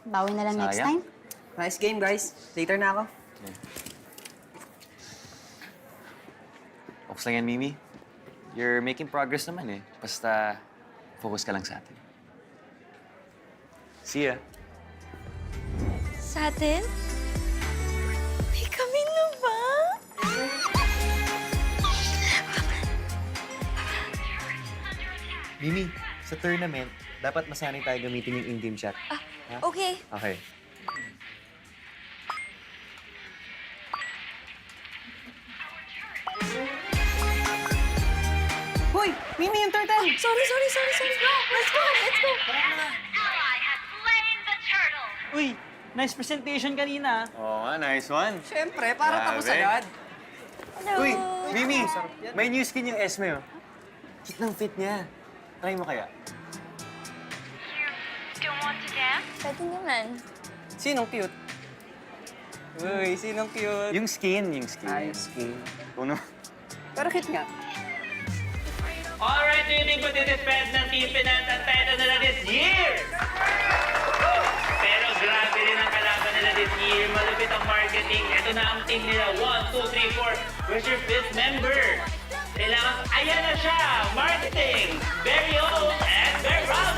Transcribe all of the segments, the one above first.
Bawi na lang next Sayang. time. Nice game, guys. Later na ako. Okay lang yan, Mimi. You're making progress naman eh. Basta, focus ka lang sa atin. See ya. Sa atin? May kami na ba? Mimi, sa tournament, dapat masanay tayo gamitin yung in-game chat. Ah, Ha? okay. Okay. Hoy! Mimi, yung turtle! Sorry. Let's go. Uy, nice presentation kanina. Oo nga, nice one. Siyempre, para tapos Grabe. agad. Hello. Uy, Mimi, may new skin yung Esme, oh. Cute ng fit niya. Try mo kaya? Pwede naman. Sinong cute? Uy, sinong cute? Yung skin. Ay, skin. Uno. Pero cute nga. Alright, do you think matitipid ng Team Finance ang title nila this year? Pero grabe rin ang kalaban nila this year. Malupit ang marketing. Ito na ang team nila. 1, 2, 3, 4. Where's your fifth member? Kailangan, ayan na siya! Marketing! Very old and very proud!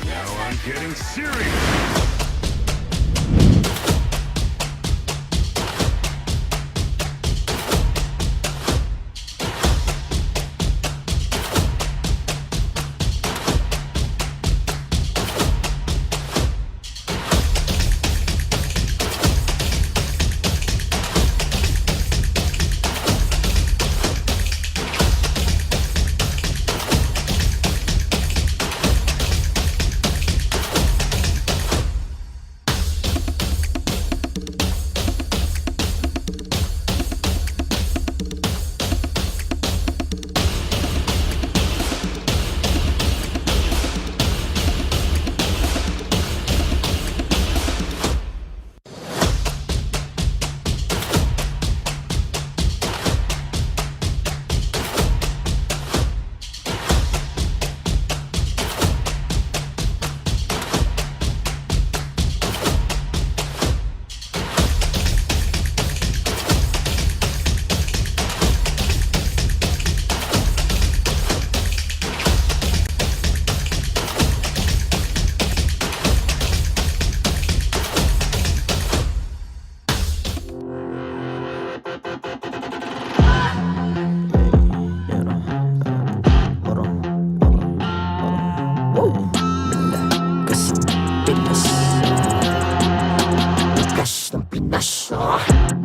Now I'm getting serious.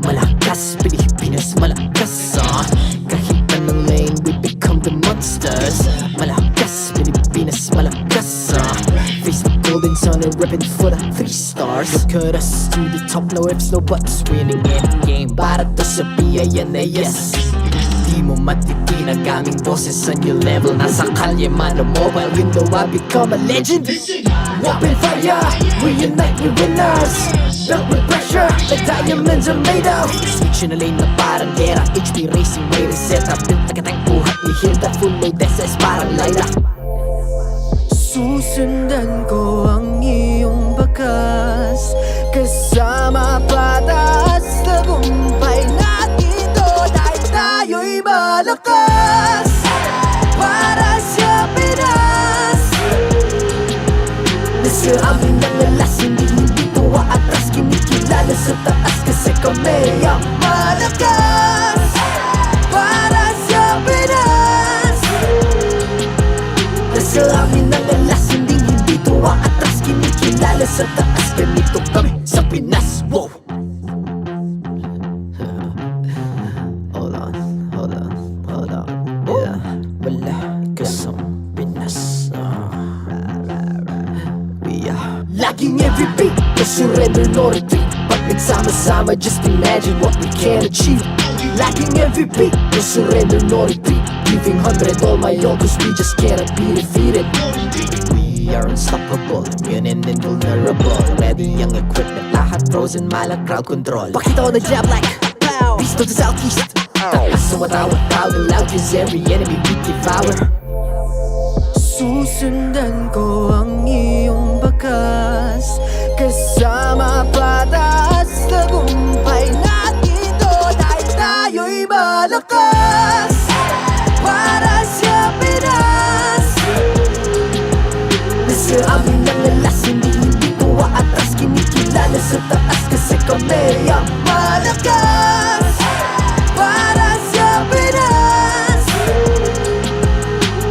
Malakas, Pilipinas, malakas kahit anong lane, we become the monsters. Malakas, Pilipinas, malakas face the golden sun and repping for the 3 stars. Look at us to the top, no ifs, no buts. Winning any game, para to sa PINAS. Di mo matitinag aming boses on your level. Nasa kalye man o mobile window, I become a legend. Open fire, we unite, we winners. Built with pressure, like diamonds are made of. Switch in a lane na parang gera, HP racing, may reset up. Built like a tank, buhat ni Hilda, full load SS parang Lyra. Susundan ko ang iyong bakas, kasama patas, tagumpay natin doon ay tayo'y malakas. Para sa Pinas, nasa amin ang alas, hindi tuwa atras, kinikilala sa taas kasi kami ang malakas. Para sa Pinas, nasa amin ang alas, hindi tuwa atras, kinikilala sa taas, ganito kami sa Pinas. Wow! Hold on, yeah. Malakas ang Pinas. Laging MVP, no surrender, no retreat. Pag nagsama-sama, just imagine what we can achieve. Laging MVP, no surrender, no retreat. Giving 100 all my all, cause we just cannot be defeated. We are unstoppable, immune and invulnerable. Ready ang equipment, lahat frozen, malak, crowd control. Pakita ko na jab like pow, east to the southeast. Takas sa watawat, proud and loud, cause every enemy we devour. Susundan ko ang iyong bakas, kasama patas, tagumpay natin to, dahil tayo'y malakas. Para sa Pinas, nasa amin ang alas, hindi ko atras, kinikilala sa taas kasi kami ang malakas. Para sa Pinas,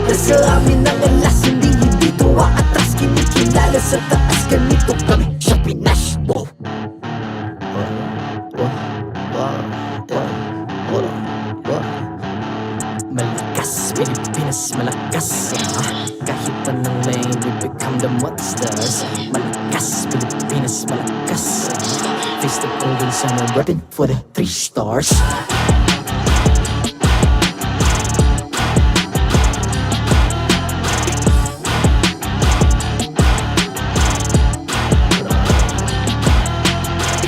nasa amin ang alas, hindi ko atras, kinikilala sa taas, ganito kami sa Pinas. Wow. Malakas, Pilipinas, malakas. Kahit anong lane, we become the monsters. Malakas, Pilipinas, malakas. Face the golden sun and weapon for the 3 stars.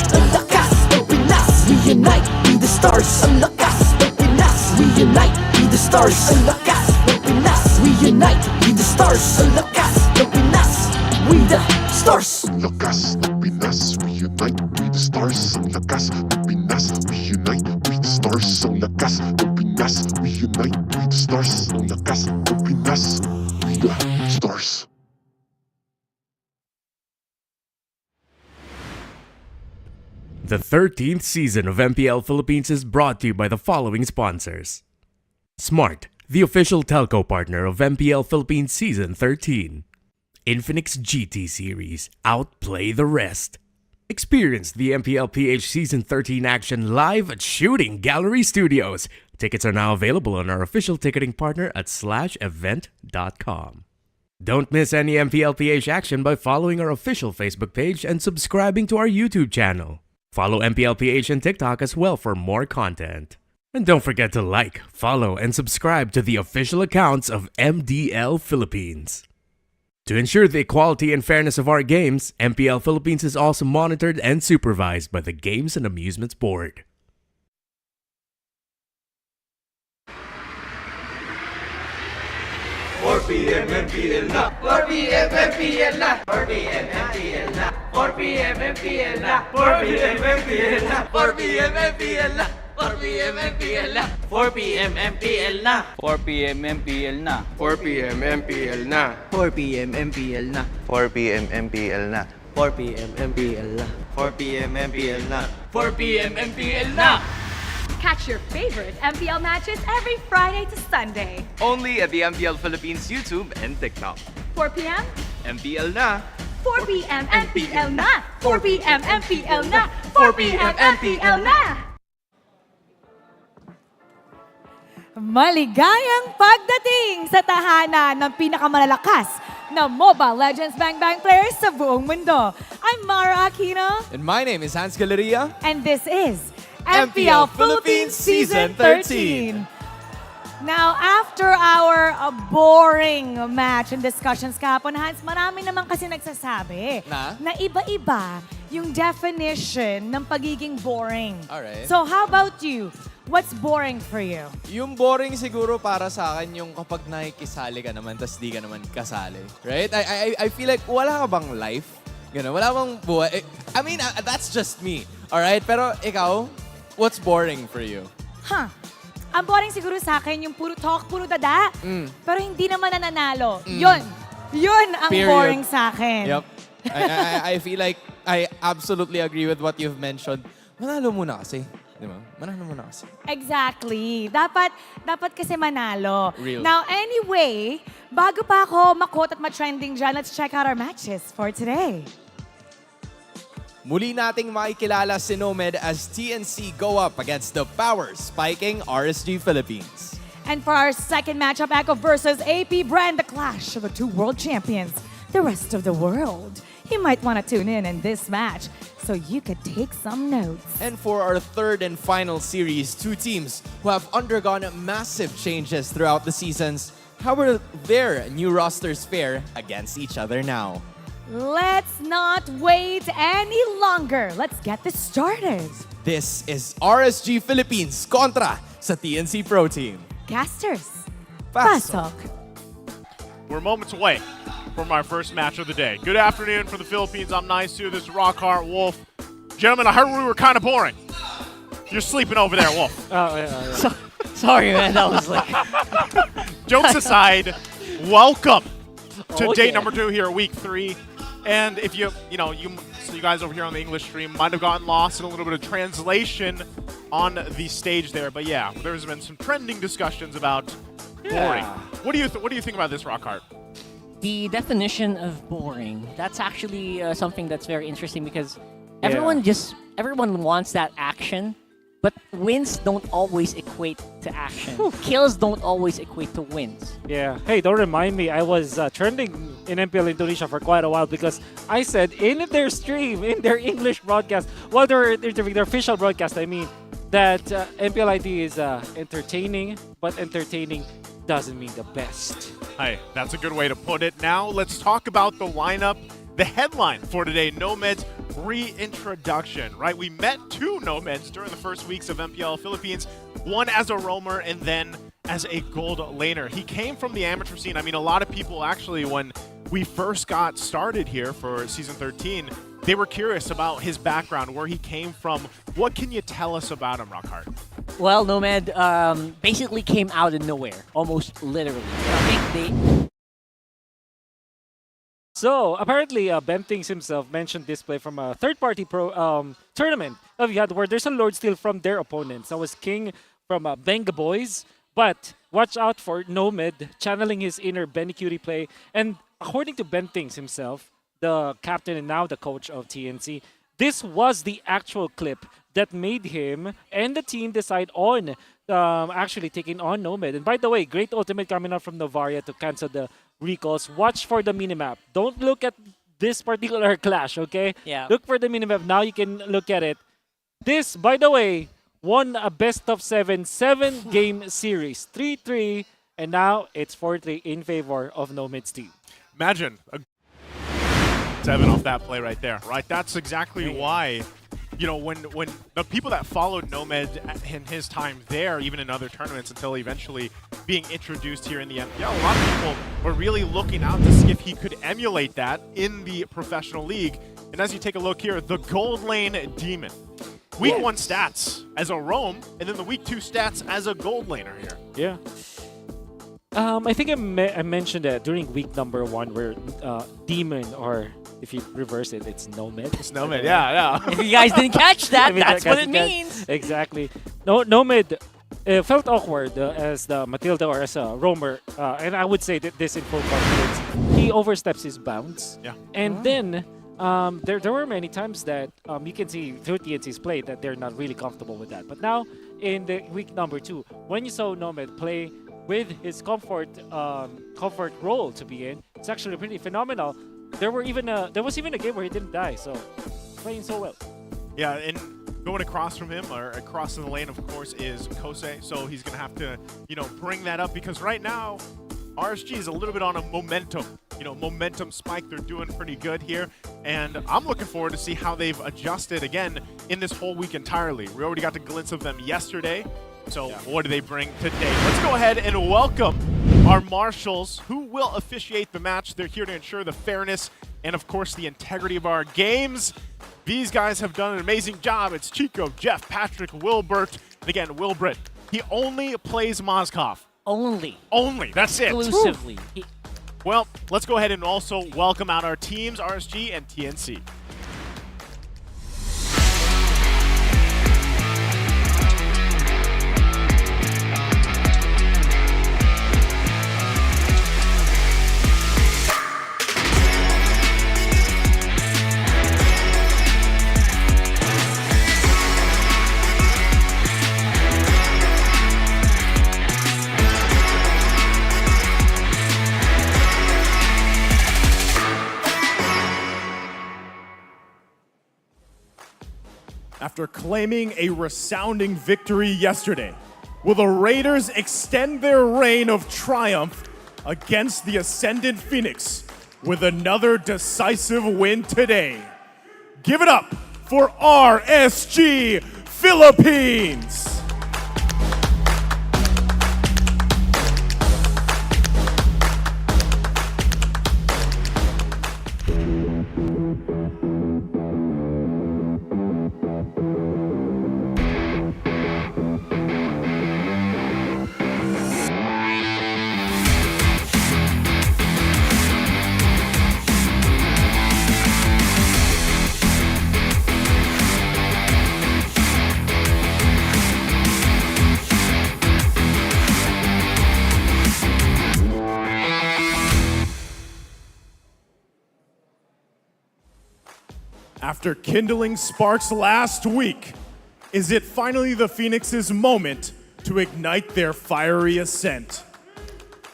Ang lakas ng Pinas, we unite, be the stars. Ang lakas ng Pinas, we unite, be the stars. Ang lakas ng Pinas, we unite, be the stars. Ang lakas ng Pinas, we the stars. Ang lakas ng Pinas, we unite, we the stars. Ang lakas ng Pinas, we unite, we the stars. Ang lakas ng Pinas, we unite, we the stars. Ang lakas ng Pinas, we the stars. The 13th season of MPL Philippines is brought to you by the following sponsors. Smart, the official telco partner of MPL Philippines Season 13. Infinix GT Series, outplay the rest. Experience the MPL PH Season 13 action live at Shooting Gallery Studios. Tickets are now available on our official ticketing partner at /event.com. Don't miss any MPL PH action by following our official Facebook page and subscribing to our YouTube channel. Follow MPL PH on TikTok as well for more content. And don't forget to like, follow, and subscribe to the official accounts of MDL Philippines. To ensure the equality and fairness of our games, MPL Philippines is also monitored and supervised by the Games and Amusements Board. Catch your favorite MPL matches every Friday to Sunday. Only at the MPL Philippines YouTube and TikTok. 4 p.m. MPL na! 4 p.m. MPL na! 4 p.m. MPL na! 4 p.m. MPL na! Maligayang pagdating sa tahanan ng pinakamalalakas na Mobile Legends Bang Bang players sa buong mundo. I'm Mara Aquino. And my name is Hans Galeria. And this is MPL Philippines Season 13. Now, after our boring match and discussions kahapon, Hans, marami naman kasi nagsasabi na iba-iba yung definition ng pagiging boring. Alright. So, how about you? What's boring for you? Yung boring siguro para sa akin yung kapag nakikisali ka naman tas di ka naman kasali. Right? I feel like wala ka bang life? Ganun, wala bang buhay? I mean, that's just me. Alright? Pero ikaw, what's boring for you? Ang boring siguro sa akin yung puro talk, puro dada, pero hindi naman nananalo. Yun ang Period. boring sa akin. Yep. I feel like I absolutely agree with what you've mentioned. Manalo muna kasi. Di ba? Manalo muna kasi. Exactly. Dapat kasi manalo. Real. Now, anyway, bago pa ako makot at ma-trending dyan, let's check out our matches for today. Muli nating makikilala si Nomad as TNC go up against the power spiking RSG Philippines. And for our second matchup, Echo versus APBR, the clash of the two world champions, the rest of the world. You might want to tune in this match so you could take some notes. And for our third and final series, two teams who have undergone massive changes throughout the seasons, How will their new rosters fare against each other now? Let's not wait any longer. Let's get this started. This is RSG Philippines kontra sa TNC Pro Team. Casters, Pasok. pasok. We're moments away from our first match of the day. Good afternoon for the Philippines. I'm Nice2. This is Rockheart Wolf. Gentlemen, I heard we were kind of boring. You're sleeping over there, Wolf. Sorry, man. That was like... Jokes aside, welcome to day number 2 here at week 3. And if you guys over here on the English stream might have gotten lost in a little bit of translation on the stage there. But yeah, there's been some trending discussions about boring. What do you think about this, Rockheart? The definition of boring, that's actually something that's very interesting because everyone wants that action, but wins don't always equate to action. Kills don't always equate to wins. Yeah. Hey, don't remind me. I was trending in MPL Indonesia for quite a while because I said in their stream, in their English broadcast, while they're interviewing their official broadcast, I mean, that MPL ID is entertaining, but entertaining doesn't mean the best. Hey, that's a good way to put it. Now let's talk about the lineup. The headline for today, Nomed's reintroduction, right? We met 2 Nomeds during the first weeks of MPL Philippines, one as a roamer and then as a gold laner. He came from the amateur scene. I mean, a lot of people actually, when we first got started here for Season 13, they were curious about his background, where he came from. What can you tell us about him, Rockheart? Well, Nomad basically came out of nowhere, almost literally. I think So, apparently, Ben Things himself mentioned this play from a third-party tournament of Yad, where there's a Lord Steal from their opponents. That was King from Benga Boys. But watch out for Nomad channeling his inner Benny Cutie play. And according to Ben Things himself, the captain and now the coach of TNC, this was the actual clip that made him and the team decide on actually taking on Nomad. And by the way, great ultimate coming out from Novaria to cancel the recalls. Watch for the minimap. Don't look at this particular clash, okay? Yeah. Look for the minimap. Now you can look at it. This, by the way, won a best of 7 7-game series. 3-3, and now it's 4-3 in favor of Nomad's team. Imagine a 7 off that play right there, right? That's exactly why, you know, when the people that followed Nomad in his time there, even in other tournaments until eventually being introduced here in the MPL, a lot of people were really looking out to see if he could emulate that in the professional league. And as you take a look here, the gold lane demon. Week 1 stats as a roam, and then the week 2 stats as a gold laner here. Yeah. I think I mentioned that during week number 1 where Demon, or if you reverse it, it's Nomad. It's Nomad, yeah. If you guys didn't catch that, I mean, that's what it means. Exactly. Nomad felt awkward as the Matilda or as a roamer, and I would say that this in full confidence. He oversteps his bounds. Yeah. And then there were many times that you can see through TNC's play that they're not really comfortable with that. But now in the week number 2, when you saw Nomad play with his comfort role to be in, it's actually pretty phenomenal. There was even a game where he didn't die, so playing so well. Yeah, and going across from him, or across in the lane, of course, is Kosei. So he's going to have to, bring that up, because right now, RSG is a little bit on a momentum spike. They're doing pretty good here. And I'm looking forward to see how they've adjusted again in this whole week entirely. We already got a glimpse of them yesterday. So what do they bring today? Let's go ahead and welcome our marshals who will officiate the match. They're here to ensure the fairness and, of course, the integrity of our games. These guys have done an amazing job. It's Chico, Jeff, Patrick, Wilbert. And again, Wilbert, he only plays Mozkov. Only. That's it. Exclusively. Well, let's go ahead and also welcome out our teams, RSG and TNC. After claiming a resounding victory yesterday, will the Raiders extend their reign of triumph against the Ascendant Phoenix with another decisive win today. Give it up for RSG Philippines! After kindling sparks last week, is it finally the Phoenix's moment to ignite their fiery ascent?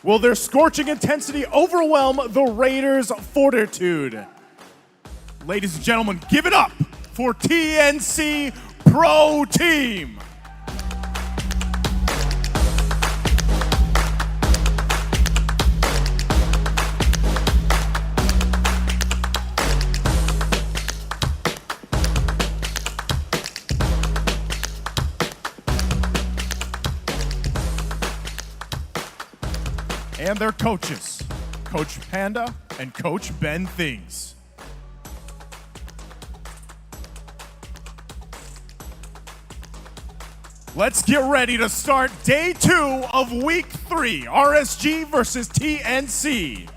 Will their scorching intensity overwhelm the Raiders' fortitude? Ladies and gentlemen, give it up for TNC Pro Team! And their coaches, Coach Panda and Coach Ben Things. Let's get ready to start day 2 of week 3, RSG versus TNC.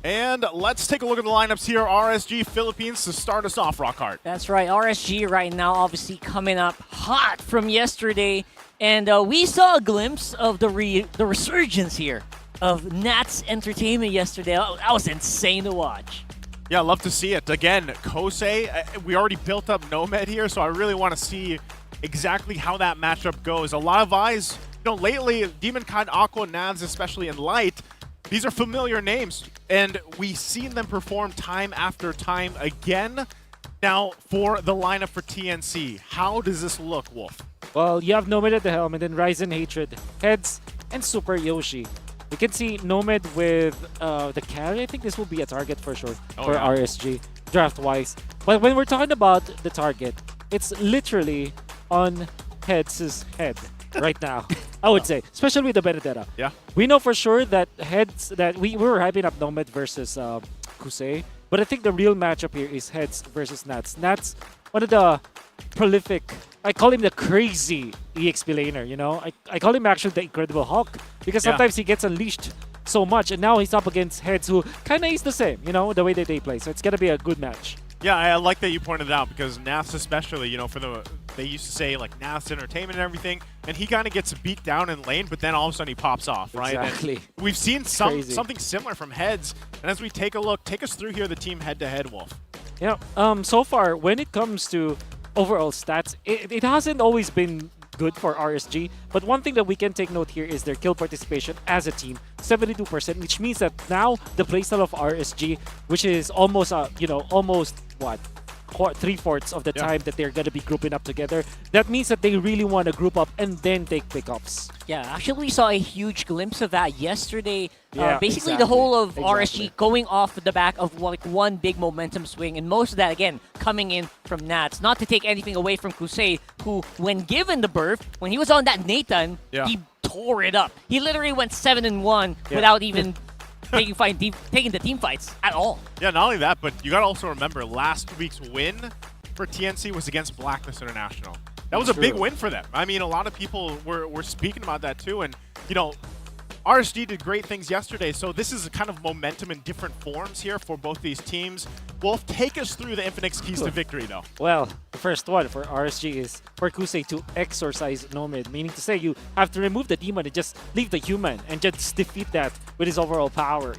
And let's take a look at the lineups here. RSG Philippines to start us off, Rockhart. That's right. RSG right now obviously coming up hot from yesterday. And we saw a glimpse of the resurgence here of Nats Entertainment yesterday. That was insane to watch. Yeah, I love to see it. Again, Kosei, we already built up Nomad here, so I really want to see exactly how that matchup goes. A lot of eyes, lately, Demonkind, Aqua, Navs, especially in Light, these are familiar names, and we've seen them perform time after time again. Now, for the lineup for TNC, how does this look, Wolf? Well, you have Nomad at the helm, and then Ryzen Hatred, Heads, and Super Yoshi. You can see Nomad with the carry. I think this will be a target for sure for RSG, draft-wise. But when we're talking about the target, it's literally on Heads' head right now, I would say, especially with the Benedetta. Yeah. We know for sure that Heads, that we were hyping up Nomad versus Kusei, but I think the real matchup here is Heads versus Nats. Nats, one of the prolific, I call him the crazy EXP laner, I call him actually the Incredible Hulk, because sometimes he gets unleashed so much, and now he's up against Heads, who kind of is the same, the way that they play. So it's going to be a good match. Yeah, I like that you pointed it out, because Nats especially, they used to say like Nats Entertainment and everything, and he kind of gets beat down in lane, but then all of a sudden he pops off, right? Exactly. And we've seen something similar from Heads, and as we take a look, take us through here the team head-to-head, Wolf. Yeah, so far, when it comes to overall stats, it hasn't always been good for RSG, but one thing that we can take note here is their kill participation as a team, 72%, which means that now the playstyle of RSG, which is almost, what, 3/4 of the time that they're going to be grouping up together, that means that they really want to group up and then take pickups. Yeah, actually we saw a huge glimpse of that yesterday. Yeah, basically the whole of RSG going off the back of like one big momentum swing, and most of that, again, coming in from Nats. Not to take anything away from Kusei, who, when given the berth, when he was on that Nathan, he tore it up. He literally went 7-1 without even taking the team fights at all. Yeah, not only that, but you got to also remember last week's win for TNC was against Blackness International. That was a big win for them. I mean, a lot of people were speaking about that too, and RSG did great things yesterday, so this is a kind of momentum in different forms here for both these teams. Wolf, take us through the Infinix keys to victory, though. Well, the first one for RSG is for Kusei to exorcise Nomad, meaning to say you have to remove the demon and just leave the human and just defeat that with his overall power,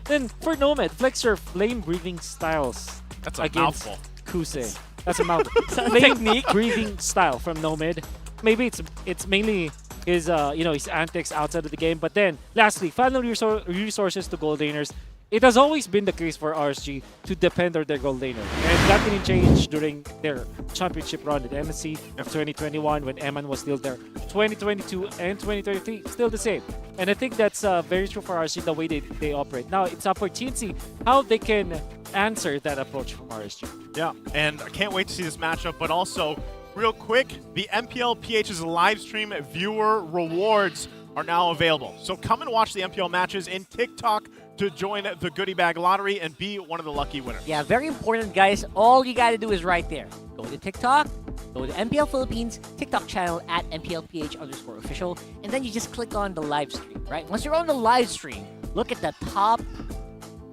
Then for Nomad, flex your flame-breathing styles. That's a against mouthful. Kusei. That's a mouthful. Flame-breathing style from Nomad. Maybe it's mainly his his antics outside of the game, but then lastly, final resources to gold laners. it has always been the case for RSG to depend on their gold laner. And that didn't change during their championship run at MSC of 2021 when Eman was still there. 2022 and 2023, still the same. And I think that's very true for RSG, the way they operate. Now, it's up for TNC how they can answer that approach from RSG. Yeah, and I can't wait to see this matchup, but also, real quick, the MPL PH's live stream viewer rewards are now available. So come and watch the MPL matches in TikTok to join the goodie bag lottery and be one of the lucky winners. Yeah, very important, guys. All you got to do is right there. Go to TikTok, go to MPL Philippines TikTok channel at MPLPH_official, and then you just click on the live stream, right? Once you're on the live stream, look at the top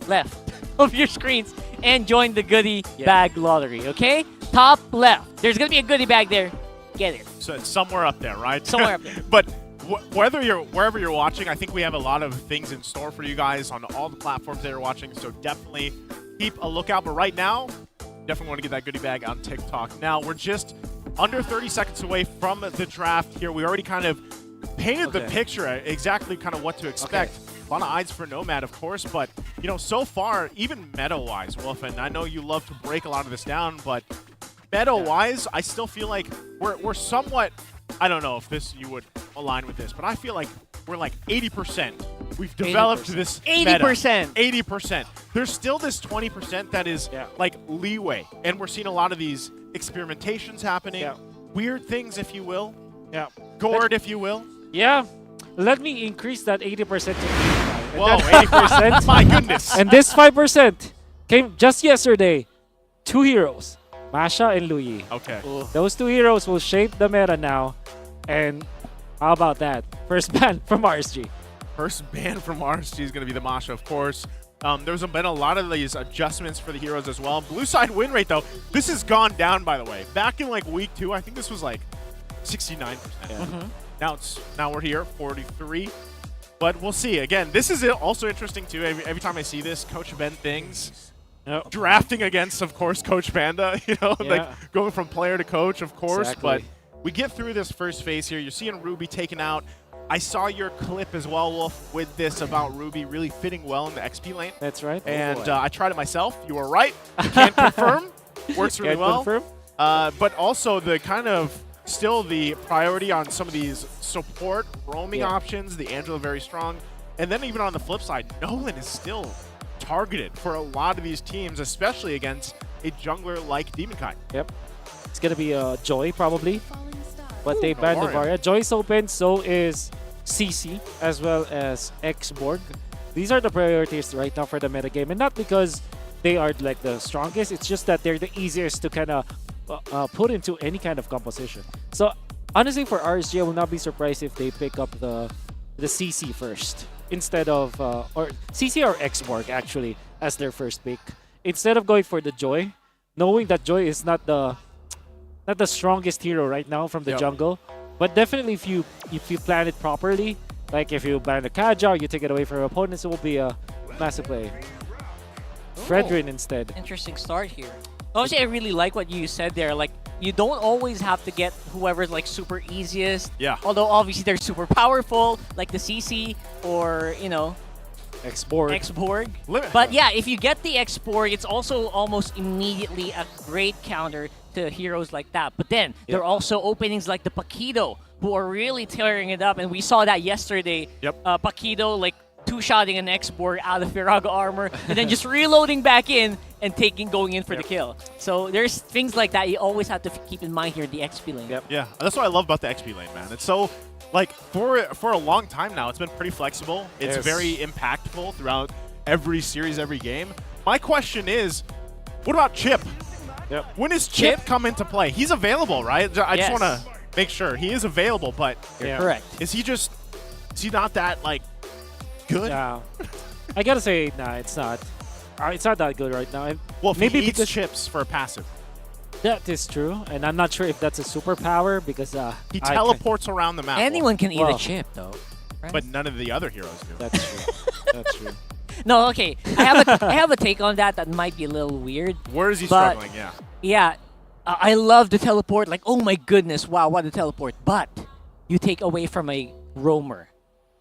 left of your screens and join the goodie bag lottery, okay? Top left. There's going to be a goodie bag there. Get it. So it's somewhere up there, right? Somewhere up there. But wherever you're watching, I think we have a lot of things in store for you guys on all the platforms that you're watching, so definitely keep a lookout. But right now, definitely want to get that goodie bag on TikTok. Now, we're just under 30 seconds away from the draft here. We already kind of painted the picture, exactly kind of what to expect. A lot of eyes for Nomad, of course, but, you know, so far, even meta-wise, Wolf, and I know you love to break a lot of this down, but meta-wise, I still feel like we're somewhat, I don't know if you would align with this, but I feel like we're like 80%. We've developed 80%. This 80%. 80%. There's still this 20% that is like leeway, and we're seeing a lot of these experimentations happening. Weird things, if you will. Gourd, if you will. Yeah. Let me increase that 80% to 85. Whoa, 80%? My goodness. And this 5% came just yesterday. 2 heroes, Masha and Luyi. Okay. Those 2 heroes will shape the meta now. And how about that? First ban from RSG. First ban from RSG is going to be the Masha, of course. There's been a lot of these adjustments for the heroes as well. Blue side win rate, though, this has gone down, by the way. Back in like week 2, I think this was like 69%. Now we're here, 43. But we'll see. Again, this is also interesting, too. Every time I see this, Coach Ben things, drafting against, of course, Coach Panda, you know, like going from player to coach, of course. Exactly. But we get through this first phase here. You're seeing Ruby taken out. I saw your clip as well, Wolf, with this about Ruby really fitting well in the XP lane. That's right. And I tried it myself. You were right. Can't confirm. Works really well. Confirm. But also the kind of still the priority on some of these support roaming options. The Angela very strong. And then even on the flip side, Nolan is still targeted for a lot of these teams, especially against a jungler like Demonkind. Yep. It's going to be Joy, probably. But they banned Novaria. Joy's open, so is CC, as well as Xborg. These are the priorities right now for the metagame. And not because they are like the strongest, it's just that they're the easiest to kind of put into any kind of composition. So honestly, for RSG, I will not be surprised if they pick up the CC first instead of or CC or Xborg actually as their first pick instead of going for the Joy, knowing that Joy is not the strongest hero right now from the jungle. But definitely, if you plan it properly, like if you ban the Kaja or you take it away from your opponents, it will be a massive play. Fredrin instead. Interesting start here. Obviously, I really like what you said there. Like, you don't always have to get whoever's like super easiest. Yeah. Although obviously they're super powerful, like the CC or Xborg. But yeah, if you get the Xborg, it's also almost immediately a great counter to heroes like that. But then there are also openings like the Paquito, who are really tearing it up, and we saw that yesterday. Paquito like two-shotting an Xborg out of Firaga armor, and then just reloading back in and going in for the kill. So there's things like that you always have to keep in mind here in the XP lane. Yeah, that's what I love about the XP lane, man. It's so, like, for a long time now, it's been pretty flexible. It's very impactful throughout every series, every game. My question is, what about Chip? When does Chip come into play? He's available, right? I just want to make sure. He is available, but correct. Is he not that, like, good? Yeah. I gotta say, nah, it's not. It's not that good right now. Well, maybe he eats because chips for a passive. That is true, and I'm not sure if that's a superpower because he teleports around the map. Anyone can eat a chip, though. Right? But none of the other heroes do. That's true. That's true. No, okay. I have a take on that might be a little weird. Where is he struggling? Yeah. I love the teleport. Like, oh my goodness, wow, what a teleport. But you take away from a roamer.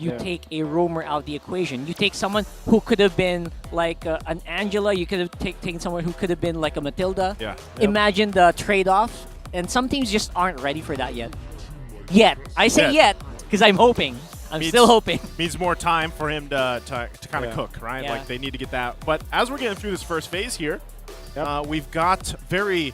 You take a roamer out of the equation. You take someone who could have been like an Angela. You could have taken someone who could have been like a Matilda. Yeah. Imagine the trade-off. And some teams just aren't ready for that yet. Yet. I say yet because I'm hoping. I'm still hoping. Means more time for him to kind of cook, right? Yeah. Like they need to get that. But as we're getting through this first phase here, we've got very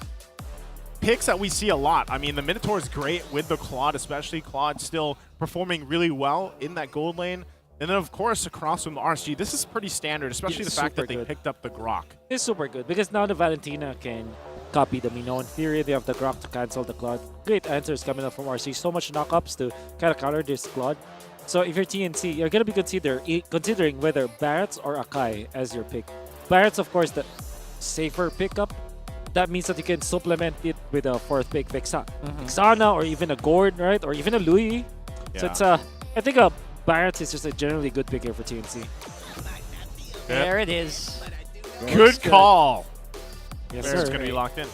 picks that we see a lot. I mean, the Minotaur is great with the Claude, especially. Claude still performing really well in that gold lane. And then, of course, across from the RSG, this is pretty standard, especially the fact that they picked up the Grok. It's super good because now the Valentina can copy the Mino. In theory, they have the Grok to cancel the Claude. Great answers coming up from RC. So much knockups to kind of counter this Claude. So if you're TNC, you're going to be considering whether Barrett's or Akai as your pick. Barrett's, of course, the safer pickup. That means that you can supplement it with a fourth pick, Vexana, or even a Gord, right? Or even a Louis. So it's I think a Barrett's is just a generally good pick here for TNC. There it is. Good call. Yes, Bear's sir. going to be locked in.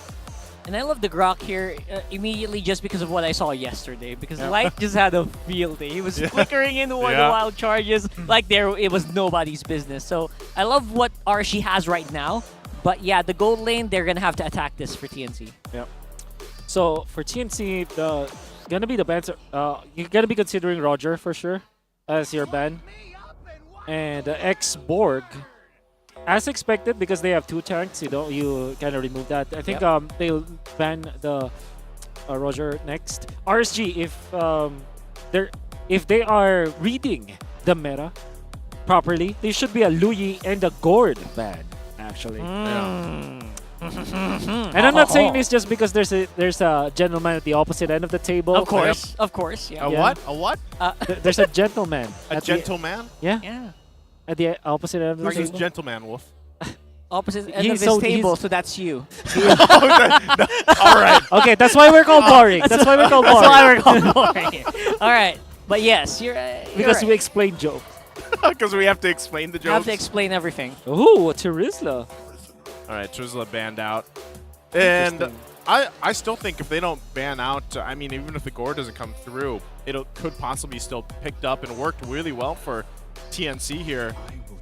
And I love the Grok here immediately just because of what I saw yesterday. Because Light just had a field day. He was flickering into one of the wild charges like it was nobody's business. So I love what RSG has right now. But yeah, the gold lane, they're going to have to attack this for TNC. Yeah. So for TNC, gonna be the bans. You're gonna be considering Roger for sure as your ban, and X-Borg, as expected, because they have 2 tanks. You kind of remove that. I think they'll ban the Roger next. RSG, if they are reading the meta properly, they should be a Louis and a Gord ban. Actually, and I'm not saying this just because there's a gentleman at the opposite end of the table. Of course, yeah. A what? There's a gentleman. A gentleman? Yeah. At the opposite end of the Versus table. gentleman, Wolf. Opposite end of his table, so that's you. All right. Okay, that's why we're called boring. That's why we're called boring. That's why we're called boring. All right, but yes, you're because right. we explain jokes. Because we have to explain the jokes. You have to explain everything. Ooh, Terizla. All right, Trizla banned out. And I still think if they don't ban out, I mean, even if the Gore doesn't come through, it could possibly still picked up and worked really well for TNC here.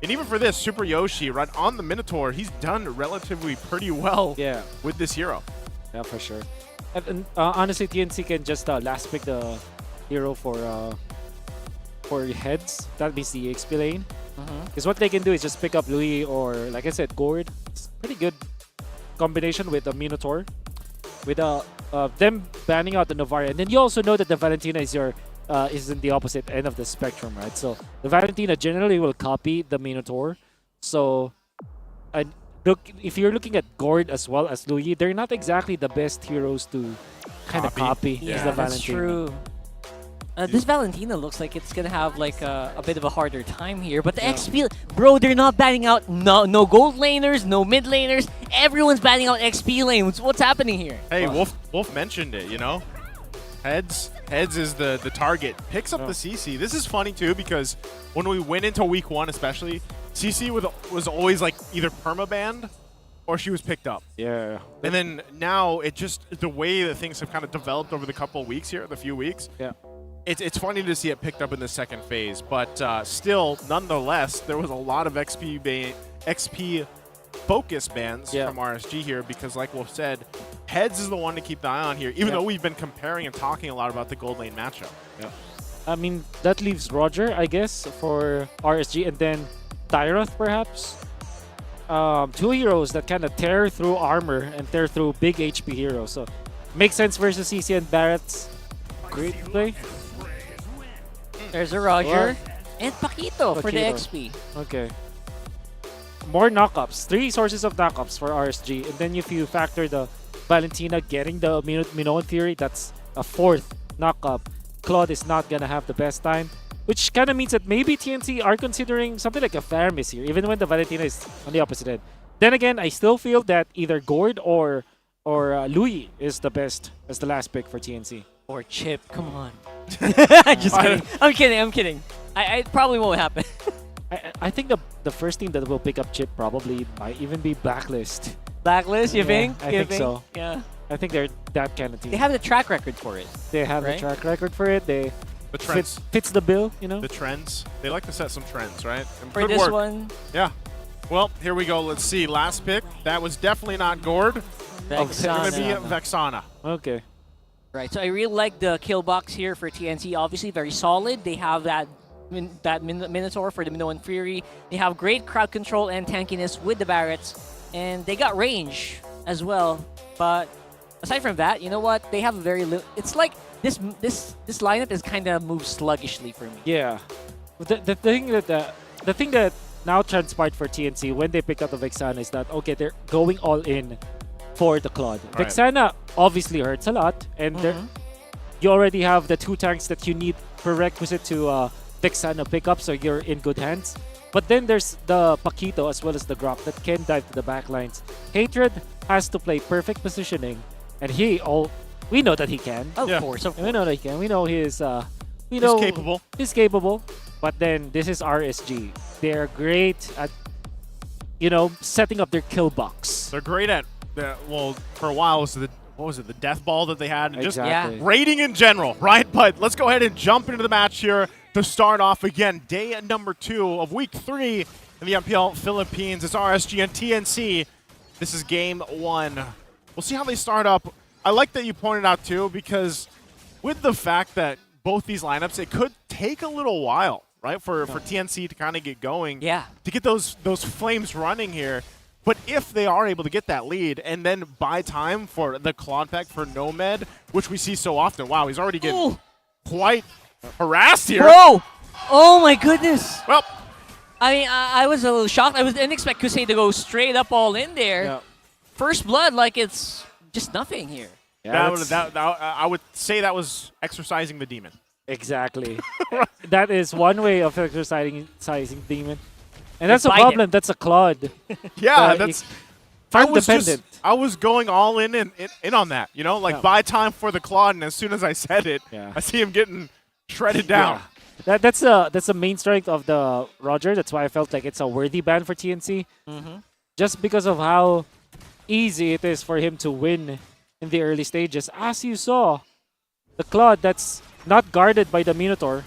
And even for this, Super Yoshi, right on the Minotaur, he's done relatively pretty well with this hero. Yeah, for sure. And honestly, TNC can just last pick the hero for heads. That means the XP lane. Because what they can do is just pick up Louis or, like I said, Gord. It's pretty good combination with the Minotaur. With them banning out the Novaria. And then you also know that the Valentina is in the opposite end of the spectrum, right? So the Valentina generally will copy the Minotaur. So look, if you're looking at Gord as well as Louis, they're not exactly the best heroes to kind of copy as the Valentina. That's true. This Valentina looks like it's gonna have like a bit of a harder time here, but the XP, bro, they're not banning out no gold laners, no mid laners. Everyone's banning out XP lanes. What's happening here? Hey, Wolf mentioned it. You know, heads is the target. Picks up the CC. This is funny too because when we went into week 1, especially, CC was always like either permabanned or she was picked up. Yeah. And then now it just the way that things have kind of developed over the couple of weeks here, the few weeks. Yeah. It's funny to see it picked up in the second phase, but still, nonetheless, there was a lot of XP focus bans from RSG here because, like Wolf said, heads is the one to keep the eye on here, even though we've been comparing and talking a lot about the gold lane matchup. Yeah. I mean, that leaves Roger, I guess, for RSG, and then Tyroth, perhaps. 2 heroes that kind of tear through armor and tear through big HP heroes. So, makes sense versus CC and Barrett's. Great play. There's a Roger and Paquito for the XP. Okay. More knockups. 3 sources of knockups for RSG. And then if you factor the Valentina getting the Minoan Theory, that's a 4th knockup. Claude is not going to have the best time. Which kind of means that maybe TNC are considering something like a Faramis here, even when the Valentina is on the opposite end. Then again, I still feel that either Gord or Louis is the best as the last pick for TNC. Or Chip, come on. Just kidding. I'm kidding. I probably won't happen. I think the first team that will pick up Chip probably might even be Blacklist. Blacklist, you think? I think so. Yeah. I think they're that kind of team. They have the track record for it. They have the track record for it. The trends. Fits the bill, you know? The trends. They like to set some trends, right? And For good this work. one, Yeah. Well, here we go. Let's see. Last pick. That was definitely not Gord. It's going to be Vexana. Okay. right. So I really like the kill box here for TNC. Obviously, very solid. They have that Minotaur for the Minoan Fury. They have great crowd control and tankiness with the Barretts. And they got range as well. But aside from that, you know what? They have a very it's like this lineup is kind of moves sluggishly for me. Yeah. The thing that now transpired for TNC when they pick up the Vexana is that, okay, they're going all in for the Claude. Right. Vexana obviously hurts a lot, and you already have the 2 tanks that you need prerequisite to Vexana pick up, so you're in good hands. But then there's the Paquito as well as the Grok that can dive to the backlines. Hatred has to play perfect positioning, and we know that he can. Of course. We know that he can. We know he's capable. He's capable. But then this is RSG. They're great at, setting up their kill box. They're great at, well, for a while, what was it, the death ball that they had? And Exactly. just raiding in general, right? But let's go ahead and jump into the match here to start off again. Day number 2 of week 3 in the MPL Philippines. It's RSG and TNC. This is game 1. We'll see how they start up. I like that you pointed out, too, because with the fact that both these lineups, it could take a little while, right, for TNC to kind of get going. Yeah. To get those flames running here. But if they are able to get that lead and then buy time for the Claude pack for Nomad, which we see so often. Wow, he's already getting quite harassed here. Bro! Oh my goodness! Well, I mean, I was a little shocked. I didn't expect Kusei to go straight up all in there. Yeah. First blood, like it's just nothing here. Yeah, I would say that was exercising the demon. Exactly. That is one way of exercising demon. And that's a Bite problem. it. That's a Claude. Yeah, that's farm dependent. I was going all in on that. Buy time for the Claude, and as soon as I said it, I see him getting shredded down. Yeah. That's a main strength of the Roger. That's why I felt like it's a worthy ban for TNC. Just because of how easy it is for him to win in the early stages. As you saw, the Claude that's not guarded by the Minotaur.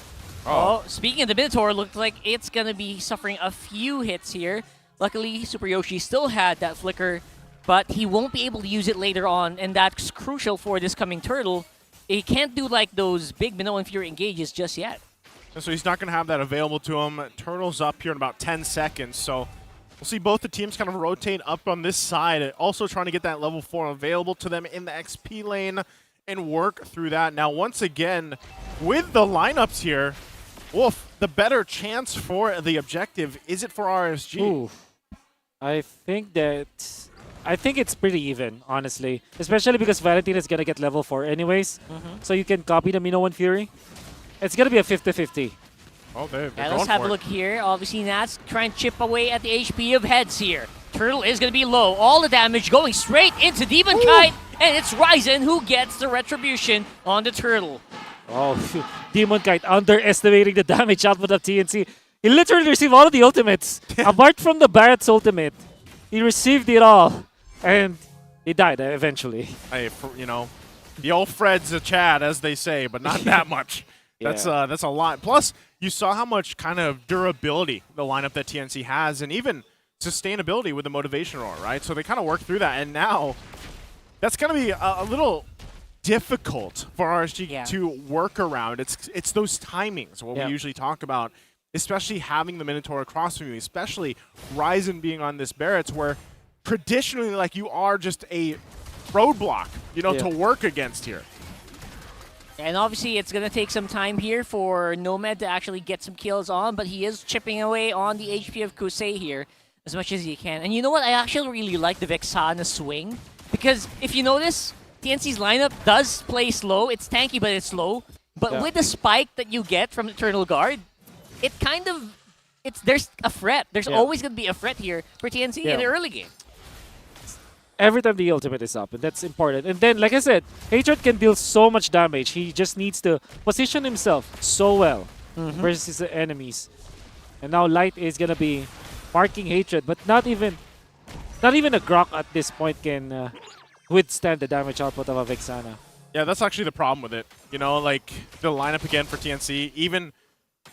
Oh, speaking of the Minotaur, looked like it's going to be suffering a few hits here. Luckily, Super Yoshi still had that flicker, but he won't be able to use it later on, and that's crucial for this coming turtle. He can't do like those big Minoan Fury engages just yet. And so he's not going to have that available to him. Turtle's up here in about 10 seconds, so we'll see both the teams kind of rotate up on this side, also trying to get that level 4 available to them in the XP lane and work through that. Now, once again, with the lineups here, Wolf, the better chance for the objective, is it for RSG? Ooh. I think it's pretty even, honestly. Especially because Valentine is going to get level 4 anyways. So you can copy the Minoan Fury. It's going to be a 50-50. Oh, they're let's have a look here. Obviously, Nats trying to chip away at the HP of heads here. Turtle is going to be low. All the damage going straight into Demon Kite. And it's Ryzen who gets the retribution on the Turtle. Oh, Demon Kite underestimating the damage output of TNC. He literally received all of the ultimates. Apart from the Barrett's ultimate, he received it all. And he died eventually. Hey, the old Fred's a Chad, as they say, but not that much. That's a lot. Plus, you saw how much kind of durability the lineup that TNC has, and even sustainability with the motivation roar, right? So they kind of work through that, and now that's going to be a little difficult for RSG to work around. It's those timings, what we usually talk about, especially having the Minotaur across from you, especially Ryzen being on this Barrett's, where traditionally, like, you are just a roadblock, to work against here. And obviously, it's going to take some time here for Nomad to actually get some kills on, but he is chipping away on the HP of Kusei here as much as he can. And you know what? I actually really like the Vexana swing, because if you notice, TNC's lineup does play slow. It's tanky, but it's slow. But with the spike that you get from Eternal Guard, it kind of... there's a threat. There's always going to be a threat here for TNC in the early game. Every time the ultimate is up, and that's important. And then, like I said, Hatred can deal so much damage. He just needs to position himself so well versus the enemies. And now Light is going to be marking Hatred, but not even a Grok at this point can withstand the damage output of a Vexana. Yeah, that's actually the problem with it. You know, like, the lineup again for TNC, even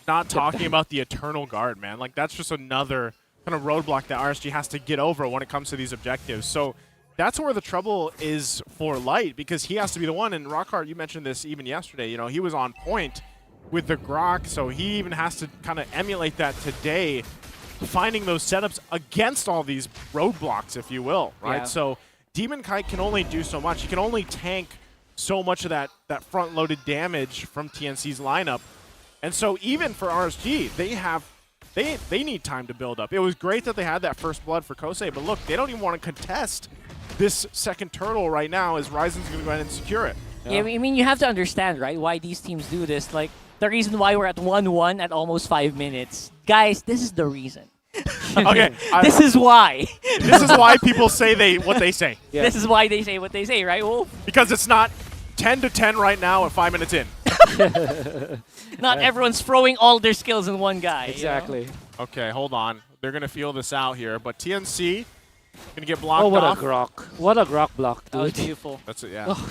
not talking about the Eternal Guard, man. Like, that's just another kind of roadblock that RSG has to get over when it comes to these objectives. So that's where the trouble is for Light, because he has to be the one. And Rockhart, you mentioned this even yesterday. You know, he was on point with the Grok, so he even has to kind of emulate that today, finding those setups against all these roadblocks, if you will, right? Yeah. So Demon Kite can only do so much. He can only tank so much of that front-loaded damage from TNC's lineup. And so even for RSG, they need time to build up. It was great that they had that first blood for Kosei, but look, they don't even want to contest this second turtle right now as Ryzen's going to go ahead and secure it. Yeah, I mean, you have to understand, right, why these teams do this. Like, the reason why we're at 1-1 at almost 5 minutes. Guys, this is the reason. Okay. This is why. This is why people say what they say. Yeah. This is why they say what they say, right, Wolf? Because it's not 10-10 right now at 5 minutes in. Not everyone's throwing all their skills in one guy. Exactly. You know? Okay, hold on. They're going to feel this out here, but TNC going to get blocked Oh, what off. a grok. What a grok block, dude. That was beautiful. That's it, yeah. Oh,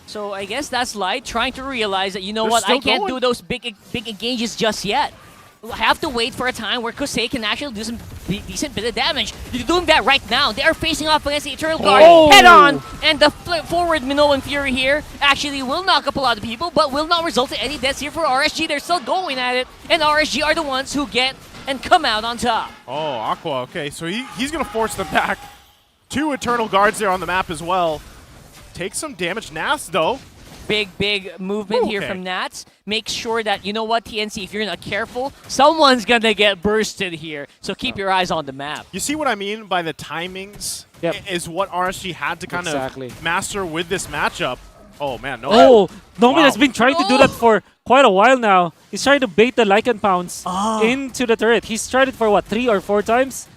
so I guess that's Light trying to realize that, you know They're what, I still can't going. do those big engages just yet. I have to wait for a time where Kosei can actually do some decent bit of damage. They're doing that right now. They are facing off against the Eternal Guard head on, and the flip forward Minoan Fury here actually will knock up a lot of people, but will not result in any deaths here for RSG. They're still going at it, and RSG are the ones who get and come out on top. Oh, Aqua, okay, so he's going to force them back. 2 Eternal Guards there on the map as well. Take some damage. Nast, though. Big movement here from Nats. Make sure that, you know what, TNC, if you're not careful, someone's going to get bursted here. So keep your eyes on the map. You see what I mean by the timings? Yep. Is what RSG had to kind of master with this matchup. Oh, man. No. Oh, Nomin has been trying to do that for quite a while now. He's trying to bait the Lycan Pounce into the turret. He's tried it for, what, 3 or 4 times?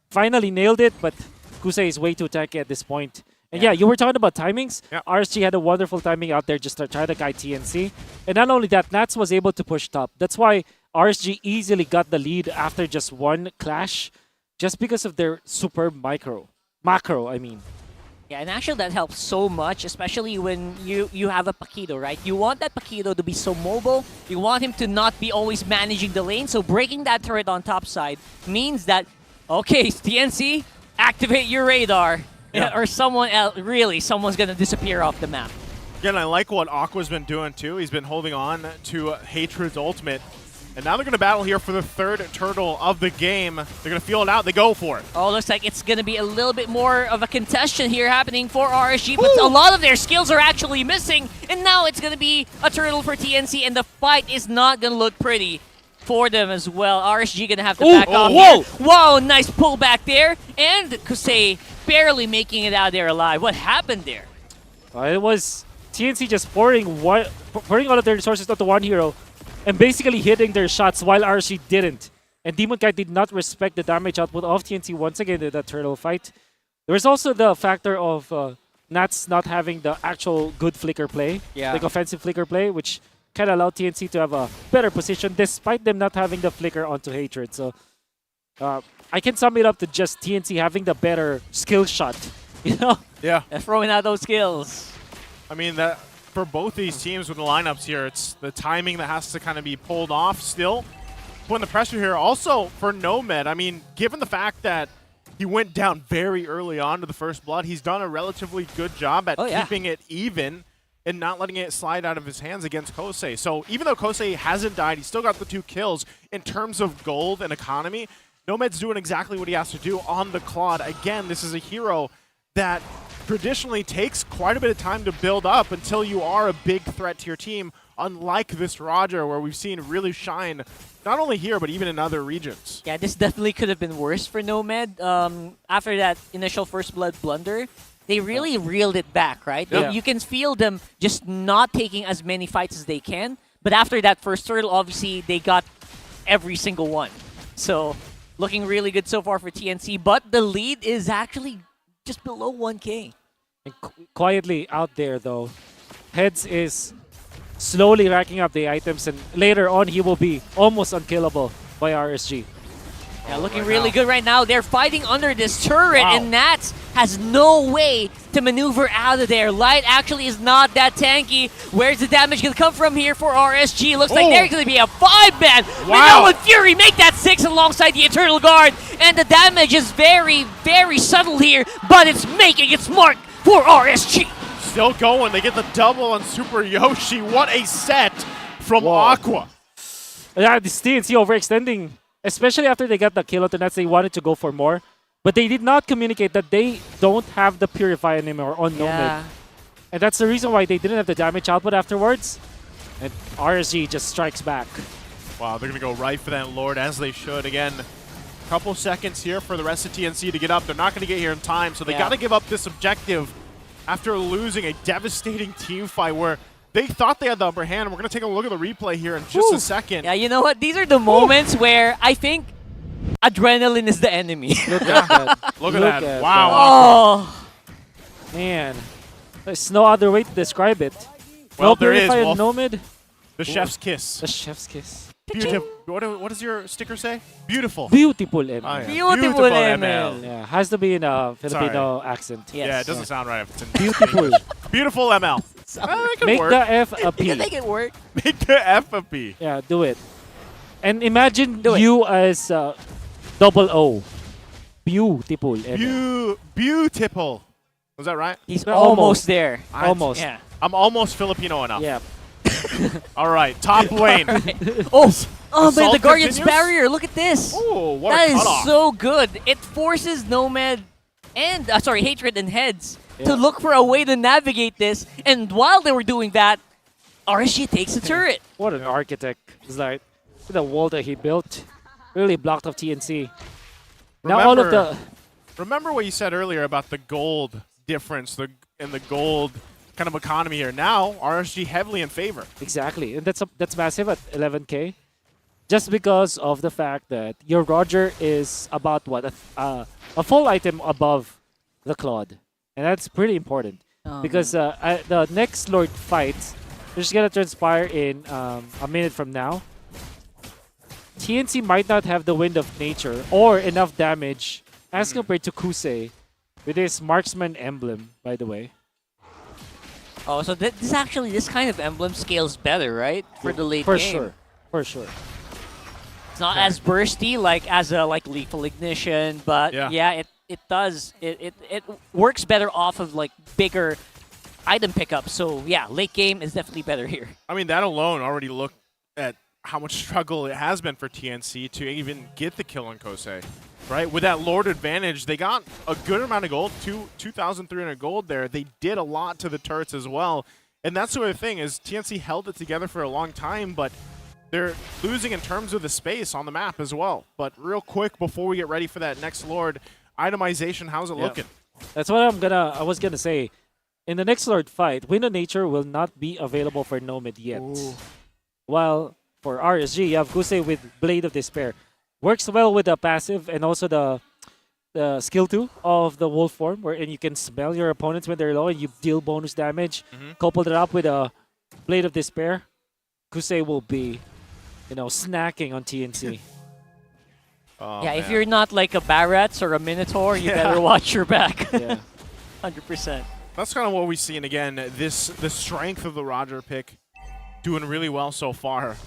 Finally nailed it, but Kosei is way too tanky at this point. And yeah, you were talking about timings. Yep. RSG had a wonderful timing out there just to try to guide TNC. And not only that, Nats was able to push top. That's why RSG easily got the lead after just one clash, just because of their superb macro, I mean. Yeah, and actually that helps so much, especially when you have a Paquito, right? You want that Paquito to be so mobile. You want him to not be always managing the lane. So breaking that turret on top side means that, okay, TNC, activate your radar. Yeah. Or someone else, someone's going to disappear off the map. Yeah, and I like what Aqua's been doing, too. He's been holding on to Hatred's ultimate. And now they're going to battle here for the 3rd turtle of the game. They're going to feel it out. They go for it. Oh, looks like it's going to be a little bit more of a contention here happening for RSG, but a lot of their skills are actually missing. And now it's going to be a turtle for TNC, and the fight is not going to look pretty for them as well. RSG going to have to back off. Whoa! Whoa, nice pullback there. And Kosei barely making it out there alive. What happened there? It was TNC just pouring all of their resources onto one hero and basically hitting their shots while RSG didn't. And Demon Kite did not respect the damage output of TNC once again in that turtle fight. There was also the factor of Nats not having the actual good flicker play, like offensive flicker play, which kind of allowed TNC to have a better position despite them not having the flicker onto Hatred. So I can sum it up to just TNC having the better skill shot, you know? Yeah. And throwing out those skills. I mean, that for both these teams with the lineups here, it's the timing that has to kind of be pulled off still. Putting the pressure here. Also, for Nomad, I mean, given the fact that he went down very early on to the first blood, he's done a relatively good job at keeping it even and not letting it slide out of his hands against Kosei. So even though Kosei hasn't died, he's still got the 2 kills. In terms of gold and economy, Nomad's doing exactly what he has to do on the Claude. Again, this is a hero that traditionally takes quite a bit of time to build up until you are a big threat to your team, unlike this Roger, where we've seen really shine, not only here, but even in other regions. Yeah, this definitely could have been worse for Nomad. After that initial first blood blunder, they really reeled it back, right? Yeah. You can feel them just not taking as many fights as they can. But after that first turtle, obviously, they got every single one. So, looking really good so far for TNC. But the lead is actually just below 1K. And quietly out there, though, Heads is slowly racking up the items, and later on, he will be almost unkillable by RSG. Yeah, looking really good right now. They're fighting under this turret, and Nats has no way to maneuver out of there. Light actually is not that tanky. Where's the damage going to come from here for RSG? Looks like they're going to be a 5-man. Wow. And Fury make that 6 alongside the Eternal Guard. And the damage is very, very subtle here, but it's making its mark for RSG. Still going. They get the double on Super Yoshi. What a set from Aqua. Yeah, this TNC overextending. Especially after they got the kill on the Nets, they wanted to go for more. But they did not communicate that they don't have the Purify anymore on Nomad. And that's the reason why they didn't have the damage output afterwards. And RSG just strikes back. Wow, they're going to go right for that Lord, as they should. Again, couple seconds here for the rest of TNC to get up. They're not going to get here in time, so they got to give up this objective after losing a devastating team fight where they thought they had the upper hand. We're going to take a look at the replay here in just a second. Yeah, you know what? These are the moments where I think adrenaline is the enemy. Look at that. Look at that. Wow. Oh. Man. There's no other way to describe it. Well, no there is. Purify and Nomad. The chef's kiss. The chef's kiss. Beautiful. What does your sticker say? Beautiful. Beautiful ML. Oh, yeah. Beautiful ML. Yeah, has to be in a Filipino accent. Yes. Yeah, it doesn't sound right if it's in Beautiful. English. Beautiful ML. Make work. the F a P. You can make it work. Make the F a P. Yeah, do it. And imagine you as double O. Beautiful ML. Beautiful. Was that right? He's almost there. Almost. Yeah. I'm almost Filipino enough. Yeah. All right, top lane. Oh, man, the Assault Guardian's continues? barrier. Look at this. Oh, what That a is cutoff. so good. It forces Nomad and, Hatred and Heads to look for a way to navigate this. And while they were doing that, RSG takes the turret. What an architect. It's like the wall that he built really blocked off TNC. Now all of the... Remember what you said earlier about the gold difference and the gold kind of economy here. Now, RSG heavily in favor. Exactly. And that's massive at 11K. Just because of the fact that your Roger is about, what, a full item above the Claude. And that's pretty important. Because the next Lord fight, which is going to transpire in a minute from now, TNC might not have the Wind of Nature or enough damage as compared to Kusei with his Marksman emblem, by the way. Oh, so this kind of emblem scales better, right? For the late For game. sure. For sure. It's not as bursty as a Lethal Ignition, but yeah, it does. It works better off of bigger item pickups. So yeah, late game is definitely better here. I mean, that alone already looked at how much struggle it has been for TNC to even get the kill on Kosei, right? With that Lord advantage, they got a good amount of gold, 2,300 gold there. They did a lot to the turrets as well. And that's the other thing is TNC held it together for a long time, but they're losing in terms of the space on the map as well. But real quick, before we get ready for that next Lord, itemization, how's it looking? That's what I was gonna say. In the next Lord fight, Wind of Nature will not be available for Nomad yet. Ooh. While for RSG, you have Kusei with Blade of Despair. Works well with the passive and also the skill 2 of the Wolf form, wherein you can smell your opponents when they're low and you deal bonus damage. Couple it up with a Blade of Despair, Kusei will be, snacking on TNC. Oh, yeah, man. if you're not like a Barats or a Minotaur, you better watch your back. Yeah. 100%. That's kind of what we've seen again. The strength of the Roger pick doing really well so far.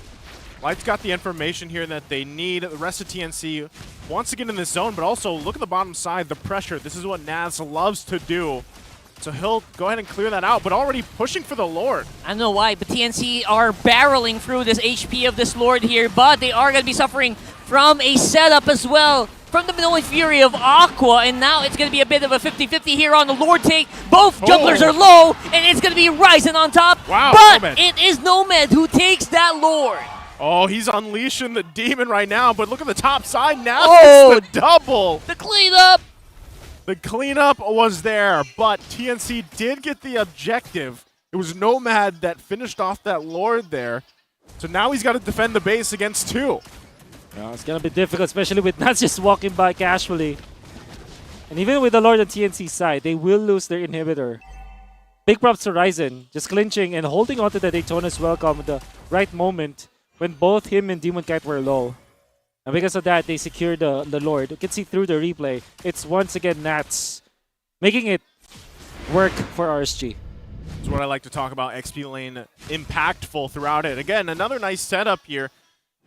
Light's got the information here that they need. The rest of TNC wants to get in this zone, but also look at the bottom side, the pressure. This is what Naz loves to do. So he'll go ahead and clear that out, but already pushing for the Lord. I don't know why, but TNC are barreling through this HP of this Lord here, but they are going to be suffering from a setup as well from the Minoan Fury of Aqua, and now it's going to be a bit of a 50-50 here on the Lord take. Both jugglers are low, and it's going to be Ryzen on top, but it is Nomad who takes that Lord. Oh, he's unleashing the demon right now, but look at the top side now. Oh, it's the double. The cleanup. The cleanup was there, but TNC did get the objective. It was Nomad that finished off that Lord there. So now he's got to defend the base against 2. Yeah, it's going to be difficult, especially with not just walking by casually. And even with the Lord on TNC side, they will lose their inhibitor. Big props to Ryzen, just clinching and holding onto the Daytona's welcome at the right moment when both him and Demon Kite were low. And because of that, they secured the Lord. You can see through the replay, it's once again Nats making it work for RSG. That's what I like to talk about. XP lane impactful throughout it. Again, another nice setup here.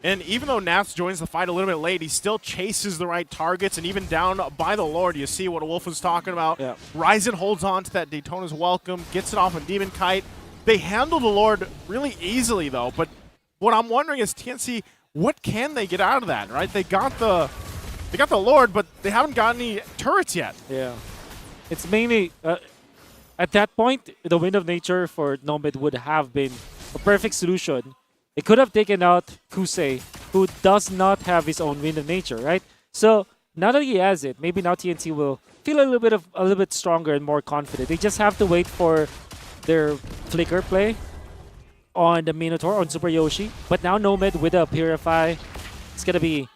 And even though Nats joins the fight a little bit late, he still chases the right targets. And even down by the Lord, you see what Wolf was talking about. Yeah. Ryzen holds on to that Daytona's Welcome, gets it off on Demon Kite. They handle the Lord really easily, though. But what I'm wondering is, TNC, what can they get out of that, right? They got the Lord, but they haven't got any turrets yet. Yeah. It's mainly, at that point, the Wind of Nature for Nomad would have been a perfect solution. It could have taken out Kusei, who does not have his own Wind of Nature, right? So now that he has it, maybe now TNC will feel a little bit stronger and more confident. They just have to wait for their flicker play on the Minotaur, on Super Yoshi. But now Nomad with a Purify, it's gonna be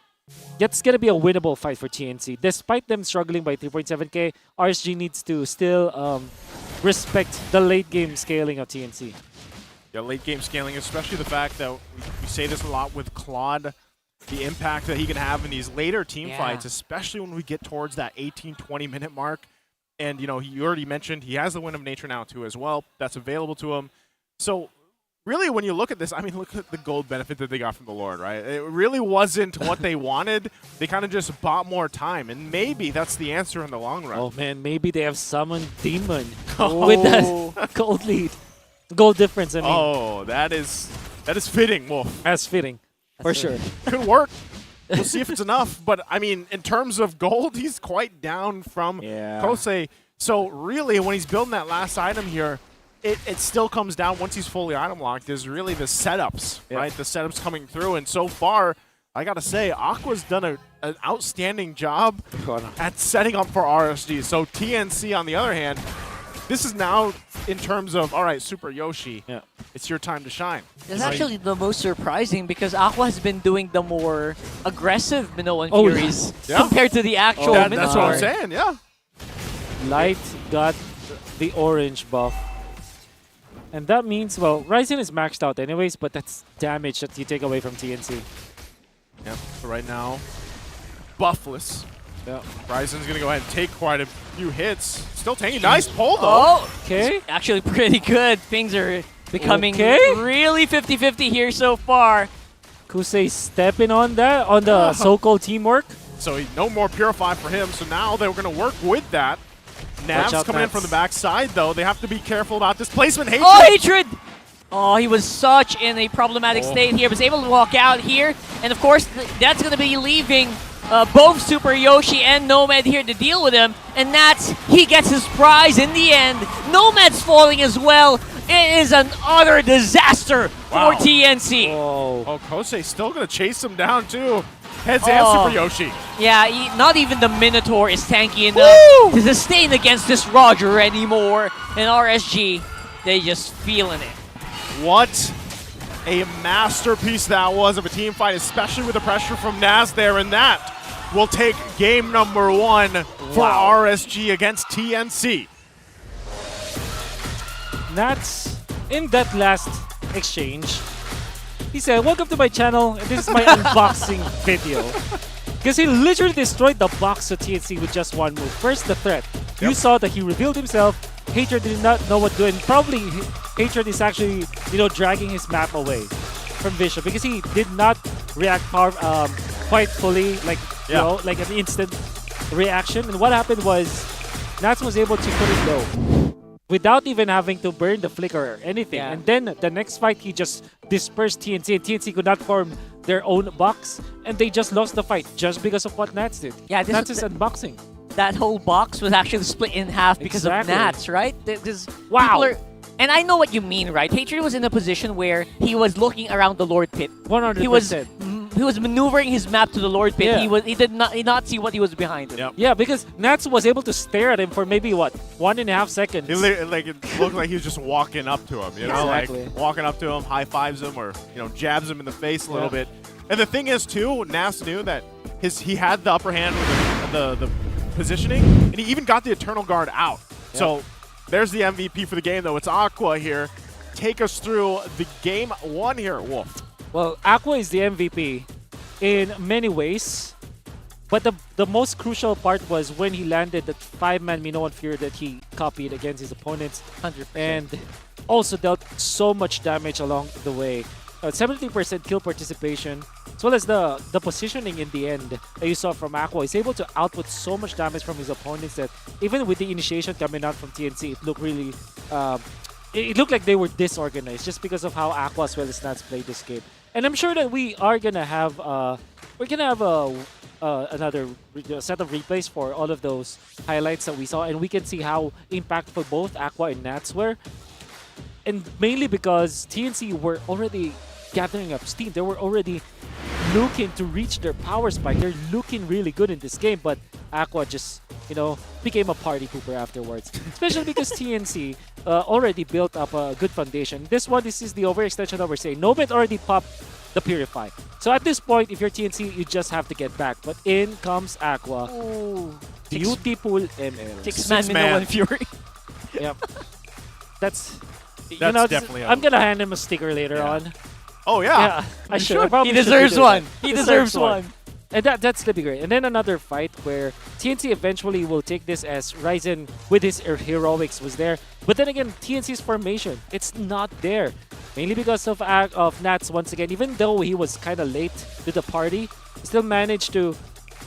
a winnable fight for TNC. Despite them struggling by 3.7k, RSG needs to still respect the late game scaling of TNC. Yeah, late game scaling, especially the fact that we say this a lot with Claude, the impact that he can have in these later team fights, especially when we get towards that 18-20 minute mark. And, you know, you already mentioned he has the Wind of Nature now, too, as well. That's available to him. So, really, when you look at this, I mean, look at the gold benefit that they got from the Lord, right? It really wasn't what they wanted. They kind of just bought more time, and maybe that's the answer in the long run. Oh, man, maybe they have summoned Demon with that gold lead. Goal difference, I mean. Oh, that is fitting, Wolf. That's fitting, for sure. Could work. We'll see if it's enough. But, I mean, in terms of gold, he's quite down from Kosei. So, really, when he's building that last item here, it still comes down, once he's fully item locked, is really the setups, right? The setups coming through. And so far, I got to say, Aqua's done an outstanding job at setting up for RSG. So, TNC, on the other hand, this is now in terms of, all right, Super Yoshi, it's your time to shine. It's actually the most surprising because Aqua has been doing the more aggressive Minoan Furies compared to the actual Minotaur. That's what I'm saying, yeah. Light got the orange buff. And that means, well, Ryzen is maxed out anyways, but that's damage that you take away from TNC. Yeah, so right now, buffless. Yeah. Ryzen's going to go ahead and take quite a few hits. Still taking nice pull, though. Oh, okay. Actually pretty good. Things are becoming really 50-50 here so far. Kusei stepping on that, on the so-called teamwork. So no more Purify for him, so now they're going to work with that. Nav's coming in from the backside, though. They have to be careful about displacement. Hatred! Oh, Hatred! Oh, he was such in a problematic state here. Was able to walk out here. And, of course, that's going to be leaving both Super Yoshi and Nomad here to deal with him. And he gets his prize in the end. Nomad's falling as well. It is an utter disaster for TNC. Oh, Kosei still going to chase him down, too. Heads and Super Yoshi. Yeah, not even the Minotaur is tanky enough to sustain against this Roger anymore. And RSG, they just feeling it. What a masterpiece that was of a team fight, especially with the pressure from Naz there. And that will take game number 1 for RSG against TNC. Nats, in that last exchange, he said, "Welcome to my channel, and this is my unboxing video." Because he literally destroyed the box of TNC with just one move. First, the threat. You saw that he revealed himself. Hatred did not know what to do, and probably Hatred is actually, dragging his map away from Vision because he did not react quite fully, like an instant reaction. And what happened was, Nats was able to put it low without even having to burn the flicker or anything. And then the next fight, he just dispersed TNC, and TNC could not form their own box, and they just lost the fight just because of what Nats did. Yeah, Nats is unboxing. That whole box was actually split in half because of Nats, right? Because and I know what you mean, right? Hatred was in a position where he was looking around the Lord Pit. 100%. He was maneuvering his map to the Lord Pit. He did not see what he was behind him. Yeah, because Nats was able to stare at him for maybe, 1.5 seconds. It looked like he was just walking up to him, like walking up to him, high fives him, or jabs him in the face a little bit. And the thing is, too, Nas knew that he had the upper hand with the positioning, and he even got the Eternal Guard out. So there's the MVP for the game, though. It's Aqua here. Take us through the game 1 here, Wolf. Well, Aqua is the MVP. in many ways. But the most crucial part was when he landed that 5-man Minoan Fury that he copied against his opponents. 100%. And also dealt so much damage along the way. 70% kill participation, as well as the positioning in the end that you saw from Aqua. He's able to output so much damage from his opponents that even with the initiation coming out from TNC, it looked really... it looked like they were disorganized just because of how Aqua as well as Nats played this game. And I'm sure that we are gonna have another set of replays for all of those highlights that we saw, and we can see how impactful both Aqua and Nats were. And mainly because TNC were already gathering up steam. They were already looking to reach their power spike. They're looking really good in this game, but Aqua just, became a party pooper afterwards. Especially because TNC already built up a good foundation. This is the overextension that we're saying. Nomad already popped the Purify. So at this point, if you're TNC, you just have to get back. But in comes Aqua. Ooh. Beautiful ML. 6-man Minoan Fury. Yep. That's definitely I'm gonna hand him a sticker later on. Oh yeah, I should. I He deserves one. He deserves one. And that's gonna be great. And then another fight where TNC eventually will take this as Ryzen with his heroics was there. But then again, TNC's formation, it's not there. Mainly because of Nats once again. Even though he was kind of late to the party, he still managed to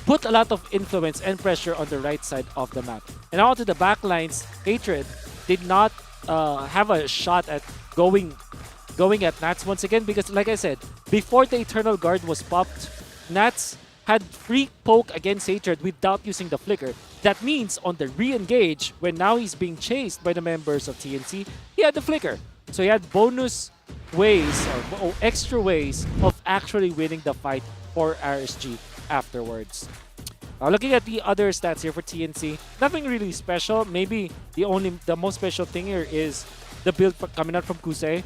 put a lot of influence and pressure on the right side of the map. And out to the backlines, Hatred did not have a shot at going at Nats once again because, like I said, before the Eternal Guard was popped, Nats had free poke against Hatred without using the flicker. That means on the re-engage, when now he's being chased by the members of TNC, he had the flicker. So he had bonus ways or extra ways of actually winning the fight for RSG afterwards. Looking at the other stats here for TNC, nothing really special. Maybe the most special thing here is the build coming out from Kusei.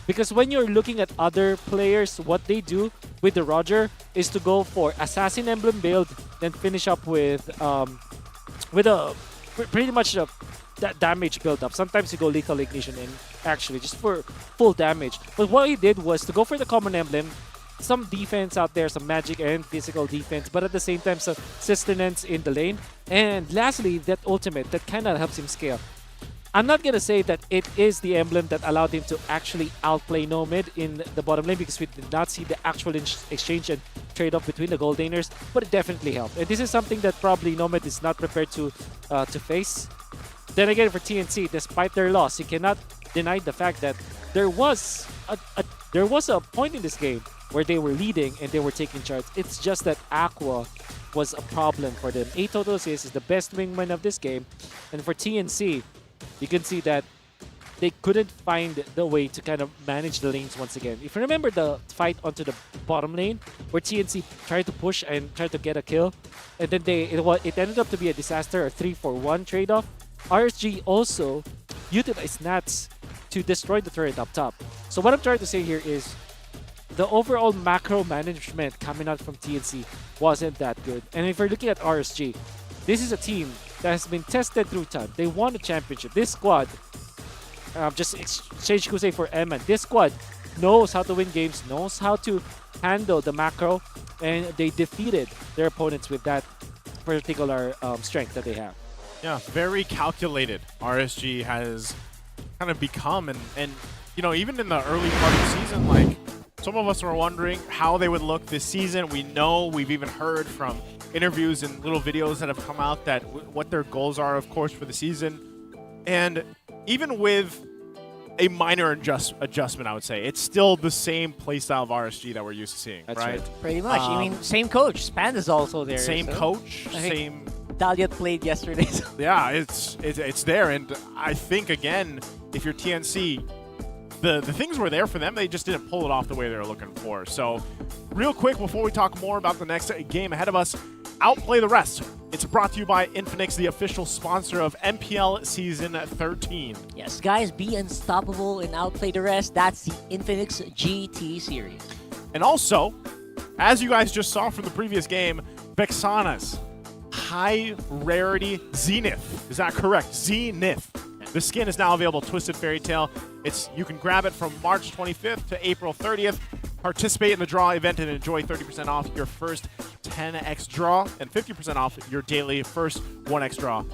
Because when you're looking at other players, what they do with the Roger is to go for Assassin Emblem build, then finish up with pretty much that damage build up. Sometimes you go Lethal Ignition in, actually, just for full damage. But what he did was to go for the Common Emblem, some defense out there, some magic and physical defense, but at the same time some sustenance in the lane. And lastly, that ultimate that kind of helps him scale. I'm not gonna say that it is the emblem that allowed him to actually outplay Nomad in the bottom lane because we did not see the actual exchange and trade-off between the gold laners, but it definitely helped. And this is something that probably Nomad is not prepared to face. Then again, for TNC, despite their loss, you cannot deny the fact that there was a point in this game where they were leading and they were taking charge. It's just that Aqua was a problem for them. 8 total assists is the best wingman of this game. And for TNC, you can see that they couldn't find the way to kind of manage the lanes once again. If you remember the fight onto the bottom lane, where TNC tried to push and tried to get a kill, and then it ended up to be a disaster, a 3-for-1 trade-off. RSG also utilized Nats to destroy the turret up top. So what I'm trying to say here is the overall macro management coming out from TNC wasn't that good. And if you're looking at RSG, this is a team that has been tested through time. They won a championship. This squad, just exchange Kusei for Eman. This squad knows how to win games, knows how to handle the macro, and they defeated their opponents with that particular strength that they have. Yeah, very calculated. RSG has kind of become, and even in the early part of the season, like, some of us were wondering how they would look this season. We've even heard from interviews and little videos that have come out that what their goals are, of course, for the season. And even with a minor adjustment, I would say, it's still the same playstyle of RSG that we're used to seeing, right? Pretty much. I mean, same coach. Span is also there. Same coach, same... Dahlia played yesterday. So. Yeah, it's there. And I think, again, if you're TNC, the things were there for them. They just didn't pull it off the way they were looking for. So real quick, before we talk more about the next game ahead of us, Outplay the Rest. It's brought to you by Infinix, the official sponsor of MPL Season 13. Yes, guys, be unstoppable and outplay the rest. That's the Infinix GT series. And also, as you guys just saw from the previous game, Vexana's high rarity Zenith. Is that correct? Zenith. The skin is now available, Twisted Fairy Tale. You can grab it from March 25th to April 30th. participate in the draw event and enjoy 30% off your first 10x draw and 50% off your daily first 1x draw.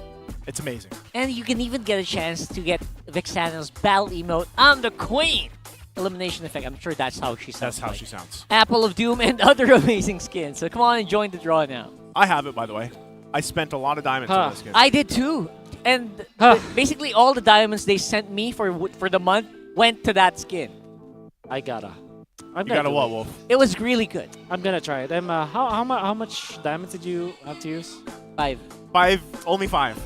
It's amazing. And you can even get a chance to get Vexano's battle emote, I'm the Queen! Elimination effect. I'm sure that's how she sounds. That's how she sounds. Apple of Doom and other amazing skins. So come on and join the draw now. I have it, by the way. I spent a lot of diamonds on this skin. I did too. And basically all the diamonds they sent me for the month went to that skin. I gotta. You gotta what, Wolf? It was really good. I'm gonna try it. How much diamonds did you have to use? 5. Only 5.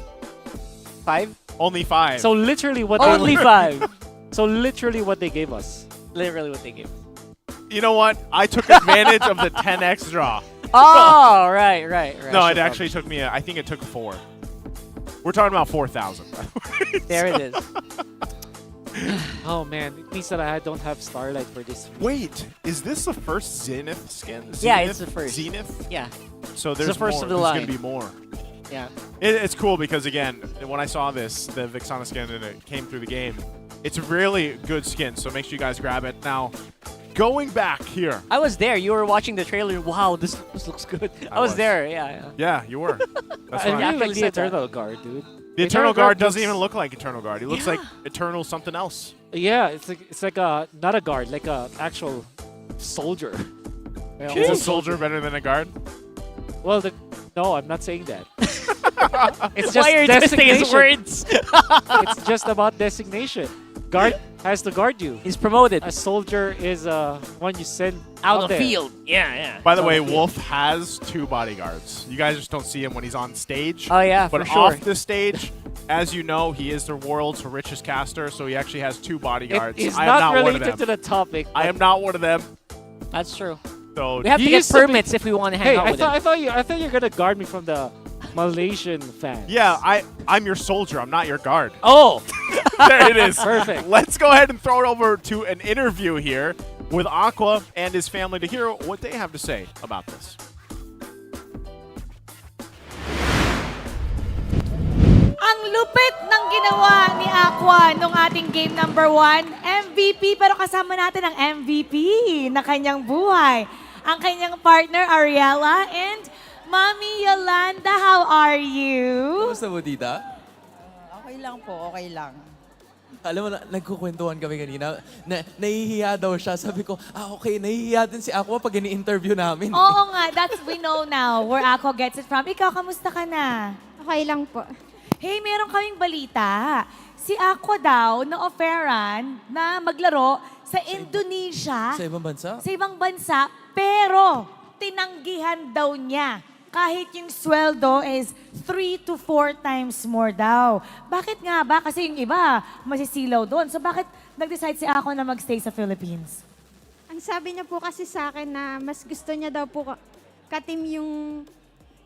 5? Only 5. So literally what Only 5. So literally what they gave us. Literally what they gave us. You know what? I took advantage of the 10x draw. Oh, right. No, it actually took me, I think it took 4. We're talking about 4,000. There it is. Oh man, it means that I don't have Starlight for this. Wait, is this the first Zenith skin? Yeah, it's the first. Zenith? Yeah. So there's the first more. of the There's line. going to be more. Yeah. It's cool because, again, when I saw this, the Vexana skin, and it came through the game, it's a really good skin, so make sure you guys grab it. Now, going back here. I was there. You were watching the trailer. Wow, this looks good. I was there. Yeah. Yeah, you were. That's I right. really like Like the said that. Eternal Guard, dude. The Eternal Guard doesn't looks- even look like Eternal Guard. He looks like Eternal something else. Yeah, it's like a not a guard, like a actual soldier. Yeah, Is a old soldier better than a guard? Well, no, I'm not saying that. It's Why are you just twisting his designation. words? It's just about designation. Guard has to guard you. He's promoted. A soldier is one you send Out of there. the field. Yeah. By the way, Wolf has 2 bodyguards. You guys just don't see him when he's on stage. Oh, yeah, But for sure. off the stage, as you know, he is the world's richest caster, so he actually has 2 bodyguards. It's I am not not one of related them. to the topic. I am not one of them. That's true. So We have to He get used to be- permits if we want to hang out with him. I thought you're gonna guard me from the Malaysian fans. yeah, I'm your soldier. I'm not your guard. Oh! There it is. Perfect. Let's go ahead and throw it over to an interview here with Aqua and his family to hear what they have to say about this. Ang lupit ng ginawa ni Aqua nung ating game number 1. MVP, pero kasama natin ang MVP na kanyang buhay. Ang kanyang partner, Ariella, and Mommy Yolanda, how are you? Kumusta mo, tita? Okay lang po, okay lang. Alam mo, nagkukwentuhan kami kanina. Nahihiya daw siya. Sabi ko, okay, nahihiya din si Aqua pag ini-interview namin. Oo nga, we know now where Aqua gets it from. Ikaw, kamusta ka na? Okay lang po. Hey, meron kaming balita. Si Aqua daw na-offeran na maglaro sa Indonesia. Sa ibang bansa? Sa ibang bansa, pero tinanggihan daw niya. Kahit yung sweldo is 3 to 4 times more daw. Bakit nga ba? Kasi yung iba, masisilaw doon. So bakit nag-decide si Aqua na magstay sa Philippines? Ang sabi niya po kasi sa akin na mas gusto niya daw po katim yung,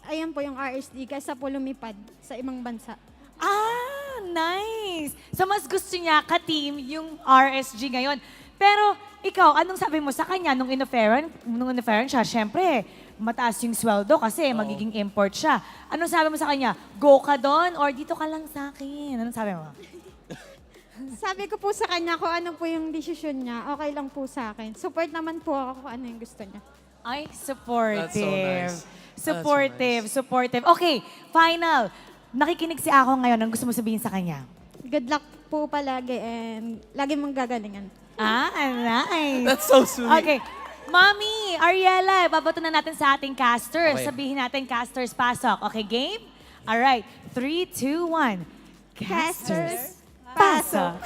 ayan po yung RSG kaysa po lumipad sa ibang bansa. Ah, nice! So mas gusto niya ka-team yung RSG ngayon. Pero ikaw, anong sabi mo sa kanya nung in-offeran siya? Siyempre, mataas yung sweldo kasi magiging import siya. Anong sabi mo sa kanya? Go ka doon or dito ka lang sa akin? Anong sabi mo? Sabi ko po sa kanya kung ano po yung desisyon niya, okay lang po sa akin. Support naman po ako kung ano yung gusto niya. Ay, supportive. That's so nice. Supportive. Okay, final. Nakikinig si Ako ngayon. Ang gusto mo sabihin sa kanya? Good luck po palagi and lagi mong gagalingan. Ah, nice. That's so sweet. Okay. Mommy, Ariella, babato na natin sa ating casters. Okay. Sabihin natin, casters, pasok. Okay, game? Alright. 3, 2, 1. Casters, pasok.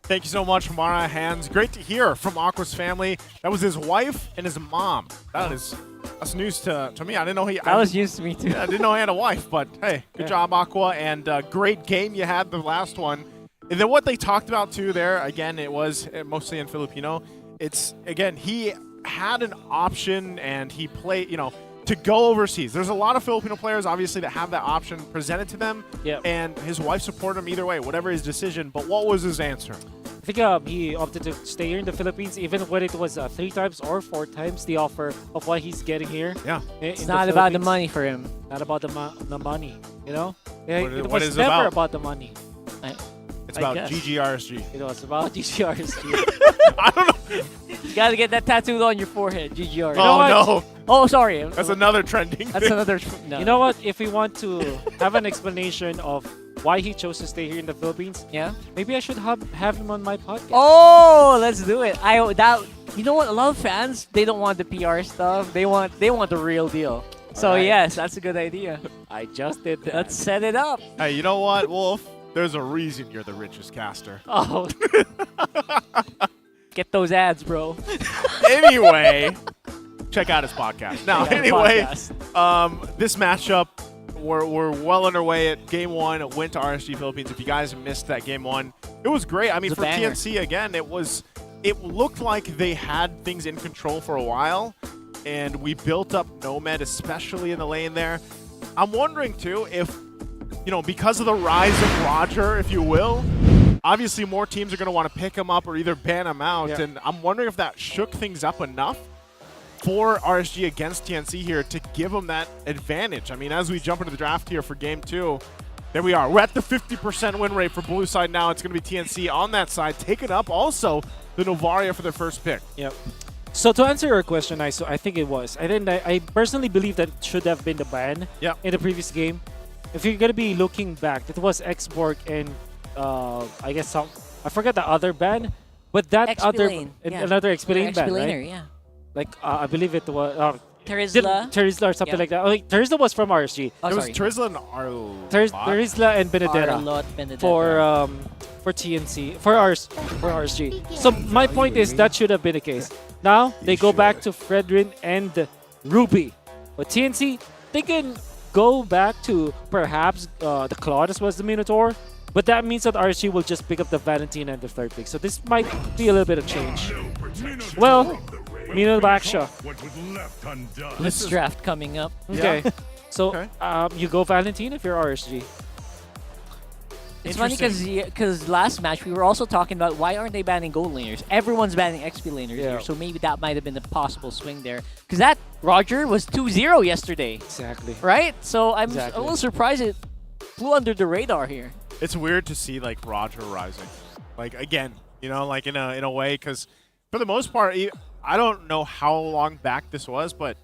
Thank you so much, Mara Hands. Great to hear from Aqua's family. That was his wife and his mom. That's news to me. I didn't know he. That was news to me too. Yeah, I didn't know he had a wife, but hey, good job, Aqua, and great game you had the last one. And then what they talked about too there, again, it was mostly in Filipino. It's, again, he had an option and he played, to go overseas. There's a lot of Filipino players, obviously, that have that option presented to them. Yep. And his wife supported him either way, whatever his decision. But what was his answer? I think he opted to stay here in the Philippines, even when it was 3 times or 4 times the offer of what he's getting here. Yeah. It's not about the money for him. Not about the money, you know? It what was is it never about? about the money. It's I about guess. GGRSG. It was about GGRSG. I don't know. You gotta get that tattooed on your forehead, GGR. Oh, no. Oh, sorry. That's another trending That's thing. another. No. You know what? If we want to have an explanation of why he chose to stay here in the Philippines, yeah, maybe I should have him on my podcast. Oh, let's do it. You know what? A lot of fans, they don't want the PR stuff. They want the real deal. So Alright. yes, that's a good idea. I just did that. Let's set it up. Hey, you know what, Wolf? There's a reason you're the richest caster. Oh. Get those ads, bro. Anyway, check out his podcast. Now, Check out his anyway, podcast. this matchup, we're well underway at Game 1. It went to RSG Philippines. If you guys missed that Game 1, it was great. I mean, for TNC, again, it looked like they had things in control for a while, and we built up Nomad, especially in the lane there. I'm wondering, too, if, because of the rise of Roger, if you will, obviously more teams are going to want to pick him up or either ban him out, and I'm wondering if that shook things up enough for RSG against TNC here to give them that advantage. I mean, as we jump into the draft here for Game 2, there we are. We're at the 50% win rate for blue side now. It's going to be TNC on that side, taking up also the Novaria for their first pick. Yep. So to answer your question, I think it was. I personally believe that it should have been the ban in the previous game. If you're going to be looking back, it was Xborg and I guess I forgot the other ban, but that another XP-Lane ban, right? Yeah. Like I believe it was Terizla or something like that. Oh, wait, Terizla was from RSG. It was Terizla and Arlot. Terizla and Benedetta for TNC for RSG. So my point is that should have been the case. Now they go back to Fredrin and Ruby, but TNC they can go back to perhaps the Claude as well as the Minotaur. But that means that RSG will just pick up the Valentine and the third pick. So this might be a little bit of change. Well, Mino Baksha. This draft coming up. Okay. So you go Valentine if you're RSG. It's funny because last match we were also talking about why aren't they banning gold laners? Everyone's banning XP laners here, so maybe that might have been the possible swing there. Because that Roger was 2-0 yesterday. Exactly. Right? So I'm a little surprised it flew under the radar here. It's weird to see like Roger rising, like again, like in a way, because for the most part, I don't know how long back this was, but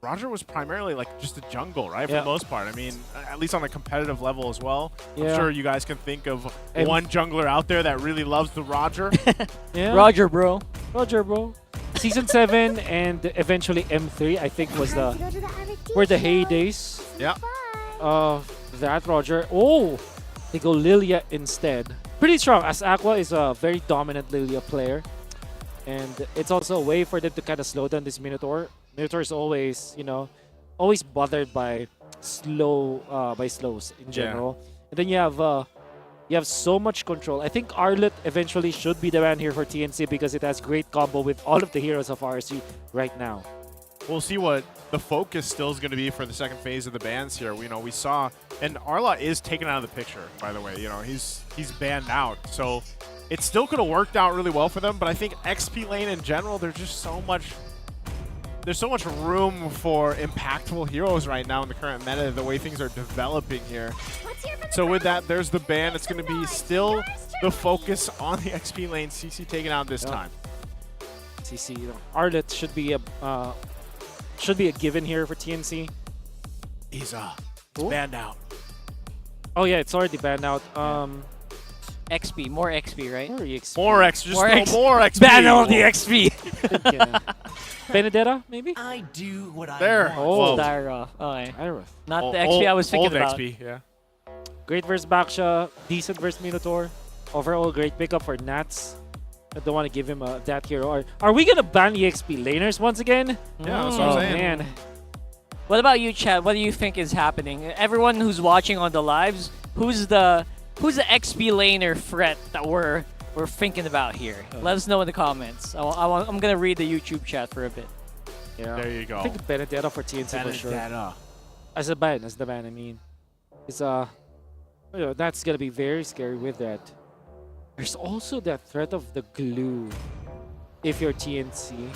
Roger was primarily like just a jungle, right? For the most part. I mean, at least on a competitive level as well. I'm sure you guys can think of one jungler out there that really loves the Roger. Roger, bro. Roger, bro. Season 7 and eventually M3, I think were the heydays. Yeah. Of that Roger. Oh, they go Lilia instead. Pretty strong, as Aqua is a very dominant Lilia player. And it's also a way for them to kind of slow down this Minotaur. Minotaur is always, always bothered by slows in general. And then you have so much control. I think Arlet eventually should be the man here for TNC because it has great combo with all of the heroes of RSG right now. We'll see what the focus still is going to be for the second phase of the bans here. We saw, and Arla is taken out of the picture, by the way. He's banned out, so it still could have worked out really well for them. But I think XP lane in general, there's so much room for impactful heroes right now in the current meta, the way things are developing here. So with that, there's the ban. It's going to be still the focus on the XP lane. CC taken out this time. CC, Arlet should be a given here for TNC. He's banned out. Oh yeah, it's already banned out. XP, more XP, right? More XP. Ban all the XP. Benedetta, maybe? I do what I want. Oh, Styra. Okay. Not the XP I was thinking about. XP, yeah. Great versus Baksha, decent versus Minotaur. Overall, great pickup for Nats. I don't want to give him that hero. Are we going to ban EXP laners once again? Yeah, that's what I'm saying. Man. What about you, Chad? What do you think is happening? Everyone who's watching on the lives, who's the XP laner threat that we're thinking about here? Let us know in the comments. I'm going to read the YouTube chat for a bit. Yeah. There you go. I think Benedetta for TNC for sure. As the ban, I mean. It's that's going to be very scary with that. There's also that threat of the glue if you're TNC.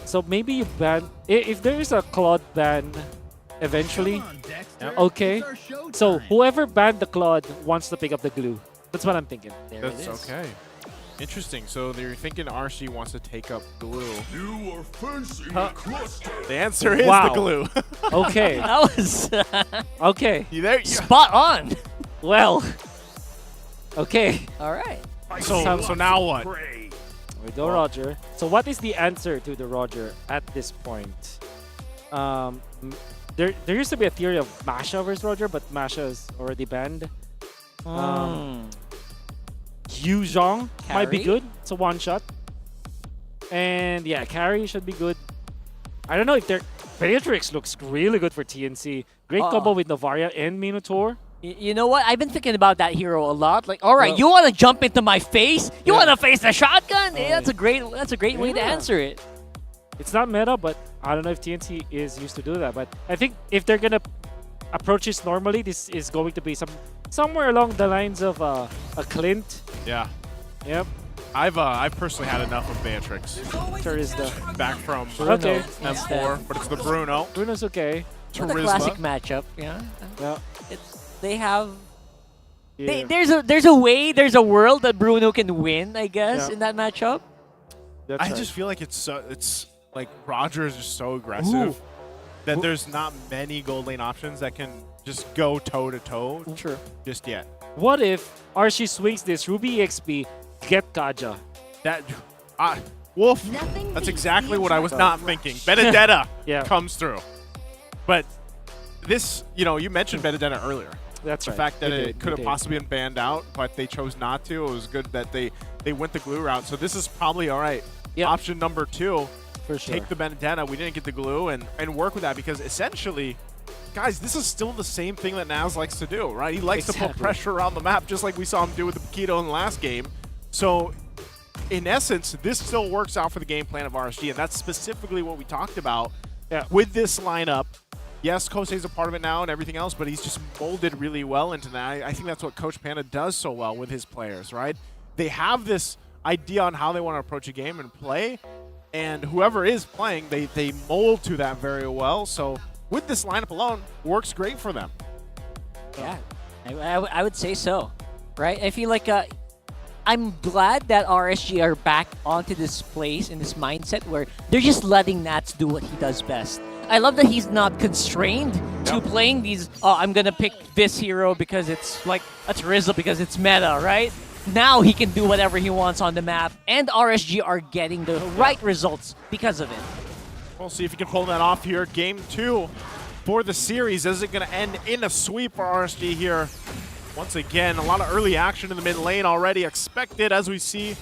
So maybe you ban... If there is a Claude ban eventually, okay. So whoever banned the Claude wants to pick up the glue. That's what I'm thinking. That's okay. Interesting. So they're thinking RSG wants to take up glue. You are facing Huh? a cluster. The answer is Wow. the glue. Okay. That was Okay. You there? spot on. Well. Okay. All right. So now what? We go Roger. So what is the answer to the Roger at this point? There used to be a theory of Masha versus Roger, but Masha is already banned. Yu Zhong might be Carry? good. It's a one shot. And yeah, Carry should be good. I don't know if they're... Beatrix looks really good for TNC. Great combo with Novaria and Minotaur. You know what? I've been thinking about that hero a lot. Like, all right, you want to jump into my face? You want to face the shotgun? Yeah, that's a great way to answer it. It's not meta, but I don't know if TNC is used to do that. But I think if they're gonna approach this normally, this is going to be somewhere along the lines of a Clint. Yeah. Yep. I've personally had enough of Beatrix. Sure is the Back from Okay. M4, but it's the Bruno. Bruno's okay. It's a classic matchup. Yeah. Yeah. They have. Yeah. There's a world that Bruno can win, I guess, Yeah. in that matchup. That's I right. just feel like it's like Roger is just so aggressive that there's not many gold lane options that can just go toe to toe. Sure. Just yet. What if RSG swings this Ruby EXP, get Kaja? That Wolf. That's exactly what I was not thinking. Benedetta comes through, but this, you mentioned Benedetta earlier. That's the right. fact that They it did, could they have did. possibly been banned out, but they chose not to. It was good that they went the glue route. So this is probably all right. Option number 2. For sure. Take the Benedetta. We didn't get the glue and work with that because essentially, guys, this is still the same thing that Naz likes to do, right? He likes to put pressure around the map just like we saw him do with the Paquito in the last game. So in essence, this still works out for the game plan of RSG, and that's specifically what we talked about with this lineup. Yes, Kosei's a part of it now and everything else, but he's just molded really well into that. I think that's what Coach Panda does so well with his players, right? They have this idea on how they want to approach a game and play, and whoever is playing, they mold to that very well. So with this lineup alone, works great for them. Yeah, I would say so, right? I feel like I'm glad that RSG are back onto this place in this mindset where they're just letting Nats do what he does best. I love that he's not constrained to playing these, I'm going to pick this hero because it's like a Terizla because it's meta, right? Now he can do whatever he wants on the map, and RSG are getting the right results because of it. We'll see if he can pull that off here. Game 2 for the series. Is it going to end in a sweep for RSG here? Once again, a lot of early action in the mid lane already expected as we see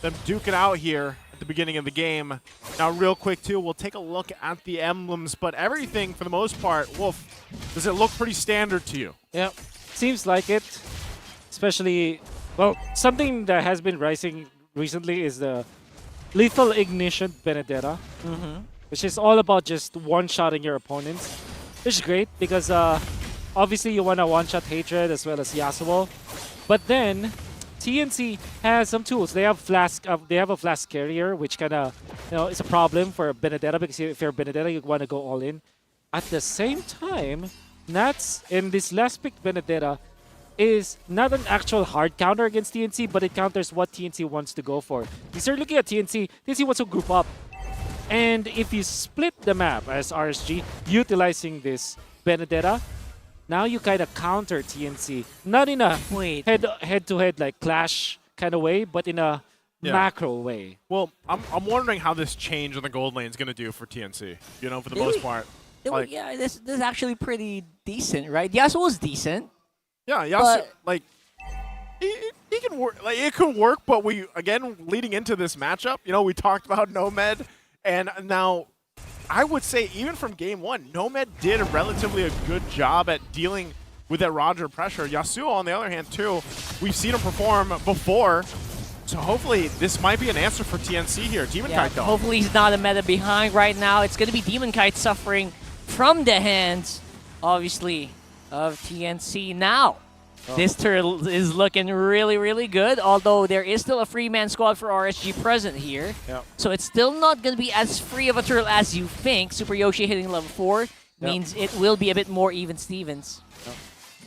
them duke it out here at the beginning of the game. Now, real quick, too, we'll take a look at the emblems, but everything, for the most part, Wolf, does it look pretty standard to you? Yeah, seems like it. Especially, well, something that has been rising recently is the Lethal Ignition Benedetta, which is all about just one-shotting your opponents, which is great because obviously you want to one-shot Hatred as well as Yasuo. But then TNC has some tools. They have they have a flask carrier, which kind of it's a problem for Benedetta because if you're Benedetta, you want to go all in. At the same time, Nats in this last pick Benedetta is not an actual hard counter against TNC, but it counters what TNC wants to go for. You start looking at TNC wants to group up. And if you split the map as RSG, utilizing this Benedetta, now you kind of counter TNC. Not in a head-to-head like clash kind of way, but in a macro way. Well, I'm wondering how this change in the gold lane is going to do for TNC, for the most part. Like, Yeah, this is actually pretty decent, right? Yasuo is decent. Yeah, Yasuo, like, he can work. Like, it could work, but again, leading into this matchup, we talked about Nomad, and now I would say even from game 1, Nomad did relatively a good job at dealing with that Roger pressure. Yasuo, on the other hand, too, we've seen him perform before, so hopefully this might be an answer for TNC here. Demon Kite, though. Hopefully he's not a meta behind right now. It's going to be Demon Kite suffering from the hands, obviously, of TNC now. This turtle is looking really, really good, although there is still a free man squad for RSG present here. Yep. So it's still not going to be as free of a turtle as you think. Super Yoshi hitting level 4 means it will be a bit more even Stevens.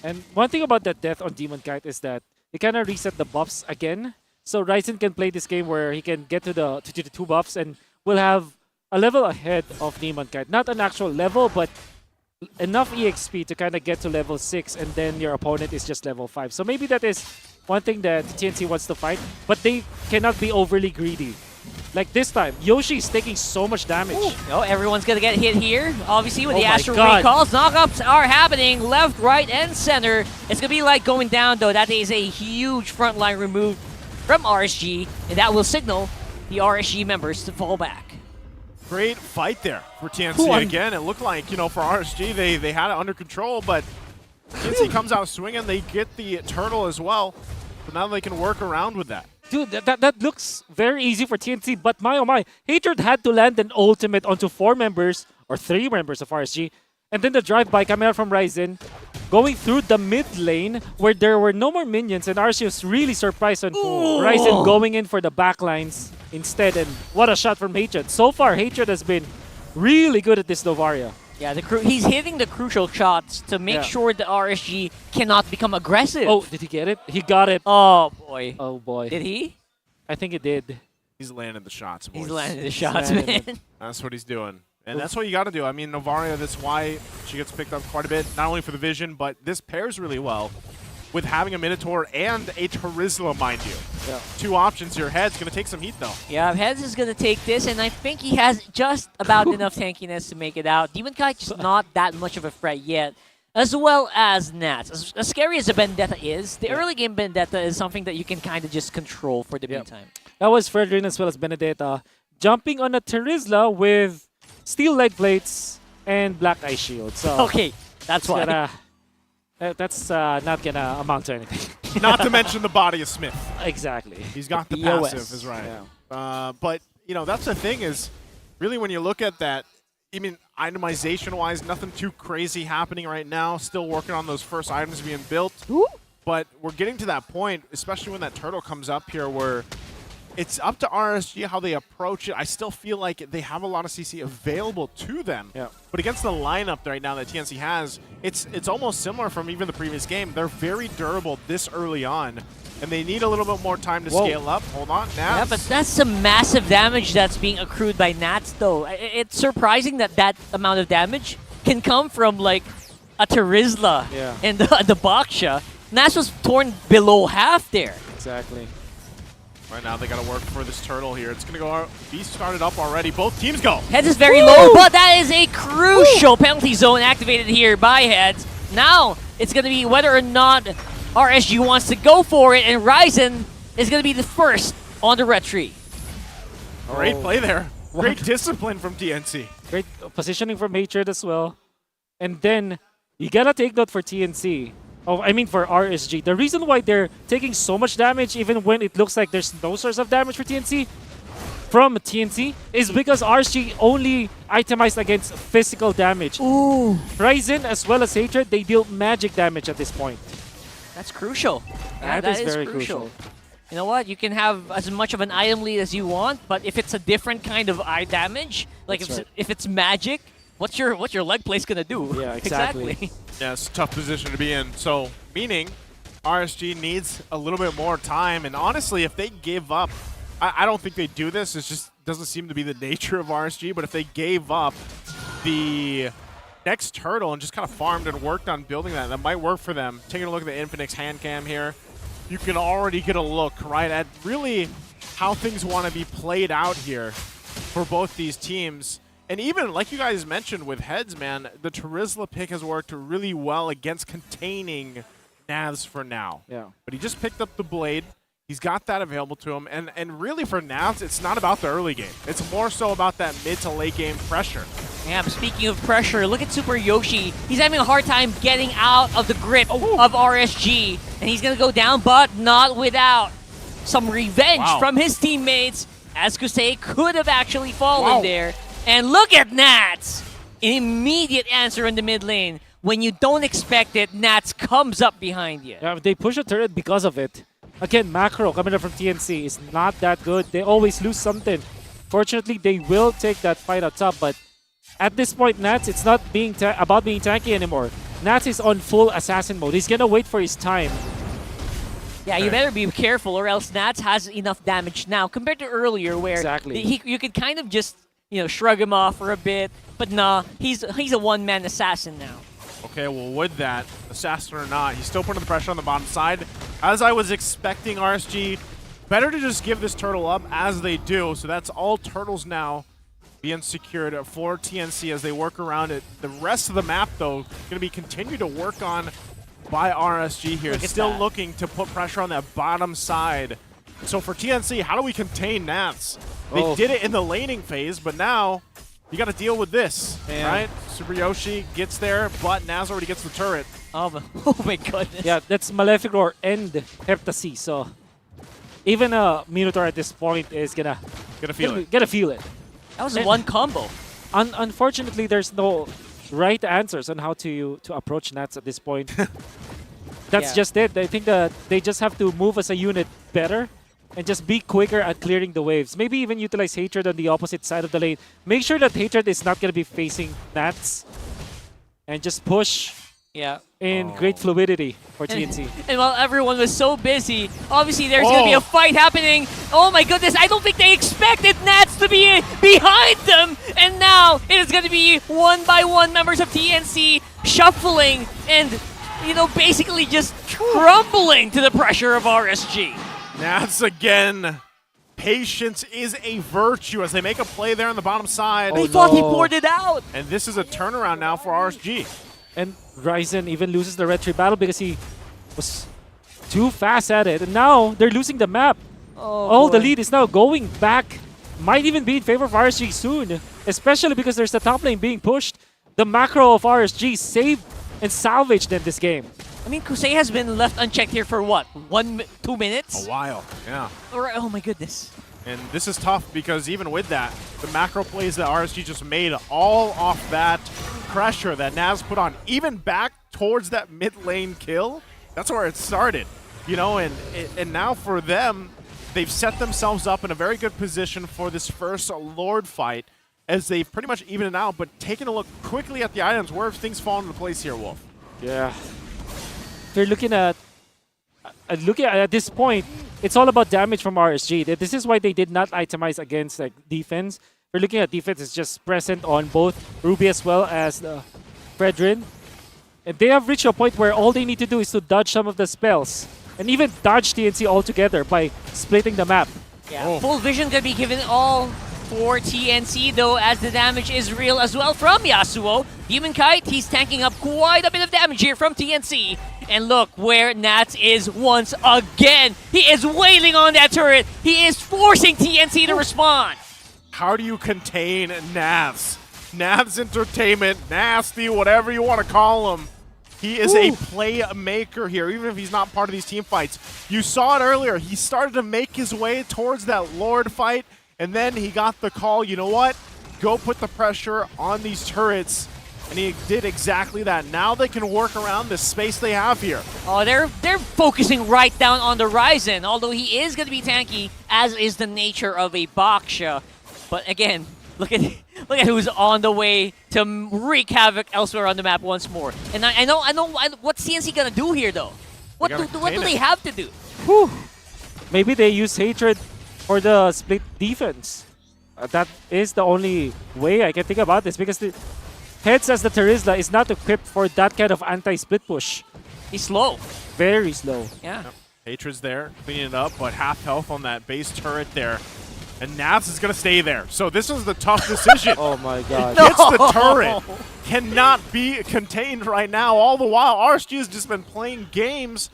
And one thing about that death on Demon Kite is that it kind of reset the buffs again. So Ryzen can play this game where he can get to the 2 buffs and will have a level ahead of Nimankai. Not an actual level, but enough EXP to kind of get to level 6, and then your opponent is just level 5. So maybe that is one thing that TNC wants to fight, but they cannot be overly greedy. Like this time, Yoshi is taking so much damage. Oh, everyone's gonna get hit here. Obviously, with the my Astro God. recalls, knockups are happening left, right, and center. It's gonna be like going down, though. That is a huge front line removed from RSG, and that will signal the RSG members to fall back. Great fight there for TNC again. It looked like, for RSG, they had it under control, but TNC comes out swinging. They get the turtle as well, so now they can work around with that. Dude, that looks very easy for TNC, but my oh my, Hatred had to land an ultimate onto 4 members, or 3 members of RSG, and then the drive-by coming out from Ryzen, going through the mid lane where there were no more minions, and RSG was really surprised on Ryzen going in for the backlines instead, and what a shot from Hatred. So far, Hatred has been really good at this Novaria. Yeah, he's hitting the crucial shots to make sure the RSG cannot become aggressive. Oh, did he get it? He got it. Oh, boy. Oh, boy. Did he? I think he did. He's landing the shots, boys. He's landing the shots, man. That's what he's doing. And that's what you got to do. I mean, Novaria, that's why she gets picked up quite a bit, not only for the vision, but this pairs really well with having a Minotaur and a Terizla, mind you. Yeah. 2 options here. Head's going to take some heat, though. Yeah, Heads is going to take this, and I think he has just about enough tankiness to make it out. Demon Kite just not that much of a threat yet, as well as Nats. As scary as the Vendetta is, the early game Vendetta is something that you can kind of just control for the meantime. That was Fredrin as well as Benedetta jumping on a Terizla with steel leg plates and black eye shield. So okay, that's why. That's not gonna amount to anything. Not to mention the body of Smith. Exactly. He's got the BOS. passive, is right. Yeah. But, that's the thing is, really when you look at that, itemization-wise, nothing too crazy happening right now. Still working on those first items being built. But we're getting to that point, especially when that turtle comes up here, where it's up to RSG how they approach it. I still feel like they have a lot of CC available to them. Yeah. But against the lineup right now that TNC has, it's almost similar from even the previous game. They're very durable this early on, and they need a little bit more time to scale up. Hold on, Nats. Yeah, but that's some massive damage that's being accrued by Nats, though. It's surprising that that amount of damage can come from, like, a Terizla and the Baksha. Nats was torn below half there. Exactly. Right now, they got to work for this turtle here. It's going to go be started up already. Both teams go. Heads is very low, but that is a crucial penalty zone activated here by Heads. Now, it's going to be whether or not RSG wants to go for it, and Ryzen is going to be the first on the red tree. Great play there. Great discipline from TNC. Great positioning from Hatred as well. And then, you gotta take note for TNC. For RSG. The reason why they're taking so much damage, even when it looks like there's no source of damage for TNC, from TNC, is because RSG only itemized against physical damage. Ooh. Ryzen as well as Hatred, they deal magic damage at this point. That's crucial. That is very crucial. You know what? You can have as much of an item lead as you want, but if it's a different kind of eye damage, like if it's magic, what's your leg place gonna do? Yeah, exactly. Yeah, it's a tough position to be in. So, meaning RSG needs a little bit more time. And honestly, if they give up, I don't think they do this. It just doesn't seem to be the nature of RSG. But if they gave up the next turtle and just kind of farmed and worked on building that might work for them. Taking a look at the Infinix hand cam here, you can already get a look, right, at really how things want to be played out here for both these teams. And even, like you guys mentioned with Heads, man, the Terizla pick has worked really well against containing Navs for now. Yeah. But he just picked up the Blade. He's got that available to him. And really for Navs, it's not about the early game. It's more so about that mid to late game pressure. Yeah, but speaking of pressure, look at Super Yoshi. He's having a hard time getting out of the grip of RSG. And he's going to go down, but not without some revenge from his teammates, as Kusei could have actually fallen there. And look at Nats! An immediate answer in the mid lane. When you don't expect it, Nats comes up behind you. Yeah, they push a turret because of it. Again, macro coming up from TNC is not that good. They always lose something. Fortunately, they will take that fight up top, but at this point, Nats, it's not about being tanky anymore. Nats is on full assassin mode. He's gonna wait for his time. Yeah, you better be careful, or else Nats has enough damage now compared to earlier, where you could kind of just shrug him off for a bit. But nah, he's a one-man assassin now. Okay, well, with that, assassin or not, he's still putting the pressure on the bottom side. As I was expecting, RSG, better to just give this turtle up as they do. So that's all turtles now being secured for TNC as they work around it. The rest of the map, though, going to be continued to work on by RSG here. Still looking to put pressure on that bottom side. So for TNC, how do we contain Nats? They did it in the laning phase, but now you got to deal with this, right? Super Yoshi gets there, but Naz already gets the turret. Oh my goodness. Yeah, that's Maleficor and Heptasy, so even a Minotaur at this point is gonna feel it. That was one combo. Unfortunately, there's no right answers on how to approach Nats at this point. That's just it. I think that they just have to move as a unit better and just be quicker at clearing the waves. Maybe even utilize Hatred on the opposite side of the lane. Make sure that Hatred is not going to be facing Nats and just push in great fluidity for TNC. And while everyone was so busy, obviously there's going to be a fight happening. Oh my goodness, I don't think they expected Nats to be behind them. And now it is going to be one by one members of TNC shuffling and, basically just crumbling to the pressure of RSG. Nats again. Patience is a virtue as they make a play there on the bottom side. They thought he poured it out. And this is a turnaround now for RSG. And Ryzen even loses the red tree battle because he was too fast at it. And now they're losing the map. The lead is now going back. Might even be in favor of RSG soon. Especially because there's the top lane being pushed. The macro of RSG saved and salvaged in this game. I mean, Kusei has been left unchecked here for what? 2 minutes? A while, yeah. Oh my goodness. And this is tough because even with that, the macro plays that RSG just made all off that pressure that Naz put on, even back towards that mid lane kill. That's where it started, and now for them, they've set themselves up in a very good position for this first Lord fight as they've pretty much evened it out, but taking a look quickly at the items, where have things fallen into place here, Wolf? Yeah. They're looking at this point, it's all about damage from RSG. This is why they did not itemize against defense. We're looking at defense is just present on both Ruby as well as Fredrin. And they have reached a point where all they need to do is to dodge some of the spells. And even dodge TNC altogether by splitting the map. Yeah, full vision gonna be given all for TNC though, as the damage is real as well from Yasuo. Demon Kite, he's tanking up quite a bit of damage here from TNC. And look where Nats is once again. He is wailing on that turret. He is forcing TNC to respond. How do you contain Navs? Navs Entertainment, Nasty, whatever you want to call him. He is a playmaker here, even if he's not part of these team fights. You saw it earlier. He started to make his way towards that Lord fight, and then he got the call, you know what? Go put the pressure on these turrets. And he did exactly that. Now they can work around the space they have here. Oh, they're focusing right down on the Ryzen, although he is going to be tanky, as is the nature of a Baksha. But again, look at who's on the way to wreak havoc elsewhere on the map once more. And I know what's CNC gonna do here though. What do they have to do? Whew. Maybe they use Hatred for the split defense. That is the only way I can think about this, because the Heads as the Terizla is not equipped for that kind of anti-split push. He's slow. Very slow. Yeah. Hatred's there, cleaning it up, but half health on that base turret there. And Navs is going to stay there. So this is the tough decision. Oh my god. Hits the turret. Cannot be contained right now. All the while, RSG has just been playing games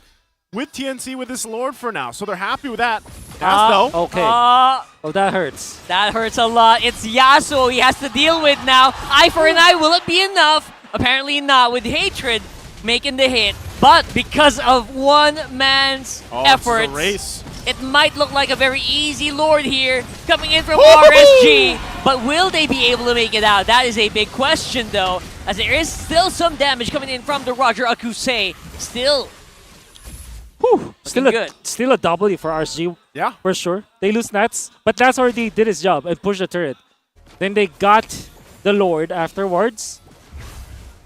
with TNC with this Lord for now. So they're happy with that. Though. Okay. Oh, that hurts. That hurts a lot. It's Yasuo he has to deal with now. Eye for an eye. Will it be enough? Apparently not, with Hatred making the hit. But because of one man's efforts, race. It might look like a very easy Lord here coming in from RSG. But will they be able to make it out? That is a big question, though, as there is still some damage coming in from the Roger Akuse. Still. Whew. Still a W for RSG. Yeah. For sure. They lose Nats, but Nats already did his job and pushed the turret. Then they got the Lord afterwards.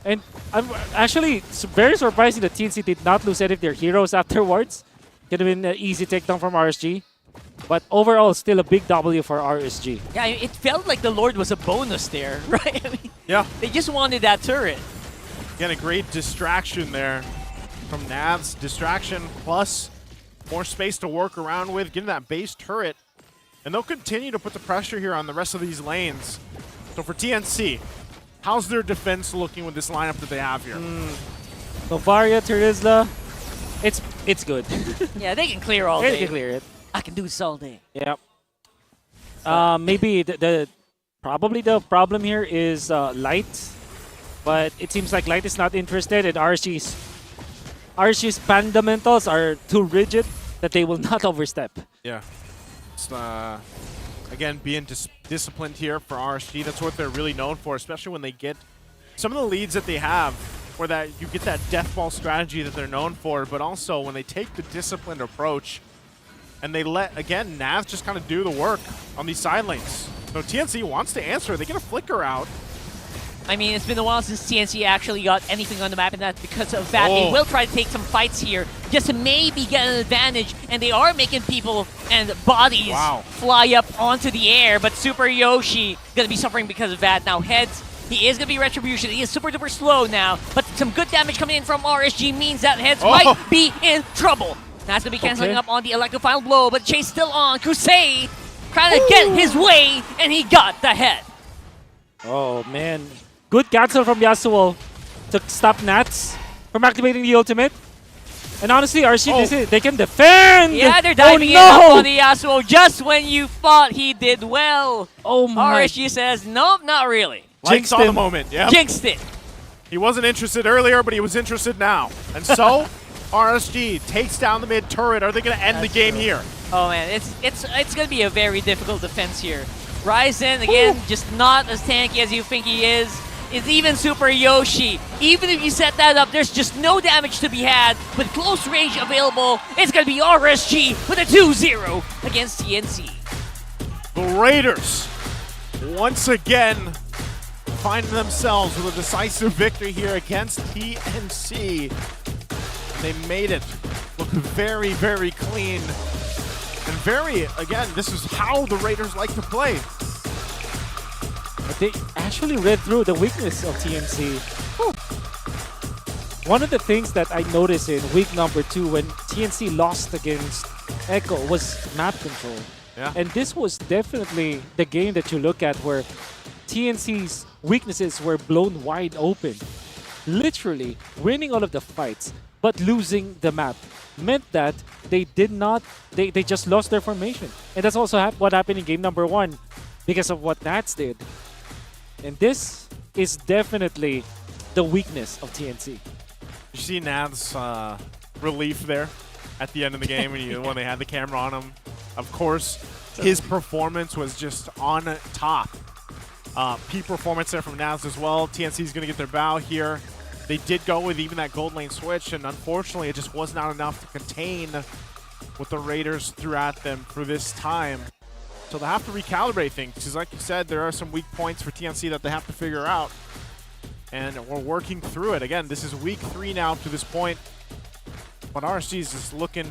And I'm actually very surprised that TNC did not lose any of their heroes afterwards. Could have been an easy takedown from RSG. But overall, still a big W for RSG. Yeah, it felt like the Lord was a bonus there, right? I mean, yeah. They just wanted that turret. Again, a great distraction there from Nav's distraction, plus more space to work around with, getting that base turret. And they'll continue to put the pressure here on the rest of these lanes. So for TNC, how's their defense looking with this lineup that they have here? Novaria, Terizla, it's good. Yeah, they can clear all They day. can clear it. I can do this all day. Yep. Maybe probably the problem here is Light, but it seems like Light is not interested, and RSG's fundamentals are too rigid that they will not overstep. Yeah. It's, again, being disciplined here for RSG. That's what they're really known for, especially when they get some of the leads that they have, where that you get that death ball strategy that they're known for, but also when they take the disciplined approach and they let, again, Nav just kind of do the work on these side lanes. So TNC wants to answer. They get a flicker out. I mean, it's been a while since TNC actually got anything on the map, and that's because of that. They will try to take some fights here just to maybe get an advantage, and they are making people and bodies fly up onto the air, but Super Yoshi going to be suffering because of that. Now, Heads, he is going to be Retribution. He is super duper slow now, but some good damage coming in from RSG means that Heads might be in trouble. That's going to be canceling up on the electrified blow, but Chase still on. Crusade trying to get his way, and he got the head. Oh, man. Good cancel from Yasuo to stop Nats from activating the ultimate. And honestly, RSG, they can defend! Yeah, they're diving in up on the Yasuo just when you thought he did well. Oh my. RSG says, nope, not really. Like saw the moment, yeah. Jinxed it. He wasn't interested earlier, but he was interested now. And so, RSG takes down the mid turret. Are they going to end the game here? Oh man, it's going to be a very difficult defense here. Ryzen, again, just not as tanky as you think he is. Is even Super Yoshi. Even if you set that up, there's just no damage to be had. With close range available, it's going to be RSG with a 2-0 against TNC. The Raiders, once again, find themselves with a decisive victory here against TNC. They made it look very, very clean. And very, again, this is how the Raiders like to play. But they actually read through the weakness of TNC. One of the things that I noticed in week number 2 when TNC lost against Echo was map control. Yeah. And this was definitely the game that you look at where TNC's weaknesses were blown wide open. Literally winning all of the fights, but losing the map meant that they just lost their formation. And that's also what happened in game number 1 because of what Nats did. And this is definitely the weakness of TNC. You see Nav's relief there at the end of the game when they had the camera on him. Of course, his performance was just on top. Peak performance there from Navs as well. TNC's going to get their bow here. They did go with even that gold lane switch, and unfortunately it just was not enough to contain what the Raiders threw at them for this time. So they have to recalibrate things, because like you said, there are some weak points for TNC that they have to figure out. And we're working through it. Again, this is week 3 now to this point. But RSG is just looking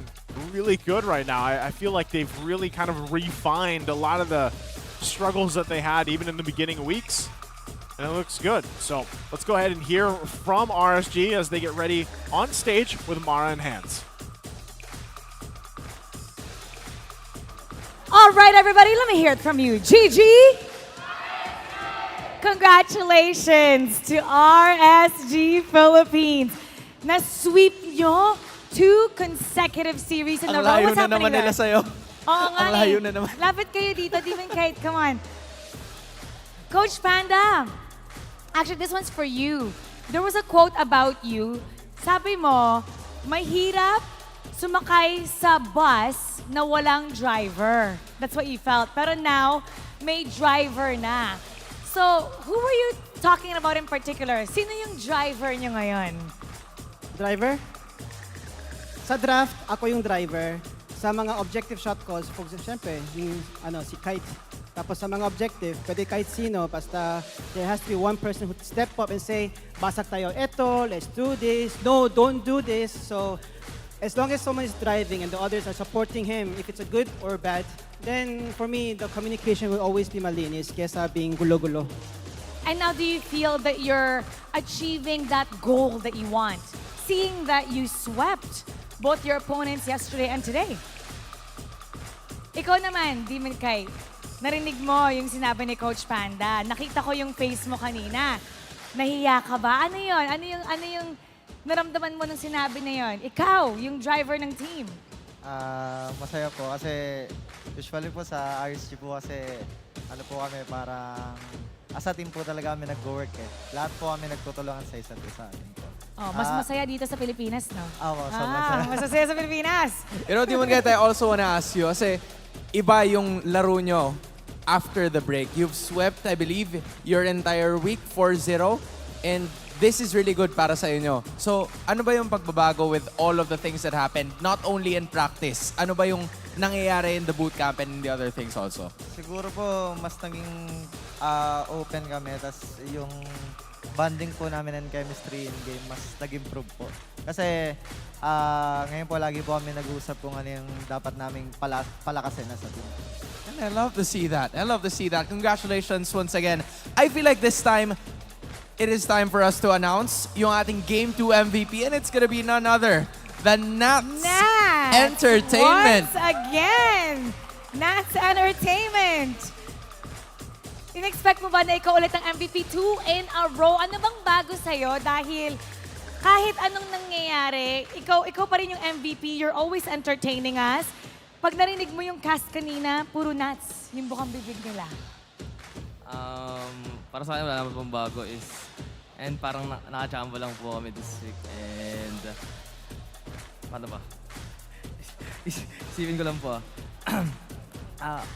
really good right now. I feel like they've really kind of refined a lot of the struggles that they had even in the beginning weeks. And it looks good. So let's go ahead and hear from RSG as they get ready on stage with Mara in hands. All right, everybody, let me hear it from you. Gigi. Congratulations to RSG Philippines. Na-sweep nyo 2 consecutive series in a row. Ang layo What's na happening naman nila there? sa'yo. Oo nga Ang layo eh. na naman. Lapit kayo dito, Div and Kate. Come on. Coach Panda, actually, this one's for you. There was a quote about you. Sabi mo, mahirap sumakay sa bus na walang driver. That's what you felt. Pero now, may driver na. So, who were you talking about in particular? Sino yung driver niyo ngayon? Driver? Sa draft, ako yung driver. Sa mga objective shot calls, siyempre, yung si Kite. Tapos sa mga objective, pwede kahit sino, basta there has to be one person who step up and say, basag tayo eto, let's do this. No, don't do this. So, as long as someone is driving and the others are supporting him, if it's a good or bad, then for me, the communication will always be malinis kesa being gulo-gulo. And now do you feel that you're achieving that goal that you want? Seeing that you swept both your opponents yesterday and today. Ikaw naman, Demon Kai, narinig mo yung sinabi ni Coach Panda. Nakita ko yung face mo kanina. Nahiya ka ba? Ano yun? Ano yung naramdaman mo nung sinabi na yun? Ikaw, yung driver ng team. Masaya po kasi usually po sa RSG po kasi ano po kami parang as a team po talaga kami nag-work eh. Lahat po kami nagtutulungan sa isa't isa. Oh, mas masaya dito sa Pilipinas, no? Mas masaya sa Pilipinas. You know, Demon Guy, I also wanna ask you, kasi iba yung laro nyo after the break. You've swept, I believe, your entire week 4-0, and this is really good para sa inyo. So, ano ba yung pagbabago with all of the things that happened, not only in practice? Ano ba yung nangyayari in the bootcamp and in the other things also? Siguro po mas naging open kami, tas yung bonding po namin and chemistry in game mas nag-improve po. Kasi ngayon po lagi po kami nag-uusap kung ano yung dapat naming palakasin na sa team. And I love to see that. I love to see that. Congratulations once again. I feel like this time, it is time for us to announce yung ating Game 2 MVP, and it's gonna be none other than Nats Entertainment. Once again, Nats Entertainment. In-expect mo ba na ikaw ulit ang MVP 2 in a row? Ano bang bago sa'yo? Dahil kahit anong nangyayari, ikaw pa rin yung MVP. You're always entertaining us. Pag narinig mo yung cast kanina, puro Nats yung bukang bibig nila. Para sa akin, wala naman pong bago is, and parang nakachamba lang po kami this week. And, paano ba? Isipin ko lang po.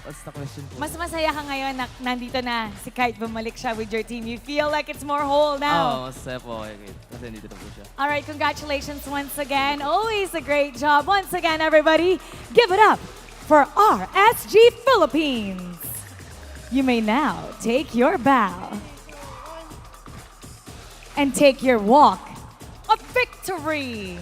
What's the question po? Mas masaya ka ngayon na nandito na si Kite, bumalik siya with your team. You feel like it's more whole now. Masaya po okay. Kasi nandito na po siya. All right, congratulations once again. Always a great job. Once again, everybody, give it up for RSG Philippines. You may now take your bow and take your walk of victory.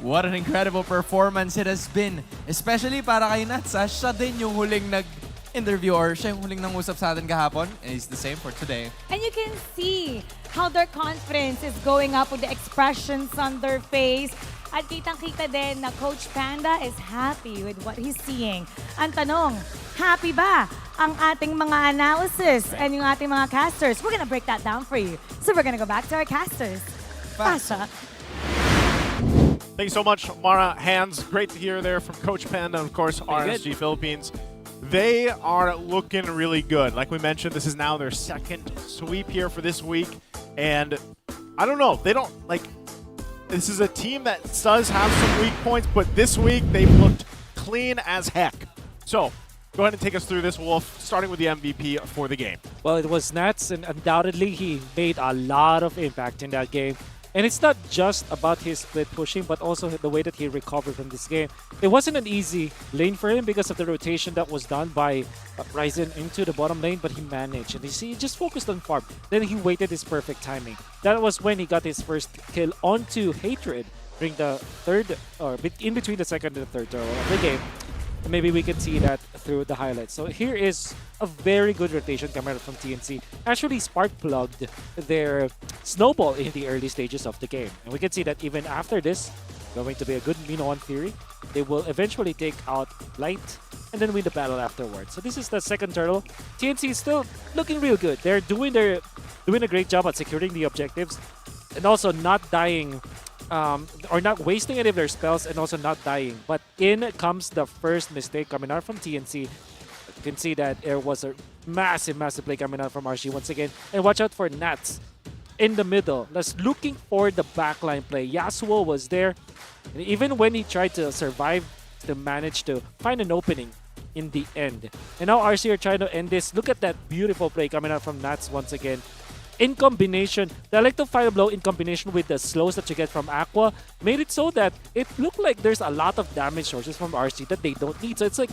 What an incredible performance it has been. Especially para kay Nats. Siya din yung huling nag-interview or siya yung huling nangusap sa atin kahapon. And it's the same for today. And you can see how their confidence is going up with the expressions on their face. At kitang-kita din na Coach Panda is happy with what he's seeing. Ang tanong, happy ba ang ating mga analysis and yung ating mga casters? We're gonna break that down for you. So we're gonna go back to our casters. Pasha. Thank you so much, Mara Hands. Great to hear there from Coach Panda and, of course, RSG Philippines. They are looking really good. Like we mentioned, this is now their second sweep here for this week. And I don't know, they don't, like, this is a team that does have some weak points, but this week they've looked clean as heck. So, go ahead and take us through this, Wolf, starting with the MVP for the game. Well, it was Nats, and undoubtedly he made a lot of impact in that game. And it's not just about his split pushing, but also the way that he recovered from this game. It wasn't an easy lane for him because of the rotation that was done by Ryzen into the bottom lane, but he managed. And you see, he just focused on farm. Then he waited his perfect timing. That was when he got his first kill onto Hatred during the third, or in between the second and the third turtle of the game. Maybe we can see that through the highlights. So here is a very good rotation coming out from TNC. Actually spark-plugged their snowball in the early stages of the game. And we can see that even after this, going to be a good Mino on Fury. They will eventually take out Light and then win the battle afterwards. So this is the second turtle. TNC is still looking real good. They're doing a great job at securing the objectives and also not dying or not wasting any of their spells and also not dying. But in comes the first mistake coming out from TNC. You can see that there was a massive play coming out from RSG once again. And watch out for Nats in the middle. Just looking for the backline play. Yasuo was there. And even when he tried to survive, still managed to find an opening in the end. And now RC are trying to end this. Look at that beautiful play coming out from Nats once again. In combination, the electric fire blow in combination with the slows that you get from Aqua made it so that it looked like there's a lot of damage sources from RC that they don't need. So it's like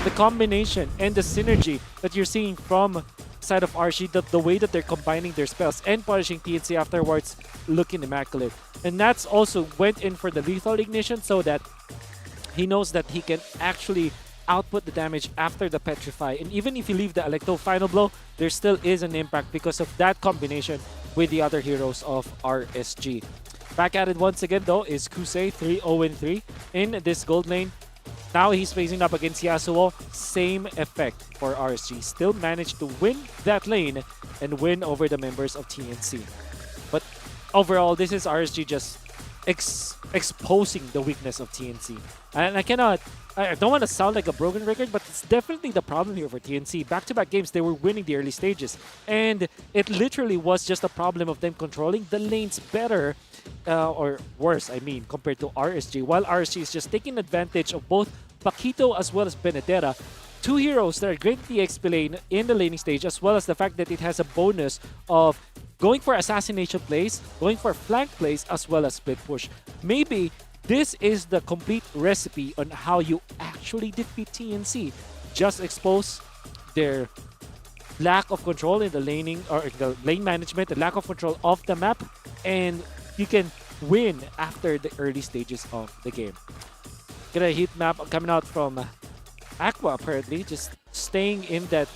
the combination and the synergy that you're seeing from side of RSG, the way that they're combining their spells and punishing TNC afterwards, looking immaculate. And Nats also went in for the lethal ignition so that he knows that he can actually output the damage after the Petrify. And even if you leave the Electro final blow, there still is an impact because of that combination with the other heroes of RSG. Back at it once again though is Kusei, 3-0-3 in this gold lane. Now he's facing up against Yasuo. Same effect for RSG. Still managed to win that lane and win over the members of TNC. But overall, this is RSG just exposing the weakness of TNC. And I don't want to sound like a broken record, but it's definitely the problem here for TNC. Back-to-back games, they were winning the early stages. And it literally was just a problem of them controlling the lanes better, or worse, I mean, compared to RSG. While RSG is just taking advantage of both Paquito as well as Benedetta, two heroes that are great at the XP lane in the laning stage, as well as the fact that it has a bonus of going for assassination plays, going for flank plays, as well as split push. Maybe this is the complete recipe on how you actually defeat TNC. Just expose their lack of control in the laning, or the lane management, the lack of control of the map, and you can win after the early stages of the game. Get a heat map coming out from Aqua, apparently, just staying in that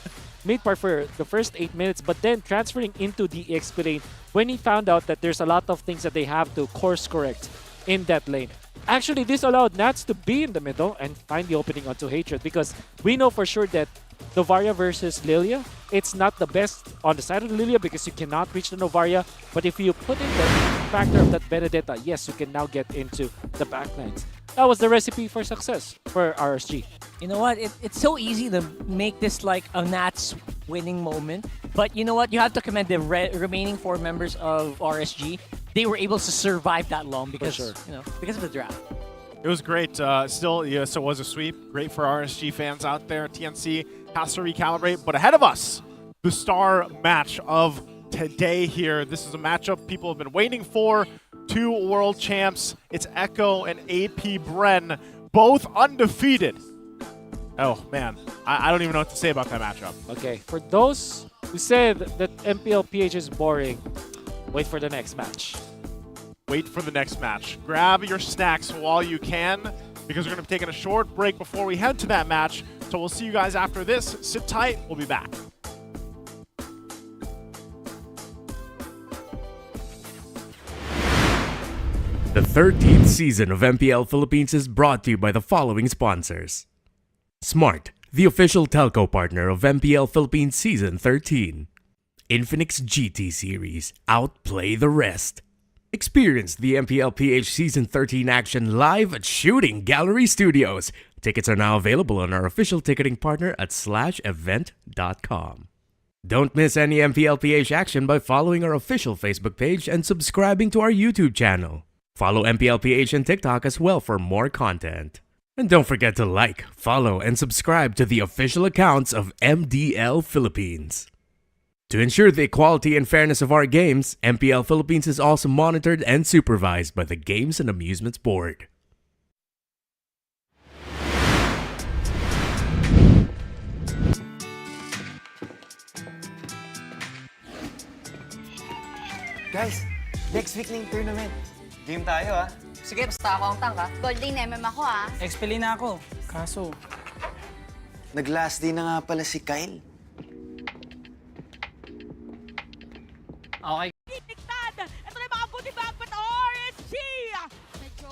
mid part for the first 8 minutes, but then transferring into the XP lane when he found out that there's a lot of things that they have to course correct in that lane. Actually, this allowed Nats to be in the middle and find the opening onto Hatred, because we know for sure that Novaria versus Lilia, it's not the best on the side of the Lilia because you cannot reach the Novaria, but if you put in the factor of that Benedetta, yes, you can now get into the backlines. That was the recipe for success for RSG. You know what? It's so easy to make this like a Nats winning moment. But you know what? You have to commend the remaining 4 members of RSG. They were able to survive that long because, because of the draft. It was great. Still, yes, it was a sweep. Great for RSG fans out there. TNC has to recalibrate. But ahead of us, the star match of today here. This is a matchup people have been waiting for. 2 world champs. It's Echo and APBR, both undefeated. Oh, man. I don't even know what to say about that matchup. Okay, for those who said that MPL PH is boring, wait for the next match. Wait for the next match. Grab your snacks while you can, because we're going to be taking a short break before we head to that match. So we'll see you guys after this. Sit tight. We'll be back. The 13th season of MPL Philippines is brought to you by the following sponsors. Smart, the official telco partner of MPL Philippines Season 13. Infinix GT Series, outplay the rest. Experience the MPL PH Season 13 action live at Shooting Gallery Studios. Tickets are now available on our official ticketing partner at /event.com. Don't miss any MPL PH action by following our official Facebook page and subscribing to our YouTube channel. Follow MPL PH on TikTok as well for more content. And don't forget to like, follow, and subscribe to the official accounts of MDL Philippines. To ensure the equality and fairness of our games, MPL Philippines is also monitored and supervised by the Games and Amusements Board. Guys, next week na yung tournament. Game tayo, ah. Sige, basta ako ang tank, ha? Gold lane MM ako, ha? XP na ako. Kaso... Nag-last day na nga pala si Kyle. Okay. Tiktad! Ito na yung mga booty back with RSG! Medyo...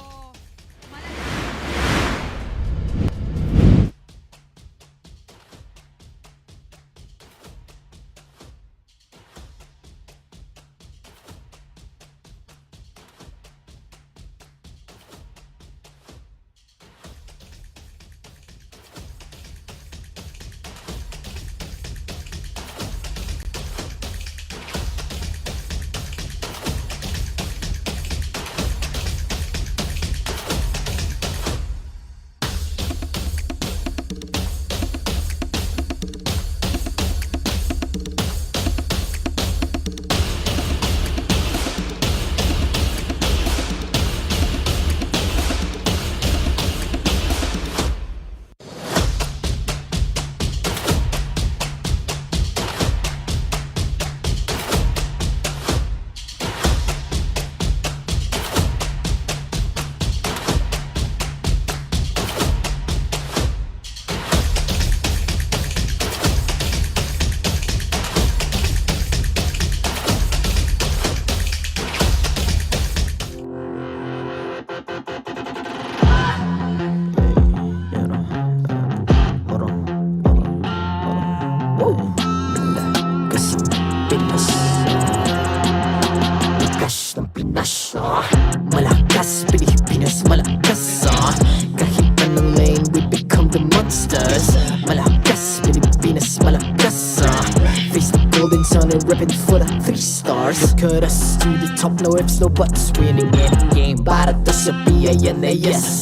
golden sun and ribbon for the 3 stars. Look at us to the top, no ifs, no buts. Winning any game, para to sa PINAS.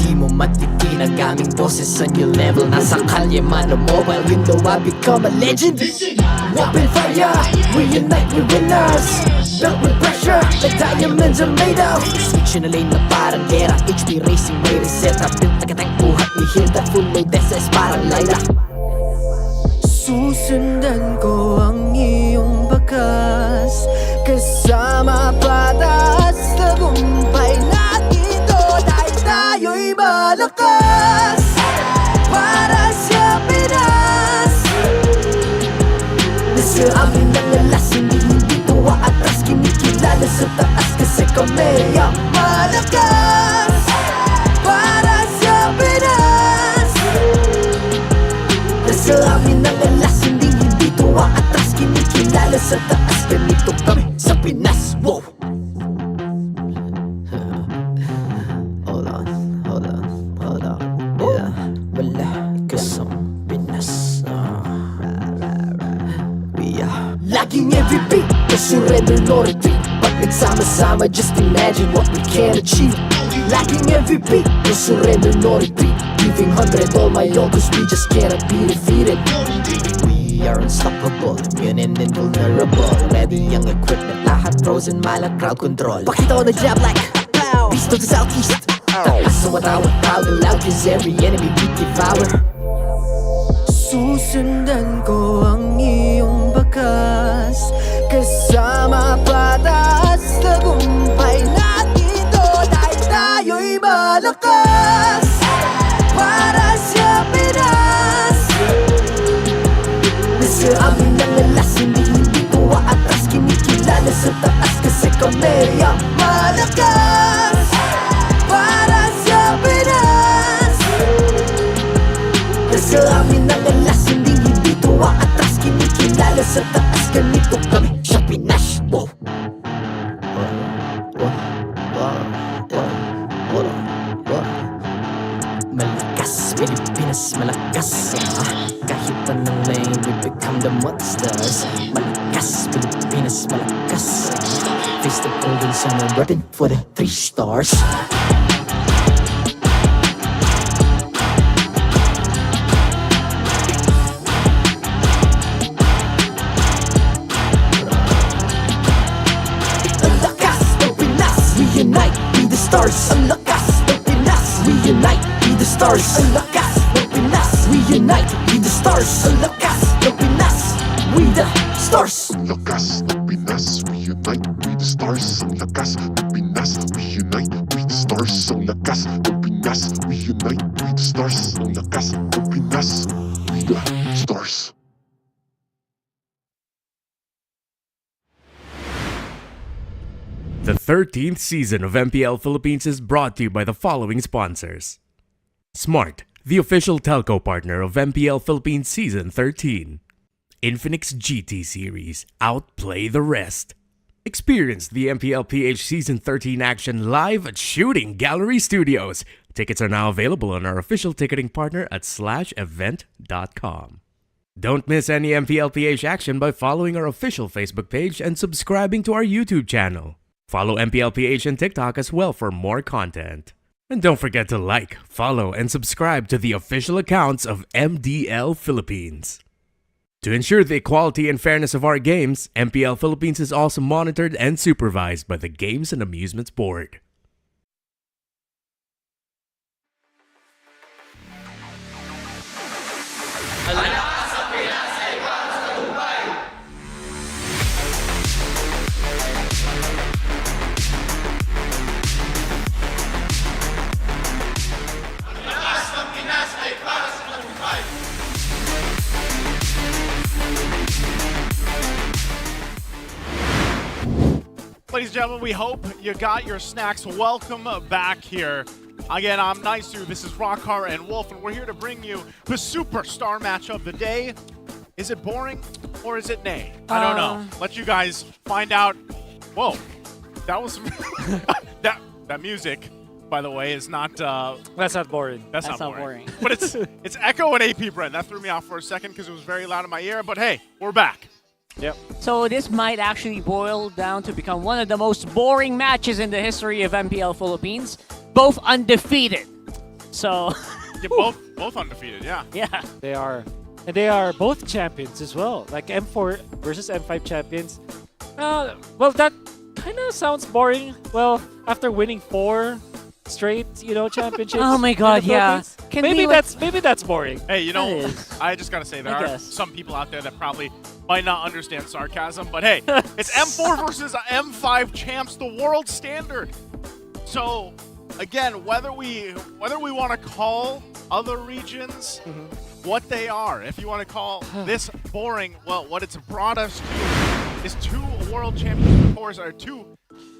Di mo matitinag aming boses sa new level. Nasa kalye man o mobile, you know I become a legend. Open fire, reunite with winners. Built with pressure, like diamonds are made of. Switch in a lane na parang gera. HP Racing, may reset up. Built nagatak buhat ni Hilda. Full load SS parang Laila. Susundan ko ang iyong bakas. Kasama patas, tagumpay natin to. Dahil tayo'y malakas. Para sa Pinas. Nasa amin ang alas, hindi tuwa atras. Kinikilala sa taas kasi kami ang malakas. Para sa Pinas. Nasa amin ang alas, hindi tuwa atras. Kinikilala sa taas, ganito kami sa Pinas. Wow! Hold on. Yeah, wala ka sa Pinas. Laging every beat, no surrender, no retreat. Pag nagsama-sama, just imagine what we can achieve. Laging every beat, no surrender, no retreat. Giving 100 all my all, cause we just cannot be defeated. We are unstoppable, immune and invulnerable. Ready ang equipment, lahat frozen, malang crowd control. Pakita ko na jab like beast of the southeast. Taas sa watawat, proud and loud, cause every enemy we devour. Susundan ko ang iyong bakas. Kasama patas, tagumpay natin to. Dahil tayo'y malakas. Para sa Pinas. Nasa amin ang alas, hindi tuwa atras. Kinikilala sa taas kasi kami ang malakas. Para sa Pinas. Nasa amin ang alas, hindi tuwa atras. Kinikilala sa taas, ganito kami sa Pinas. Wow! Malakas, Pilipinas, malakas. Kahit anong lane, we become the monsters. Malakas, Pilipinas, malakas. Face the golden sun and reppin' for the 3 stars. Reunite, be the stars. Ang lakas ng Pinas. Reunite, be the stars. Ang lakas ng Pinas. Reunite, be the stars. Ang lakas ng Pinas. We the stars. Ang lakas ng Pinas. Reunite, be the stars. Ang lakas ng Pinas. Reunite, be the stars. Ang lakas ng Pinas. Reunite, be the stars. Ang lakas ng Pinas. We the stars. The 13th season of MPL Philippines is brought to you by the following sponsors. Smart, the official telco partner of MPL Philippines Season 13. Infinix GT Series, outplay the rest. Experience the MPL PH Season 13 action live at Shooting Gallery Studios. Tickets are now available on our official ticketing partner at /event.com. Don't miss any MPL PH action by following our official Facebook page and subscribing to our YouTube channel. Follow MPL PH on TikTok as well for more content. And don't forget to like, follow, and subscribe to the official accounts of MDL Philippines. To ensure the equality and fairness of our games, MPL Philippines is also monitored and supervised by the Games and Amusements Board. Ladies and gentlemen, we hope you got your snacks. Welcome back here. Again, I'm Nice-U, this is Rockar and Wolf, and we're here to bring you the superstar match of the day. Is it boring or is it nay? I don't know. Let you guys find out. Whoa, that was that music, by the way, is not. That's not boring. That's not boring. But it's Echo and AP Brent. That threw me off for a second because it was very loud in my ear. But hey, we're back. Yep. So this might actually boil down to become one of the most boring matches in the history of MPL Philippines. Both undefeated. So Yeah, both undefeated, yeah. Yeah. They are. And they are both champions as well. Like M4 versus M5 champions. Well, that kind of sounds boring. Well, after winning 4 straight, championships. Oh my in the God, yeah. Philippines, maybe that's boring. Hey, That is. I just gotta say there I are guess. some people out there that probably might not understand sarcasm, but hey, it's M4 versus M5 champs, the world standard. So again, whether we want to call other regions what they are, if you want to call this boring, well, what it's brought us to is 2 world champions, of course, are 2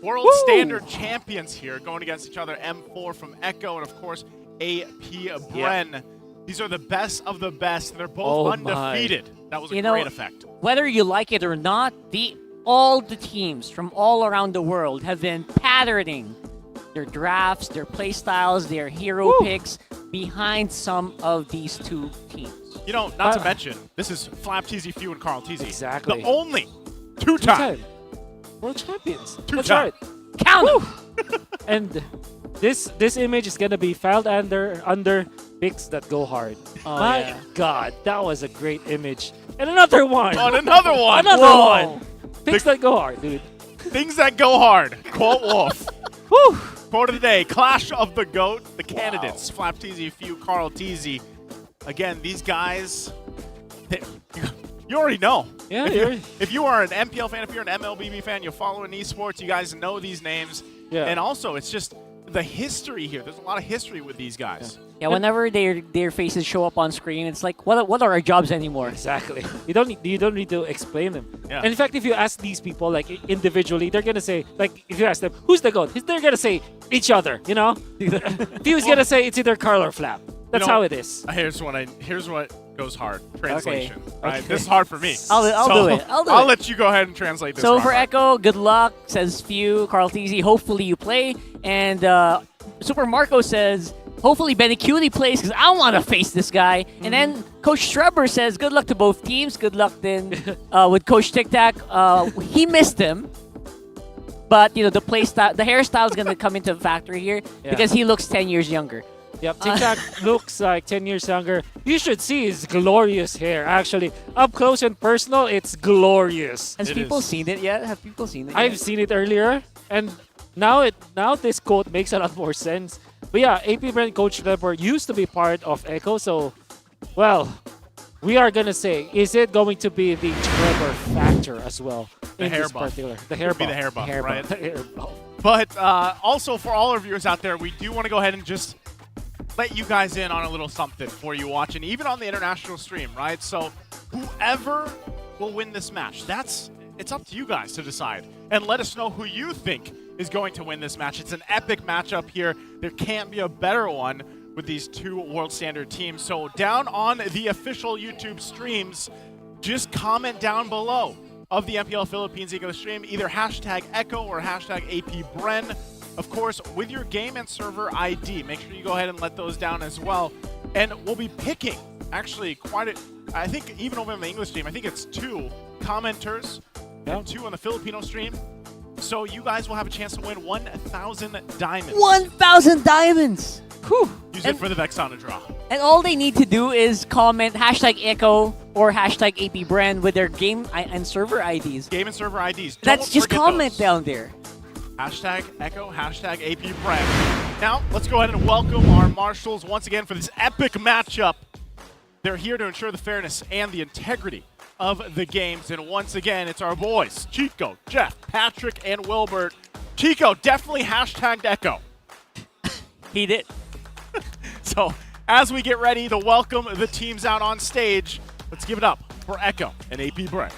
world standard champions here going against each other. M4 from Echo and of course APBR. These are the best of the best. They're both undefeated. That was a great effect. Whether you like it or not, all the teams from all around the world have been patterning their drafts, their playstyles, their hero picks behind some of these 2 teams. Not to mention, this is Flap TZ Few and Carl TZ. Exactly. The only 2-time world champions. Two That's time. right. Count them. And this image is gonna be filed under picks that go hard. Oh, My yeah. God, that was a great image. And another one. On another one. Another Whoa. one. Picks that go hard, dude. Things that go hard. Quote Wolf. Whew. Quote of the day, Clash of the GOAT, the candidates, Flap TZ Few, Carl TZ. Again, these guys, you already know. Yeah, if you are an MPL fan, if you're an MLBB fan, you follow in esports, you guys know these names. Yeah. And also, it's just the history here. There's a lot of history with these guys. Yeah, whenever their faces show up on screen, it's like, what are our jobs anymore? Exactly. You don't need to explain them. Yeah. And in fact, if you ask these people like individually, they're gonna say, like, if you ask them who's the GOAT, they're gonna say each other. Few's gonna say it's either Carl or Flap. That's how it is. Here's what goes hard. Translation. Right? Okay. This is hard for me. I'll do it. I'll let you go ahead and translate this. So for Rafa. Echo, good luck, says Few. Carl TZ, hopefully you play. And Super Marco says, hopefully Benny Cutie plays because I want to face this guy. And then Coach Schreber says, good luck to both teams. Good luck then with Coach Tic Tac. He missed him. But, the play style, the hairstyle is going to come into factor here because he looks 10 years younger. Yep, Tic Tac looks like 10 years younger. You should see his glorious hair, actually. Up close and personal, it's glorious. Has people seen it yet? Have people seen it I've yet? seen it earlier, and now this quote makes a lot more sense. But yeah, APBR and Coach Leper used to be part of Echo, so, well, we are going to say, is it going to be the Trevor factor as well? The in hair this buff. particular? The hair Could be buff. the hair buff, right? The hair buff. But also for all our viewers out there, we do want to go ahead and just let you guys in on a little something for you watching, even on the international stream, right? So whoever will win this match, it's up to you guys to decide. And let us know who you think is going to win this match. It's an epic matchup here. There can't be a better one with these 2 world standard teams. So down on the official YouTube streams, just comment down below of the MPL Philippines Eco stream, either hashtag Echo or hashtag APBren. Of course, with your game and server ID. Make sure you go ahead and let those down as well. And we'll be picking, actually, I think even over on the English stream, I think it's 2 commenters and 2 on the Filipino stream. So you guys will have a chance to win 1,000 diamonds. 1,000 diamonds! Whew. Use it for the Vexana draw. And all they need to do is comment hashtag Echo or hashtag APBren with their game and server IDs. Game and server IDs. That's just forget comment those. down there. Hashtag Echo, hashtag APBren. Now, let's go ahead and welcome our marshals once again for this epic matchup. They're here to ensure the fairness and the integrity of the games. And once again, it's our boys, Chico, Jeff, Patrick, and Wilbert. Chico definitely hashtagged Echo. He did. So, as we get ready to welcome the teams out on stage, let's give it up for Echo and APBren.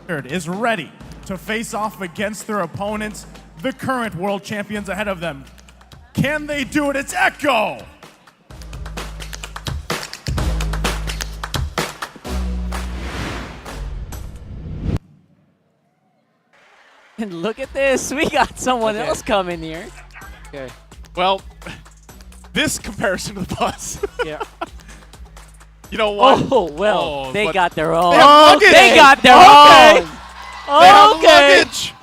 is ready to face off against their opponents, the current world champions ahead of them. Can they do it? It's Echo! And look at this, we got someone else coming here. Okay. Well, this comparison to the bus. Yeah. You know what? Oh, well, they but got their own. They have luggage. They got their Okay. own. They have Okay. luggage.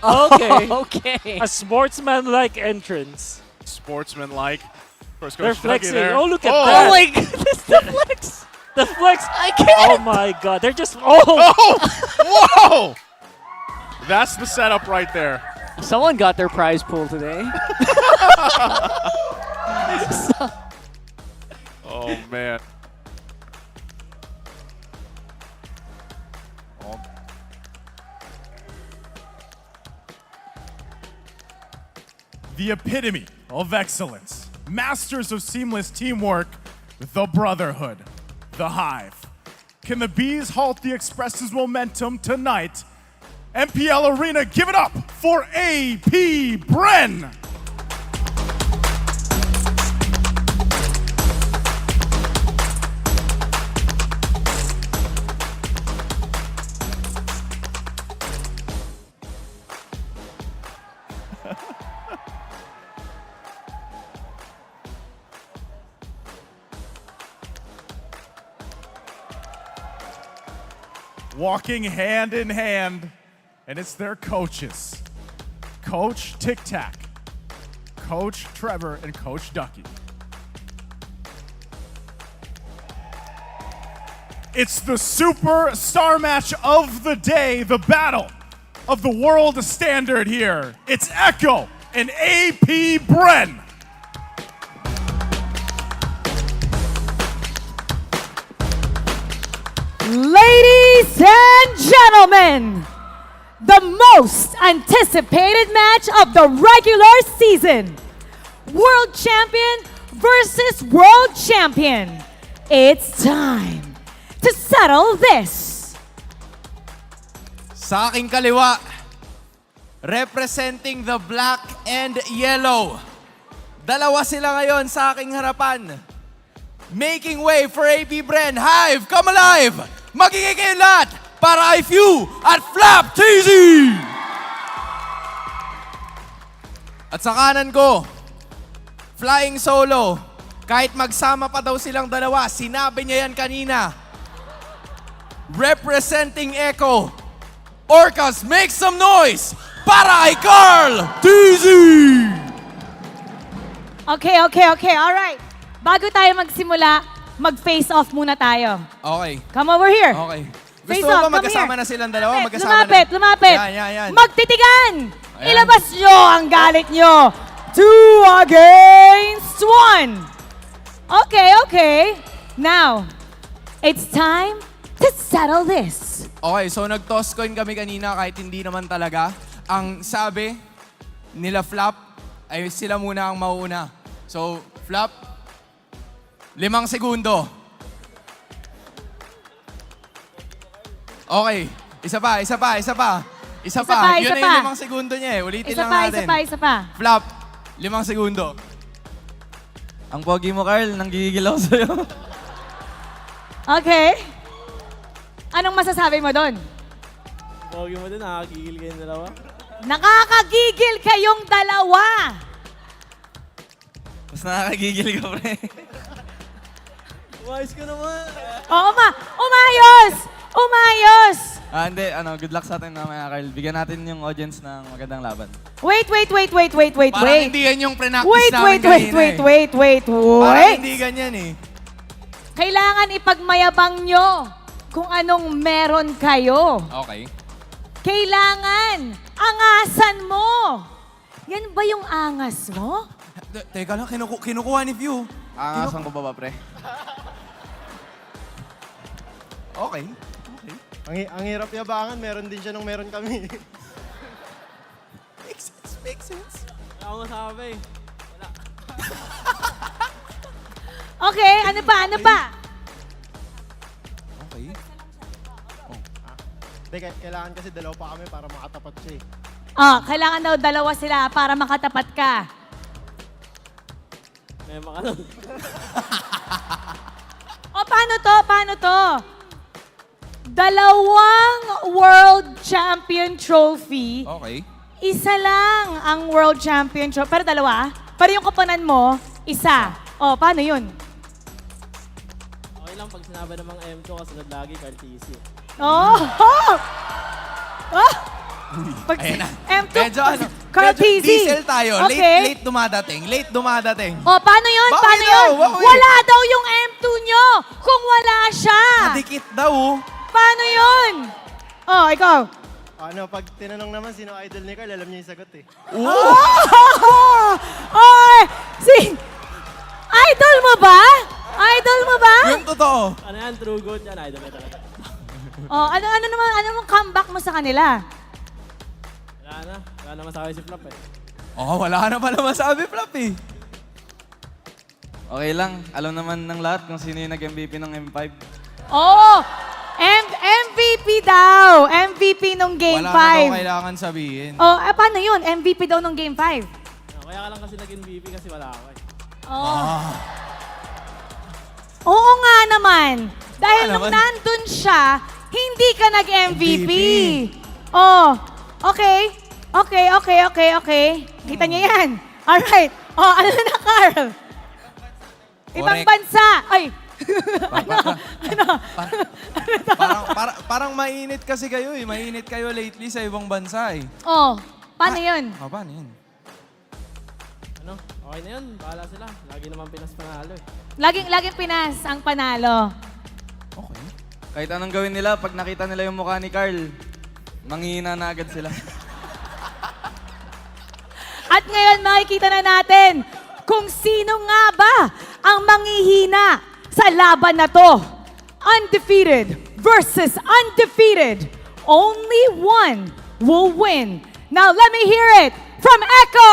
Okay. Okay. A sportsman-like entrance. Sportsman-like. First They're goes Dougie flexing. there. Oh, look at Oh. that. Oh my goodness, the flex. The flex. I can't. Oh my god. They're just. Oh. Whoa! That's the setup right there. Someone got their prize pool today. Oh, man. Oh. The epitome of excellence. Masters of seamless teamwork. The Brotherhood. The Hive. Can the Bees halt the Express's momentum tonight? MPL Arena, give it up for AP Bren! Walking hand in hand, and it's their coaches. Coach Tic Tac, Coach Trevor, and Coach Ducky. It's the superstar match of the day, the battle of the world standard here. It's Echo and AP Bren. Ladies and gentlemen, the most anticipated match of the regular season. World champion versus world champion. It's time to settle this. Sa aking kaliwa, representing the black and yellow. Dalawa sila ngayon sa aking harapan. Making way for AP Bren. Hive, come alive! Magiging kayo lahat para IFU at Flap TZ! At sa kanan ko, flying solo. Kahit magsama pa daw silang dalawa, sinabi niya yan kanina. Representing Echo, Orcas, make some noise para kay Carl TZ! Okay. All right. Bago tayo magsimula, mag-face off muna tayo. Okay. Come over here. Okay. Face Gusto off, mo ba come magkasama here. na silang dalawa? Magkasama Lumapit. Yan. Magtitigan! Ayan. Ilabas nyo ang galit nyo. 2 against 1. Okay. Now, it's time to settle this. Okay, so nag-toss coin kami kanina kahit hindi naman talaga. Ang sabi nila Flap ay sila muna ang mauuna. So, Flap, 5 segundo. Okay, isa pa. Yun na yung 5 segundo niya eh. Ulitin lang natin. Isa pa. Flap, 5 segundo. Ang pogi mo, Carl. Nanggigigil ako sa'yo. Okay. Anong masasabi mo doon? Pogi mo din, nakakagigil kayong dalawa. Nakakagigil kayong dalawa. Mas nakakagigil ka, pre. Umayos ka naman. Oo, umayos. Hindi. Good luck sa atin mamaya, Carl. Bigyan natin yung audience ng magandang laban. Wait. Parang hindi yan yung pre-practice namin kanina eh. Wait. Parang hindi ganyan eh. Kailangan ipagmayabang nyo kung anong meron kayo. Okay. Kailangan angasan mo. Yan ba yung angas mo? Teka lang, kinukuha ni View. Angasan ko ba, pre? Okay. Ang hirap yabangan, meron din siya nung meron kami. Makes sense. Wala akong masabi. Wala. Okay, ano pa? Okay. Hindi, kailangan kasi dalawa pa kami para makatapat siya eh. Kailangan daw dalawa sila para makatapat ka. May mga Paano to? Paano to? Dalawang World Champion Trophy. Okay. Isa lang ang World Champion Trophy. Pero dalawa? Pero yung kapanan mo, isa. Paano yun? Okay lang pag sinabi ng mga M2 kasunod lagi RTC. Pag Ayan na. M2, Medyo Cartesi. diesel tayo. Okay. Late dumadating. Paano yun? Bawi Paano daw, yun? bawi. Wala daw yung M2 nyo kung wala siya. Nadikit daw. Paano yun? Ikaw. Pag tinanong naman sino idol ni Carl, alam niya yung sagot eh. Idol mo ba? Idol mo ba? Yung totoo. Ano yan? True good yan. Idol mo talaga. Ano mong comeback mo sa kanila? Wala na. Wala na masabi si Flop eh. Wala na pala masabi, Flop eh. Okay lang. Alam naman ng lahat kung sino yung nag-MVP ng M5. MVP daw. MVP nung Game 5. Wala na daw kailangan sabihin. Paano yun? MVP daw nung Game 5. Kaya ka lang kasi nag-MVP kasi wala ako eh. Oo nga naman. Dahil nung nandun siya, hindi ka nag-MVP. Okay. Kita niyo yan. Alright. Ano na, Carl? Ibang bansa. Ay. Parang mainit kasi kayo eh. Mainit kayo lately sa ibang bansa eh. Paano yun? Paano yun? Okay na yun. Bahala sila. Lagi naman Pinas panalo eh. Laging Pinas ang panalo. Okay. Kahit anong gawin nila, pag nakita nila yung mukha ni Carl, manghihina na agad sila. At ngayon makikita na natin kung sino nga ba ang manghihina sa laban na to. Undefeated versus undefeated. Only one will win. Now let me hear it from Echo.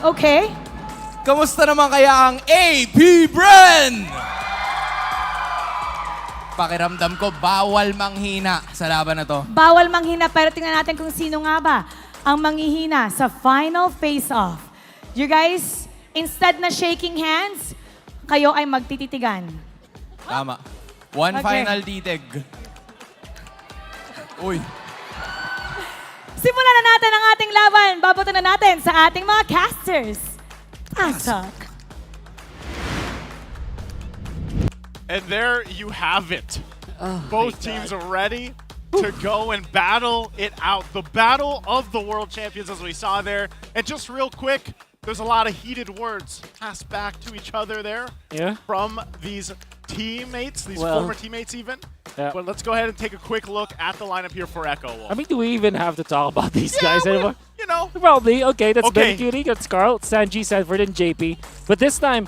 Okay. Kamusta naman kaya ang APBR? Pakiramdam ko, bawal manghina sa laban na to. Bawal manghina, pero tingnan natin kung sino nga ba ang manghihina sa final face-off. You guys, instead na shaking hands, kayo ay magtititigan. Tama. One final titig. Uy. Simulan na natin ang ating laban. Babato na natin sa ating mga casters. Pasok. And there you have it. Both teams are ready to go and battle it out. The battle of the world champions, as we saw there. And just real quick, there's a lot of heated words passed back to each other there from these teammates, these former teammates even. Yeah. But let's go ahead and take a quick look at the lineup here for Echo. I mean, do we even have to talk about these guys anymore? You know. Probably. Okay, that's BLCK, that's Carl, Sanji, Sanford, and JP. But this time,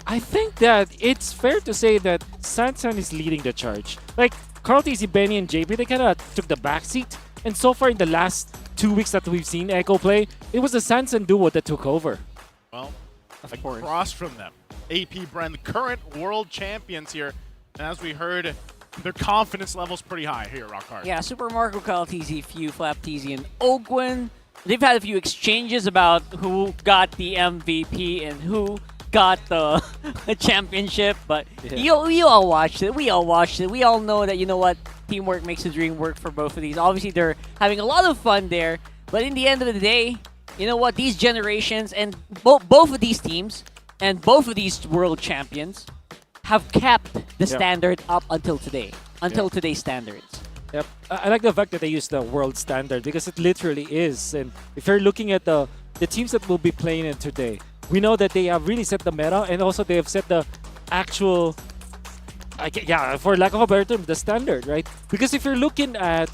I think that it's fair to say that Sansan is leading the charge. Like, Carl, TC, Benny, and JP, they kind of took the backseat. And so far in the last 2 weeks that we've seen Echo play, it was the Sansan duo that took over. Well, across from them, APBR, the current world champions here. And as we heard, their confidence level's pretty high here, Rockhard. Yeah, Super Marco, Kyle TZ, Few, Flap TZ, and Ogwin. They've had a few exchanges about who got the MVP and who got the championship, but you all watched it. We all watched it. We all know that, you know what, teamwork makes the dream work for both of these. Obviously, they're having a lot of fun there, but in the end of the day, you know what, these generations and both of these teams and both of these world champions have kept the standard up until today, until today's standards. Yep. I like the fact that they use the world standard because it literally is. And if you're looking at the teams that will be playing in today, we know that they have really set the meta and also they have set the actual, for lack of a better term, the standard, right? Because if you're looking at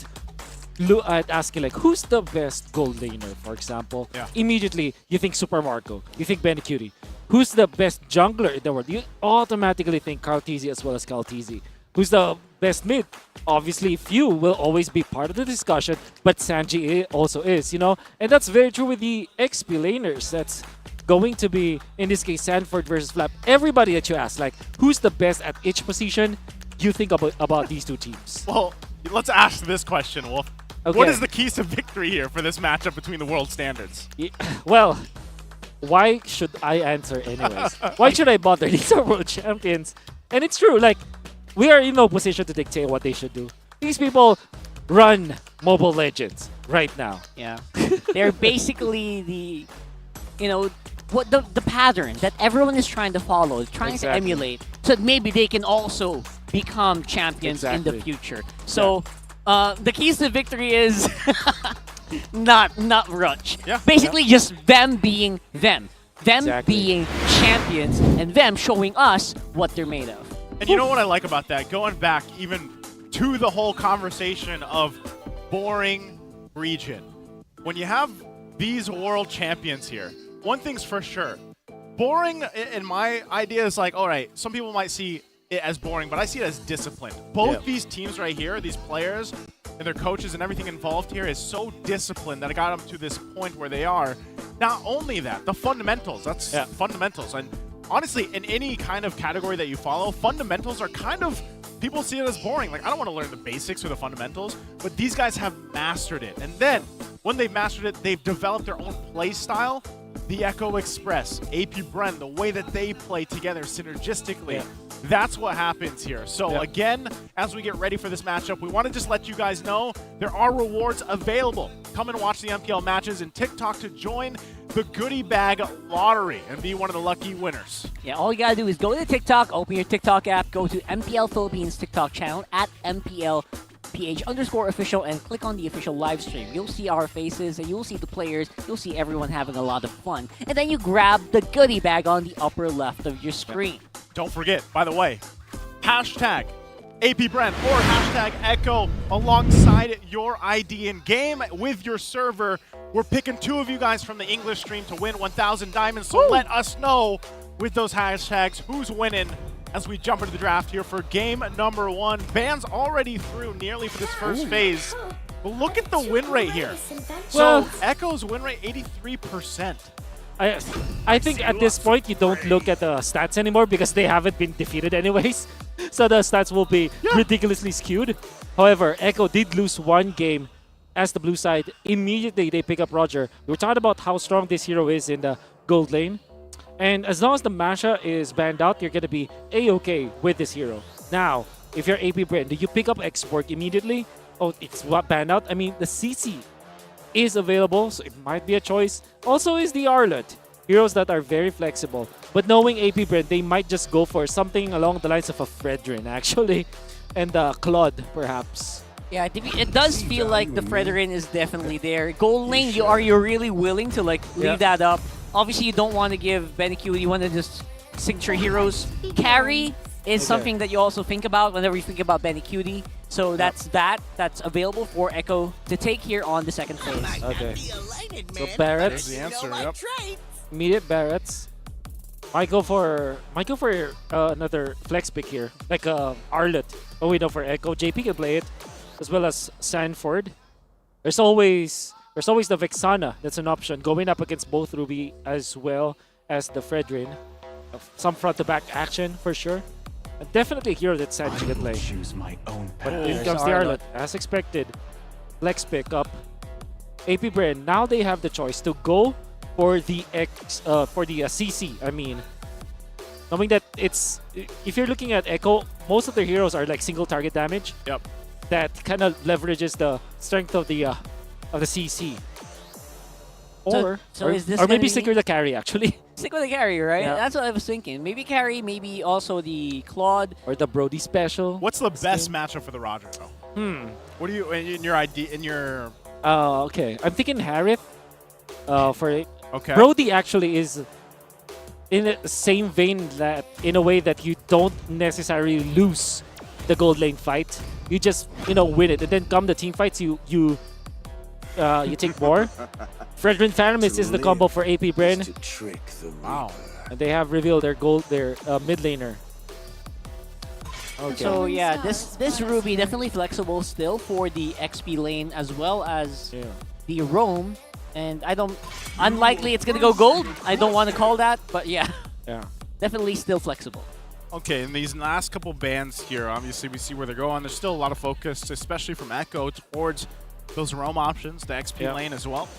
asking like, who's the best gold laner, for example, immediately you think Super Marco, you think Benny Cutie. Who's the best jungler in the world? You automatically think Carl TZ as well as Cal TZ. Who's the best mid? Obviously, Few will always be part of the discussion, but Sanji also is, you know? And that's very true with the XP laners. That's going to be, in this case, Sanford versus Flap. Everybody that you ask, like, who's the best at each position? you think about these two teams? Well, let's ask this question, Wolf. Okay. What is the keys to victory here for this matchup between the world standards? Well, why should I answer anyways? Why should I bother? These are world champions. And it's true, like, we are in no position to dictate what they should do. These people run Mobile Legends right now. Yeah. They're basically the, you know, what the pattern that everyone is trying to follow, trying to emulate, so that maybe they can also become champions in the future. So, the keys to victory is not Ruch. Yeah. Basically, just them being them. Them being champions and them showing us what they're made of. And you know what I like about that? Going back even to the whole conversation of boring region. When you have these world champions here, one thing's for sure. Boring, in my idea, is like, all right, some people might see it as boring, but I see it as disciplined. Both these teams right here, these players and their coaches and everything involved here is so disciplined that it got them to this point where they are. Not only that, the fundamentals, that's fundamentals. And honestly, in any kind of category that you follow, fundamentals are kind of, people see it as boring. Like, I don't want to learn the basics or the fundamentals, but these guys have mastered it. And then, when they've mastered it, they've developed their own play style. The Echo Express, AP Bren, the way that they play together synergistically, that's what happens here. So again, as we get ready for this matchup, we want to just let you guys know there are rewards available. Come and watch the MPL matches and TikTok to join the goodie bag lottery and be one of the lucky winners. Yeah, all you gotta do is go to TikTok, open your TikTok app, go to MPL Philippines TikTok channel at MPL PH_official and click on the official live stream. You'll see our faces and you'll see the players, you'll see everyone having a lot of fun. And then you grab the goodie bag on the upper left of your screen. Don't forget, by the way, hashtag APBren or hashtag Echo alongside your ID in game with your server. We're picking 2 of you guys from the English stream to win 1,000 diamonds, so let us know with those hashtags who's winning as we jump into the draft here for game number 1. Ban's already through nearly for this first phase. But look at the win rate here. So Echo's win rate, 83%. I think at this point, you don't look at the stats anymore because they haven't been defeated anyways. So the stats will be ridiculously skewed. However, Echo did lose 1 game as the blue side. Immediately, they pick up Roger. We were talking about how strong this hero is in the gold lane. And as long as the Masha is banned out, you're going to be A-okay with this hero. Now, if you're AP Bren, do you pick up Export immediately? Oh, it's what banned out? I mean, the CC is available, so it might be a choice. Also is the Arlet. Heroes that are very flexible. But knowing AP Bren, they might just go for something along the lines of a Fredrin, actually. And Claude, perhaps. Yeah, I think it does feel like the Fredrin is definitely there. Gold lane, are you really willing to like leave that up? Obviously, you don't want to give BLCK, you want to just signature heroes. Carry is something that you also think about whenever you think about BLCK. So that's available for Echo to take here on the second phase. Okay. So Barrett's the answer. Immediate Barrett's. Might go for another flex pick here, like Arlet. Oh, we know for Echo, JP can play it, as well as Sanford. There's always the Vexana, that's an option, going up against both Ruby as well as the Fredrin. Some front-to-back action for sure. And definitely a hero that Sanji can play. Choose my own But path. in comes the Arlet, as expected. Flex pick up. AP Bren, now they have the choice to go for the CC. I mean, knowing that if you're looking at Echo, most of their heroes are like single target damage. Yep. That kind of leverages the strength of the CC. Or maybe stick with the carry, actually. Stick with the carry, right? Yeah. That's what I was thinking. Maybe carry, maybe also the Claude. Or the Brody special. What's the best matchup for the Roger, though? What do you, in your idea, in your... Okay. I'm thinking Harith. Okay. Brody actually is in the same vein that, in a way that you don't necessarily lose the gold lane fight. You just, win it. And then come the team fights, you take more. Fredrin Theramis is the combo for AP Bren. Wow. And they have revealed their mid laner. Okay. So yeah, this Ruby definitely flexible still for the XP lane as well as the roam. And unlikely it's gonna go gold. I don't want to call that, but yeah. Yeah. Definitely still flexible. Okay, in these last couple bans here, obviously we see where they're going. There's still a lot of focus, especially from Echo, towards those roam options, the XP lane as well.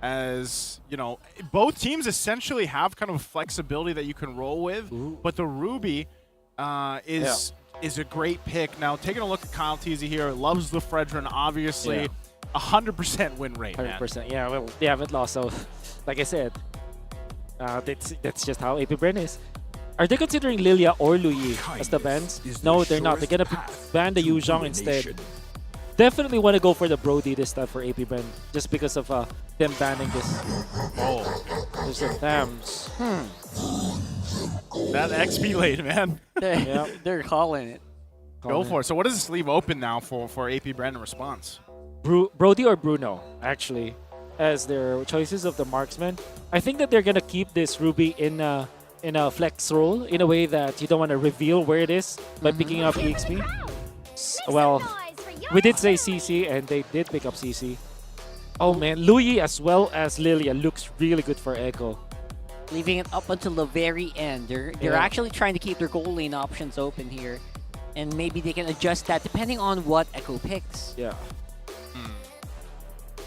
As, you know, both teams essentially have kind of flexibility that you can roll with, but the Ruby is a great pick. Now, taking a look at Kyle Teasy here, loves the Fredrin, obviously. 100% win rate, 100%, man. yeah. Well, they haven't lost, so like I said, that's just how APBR is. Are they considering Lilia or Luyi as the bans? No, they're not. They're gonna ban the Yuzhong instead. Definitely want to go for the Brody this time for APBR, just because of them banning this. Oh, there's the Thams. That XP lane, man. They're calling it. Go for it. So what does this leave open now for APBR in response? Brody or Bruno, actually, as their choices of the marksman. I think that they're gonna keep this Ruby in a flex role in a way that you don't want to reveal where it is by picking up EXP. Well, we did say CC and they did pick up CC. Oh man, Luyi as well as Lilia looks really good for Echo. Leaving it up until the very end. They're actually trying to keep their goal lane options open here. And maybe they can adjust that depending on what Echo picks. Yeah.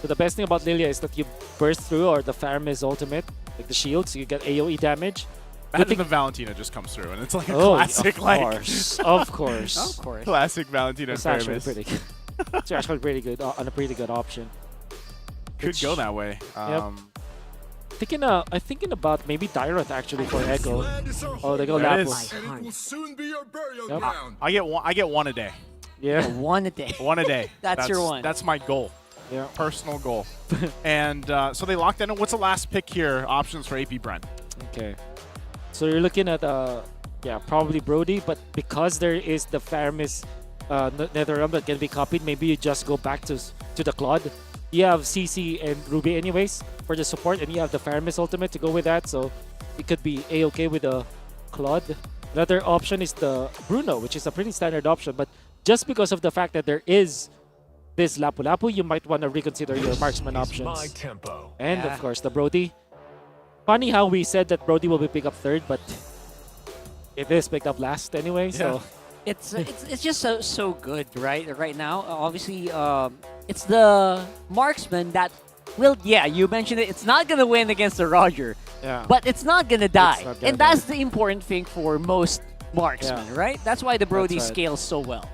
So the best thing about Lilia is that you burst through, or the Faramis ultimate, like the shield, so you get AoE damage. Imagine the Valentina just comes through, and it's like a classic, of course. Classic Valentina. It's actually pretty good. It's actually pretty good, on a pretty good option. Could go that way. I'm thinking about maybe Dyroth actually for Echo. Oh, they go There it Lapo. is. I get one a day. Yeah. One a day. One a day. That's your one. That's my goal. Yeah. Personal goal. And so they locked in. What's the last pick here? Options for APBR. Okay. So you're looking at, probably Brody, but because there is the Faramis Netherrealm that can be copied, maybe you just go back to the Claude. You have CC and Ruby anyways for the support, and you have the Faramis ultimate to go with that, so it could be A-okay with the Claude. Another option is the Bruno, which is a pretty standard option, but just because of the fact that there is this Lapu-Lapu, you might want to reconsider your marksman options. And of course, the Brody. Funny how we said that Brody will be picked up third, but it is picked up last anyway, so... It's just so good right now. Obviously, it's the marksman that will, you mentioned it, it's not going to win against the Roger, but it's not going to die. And that's the important thing for most marksmen, right? That's why the Brody scales so well.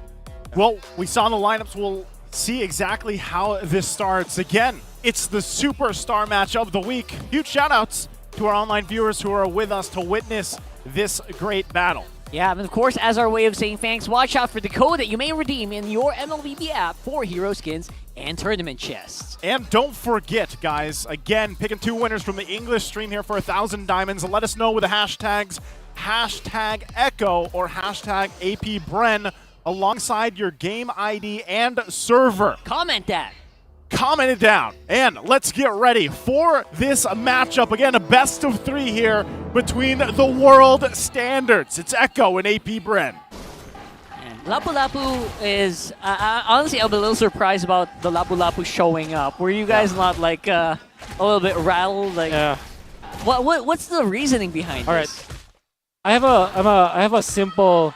Well, we saw in the lineups. We'll see exactly how this starts. Again, it's the superstar match of the week. Huge shout-outs to our online viewers who are with us to witness this great battle. Yeah, and of course, as our way of saying thanks, watch out for the code that you may redeem in your MLBB app for hero skins and tournament chests. And don't forget, guys, again, picking 2 winners from the English stream here for 1,000 diamonds. Let us know with the hashtags #Echo or #APBren alongside your game ID and server. Comment that. Comment it down. And let's get ready for this matchup. Again, a best of 3 here between the world standards. It's Echo and APBR. Lapu-Lapu is, honestly, I'm a little surprised about the Lapu-Lapu showing up. Were you guys not like a little bit rattled? Like, what's the reasoning behind this? I have a simple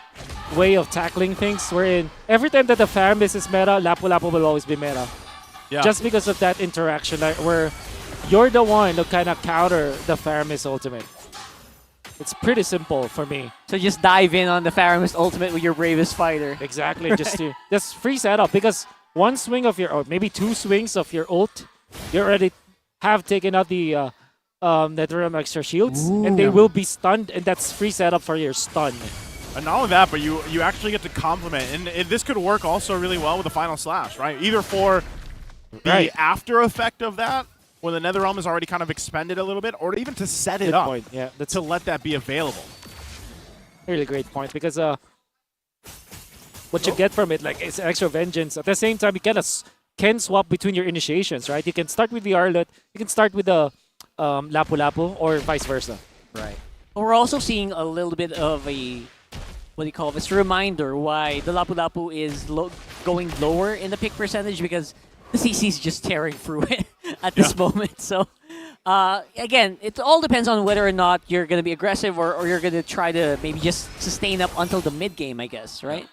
way of tackling things wherein every time that the Faramis is meta, Lapu-Lapu will always be meta. Just because of that interaction, where you're the one to kind of counter the Faramis ultimate. It's pretty simple for me. So just dive in on the Faramis ultimate with your bravest fighter. Exactly, just free setup, because one swing of your, or maybe 2 swings of your ult, you already have taken out the Netherrealm extra shields, and they will be stunned, and that's free setup for your stun. And not only that, but you actually get to complement, and this could work also really well with the final slash, right? Either for the after effect of that, when the Netherrealm is already kind of expended a little bit, or even to set it up, to let that be available. Really great point, because what you get from it, like, it's extra vengeance. At the same time, you can swap between your initiations, right? You can start with the Arlet, you can start with the Lapu-Lapu, or vice versa. Right. We're also seeing a little bit of a, what do you call this, reminder why the Lapu-Lapu is going lower in the pick percentage, because the CC is just tearing through it at this moment. So Again, it all depends on whether or not you're going to be aggressive or you're going to try to maybe just sustain up until the mid game, I guess, right?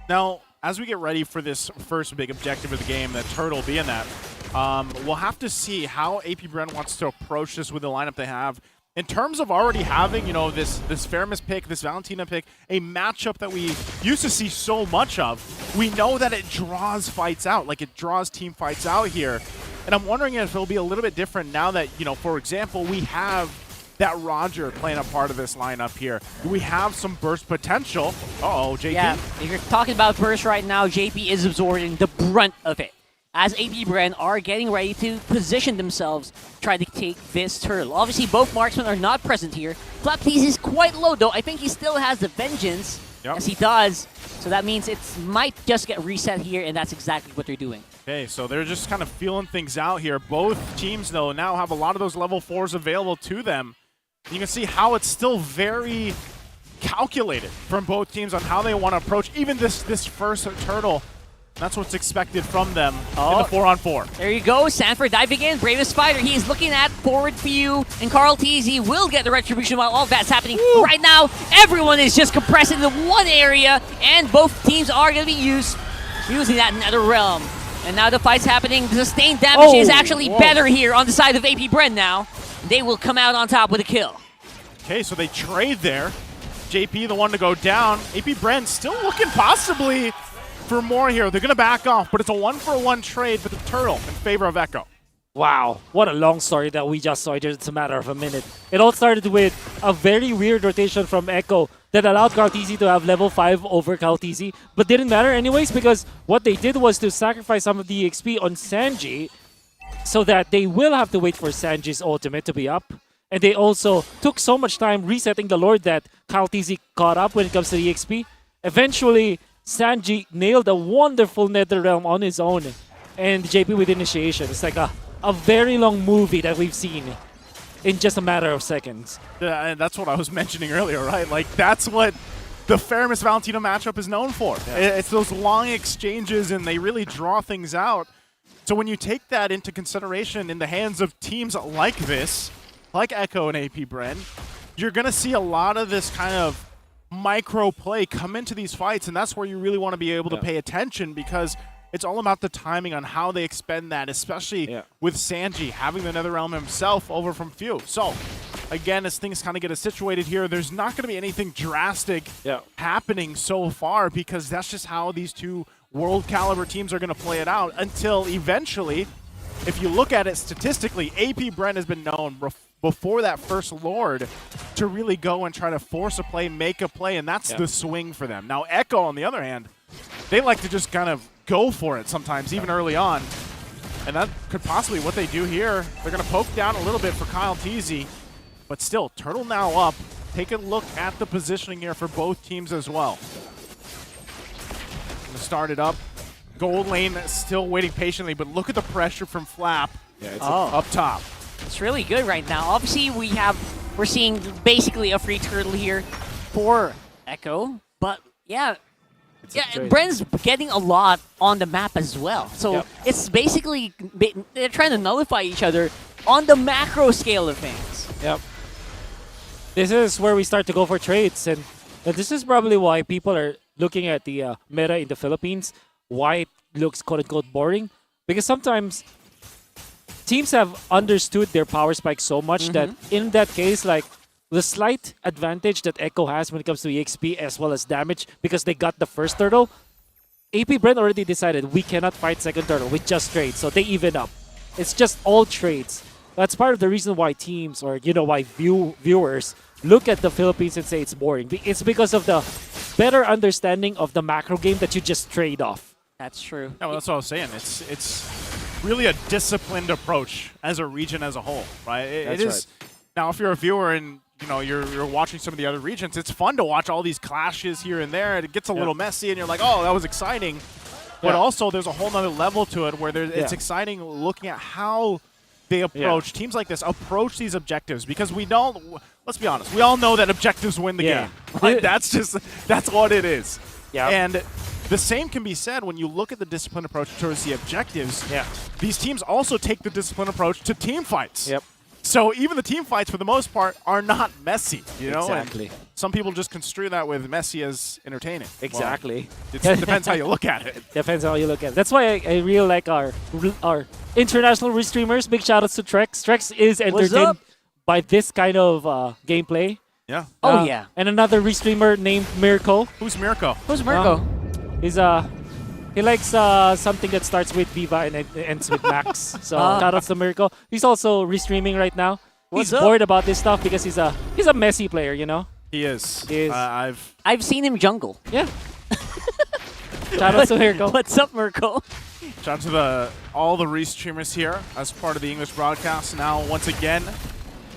Now, as we get ready for this first big objective of the game, the Turtle being that, we'll have to see how APBR wants to approach this with the lineup they have. In terms of already having, you know, this Fairness pick, this Valentina pick, a matchup that we used to see so much of, we know that it draws fights out, like it draws team fights out here. And I'm wondering if it'll be a little bit different now that, you know, for example, we have that Roger playing a part of this lineup here. Do we have some burst potential? Uh-oh, JP. Yeah, if you're talking about burst right now, JP is absorbing the brunt of it, as APBR are getting ready to position themselves, try to take this turtle. Obviously, both marksmen are not present here. Flaptease is quite low, though. I think he still has the Vengeance, as he does. So that means it might just get reset here, and that's exactly what they're doing. Okay, so they're just kind of feeling things out here. Both teams, though, now have a lot of those level 4s available to them. You can see how it's still very calculated from both teams on how they want to approach even this first turtle. That's what's expected from them in the 4-on-4. There you go. Sanford diving in. Bravest fighter. He is looking at forward view. And Carl Teasy will get the retribution while all that's happening. Right now, everyone is just compressed into one area. And both teams are going to be using that Nether Realm. And now the fight's happening. The sustained damage is actually better here on the side of APBR now. They will come out on top with a kill. Okay, so they trade there. JP, the one to go down. APBR still looking possibly for more here. They're going to back off, but it's a 1-for-1 trade with the turtle in favor of Echo. Wow, what a long story that we just saw. It's a matter of a minute. It all started with a very weird rotation from Echo that allowed Kaltizi to have level 5 over Kaltizi, but didn't matter anyways because what they did was to sacrifice some of the XP on Sanji so that they will have to wait for Sanji's ultimate to be up. And they also took so much time resetting the Lord that Kaltizi caught up when it comes to the XP. Eventually, Sanji nailed a wonderful Nether Realm on his own. And JP with initiation. It's like a very long movie that we've seen in just a matter of seconds. Yeah, and that's what I was mentioning earlier, right? Like, that's what the Fairness Valentina matchup is known for. Yeah. It's those long exchanges, and they really draw things out. So when you take that into consideration in the hands of teams like this, like Echo and APBR, you're going to see a lot of this kind of micro play come into these fights, and that's where you really want to be able to pay attention because it's all about the timing on how they expend that, especially with Sanji having the Netherrealm himself over from Few. So, again, as things kind of get situated here, there's not going to be anything drastic happening so far because that's just how these two world caliber teams are going to play it out until eventually, if you look at it statistically, APBR has been known before that first Lord to really go and try to force a play, make a play, and that's the swing for them. Now, Echo, on the other hand, they like to just kind of go for it sometimes, even early on. And that could possibly be what they do here. They're going to poke down a little bit for Kyle Teasy, but still, Turtle now up. Take a look at the positioning here for both teams as well. Going to start it up. Gold lane still waiting patiently, but look at the pressure from Flap up top. It's really good right now. Obviously, we're seeing basically a free turtle here for Echo, but Bren's getting a lot on the map as well. So it's basically, they're trying to nullify each other on the macro scale of things. Yep. This is where we start to go for trades, and this is probably why people are looking at the meta in the Philippines, why it looks quote-unquote boring, because sometimes teams have understood their power spike so much that in that case, like, the slight advantage that Echo has when it comes to EXP as well as damage because they got the first turtle, APBR already decided we cannot fight second turtle with just trades, so they even up. It's just all trades. That's part of the reason why teams or, why viewers look at the Philippines and say it's boring. It's because of the better understanding of the macro game that you just trade off. That's true. Yeah, well, that's what I was saying. It's really a disciplined approach as a region as a whole, right? It is. Now, if you're a viewer and you're watching some of the other regions, it's fun to watch all these clashes here and there. It gets a little messy, and you're like, oh, that was exciting. But also, there's a whole nother level to it where it's exciting looking at how they approach teams like this, approach these objectives, because we don't. Let's be honest, we all know that objectives win the game. Right? That's what it is. Yeah. And the same can be said when you look at the disciplined approach towards the objectives. Yeah. These teams also take the disciplined approach to team fights. Yep. So even the team fights, for the most part, are not messy. You know, Exactly. And some people just construe that with messy as entertaining. Exactly. Well, it depends how you look at it. Depends how you look at it. That's why I really like our international restreamers. Big shout outs to Trex. Trex is entertained by this kind of gameplay. Yeah. Oh, yeah. And another restreamer named Mirko. Who's Mirko? Who's Mirko? He likes something that starts with Viva and ends with Max. So shout outs to Mirko. He's also restreaming right now. He's bored about this stuff because he's a messy player, you know. He is. He is. I've seen him jungle. Yeah. Shout out to Mirko. What's up, Mirko? Shout out to all the restreamers here as part of the English broadcast. Now, once again,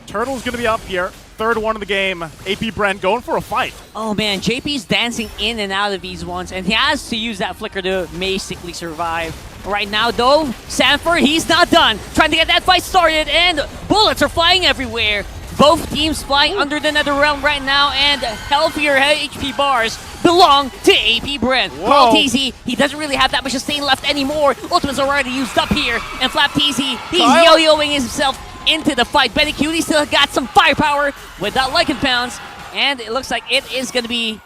Turtle's going to be up here. Third one of the game. AP Brent going for a fight. Oh man, JP's dancing in and out of these ones, and he has to use that flicker to basically survive. Right now, though, Sanford, he's not done. Trying to get that fight started, and bullets are flying everywhere. Both teams flying under the Nether Realm right now, and healthier HP bars belong to AP Brent. Carl TZ, he doesn't really have that much sustain left anymore. Ultimate's already used up here, and Flap TZ, he's yo-yoing himself into the fight. Benny Cutie still got some firepower with that Lycan Pounce, and it looks like it is going to be,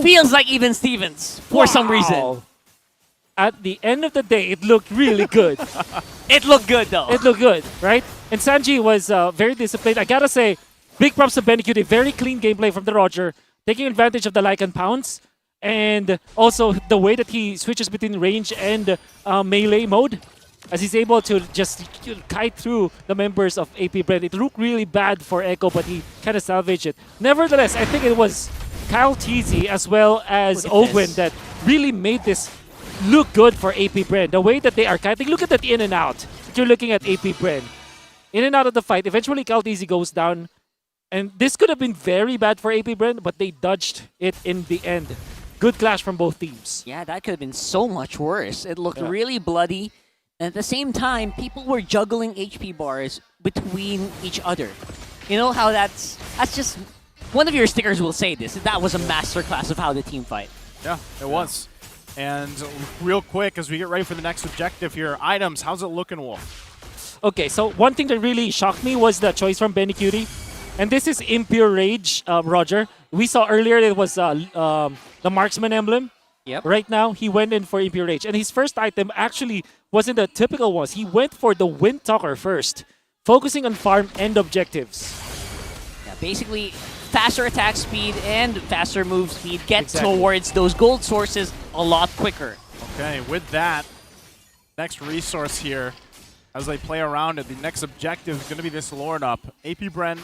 feels like even Stevens for some reason. At the end of the day, it looked really good. It looked good, though. It looked good, right? And Sanji was very disciplined. I gotta say, big props to Benny Cutie. Very clean gameplay from the Roger, taking advantage of the Lycan Pounce, and also the way that he switches between range and melee mode, as he's able to just kite through the members of AP Brent. It looked really bad for Echo, but he kind of salvaged it. Nevertheless, I think it was Kyle TZ as well as Ogwin that really made this look good for AP Brent. The way that they are kiting, look at that in and out. That you're looking at AP Brent. In and out of the fight. Eventually, Kyle TZ goes down. And this could have been very bad for AP Brent, but they dodged it in the end. Good clash from both teams. Yeah, that could have been so much worse. It looked really bloody. And at the same time, people were juggling HP bars between each other. You know how that's just... One of your stickers will say this. That was a masterclass of how the team fight. Yeah, it was. And real quick, as we get ready for the next objective here, items, how's it looking, Wolf? Okay, so one thing that really shocked me was the choice from Benny Cutie. And this is Impure Rage, Roger. We saw earlier it was the Marksman emblem. Yep. Right now, he went in for Impure Rage. And his first item actually wasn't the typical ones. He went for the Wind Talker first, focusing on farm and objectives. Yeah, basically, faster attack speed and faster move speed get towards those gold sources a lot quicker. Okay, with that, next resource here, as they play around it, the next objective is going to be this Lord up. AP Brent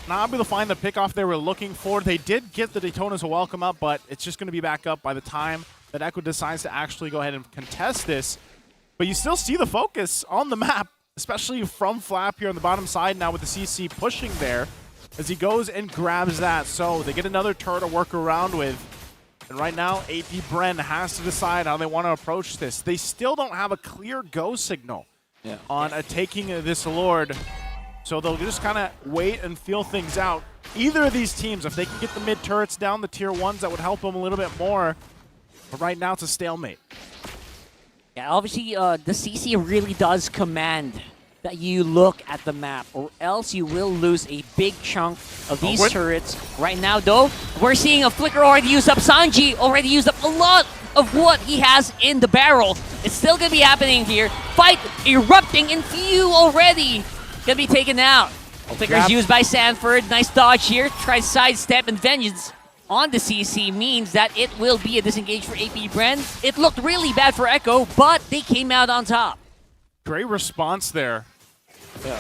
not able to find the pickoff they were looking for. They did get the Daytona's a welcome up, but it's just going to be back up by the time that Echo decides to actually go ahead and contest this. But you still see the focus on the map, especially from Flap here on the bottom side now with the CC pushing there as he goes and grabs that. So they get another turret to work around with. And right now, AP Brent has to decide how they want to approach this. They still don't have a clear go signal on taking this Lord. So they'll just kind of wait and feel things out. Either of these teams, if they can get the mid turrets down, the tier 1s, that would help them a little bit more. But right now, it's a stalemate. Yeah, obviously, the CC really does command that you look at the map, or else you will lose a big chunk of these turrets. Right now, though, we're seeing a flicker already used up. Sanji already used up a lot of what he has in the barrel. It's still going to be happening here. Fight erupting, and few already going to be taken out. Flickers used by Sanford. Nice dodge here. Tries sidestep, and Vengeance on the CC means that it will be a disengage for AP Brent. It looked really bad for Echo, but they came out on top. Great response there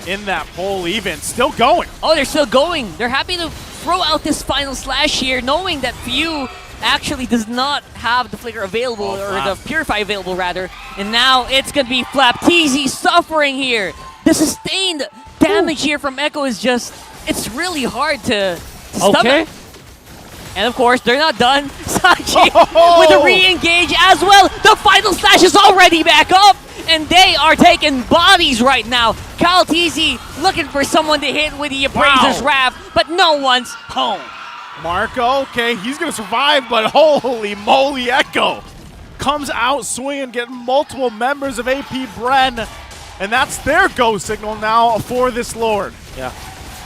in that pole even. Still going. Oh, they're still going. They're happy to throw out this final slash here, knowing that Few actually does not have the flicker available, or the Purify available, rather. And now it's going to be Flap TZ suffering here. The sustained damage here from Echo is just, it's really hard to stomach. And of course, they're not done. Sanji with a re-engage as well. The final slash is already back up, and they are taking bodies right now. Kyle TZ looking for someone to hit with the Appraiser's Wrath, but no one's home. Marco, okay, he's going to survive, but holy moly, Echo comes out swinging, getting multiple members of AP Brent And that's their go signal now for this Lord. Yeah.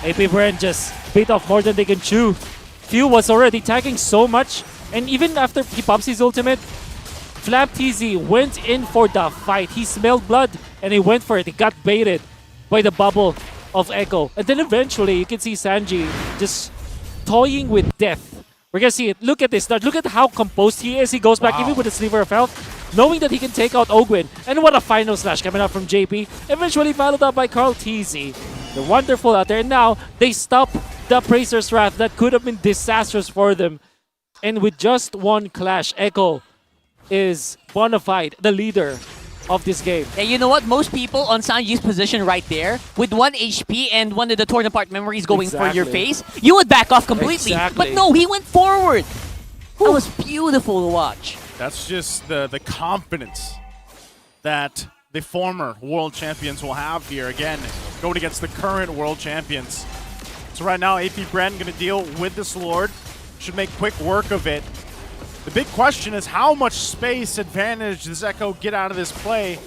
AP Brand just bit off more than they can chew. Few was already tagging so much, and even after he pops his ultimate, FlapTZ went in for the fight. He smelled blood and he went for it. He got baited by the bubble of Echo. And then eventually you can see Sanji just toying with death. We're gonna see it. Look at this. Look at how composed he is. He goes back even with a sliver of health, knowing that he can take out Ogwin. And what a final slash coming out from JP. Eventually followed up by CarlTZ. They're wonderful out there. And now they stop the Praetor's Wrath that could have been disastrous for them. And with just one clash, Echo is bona fide the leader of this game. Yeah, you know what? Most people on Sanji's position right there, with 1 HP and one of the torn apart memories going for your face, you would back off completely. But no, he went forward. That was beautiful to watch. That's just the confidence that the former world champions will have here. Again, going against the current world champions. So right now, AP Brand going to deal with this Lord. Should make quick work of it. The big question is how much space advantage does Echo get out of this play?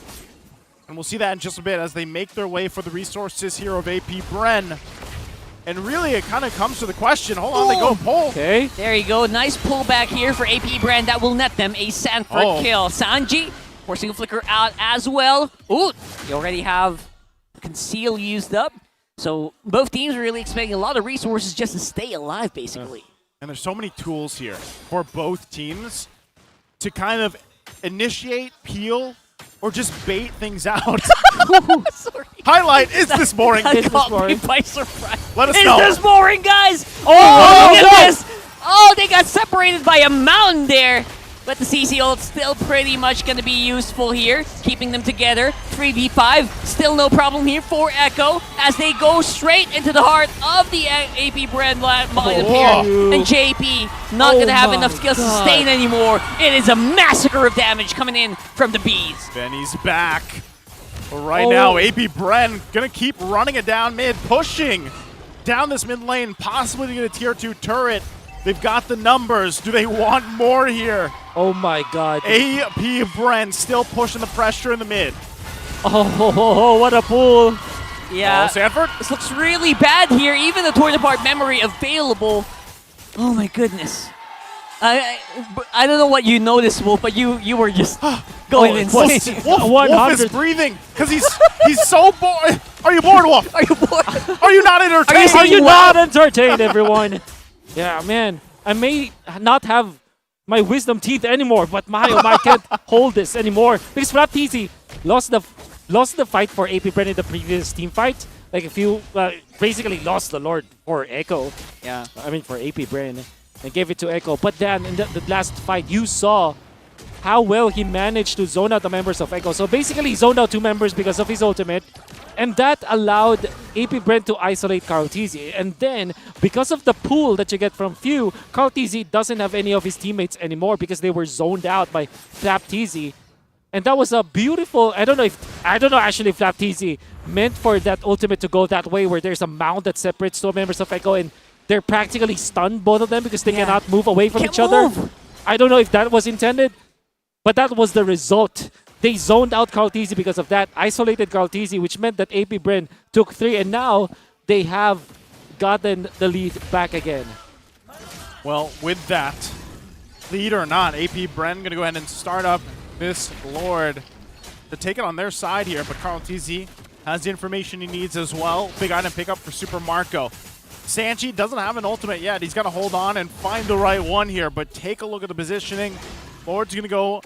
And we'll see that in just a bit as they make their way for the resources here of AP Bren. And really, it kind of comes to the question. Hold on, they go pull. Okay. There you go. Nice pullback here for AP Brand. That will net them a Sanford kill. Sanji forcing a flicker out as well. Ooh, you already have Conceal used up. So both teams are really expecting a lot of resources just to stay alive, basically. And there's so many tools here for both teams to kind of initiate, peel, or just bait things out. Sorry. Highlight, is this boring? That caught me by surprise. Let us know. Is this boring, guys? Oh, look at this. Oh, they got separated by a mountain there. But the CC ult still pretty much going to be useful here, keeping them together. 3v5, still no problem here for Echo as they go straight into the heart of the AP Brand line up here. And JP not going to have enough skills to sustain anymore. It is a massacre of damage coming in from the Bees. Benny's back. But right now, AP Bren going to keep running it down mid, pushing down this mid lane, possibly to get a tier 2 turret. They've got the numbers. Do they want more here? Oh my god. AP Bren still pushing the pressure in the mid. Oh, what a pull. Yeah. Sanford? This looks really bad here. Even the torn apart memory available. Oh my goodness. I don't know what you noticed, Wolf, but you were just going insane. Wolf is breathing because he's so bored. Are you bored, Wolf? Are you bored? Are you not entertained? Are you not entertained, everyone? Yeah, man. I may not have my wisdom teeth anymore, but I can't hold this anymore because FlapTZ lost the fight for AP Bren in the previous team fight. Like if you basically lost the Lord for Echo. Yeah. I mean for AP Bren and gave it to Echo. But then in the last fight, you saw how well he managed to zone out the members of Echo. So basically he zoned out 2 members because of his ultimate. And that allowed AP Brent to isolate CarlTZ. And then, because of the pool that you get from Few, CarlTZ doesn't have any of his teammates anymore because they were zoned out by FlapTZ. And that was a beautiful, I don't know actually if FlapTZ meant for that ultimate to go that way where there's a mound that separates 2 members of Echo and they're practically stunned, both of them, because they cannot move away from each other. I don't know if that was intended, but that was the result. They zoned out CarlTZ because of that, isolated CarlTZ, which meant that AP Bren took 3, and now they have gotten the lead back again. Well, with that, lead or not, AP Bren going to go ahead and start up this Lord to take it on their side here, but CarlTZ has the information he needs as well. Big item pickup for Super Marco. Sanji doesn't have an ultimate yet. He's got to hold on and find the right one here, but take a look at the positioning. Lord's going to go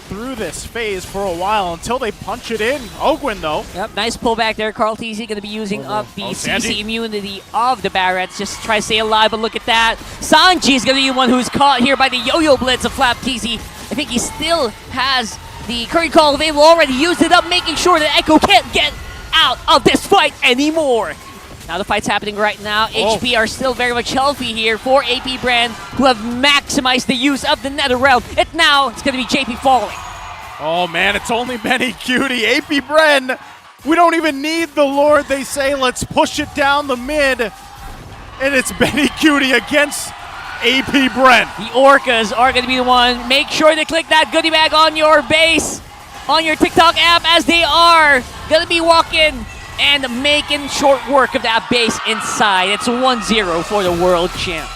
through this phase for a while until they punch it in. Ogwin, though. Yep, nice pullback there. CarlTZ going to be using up the CC immunity of the Barretts. Just try to stay alive, but look at that. Sanji is going to be the one who's caught here by the yo-yo blitz of FlapTZ. I think he still has the curry call available already. Used it up, making sure that Echo can't get out of this fight anymore. Now the fight's happening right now. HP are still very much healthy here for AP Brand, who have maximized the use of the Nether Realm. It's going to be JP falling. Oh man, it's only Benny Cutie. AP Bren, we don't even need the Lord. They say, let's push it down the mid. And it's Benny Cutie against AP Bren. The Orcas are going to be the one. Make sure to click that goodie bag on your base. on your TikTok app as they are going to be walking and making short work of that base inside. It's 1-0 for the world champs.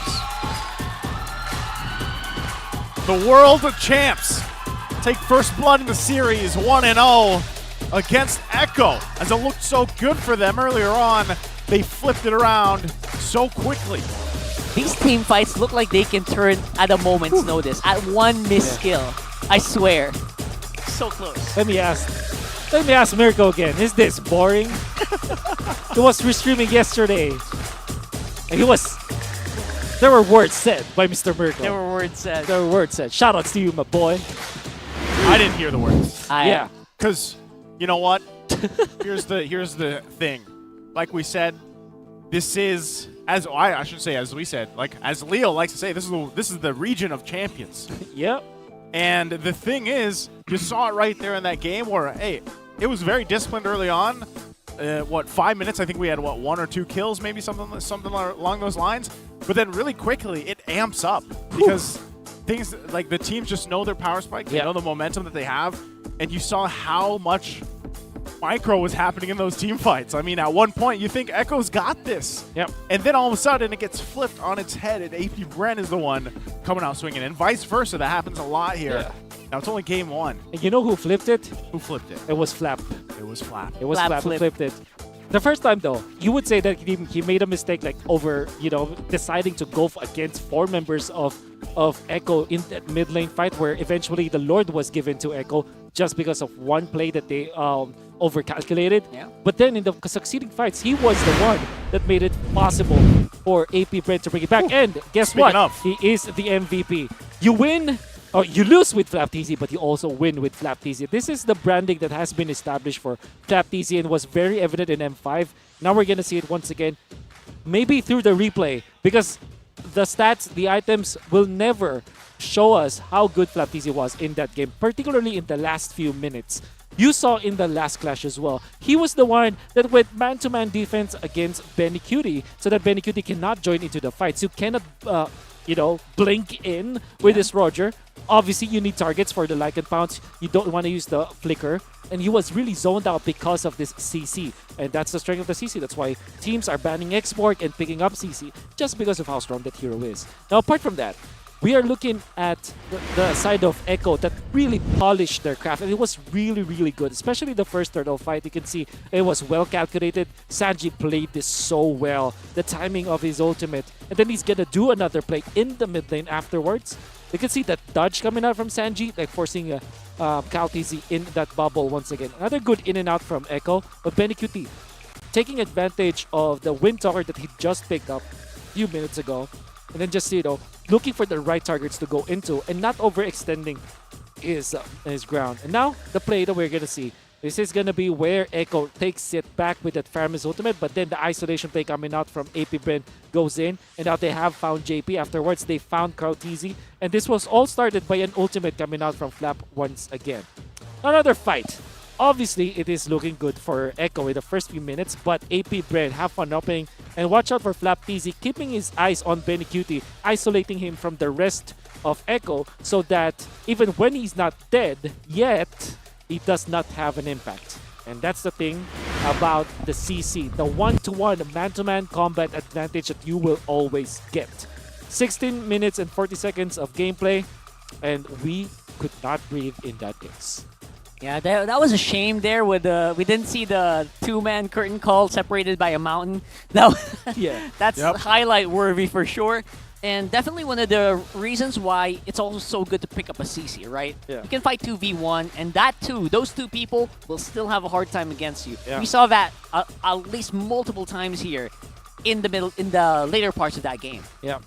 The world champs take first blood in the series 1-0 against Echo. As it looked so good for them earlier on, they flipped it around so quickly. These team fights look like they can turn at a moment's notice, at one miss skill. I swear. So close. Let me ask Mirko again. Is this boring? He was restreaming yesterday. And there were words said by Mr. Mirko. There were words said. Shoutouts to you, my boy. I didn't hear the words. Yeah. Because, you know what? Here's the thing. Like we said, this is, I should say as we said, like as Leo likes to say, this is the region of champions. Yep. And the thing is, you saw it right there in that game where, hey, it was very disciplined early on. 5 minutes? I think we had, 1 or 2 kills, maybe something along those lines. But then really quickly, it amps up because things like the teams just know their power spike. They know the momentum that they have. And you saw how much micro was happening in those team fights. I mean, at one point, you think Echo's got this. Yep. And then all of a sudden, it gets flipped on its head, and APBR is the one coming out swinging. And vice versa. That happens a lot here. Yeah. Now, it's only game 1. And you know who flipped it? Who flipped it? It was Flap. It was Flap. It was Flap who flipped it. The first time, though, you would say that he made a mistake, like over, deciding to go against 4 members of Echo in that mid lane fight, where eventually the Lord was given to Echo just because of one play that they overcalculated. Yeah. But then in the succeeding fights, he was the one that made it possible for APBR to bring it back. And guess Speaking what? of. He is the MVP. You win. Or you lose with FlapTZ, but you also win with FlapTZ. This is the branding that has been established for FlapTZ and was very evident in M5. Now we're going to see it once again, maybe through the replay, because the stats, the items will never show us how good FlapTZ was in that game, particularly in the last few minutes. You saw in the last clash as well. He was the one that went man-to-man defense against Benny Cutie, so that Benny Cutie cannot join into the fights. You cannot, blink in with this Roger. Obviously, you need targets for the Lycan Pounce. You don't want to use the Flicker. And he was really zoned out because of this CC. And that's the strength of the CC. That's why teams are banning export and picking up CC, just because of how strong that hero is. Now, apart from that, we are looking at the side of Echo that really polished their craft. And it was really, really good. Especially the first turtle fight. You can see it was well calculated. Sanji played this so well. The timing of his ultimate. And then he's going to do another play in the mid lane afterwards. You can see that dodge coming out from Sanji, like forcing CalTZ in that bubble once again. Another good in and out from Echo, but Benny Cutie taking advantage of the wind tower that he just picked up a few minutes ago, and then just, looking for the right targets to go into and not overextending his ground. And now, the play that we're going to see. This is going to be where Echo takes it back with that Faramis ultimate, but then the isolation play coming out from APBR goes in, and now they have found JP. Afterwards, they found CalTZ, and this was all started by an ultimate coming out from Flap once again. Another fight. Obviously, it is looking good for Echo in the first few minutes, but APBR have fun upping, and watch out for FlapTZ keeping his eyes on Benny Cutie, isolating him from the rest of Echo, so that even when he's not dead yet, he does not have an impact. And that's the thing about the CC, the one-to-one man-to-man combat advantage that you will always get. 16 minutes and 40 seconds of gameplay, and we could not breathe in that case. Yeah, that was a shame there. With we didn't see the 2-man curtain call separated by a mountain. That's highlight worthy for sure. And definitely one of the reasons why it's also so good to pick up a CC, right? Yeah. You can fight 2v1, and those 2 people will still have a hard time against you. Yeah. We saw that at least multiple times here in the later parts of that game. Yeah.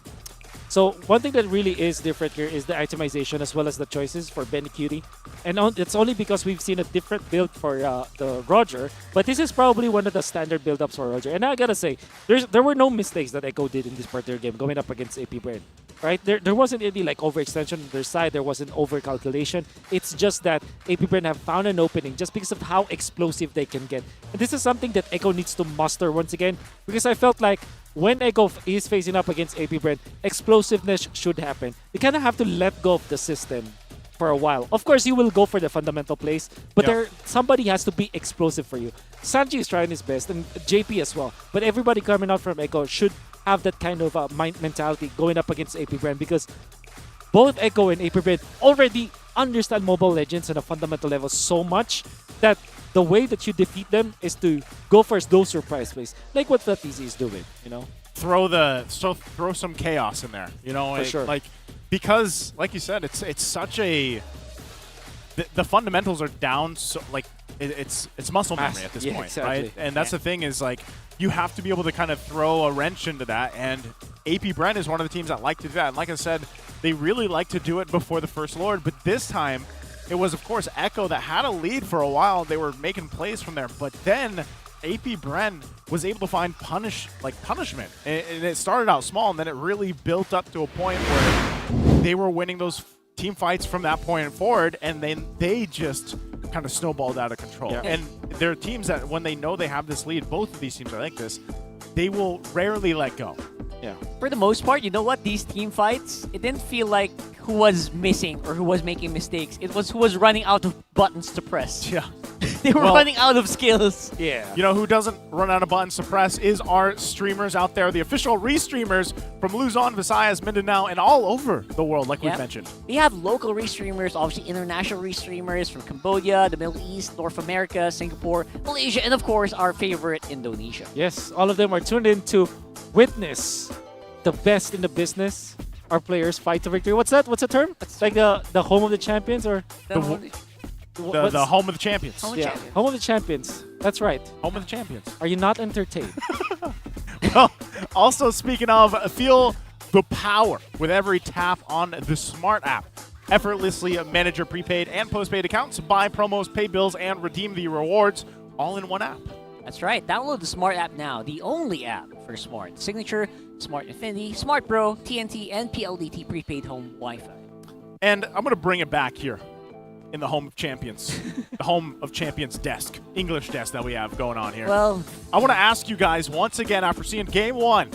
So one thing that really is different here is the itemization as well as the choices for Benny Cutie. And it's only because we've seen a different build for the Roger, but this is probably one of the standard build-ups for Roger. And I gotta say, there were no mistakes that Echo did in this particular game going up against APBR. Right? There wasn't any overextension on their side, there wasn't overcalculation. It's just that APBR have found an opening just because of how explosive they can get. And this is something that Echo needs to muster once again, because I felt like when Echo is facing up against APBR, explosiveness should happen. You kind of have to let go of the system for a while. Of course, you will go for the fundamental plays, but somebody has to be explosive for you. Sanji is trying his best, and JP as well. But everybody coming out from Echo should have that kind of mentality going up against APBR, because both Echo and APBR already understand Mobile Legends on a fundamental level so much that the way that you defeat them is to go for those surprise plays, like what FTZ is doing, you know? Throw some chaos in there, you know, For sure. like, because like you said, it's such a the fundamentals are down, so like it's muscle memory at this point, exactly. right? And that's the thing is, like, you have to be able to kind of throw a wrench into that, and APBR is one of the teams that like to do that. And like I said, they really like to do it before the First Lord, but this time it was, of course, Echo that had a lead for a while. They were making plays from there, but then APBR was able to find punishment. And it started out small, and then it really built up to a point where they were winning those team fights from that point forward, and then they just kind of snowballed out of control. Yeah. And there are teams that, when they know they have this lead, both of these teams are like this, they will rarely let go. Yeah. For the most part, you know what? These team fights, it didn't feel like who was missing or who was making mistakes. It was who was running out of buttons to press. Yeah. They were running out of skills. Yeah. You know who doesn't run out of buttons to press is our streamers out there, the official restreamers from Luzon, Visayas, Mindanao, and all over the world, like we've mentioned. We have local restreamers, obviously international restreamers from Cambodia, the Middle East, North America, Singapore, Malaysia, and of course our favorite, Indonesia. Yes, all of them are tuned in to witness the best in the business. Our players fight to victory. What's that? What's the term? It's like the home of the champions, or The home of the champions. Home of the champions. That's right. Home of the champions. Are you not entertained? Well, also speaking of, feel the power with every tap on the Smart app. Effortlessly manage your prepaid and postpaid accounts, buy promos, pay bills, and redeem the rewards all in one app. That's right. Download the Smart app now, the only app for Smart Signature, Smart Infinity, Smart Pro, TNT, and PLDT prepaid home Wi-Fi. And I'm going to bring it back here in the home of champions, the home of champions desk, English desk that we have going on here. Well, I want to ask you guys once again, after seeing game one,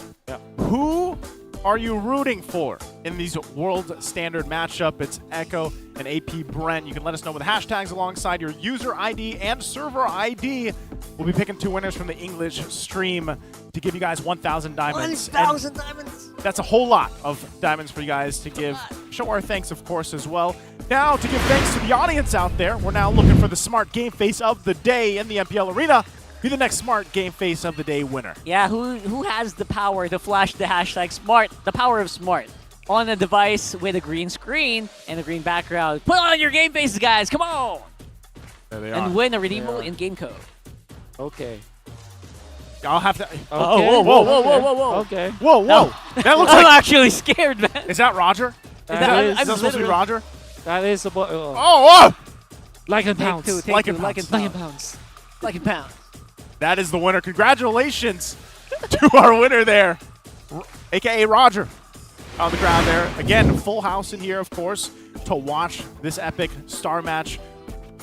who are you rooting for in these world standard matchup? It's Echo and APBR. You can let us know with hashtags alongside your user ID and server ID. We'll be picking 2 winners from the English stream to give you guys 1,000 diamonds. 1,000 diamonds! That's a whole lot of diamonds for you guys to give. Show our thanks, of course, as well. Now, to give thanks to the audience out there, we're now looking for the Smart Game Face of the Day in the MPL Arena. Be the next Smart Game Face of the Day winner. Yeah, who has the power to flash the hashtag Smart, the power of Smart, on a device with a green screen and a green background? Put on your game faces, guys. Come on! There they are. And win a redeemable in-game code. Okay. I'll have to. Okay. Whoa, whoa, whoa, whoa, whoa, whoa. Okay. Whoa, whoa. That looks I'm like. actually scared, man. Is that Roger? I'm Is that supposed to be Roger? That is about. Oh! Like in Take pounds. two, take Like two, in like in pounds. pounds. Like in pounds. That is the winner. Congratulations to our winner there, a.k.a. Roger, on the ground there. Again, full house in here, of course, to watch this epic star match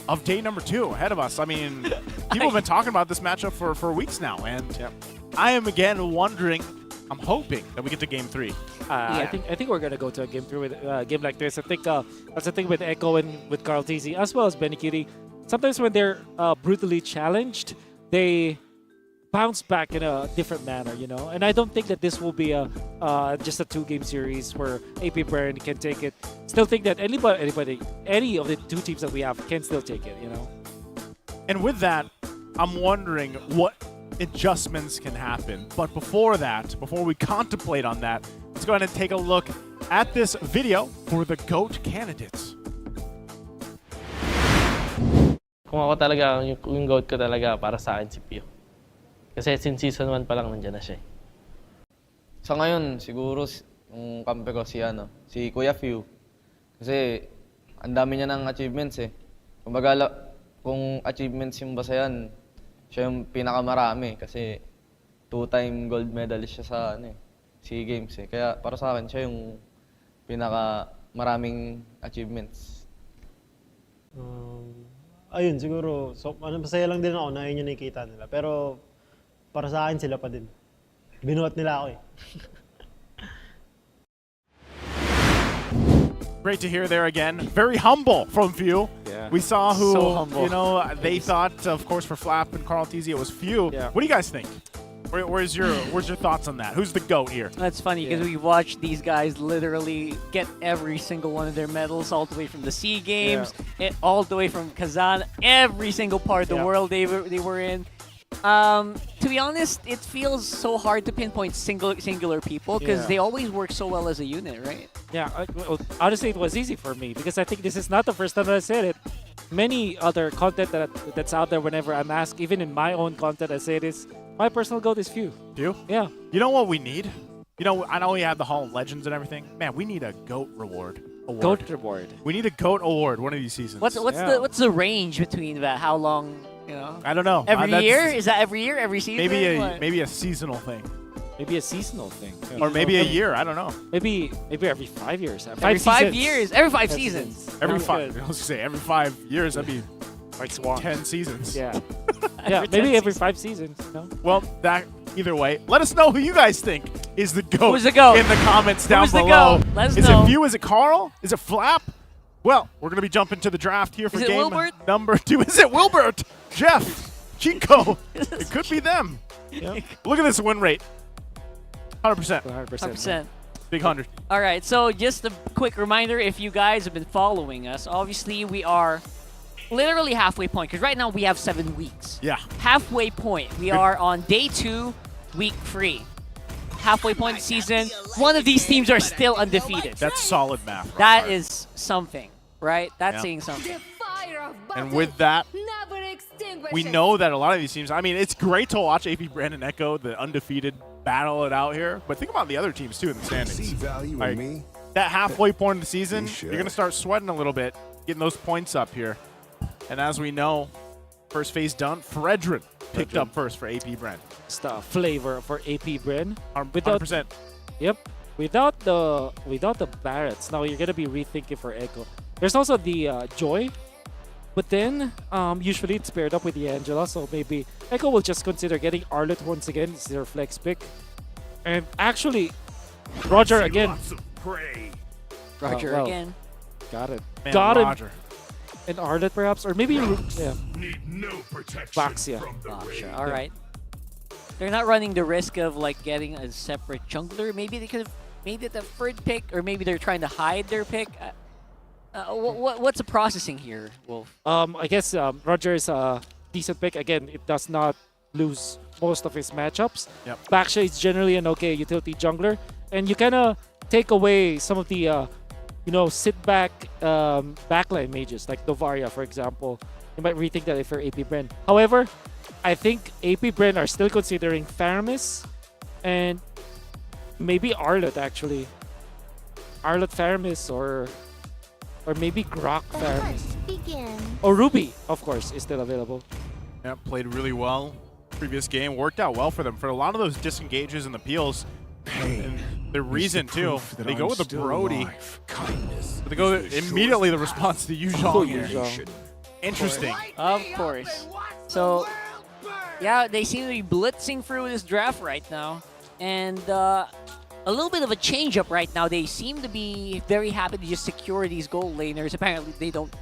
of day number 2 ahead of us. I mean, people have been talking about this matchup for weeks now, and I am again wondering, I'm hoping that we get to game 3. I think we're gonna go to a game 3 with a game like this. I think that's the thing with Echo and with Carl TZ as well as Benny Kitty. Sometimes when they're brutally challenged, they bounce back in a different manner, you know. And I don't think that this will be a just a 2-game series where APBR can take it. Still think that any of the 2 teams that we have can still take it, you know. And with that, I'm wondering what adjustments can happen. But before that, before we contemplate on that, let's go ahead and take a look at this video for the GOAT candidates. Kung ako talaga, yung GOAT ko talaga para sa akin si Pio. Kasi since season 1 pa lang nandiyan na siya. Sa ngayon, siguro yung kampe ko si Kuya Few. Kasi ang dami niya ng achievements eh. Kumbaga, kung achievements yung basayan, siya yung pinakamarami kasi 2-time gold medalist siya sa SEA Games eh. Kaya para sa akin, siya yung pinakamaraming achievements. Ayun, siguro, masaya lang din ako na yun yung nakikita nila. Pero para sa akin, sila pa din. Binuhat nila ako eh. Great to hear there again. Very humble from Few. Yeah. We saw who, So humble. you know, they thought, of course, for Flap and Carl Teasy, it was Few. Yeah. What do you guys think? Where's your thoughts on that? Who's the GOAT here? That's funny because we watched these guys literally get every single one of their medals, all the way from the SEA Games, all the way from Kazan, every single part of the world they were in. To be honest, it feels so hard to pinpoint singular people because they always work so well as a unit, right? Yeah, well, honestly, it was easy for me because I think this is not the first time that I said it. Many other content that's out there, whenever I'm asked, even in my own content, I say this. My personal GOAT is Few. You? Yeah. You know what we need? You know, I know we have the Hall of Legends and everything. Man, we need a GOAT award. GOAT reward. We need a GOAT award one of these seasons. What's the range between that? How long? You know. I don't know. Every year? Is that every year? Every season? Maybe a seasonal thing. Maybe a seasonal thing. Or maybe a year. I don't know. Maybe every 5 years. Every 5 years. Every 5 seasons. Every 5. I was gonna say every 5 years. That'd be like Swan. 10 seasons. Yeah. Yeah. Maybe every 5 seasons. No? Well, either way, let us know who you guys think is the GOAT. Who's the GOAT? In the comments down Who's the below. GOAT? Let us is know. it Few? Is it Carl? Is it Flap? Well, we're gonna be jumping to the draft here for Is it game Wilbert? number 2. Is it Wilbert? Jeff? Chico? It could be them. Yep. Look at this win rate. 100%. 100%. Big 100. All right, so just a quick reminder, if you guys have been following us, obviously we are literally halfway point, because right now we have 7 weeks. Yeah. Halfway point. We are on day 2, week 3. Halfway point of the season. One of these teams are still undefeated. That's solid math. That is something, right? That's Yeah. saying something. And with that, we know that a lot of these teams, I mean, it's great to watch AP Brandon Echo, the undefeated, battle it out here. But think about the other teams, too, in the standings. Like, that halfway point of the season, you're going to start sweating a little bit, getting those points up here. And as we know, first phase done, Fredrin picked up first for AP Brand. It's the flavor for AP Bren. 100%. Yep. Without the Barretts, now you're gonna be rethinking for Echo. There's also the Joy, but then usually it's paired up with the Angela, so maybe Echo will just consider getting Arlet once again. It's their flex pick, and actually Roger again. Roger well, again. Got it. Man, Got Roger. it. And Arlet perhaps, or maybe yeah. Baxia. All right. They're not running the risk of like getting a separate jungler. Maybe they could have made it a third pick, or maybe they're trying to hide their pick. What's the processing here, Wolf? I guess Roger is a decent pick. Again, it does not lose most of his matchups. Yep. Baxia is generally an okay utility jungler, and you kind of take away some of the sit back backline mages like Novaria, for example. You might rethink that if you're AP Bren. However, I think AP Bren are still considering Faramis and maybe Arlet actually. Arlet Faramis or maybe Grok Faramis. Or Ruby, of course, is still available. Yeah, played really well. Previous game worked out well for them. For a lot of those disengages and the peels, and the reason too, they go with the Brody. They go immediately the response to Yuzhong here. Interesting. Of course. So, yeah, they seem to be blitzing through this draft right now. And a little bit of a change-up right now. They seem to be very happy to just secure these gold laners. Apparently, they don't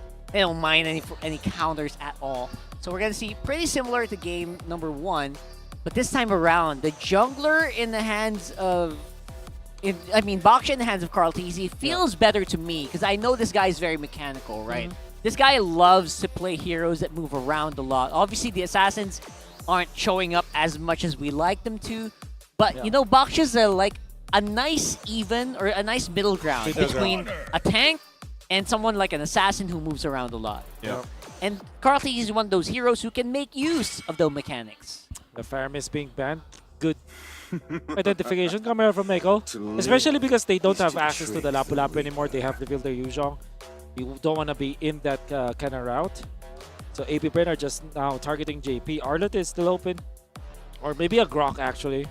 mind any counters at all. So we're going to see pretty similar to game number 1. But this time around, the jungler in the hands of... Baxia in the hands of Carl Teasy feels better to me, because I know this guy is very mechanical, right? This guy loves to play heroes that move around a lot. Obviously, the assassins aren't showing up as much as we like them to. But, you know, Bakshia's like a nice or a nice middle ground between a tank and someone like an assassin who moves around a lot. Yeah. And Carl Teasy is one of those heroes who can make use of the mechanics. The Faramis being banned, good identification camera from Echo. Especially because they don't have access to the Lapu-Lapu anymore. They have revealed their Yuzhong. You don't want to be in that kind of route. So AP Bren are just now targeting JP. Arlet is still open. Or maybe a Grok, actually.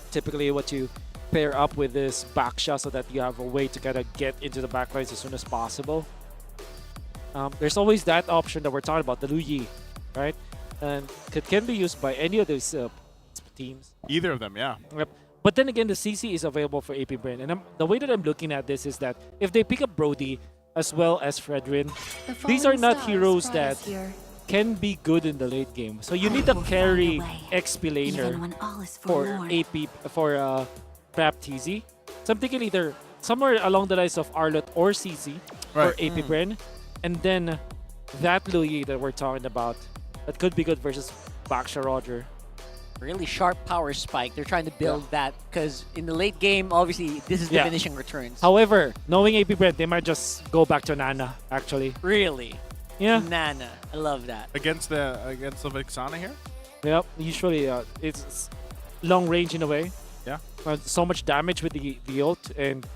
Typically, what you pair up with is Baxia so that you have a way to kind of get into the backlines as soon as possible. There's always that option that we're talking about, the Lu Yi, right? And it can be used by any of these teams. Either of them, yeah. Yep. But then again, the CC is available for AP Brain. And the way that I'm looking at this is that if they pick up Brody as well as Fredrin, these are not heroes that can be good in the late game. So you need to carry XP laner for AP, for Prap TZ. So I'm thinking either somewhere along the lines of Arlott or CC for AP Brain. And then that Louis that we're talking about, that could be good versus Baksha Roger. Really sharp power spike. They're trying to build that because in the late game, obviously, this is diminishing returns. However, knowing AP Brent, they might just go back to Nana, actually. Really? Yeah. Nana. I love that. Against the Vixana here? Yep. Usually, it's long range in a way. Yeah. So much damage with the ult, and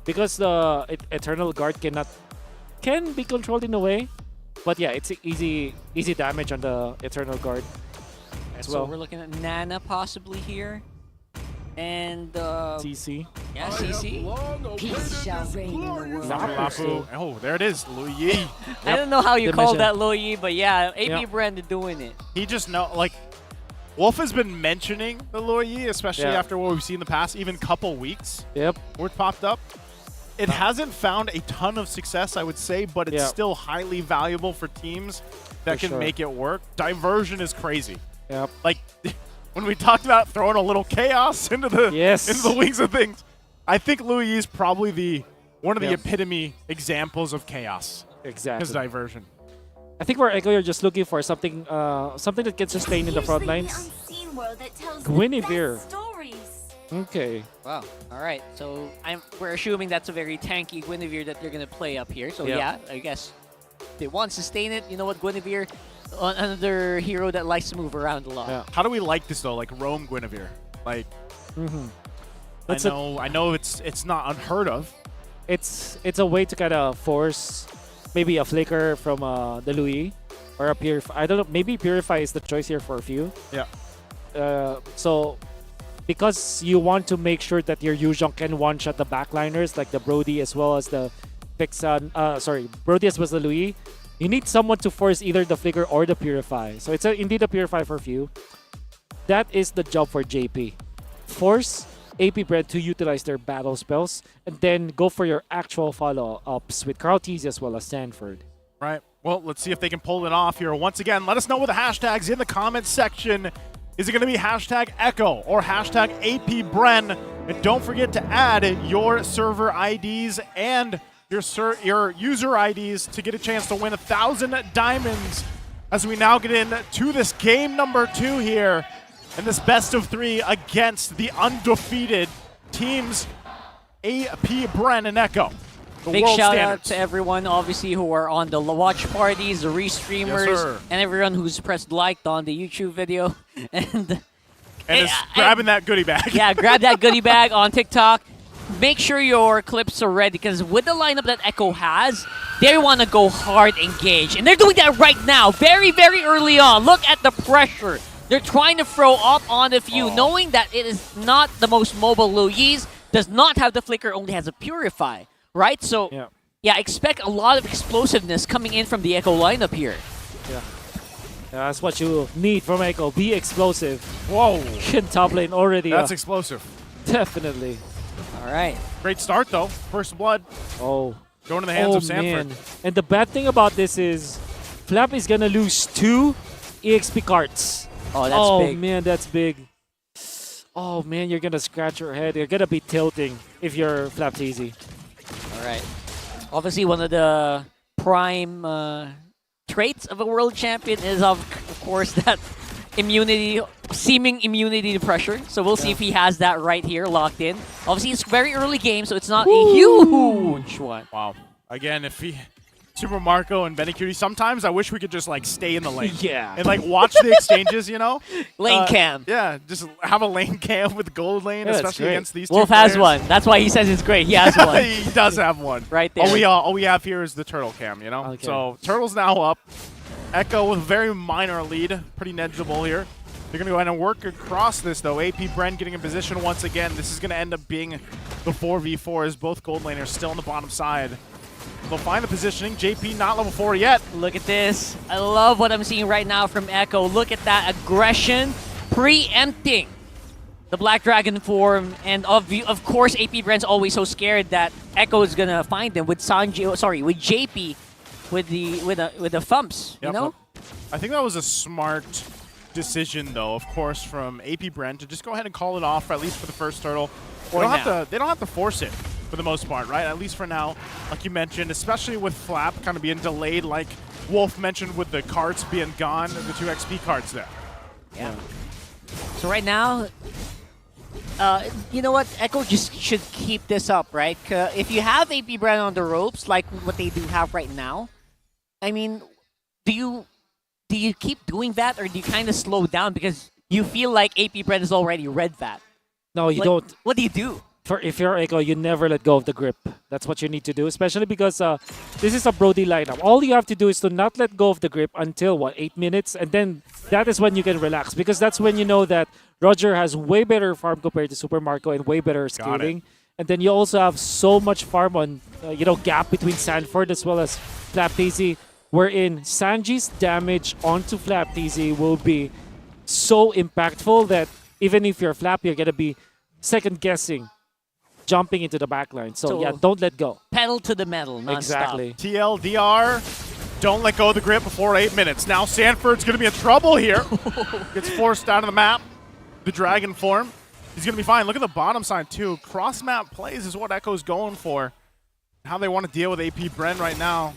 because the Eternal Guard can be controlled in a way, but yeah, it's easy damage on the Eternal Guard. So we're looking at Nana possibly here. And CC. Yeah, CC. Peace shall reign in the world. Lapu. Oh, there it is, Lu Yi. I don't know how you call that Lu Yi, but yeah, AP Brand doing it. He just Wolf has been mentioning the Lu Yi, especially after what we've seen in the past, even couple weeks. Yep. Where it popped up. It hasn't found a ton of success, I would say, but it's still highly valuable for teams that can make it work. Diversion is crazy. Yep. Like when we talked about throwing a little chaos into the wings of things, I think Louis is probably one of the epitome examples of chaos. Exactly. His diversion. I think for Echo, you're just looking for something that can sustain in the front lines. Guinevere. Okay. Wow. All right. So we're assuming that's a very tanky Guinevere that they're gonna play up here. So yeah, I guess they want to sustain it. You know what, Guinevere, another hero that likes to move around a lot. Yeah. How do we like this though? Like Roam Guinevere. Like, I know it's not unheard of. It's a way to kind of force maybe a flicker from the Louis or a Purify. I don't know. Maybe Purify is the choice here for a few. Yeah. So because you want to make sure that your Yuzhong can one-shot the backliners like the Brody as well as the Vixen. Brody as well as the Louis. You need someone to force either the Flicker or the Purify. So it's indeed a Purify for few. That is the job for JP. Force AP Bread to utilize their battle spells and then go for your actual follow-ups with Carl Teasy as well as Sanford. Right. Well, let's see if they can pull it off here. Once again, let us know with the hashtags in the comments section. Is it going to be hashtag Echo or hashtag AP Bren? And don't forget to add your server IDs and your user IDs to get a chance to win 1,000 diamonds as we now get into this game number 2 here in this best of 3 against the undefeated teams AP, Bren, and Echo. Big shout out to everyone, obviously, who are on the watch parties, the restreamers, and everyone who's pressed liked on the YouTube video. and is grabbing that goodie bag. Yeah, grab that goodie bag on TikTok. Make sure your clips are ready because with the lineup that Echo has, they want to go hard engage. And they're doing that right now, very, very early on. Look at the pressure. They're trying to throw up on the few, knowing that it is not the most mobile Louise, does not have the Flicker, only has a Purify. Right? So, yeah, expect a lot of explosiveness coming in from the Echo lineup here. Yeah. That's what you need from Echo. Be explosive. Whoa. In top lane already. That's explosive. Definitely. All right. Great start, though. First blood. Oh. Going to the hands of Sanford. Man. And the bad thing about this is Flap is going to lose 2 EXP cards. Oh, that's big. Oh, man, that's big. Oh, man, you're going to scratch your head. You're going to be tilting if you're Flap easy. All right. Obviously, one of the prime traits of a world champion is, of course, that immunity, seeming immunity to pressure. So we'll see if he has that right here, locked in. Obviously, it's very early game, so it's not a huge one. Wow. Again, if he... Super Marco and Benny Cutie, sometimes I wish we could just, like, stay in the lane. Yeah. And, like, watch the exchanges, you know? Lane cam. Yeah, just have a lane cam with gold lane, especially against these Wolf two players. has one. That's why he says it's great. He has one. He does have one. Right there. All we have here is the turtle cam, you know? Okay. So, turtle's now up. Echo with a very minor lead. Pretty negligible here. They're going to go ahead and work across this, though. AP Bren getting in position once again. This is going to end up being the 4v4 as both gold laners still on the bottom side. They'll find the positioning. JP not level 4 yet. Look at this. I love what I'm seeing right now from Echo. Look at that aggression, preempting the Black Dragon form, and of course AP Brent's always so scared that Echo is gonna find them with with JP with the thumps, you know? I think that was a smart decision though, of course, from AP Brent to just go ahead and call it off, at least for the first turtle. They don't have to force it for the most part, right? At least for now, like you mentioned, especially with Flap kind of being delayed, like Wolf mentioned with the cards being gone, the 2 XP cards there. Yeah. So right now, you know what? Echo just should keep this up, right? If you have AP Brand on the ropes, like what they do have right now, I mean, do you keep doing that, or do you kind of slow down because you feel like AP Brand has already read that? No, you don't. What do you do? If you're Echo, you never let go of the grip. That's what you need to do, especially because this is a Brody lineup. All you have to do is to not let go of the grip until, 8 minutes? And then that is when you can relax, because that's when you know that Roger has way better farm compared to Super Marco and way better scaling. And then you also have so much farm on, gap between Sanford as well as Flapteasy, wherein Sanji's damage onto Flapteasy will be so impactful that even if you're Flap, you're going to be second-guessing jumping into the backline. So yeah, don't let go. Pedal to the metal, non-stop. Exactly. TLDR, don't let go of the grip before 8 minutes. Now Sanford's going to be in trouble here. Gets forced out of the map. The Dragon form. He's going to be fine. Look at the bottom side, too. Cross-map plays is what Echo's going for. How they want to deal with AP Bren right now.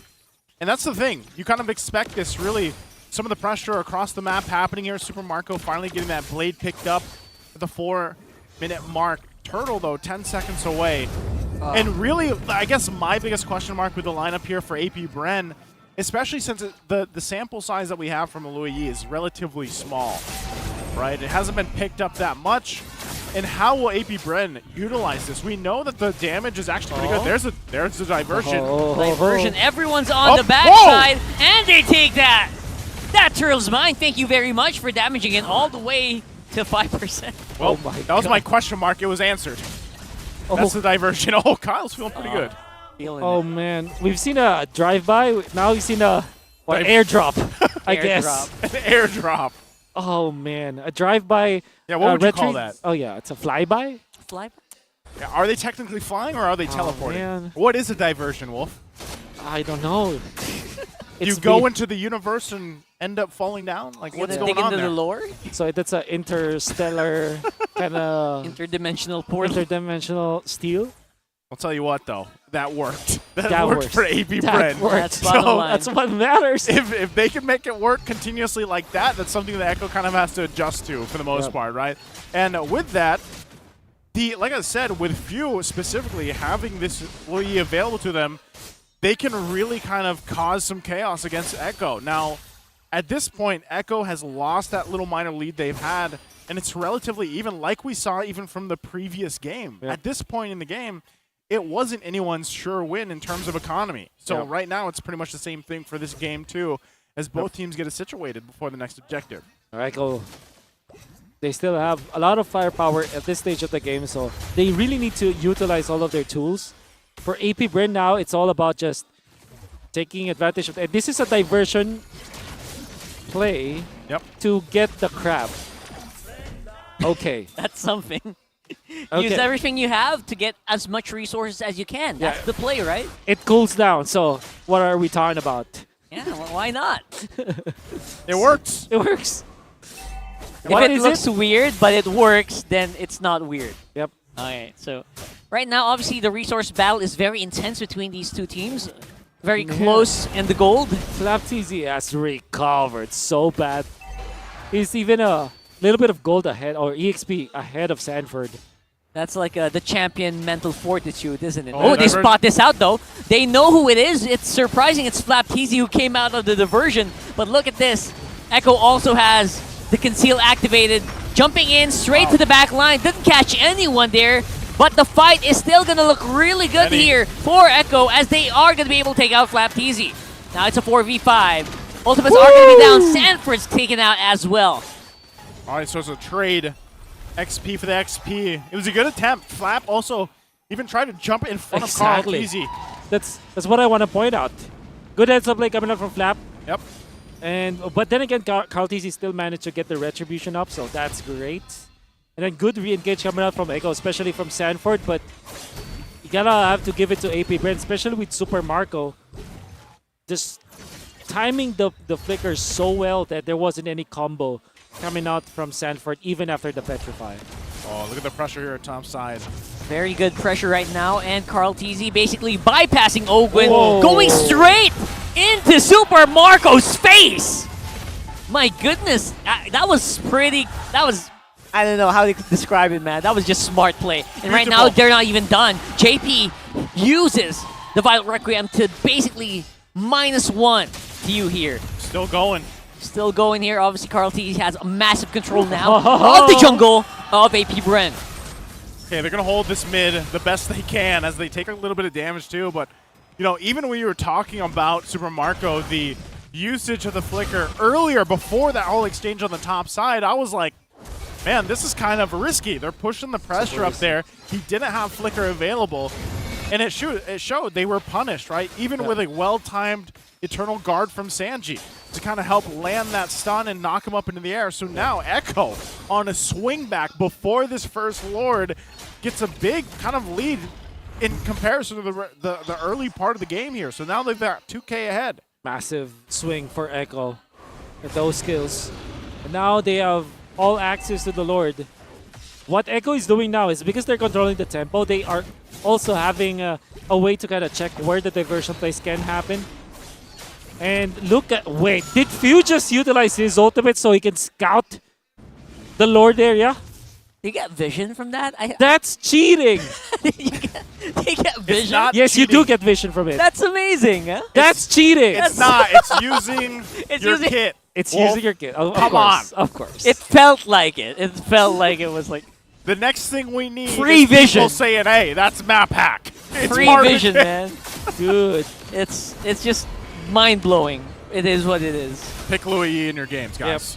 And that's the thing. You kind of expect this, really. Some of the pressure across the map happening here. Super Marco finally getting that blade picked up at the 4-minute mark. Turtle, though, 10 seconds away. And really, I guess my biggest question mark with the lineup here for AP Bren, especially since the sample size that we have from Louis is relatively small, right? It hasn't been picked up that much. And how will AP Bren utilize this? We know that the damage is actually pretty good. There's the diversion. Diversion. Everyone's on the backside, and they take that. That turtle's mine. Thank you very much for damaging it all the way to 5%. Well, that was my question mark. It was answered. That's the diversion. Oh, Kyle's feeling pretty good. Oh, man. We've seen a drive-by. Now we've seen a airdrop, I guess. An airdrop. Oh, man. A drive-by. Yeah, what would you call that? Oh, yeah. It's a flyby? Flyby? Yeah, are they technically flying or are they teleporting? Man. What is a diversion, Wolf? I don't know. You go into the universe and end up falling down? Like, what's going on there? The lore? So that's an interstellar kind of... Interdimensional portal. Interdimensional steel. I'll tell you what, though. That worked. That worked for AP Bren. That's bottom line. That's what matters. If they can make it work continuously like that, that's something that Echo kind of has to adjust to for the most part, right? And with that, like I said, with Few specifically having this Louis available to them, they can really kind of cause some chaos against Echo. Now, at this point, Echo has lost that little minor lead they've had, and it's relatively even, like we saw even from the previous game. At this point in the game, it wasn't anyone's sure win in terms of economy. So right now, it's pretty much the same thing for this game, too, as both teams get it situated before the next objective. Echo, they still have a lot of firepower at this stage of the game, so they really need to utilize all of their tools. For AP Bren now, it's all about just taking advantage of it. This is a diversion play to get the crab. Okay. That's something. Okay. Use everything you have to get as much resources as you can. That's the play, right? It cools down, so what are we talking about? Yeah, well, why not? It works. It works. If it looks weird, but it works, then it's not weird. Yep. Okay, so right now, obviously, the resource battle is very intense between these two teams. Very close in the gold. Flapteasy has recovered so bad. He's even a little bit of gold ahead, or EXP ahead of Sanford. That's like the champion mental fortitude, isn't it? Oh, they spot this out, though. They know who it is. It's surprising it's Flapteasy who came out of the diversion. But look at this. Echo also has the conceal activated. Jumping in straight to the back line. Didn't catch anyone there. But the fight is still going to look really good here for Echo, as they are going to be able to take out Flapteasy. Now it's a 4v5. Ultimates are going to be down. Sanford's taken out as well. All right, so it's a trade. XP for the XP. It was a good attempt. Flap also even tried to jump in front of Carl Teasy. That's what I want to point out. Good heads up play coming up from Flap. Yep. But then again, Carl Teasy still managed to get the retribution up, so that's great. And then good re-engage coming out from Echo, especially from Sanford. But you gotta have to give it to APBR, especially with Super Marco. Just timing the flicker so well that there wasn't any combo coming out from Sanford even after the Petrify. Oh, look at the pressure here at top side. Very good pressure right now, and Carl TZ basically bypassing Ogwin, Whoa. going straight into Super Marco's face! My goodness, that was pretty, I don't know how to describe it, man. That was just smart play. And right now, they're not even done. JP uses the Violet Requiem to basically -1 view here. Still going. Still going here. Obviously, Carl TZ has a massive control now of the jungle of APBR. Okay, they're going to hold this mid the best they can as they take a little bit of damage too, but you know, even when you were talking about Super Marco, the usage of the flicker earlier before that whole exchange on the top side, I was like, man, this is kind of risky. They're pushing the pressure up there. He didn't have flicker available, and it showed they were punished, right? Even with a well-timed Eternal Guard from Sanji to kind of help land that stun and knock him up into the air. So now Echo on a swing back before this first Lord gets a big kind of lead in comparison to the early part of the game here. So now they've got 2K ahead. Massive swing for Echo with those skills. And now they have all access to the Lord. What Echo is doing now is because they're controlling the tempo, they are also having a way to kind of check where the diversion plays can happen. And look at, wait, did Few just utilize his ultimate so he can scout the Lord area? You get vision from that? That's cheating! They get vision? Yes, you do get vision from it. That's amazing, huh? That's cheating! It's not. It's using your kit. It's Wolf. using your kit. Of Come course, on. Of course. It felt like it. It felt like it was like... The next thing we need Free is vision. people saying, hey, that's map hack. It's Free part of vision, it. man. Dude. It's just mind-blowing. It is what it is. Pick Louis in your games, guys.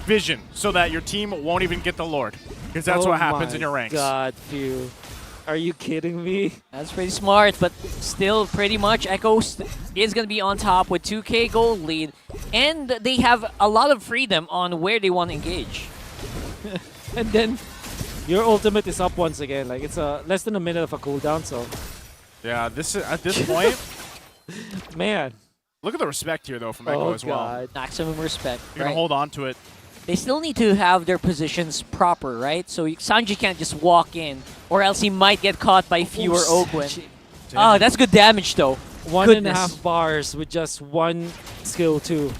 Vision, so that your team won't even get the Lord. Because that's what happens in your ranks. God, Few. Are you kidding me? That's pretty smart, but still pretty much Echo is going to be on top with 2K gold lead. And they have a lot of freedom on where they want to engage. And then your ultimate is up once again. Like, it's less than a minute of a cooldown, so... Yeah, this is, at this point... Man. Look at the respect here, though, from Echo as well. Maximum respect. You're going to hold on to it. They still need to have their positions proper, right? So Sanji can't just walk in, or else he might get caught by Few or Ogwin. Oh, that's good damage, though. 1.5 bars with just one skill, too.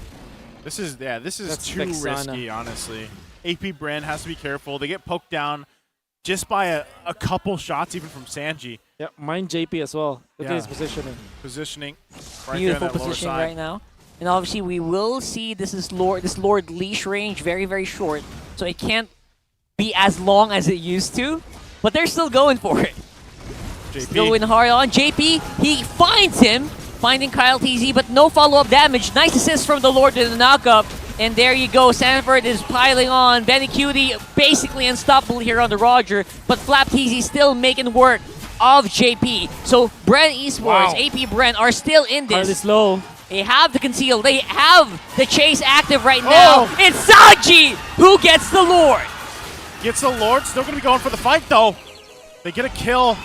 This is That's too Vexana. risky, honestly. APBR has to be careful. They get poked down just by a couple shots, even from Sanji. Yeah, mine JP as well. Look at his positioning. Right Beautiful there on that lower positioning side. right now. And obviously we will see this Lord leash range very, very short. So it can't be as long as it used to. But they're still going for it. JP. Still going hard on. JP, he finds him. Finding Kyle TZ, but no follow-up damage. Nice assist from the Lord to the knockup. And there you go. Sanford is piling on. Benny Cutie basically unstoppable here on the Roger. But Flap TZ still making work of JP. So Brent Esports, APBR are still in this. Hard is low. They have the conceal. They have the chase active right now. It's Sanji who gets the Lord. Gets the Lord. Still going to be going for the fight, though. They get a kill.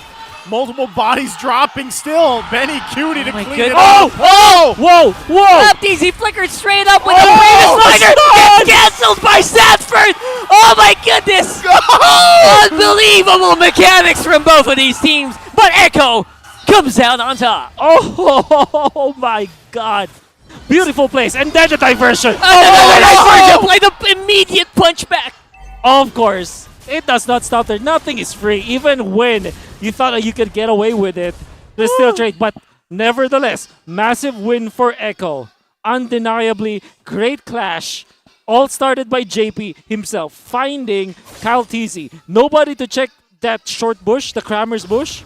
Multiple bodies dropping still. Benny Cutie to clean it up. Whoa! Flap TZ flickered straight up with a previous slider. Gets cancelled by Sanford. Oh my goodness. Unbelievable mechanics from both of these teams. But Echo comes out on top. Oh my God. Beautiful place. And then the diversion. Like the immediate punch back. Of course. It does not stop there. Nothing is free. Even when you thought that you could get away with it, there's still trade. But nevertheless, massive win for Echo. Undeniably, great clash. All started by JP himself, finding Kyle TZ. Nobody to check that short bush, the Kramer's bush.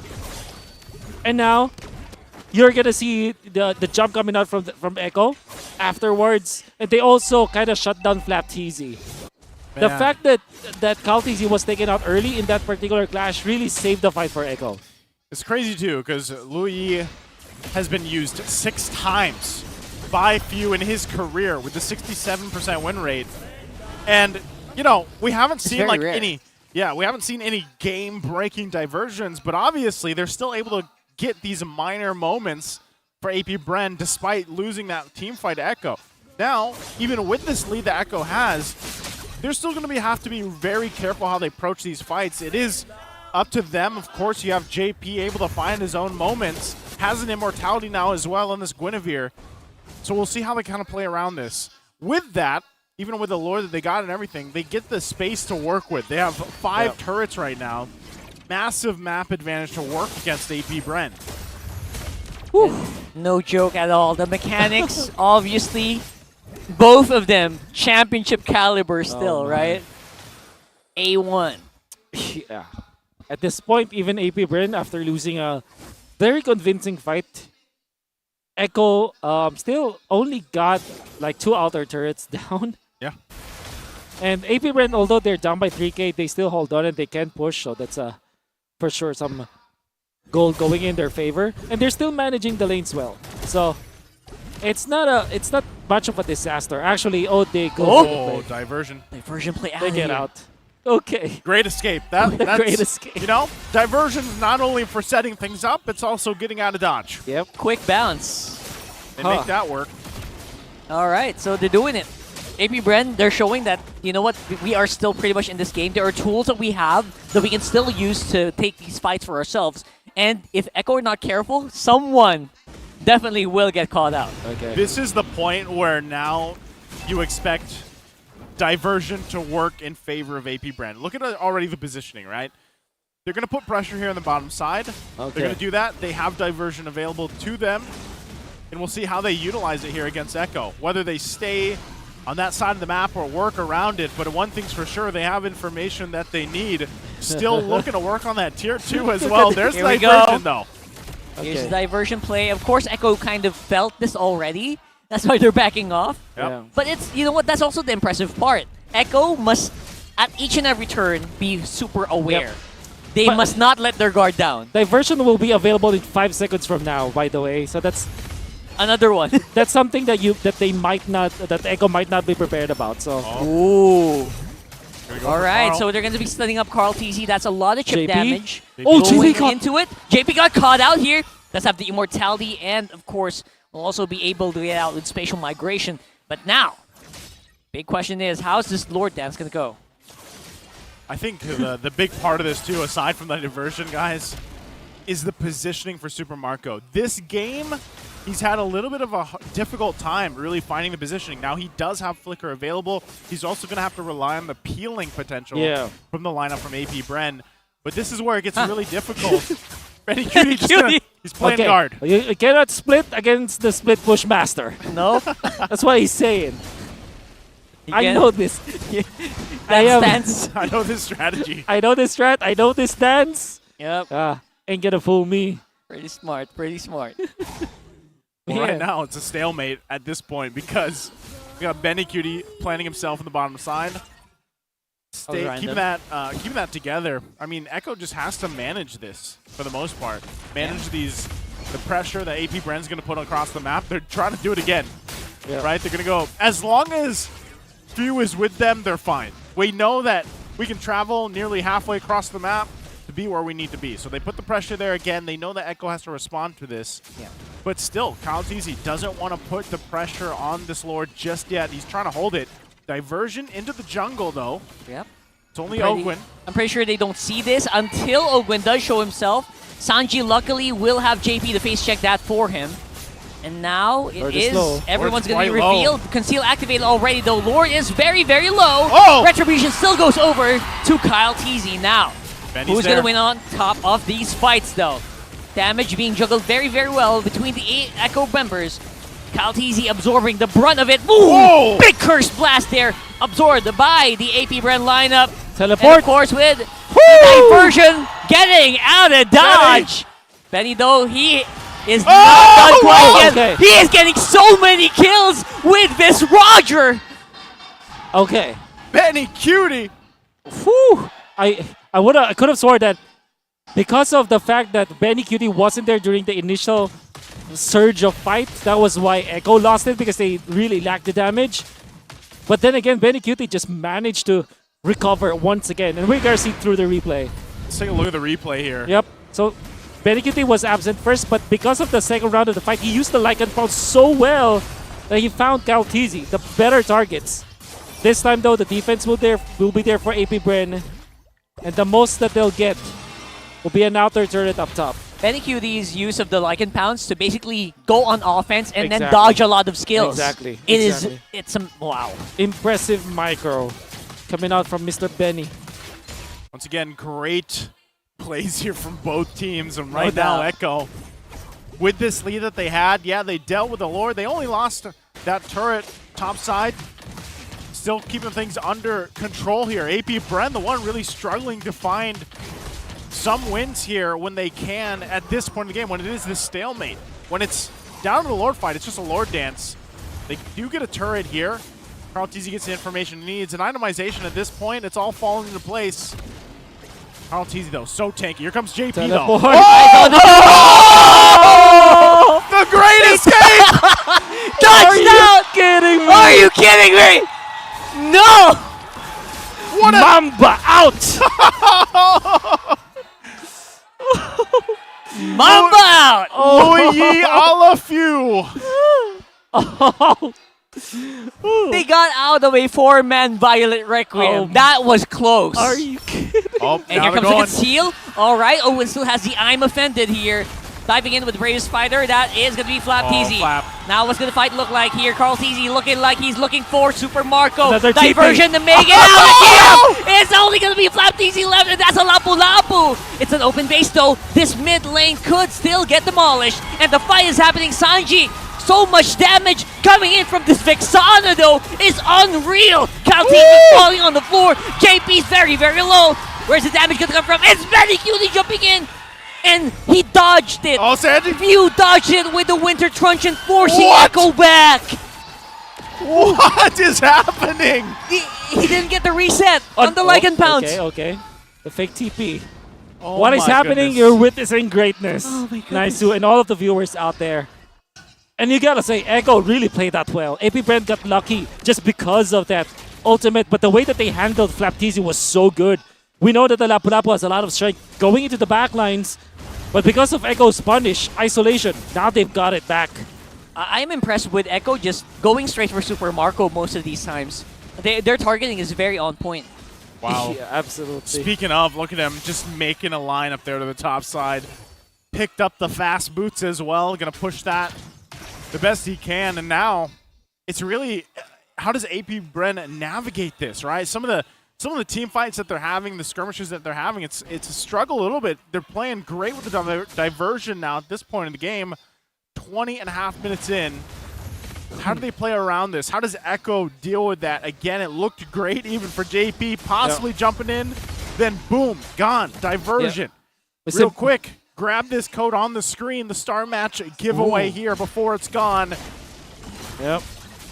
And now, you're going to see the jump coming out from Echo afterwards. And they also kind of shut down Flap TZ. The fact that Kyle TZ was taken out early in that particular clash really saved the fight for Echo. It's crazy, too, because Louis has been used 6 times by Few in his career with the 67% win rate. And, you know, we haven't seen like Yeah, we haven't seen any game-breaking diversions, but obviously they're still able to get these minor moments for AP Bren despite losing that team fight to Echo. Now, even with this lead that Echo has, they're still going to have to be very careful how they approach these fights. It is up to them. Of course, you have JP able to find his own moments, has an immortality now as well on this Guinevere. So we'll see how they kind of play around this. With that, even with the lore that they got and everything, they get the space to work with. They have 5 turrets right now. Massive map advantage to work against AP Bren. No joke at all. The mechanics, obviously, both of them championship caliber still, right? A1. Yeah. At this point, even AP Bren, after losing a very convincing fight, Echo still only got like 2 outer turrets down. Yeah. And AP Bren, although they're down by 3K, they still hold on and they can push. So that's for sure some goal going in their favor. And they're still managing the lanes well. So it's not much of a disaster. Actually, they go for the play. Diversion. Diversion play out They get here. out. Okay. Great escape. That's Great escape. You know, diversion is not only for setting things up, it's also getting out of dodge. Yep. Quick bounce. They make that work. All right, so they're doing it. AP Bren, they're showing that, you know what, we are still pretty much in this game. There are tools that we have that we can still use to take these fights for ourselves. And if Echo are not careful, someone definitely will get caught out. Okay. This is the point where now you expect diversion to work in favor of AP Bren. Look at already the positioning, right? They're going to put pressure here on the bottom side. Okay. They're going to do that. They have diversion available to them. And we'll see how they utilize it here against Echo. Whether they stay on that side of the map or work around it. But one thing's for sure, they have information that they need. Still looking to work on that tier 2 as well. There's Here we diversion, go. though. Here's the diversion play. Of course, Echo kind of felt this already. That's why they're backing off. Yep. Yeah. But it's, you know what, that's also the impressive part. Echo must, at each and every turn, be super aware. Yep. They must not let their guard down. Diversion will be available in 5 seconds from now, by the way. So that's another one. That's something that Echo might not be prepared about. So. Ooh. All right, so they're going to be splitting up Carl TZ. That's a lot of chip JP? damage. Oh, Going JP got into it. JP got caught out here. Let's have the immortality, and of course, we'll also be able to get out with spatial migration. But now, big question is, how's this Lord Dance going to go? I think the big part of this, too, aside from the diversion, guys, is the positioning for Super Marco. This game, he's had a little bit of a difficult time really finding the positioning. Now, he does have Flicker available. He's also going to have to rely on the peeling potential from the lineup from AP Bren. But this is where it gets really difficult. Benny Cutie, he's playing guard. You cannot split against the split push master. No. That's what he's saying. I know this. I know this strategy. I know this strat. I know this dance. Yep. Ain't gonna fool me. Pretty smart. Pretty smart. Well, right now, it's a stalemate at this point because we got Benny Cutie planting himself in the bottom side. Keeping that together. I mean, Echo just has to manage this for the most part. Manage the pressure that AP Bren's going to put across the map. They're trying to do it again, right? They're going to go, as long as Few is with them, they're fine. We know that we can travel nearly halfway across the map to be where we need to be. So they put the pressure there again. They know that Echo has to respond to this. Yeah. But still, Kyle Teasy doesn't want to put the pressure on this Lord just yet. He's trying to hold it. Diversion into the jungle, though. Yep. It's only Ogwin. I'm pretty sure they don't see this until Ogwin does show himself. Sanji, luckily, will have JP to face check that for him. And now it is, everyone's going to be revealed. Conceal activated already, though. Lord is very, very low. Oh! Retribution still goes over to Kyle TZ now. Benny's Who's going to win on top of these fights, though? Damage being juggled very, very well between the 8 Echo members. Kyle TZ absorbing the brunt of it. Ooh! Big curse blast there. Absorbed by the AP Bren lineup. Teleport. And of course, with diversion, getting out of dodge. Benny, though, he is not done quite yet. He is getting so many kills with this Roger. Okay. Benny Cutie. Whew. I could have sworn that because of the fact that Benny Cutie wasn't there during the initial surge of fight, that was why Echo lost it, because they really lacked the damage. But then again, Benny Cutie just managed to recover once again. And we're going to see through the replay. Let's take a look at the replay here. Yep. So BLCK was absent first, but because of the second round of the fight, he used the Lycan Pulse so well that he found Calteezy, the better targets. This time though, the defense will be there for AP Bren, and the most that they'll get will be an outer turret up top. BLCK's use of the Lycan Pounce to basically go on offense and then Exactly. dodge a lot of skills. Exactly. It's a wow. Impressive micro coming out from Mr. Benny. Once again, great plays here from both teams. And No right now, doubt. Echo, with this lead that they had, yeah, they dealt with the Lord. They only lost that turret top side. Still keeping things under control here. AP Bren, the one really struggling to find some wins here when they can at this point in the game, when it is this stalemate. When it's down to the Lord fight, it's just a Lord dance. They do get a turret here. Calteezy gets the information he needs. An itemization at this point, it's all falling into place. Calteezy, though, so tanky. Here comes JP, though. Teleport. Oh! The great escape! Touchdown! Kidding me? Are you kidding me? No! What Mamba out! Mamba out! Louis a la few. They got out of a 4-man Violet Requiem. That was close. Are you kidding? Oh, And here comes the conceal. All right, Owen still has the I'm offended here. Diving in with the Bravest Fighter. That is going to be Flapteezy. Flap. Now what's going the fight look like here? Calteezy looking like he's looking for Super Marco. Another Diversion TP. to make it out of camp. It's only going to be Flapteezy left, and that's a Lapu Lapu. It's an open base though. This mid lane could still get demolished. And the fight is happening. Sanji, so much damage coming in from this Vexana though is unreal. Calteezy falling on the floor. JP's very, very low. Where's the damage going to come from? It's Benny Cutie jumping in. And he dodged it. Oh, Sanji. You dodged it with the Winter Truncheon, forcing What? Echo back. What is happening? He didn't get the reset on the Lycan Pounce. Okay. The fake TP. Oh What is my happening? goodness. You're witnessing greatness. Oh my goodness. Nice too, and all of the viewers out there. And you gotta say, Echo really played that well. AP Brand got lucky just because of that ultimate, but the way that they handled Flapteezy was so good. We know that the Lapu Lapu has a lot of strength going into the backlines, but because of Echo's punish, isolation, now they've got it back. I'm impressed with Echo just going straight for Super Marco most of these times. Their targeting is very on point. Wow. Yeah, absolutely. Speaking of, look at him just making a line up there to the top side. Picked up the fast boots as well. Gonna push that the best he can. And now it's really, how does AP Bren navigate this, right? Some of the team fights that they're having, the skirmishes that they're having, it's a struggle a little bit. They're playing great with the diversion now at this point in the game. 20.5 minutes in. How do they play around this? How does Echo deal with that? Again, it looked great even for JP, possibly jumping in. Then boom, gone. Diversion. Real quick, grab this code on the screen, the Star Match giveaway here before it's gone. Yep.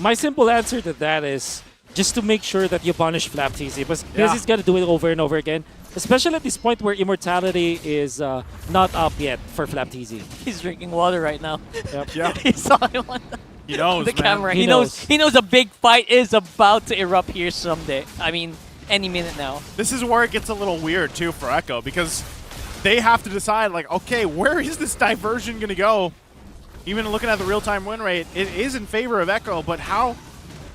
My simple answer to that is just to make sure that you punish Flapteezy, because he's going to do it over and over again, especially at this point where Immortality is not up yet for Flapteezy. He's drinking water right now. Yep. Yeah. He saw him on He knows, the man. camera. He knows a big fight is about to erupt here someday. I mean, any minute now. This is where it gets a little weird, too, for Echo, because they have to decide, like, okay, where is this diversion going to go? Even looking at the real-time win rate, it is in favor of Echo, but how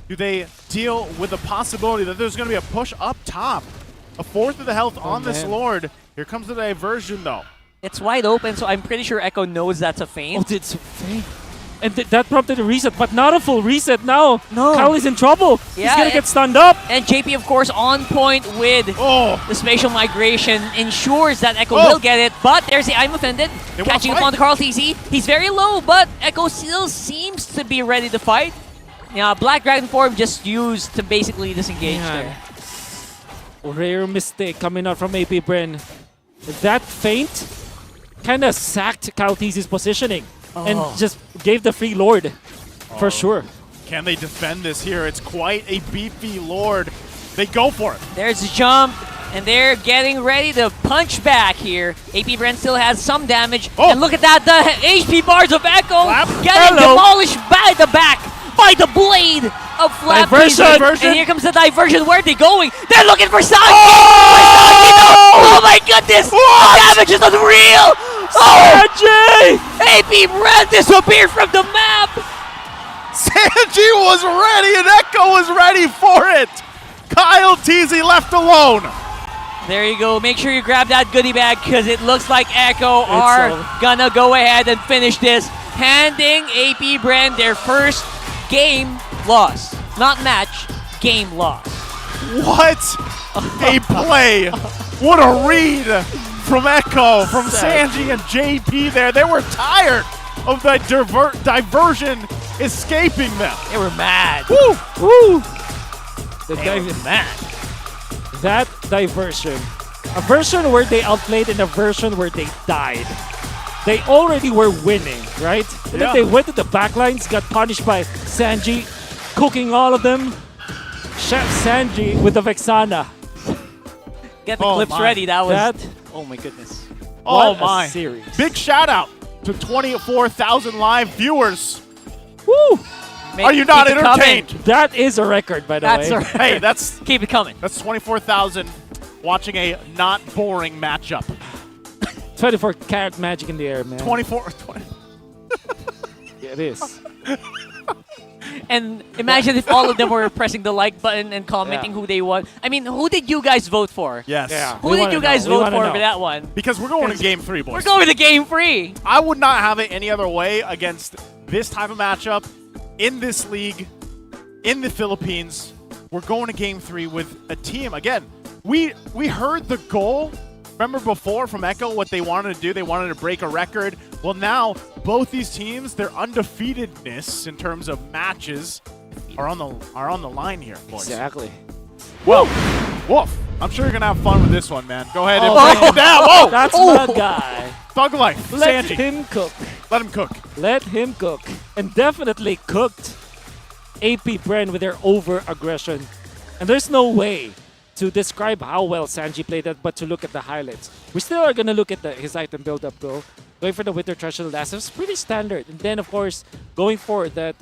do they deal with the possibility that there's going to be a push up top? A fourth of the health on this Lord. Here comes the diversion, though. It's wide open, so I'm pretty sure Echo knows that's a feint. Oh, it's a feint. And that prompted a reset, but not a full reset now. No. Kyle is in trouble. Yeah, He's going to get stunned up. And JP, of course, on point with the spatial migration, ensures that Echo will get it. But there's the I'm offended. Catching up on the Calteezy. He's very low, but Echo still seems to be ready to fight. Yeah, Black Dragon form just used to basically disengage there. Rare mistake coming out from AP Bren. That feint kind of sacked Calteezy's positioning and just gave the free Lord for sure. Can they defend this here? It's quite a beefy Lord. They go for it. There's a jump, and they're getting ready to punch back here. AP Bren still has some damage. And look at that, the HP bars of Echo getting demolished by the back, by the blade. of flat Diversion! pieces. And here comes the diversion. Where are they going? They're looking for Sanji! Oh my goodness! The damage is unreal! Sanji! AP Red disappeared from the map! Sanji was ready and Echo was ready for it! Kyle Teasy left alone! There you go. Make sure you grab that goodie bag because it looks like Echo are gonna go ahead and finish this, handing AP Brand their first game loss. Not match, game loss. What a play! What a read from Echo, from Sanji and JP there. They were tired of the diversion escaping them. They were mad. Woo! Woo! They were mad. That diversion. A version where they outplayed and a version where they died. They already were winning, right? And then they went to the backlines, got punished by Sanji, cooking all of them. Chef Sanji with the Vexana. Get the clips ready. That was... oh my goodness. Oh What a my. series. Big shout out to 24,000 live viewers. Woo! Are you not entertained? That is a record, by the That's way. a record. Hey, that's Keep it coming. That's 24,000 watching a not boring matchup. 24 karat magic in the air, man. 20. Yeah, it is. And imagine if all of them were pressing the like button and commenting who they want. I mean, who did you guys vote for? Yes. Yeah. Who did you guys vote for that one? Because we're going to game 3, boys. We're going to game 3. I would not have it any other way against this type of matchup in this league in the Philippines. We're going to game 3 with a team. Again, we heard the goal. Remember before from Echo what they wanted to do? They wanted to break a record. Well, now both these teams, their undefeatedness in terms of matches are on the line here, boys. Exactly. Well, Wolf, I'm sure you're gonna have fun with this one, man. Go ahead and break it down. Whoa, That's my guy. Thug life. Let Sanji. him cook. Let him cook. Let him cook. And definitely cooked AP Bren with their over-aggression. And there's no way to describe how well Sanji played that, but to look at the highlights. We still are going to look at his item build-up, though. Going for the Winter Treasure last, it was pretty standard. And then, of course, going for that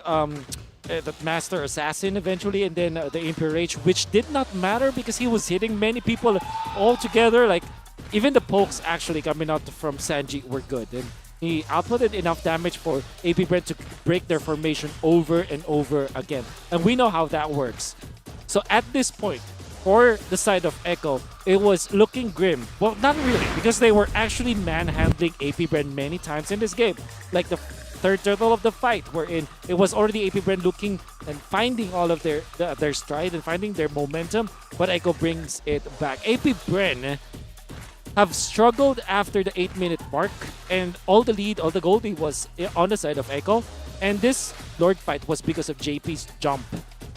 that Master Assassin eventually, and then the Imperial Rage, which did not matter because he was hitting many people all together. Like, even the pokes actually coming out from Sanji were good. And he outputted enough damage for AP Brent to break their formation over and over again. And we know how that works. So at this point, for the side of Echo, it was looking grim. Well, not really, because they were actually manhandling AP Brand many times in this game. Like the third turtle of the fight, wherein it was already AP Brand looking and finding all of their stride and finding their momentum, but Echo brings it back. AP Brand have struggled after the 8-minute mark, and all the lead, all the gold lead was on the side of Echo. And this Lord fight was because of JP's jump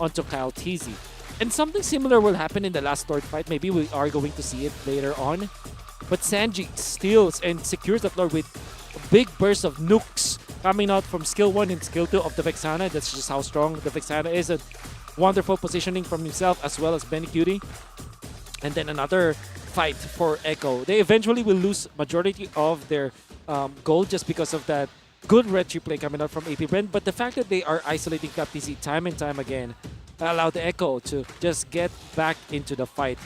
onto Kyle Teasy. And something similar will happen in the last Lord fight. Maybe we are going to see it later on. But Sanji steals and secures that Lord with a big burst of nukes coming out from skill 1 and skill 2 of the Vexana. That's just how strong the Vexana is. A wonderful positioning from himself as well as Benny Cutie. And then another fight for Echo. They eventually will lose majority of their gold just because of that good retry play coming out from AP Brent. But the fact that they are isolating CapTZ time and time again allowed the Echo to just get back into the fight.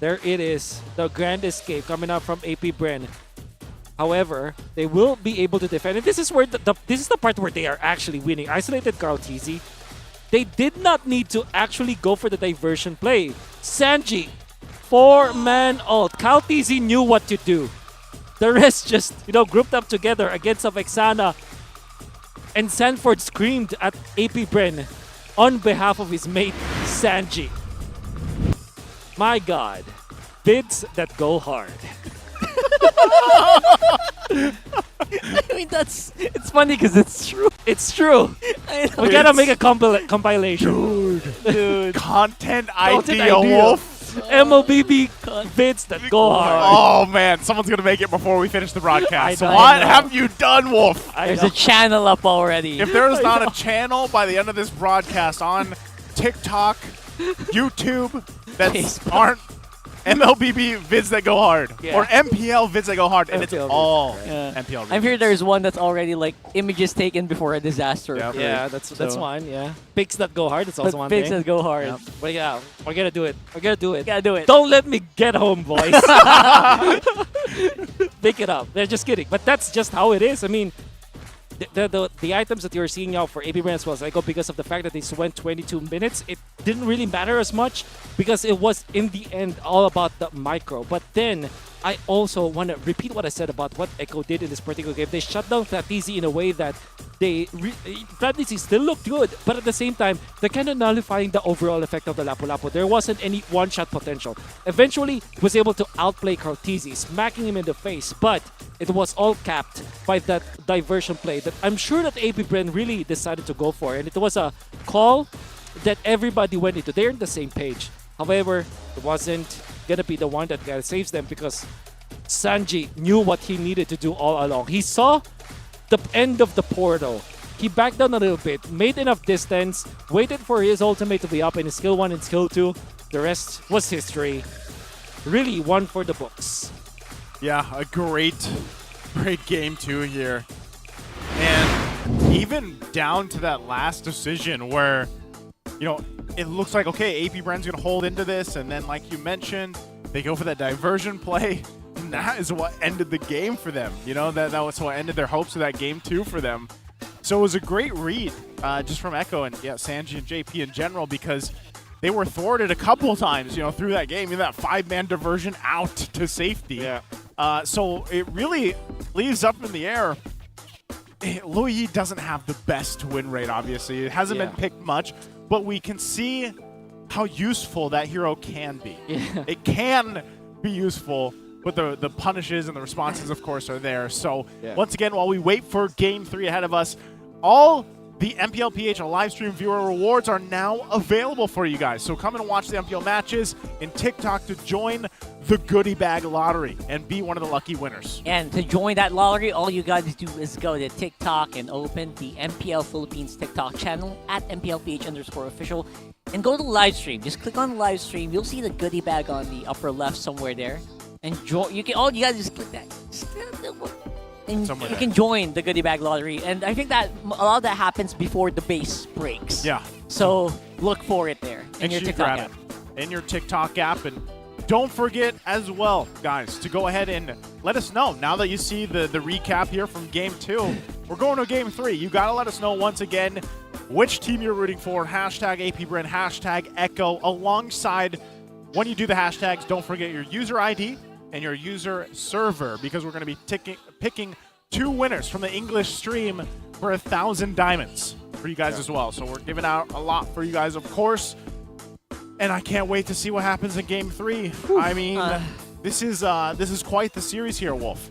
There it is, the grand escape coming out from AP Bren. However, they will be able to defend. And this is where this is the part where they are actually winning. Isolated Carl TZ. They did not need to actually go for the diversion play. Sanji, 4-man ult. Carl TZ knew what to do. The rest just, grouped up together against a Vexana. And Sanford screamed at AP Bren on behalf of his mate, Sanji. My God, bids that go hard. I mean, it's funny because it's true. It's true. We gotta make a compilation. Dude. Content idea, Wolf. MLBB bids that go hard. Oh man, someone's gonna make it before we finish the broadcast. I know. What have you done, Wolf? There's a channel up already. If there is not a channel by the end of this broadcast on TikTok, YouTube, that aren't MLBB vids that go hard, Yeah. or MPL vids that go hard, and it's MPL vids, all Yeah. MPL. I'm sure reviews. there's one that's already like images taken before a disaster. occurred. Yeah, that's So- one. Yeah, picks that go hard. That's also one Picks thing. that go hard. Yeah. But yeah, we're gonna do it. We're gonna do it. Gotta do it. Don't let me get home, boys. Pick it up. They're just kidding. But that's just how it is. I mean, the items that you're seeing now for AP Brand as well as Echo, because of the fact that they went 22 minutes, it didn't really matter as much because it was in the end all about the micro. But then I also want to repeat what I said about what Echo did in this particular game. They shut down Flateezy in a way that Flateezy still looked good, but at the same time, they're kind of nullifying the overall effect of the Lapu-Lapu. There wasn't any one-shot potential. Eventually, he was able to outplay Cartesi, smacking him in the face, but it was all capped by that diversion play that I'm sure that AP Bren really decided to go for, and it was a call that everybody went into. They're on the same page. However, it wasn't gonna be the one that saves them because Sanji knew what he needed to do all along. He saw the end of the portal. He backed down a little bit, made enough distance, waited for his ultimate to be up in his skill 1 and skill 2. The rest was history. Really one for the books. Yeah, a great game too here. And even down to that last decision where, you know, it looks like, okay, AP Brand's going to hold into this, and then like you mentioned, they go for that diversion play, and that is what ended the game for them. You know, that was what ended their hopes of that game too for them. So it was a great read just from Echo and Sanji and JP in general, because they were thwarted a couple times, you know, through that game. That 5-man diversion out to safety. Yeah. So it really leaves up in the air. Louis doesn't have the best win rate, obviously. It hasn't been picked much, but we can see how useful that hero can be. Yeah. It can be useful, but the punishes and the responses, of course, are there. So once again, while we wait for Game 3 ahead of us, all the MPL PH live stream viewer rewards are now available for you guys. So come and watch the MPL matches in TikTok to join the Goodie Bag Lottery and be one of the lucky winners. And to join that lottery, all you got to do is go to TikTok and open the MPL Philippines TikTok channel at MPLPH_official and go to live stream. Just click on live stream. You'll see the goodie bag on the upper left somewhere there. And you can all you got to just click that. And Somewhere you there. can join the goodie bag lottery. And I think that a lot of that happens before the base breaks. Yeah. So look for it there in Make your sure you TikTok grab app. it in your TikTok app. And don't forget as well, guys, to go ahead and let us know. Now that you see the recap here from Game 2, we're going to Game 3. You got to let us know once again which team you're rooting for. Hashtag APBRand, hashtag Echo. Alongside, when you do the hashtags, don't forget your user ID and your user server, because we're going to be picking 2 winners from the English stream for 1,000 diamonds for you guys as well. So we're giving out a lot for you guys, of course. And I can't wait to see what happens in Game 3. I mean, this is quite the series here, Wolf.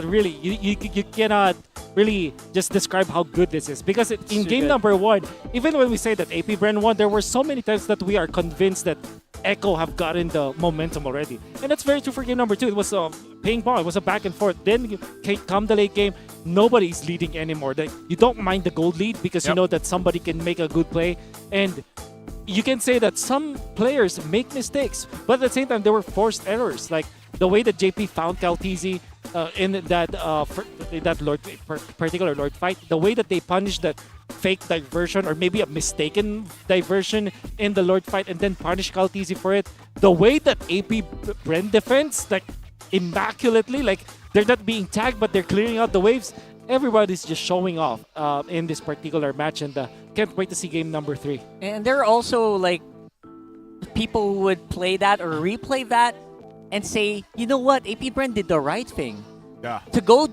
Really, you cannot really just describe how good this is, because in Too game good. number 1, even when we say that AP Brand won, there were so many times that we are convinced that Echo have gotten the momentum already, and that's very true for game number 2. It was a ping pong, it was a back and forth. Then come the late game, nobody's leading anymore. You don't mind the gold lead because you know that somebody can make a good play, and you can say that some players make mistakes, but at the same time, there were forced errors, like the way that JP found Caltesi in that particular Lord fight, the way that they punished that fake diversion or maybe a mistaken diversion in the Lord fight and then punish Caltesi for it, the way that AP Bren defends, like immaculately, like they're not being tagged but they're clearing out the waves. Everybody's just showing off in this particular match, and can't wait to see game number 3. And there are also like people who would play that or replay that and say, you know what, AP Brand did the right thing. Yeah. To go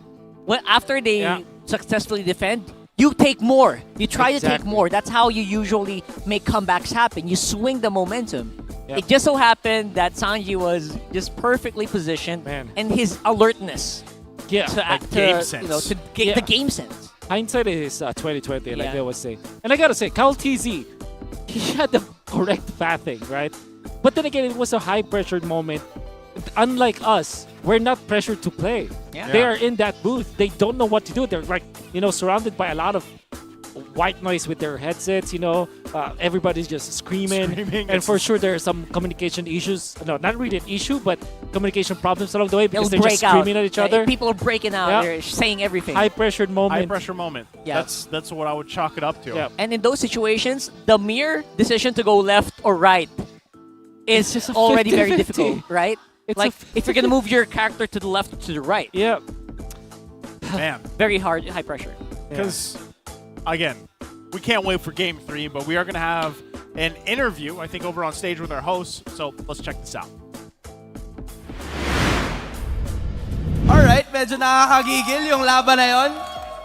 after they successfully defend, you take more. You try to take more. That's how you usually make comebacks happen. You swing the momentum. Yeah. It just so happened that Sanji was just perfectly positioned, and his alertness. Yeah, game sense. You know, to get the game sense. Hindsight is 2020, like Yeah. they always say. And I gotta say, Caltesi, he had the correct pathing, right? But then again, it was a high-pressured moment. Unlike us, we're not pressured to play. Yeah. They are in that booth. They don't know what to do. They're like, surrounded by a lot of white noise with their headsets, everybody's just screaming. And for sure, there are some communication issues. No, not really an issue, but communication problems along the way because they're just screaming at each other. People are breaking out. Yeah. They're saying everything. High-pressured moment. High pressure moment. Yeah. That's what I would chalk it up to. Yeah. And in those situations, the mere decision to go left or right is just already very 50-50. difficult, right? It's like a if you're gonna move your character to the left or to the right. Yeah. Man. Very hard, high pressure. Because, again, we can't wait for Game 3, but we are going to have an interview, I think, over on stage with our hosts. So let's check this out. Alright, medyo nakakagigil yung laban na yon.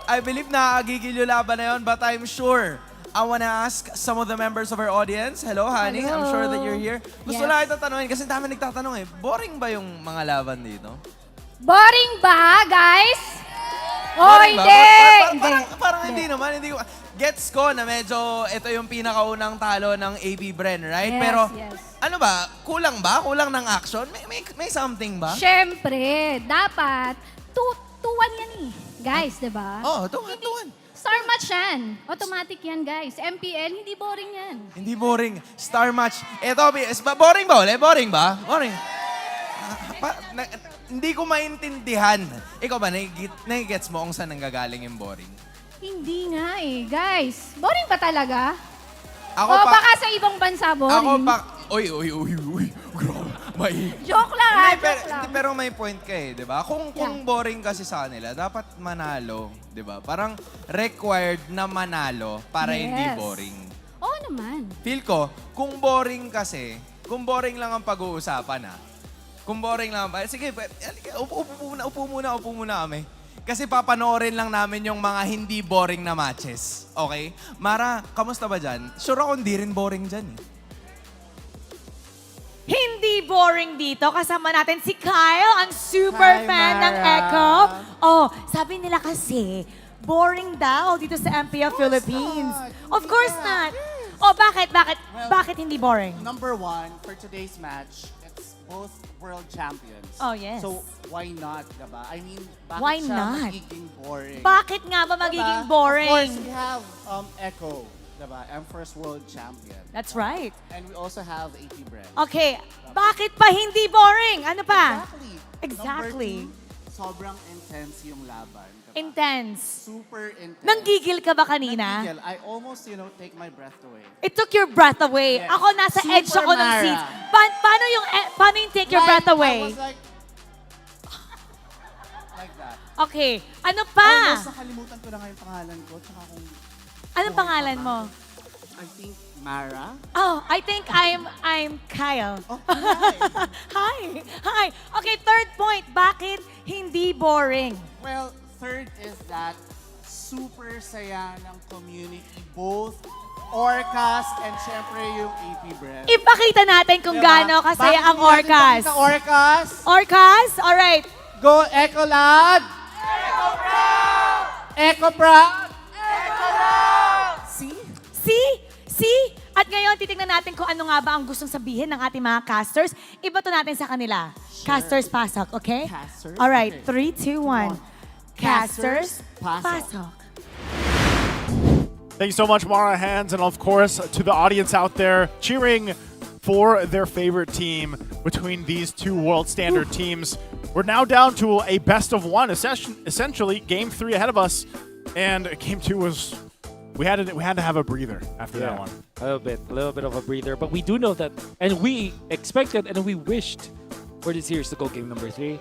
I believe nakakagigil yung laban na yon, but I'm sure I want to ask some of the members of our audience. Hello, honey. Hello. I'm sure that you're here. Gusto Yes. lang kita tanungin kasi dami nagtatanong eh. Boring ba yung mga laban dito? Boring ba, guys? Oh, Boring ba? hindi! Parang hindi naman. Hindi ko, gets ko na medyo ito yung pinakaunang talo ng AB Bren, right? Yes, Pero yes. ano ba? Kulang ba? Kulang ng action? May something ba? Siyempre, dapat 2-1 yan eh. Guys, di ba? Oh, 2-1. Star match yan. Automatic yan, guys. MPL, hindi boring yan. Hindi boring. Star match. Eto, boring ba ulit? Boring ba? Boring. Hindi ko maintindihan. Ikaw ba, nagigets mo kung saan nanggagaling yung boring? Hindi nga eh. Guys, boring ba talaga? Ako o pa- baka sa ibang bansa boring. Ako pa... Uy. May... Joke lang ha, Hindi, joke lang. pero may point ka eh, di ba? Kung boring kasi sa kanila, dapat manalo, di ba? Parang required na manalo para hindi Yes. boring. Oo naman. Feel ko, kung boring lang ang pag-uusapan kung boring lang, sige, upo muna kami. Kasi papanoorin lang namin yung mga hindi boring na matches. Okay? Mara, kamusta ba dyan? Sure ako hindi rin boring dyan eh. Hindi boring dito. Kasama natin si Kyle, ang super Hi, fan ng Mara. Echo. Oh, sabi nila kasi, boring daw dito sa MPL Philippines. Of course not. Oh, bakit? Bakit hindi boring? Number one, for today's match, it's both world champions. Oh, yes. So, why not, diba? I mean, bakit Why siya not? magiging boring? Bakit nga ba magiging boring? Of course, we have Echo, diba? I'm first world champion. That's right. And we also have APBR. Okay, bakit pa hindi boring? Ano pa? Exactly. Number two, sobrang intense yung laban. Diba? Intense. Super intense. Nanggigil ka ba kanina? Nanggigil. I almost, take my breath away. It took your breath away. Yes. Ako nasa edge Super ako ng Mara. seats. Paano yung take your breath away? I was like that. Okay, ano pa? Almost nakalimutan ko na nga yung pangalan ko. Tsaka kung Anong pangalan mo? I think Mara. Oh, I think I'm Kyle. Oh, Hi. Okay, third point. Bakit hindi boring? Well, third is that super saya ng community, both Orcas and syempre yung APBR. Ipakita natin kung gaano kasaya Bakit ang hindi natin Orcas. pakita Orcas? Orcas? Alright. Go Echo Lad! Echo Proud! Echo Proud! Echo Proud! See? At ngayon, titignan natin kung ano nga ba ang gustong sabihin ng ating mga casters. Iba to natin sa kanila. Casters, pasok, okay? Casters, Alright, okay. 3, 2, 1. Casters, pasok. Thank you so much, Mara Hands, and of course to the audience out there cheering for their favorite team between these two world standard teams. We're now down to a best of one, essentially Game 3 ahead of us, and Game 2 was we had to have a breather after that one. A little bit of a breather, but we do know that, and we expected and we wished for the series to go game number 3.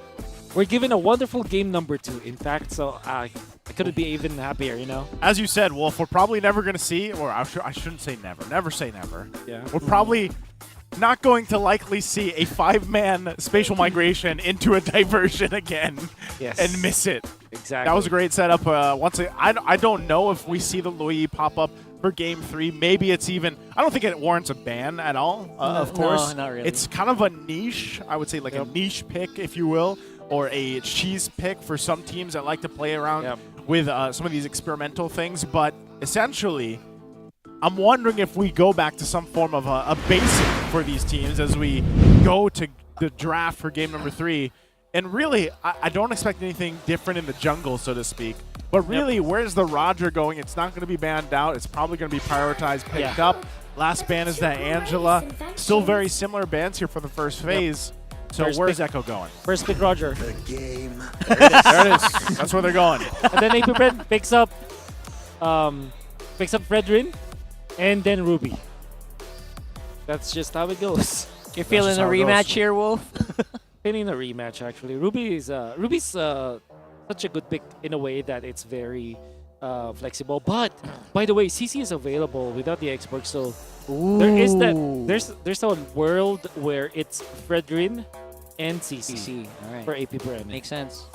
We're given a wonderful game number 2, in fact, so I couldn't be even happier, As you said, Wolf, we're probably never going to see, or I shouldn't say never. Never say never. Yeah. We're probably not going to likely see a 5-man spatial migration into a diversion again and miss it. Exactly. That was a great setup. Once again, I don't know if we see the Louis pop up for Game 3. Maybe it's even... I don't think it warrants a ban at all, of course. No, not really. It's kind of a niche, I would say like a niche pick, if you will, or a cheese pick for some teams that like to play around with some of these experimental things. But essentially, I'm wondering if we go back to some form of a basic for these teams as we go to the draft for game number 3. And really, I don't expect anything different in the jungle, so to speak. But really, where's the Roger going? It's not going to be banned out. It's probably going to be prioritized, picked up. Last ban is that Angela. Still very similar bans here for the first phase. So where's Echo going? First pick Roger. There it is. That's where they're going. And then APBR picks up Fredrin and then Ruby. That's just how it goes. You're feeling a rematch here, Wolf? Feeling a rematch, actually. Ruby's such a good pick in a way that it's very flexible. But by the way, CC is available without the export, so there's a world where it's Fredrin and CC, All right. for APBR. Makes sense.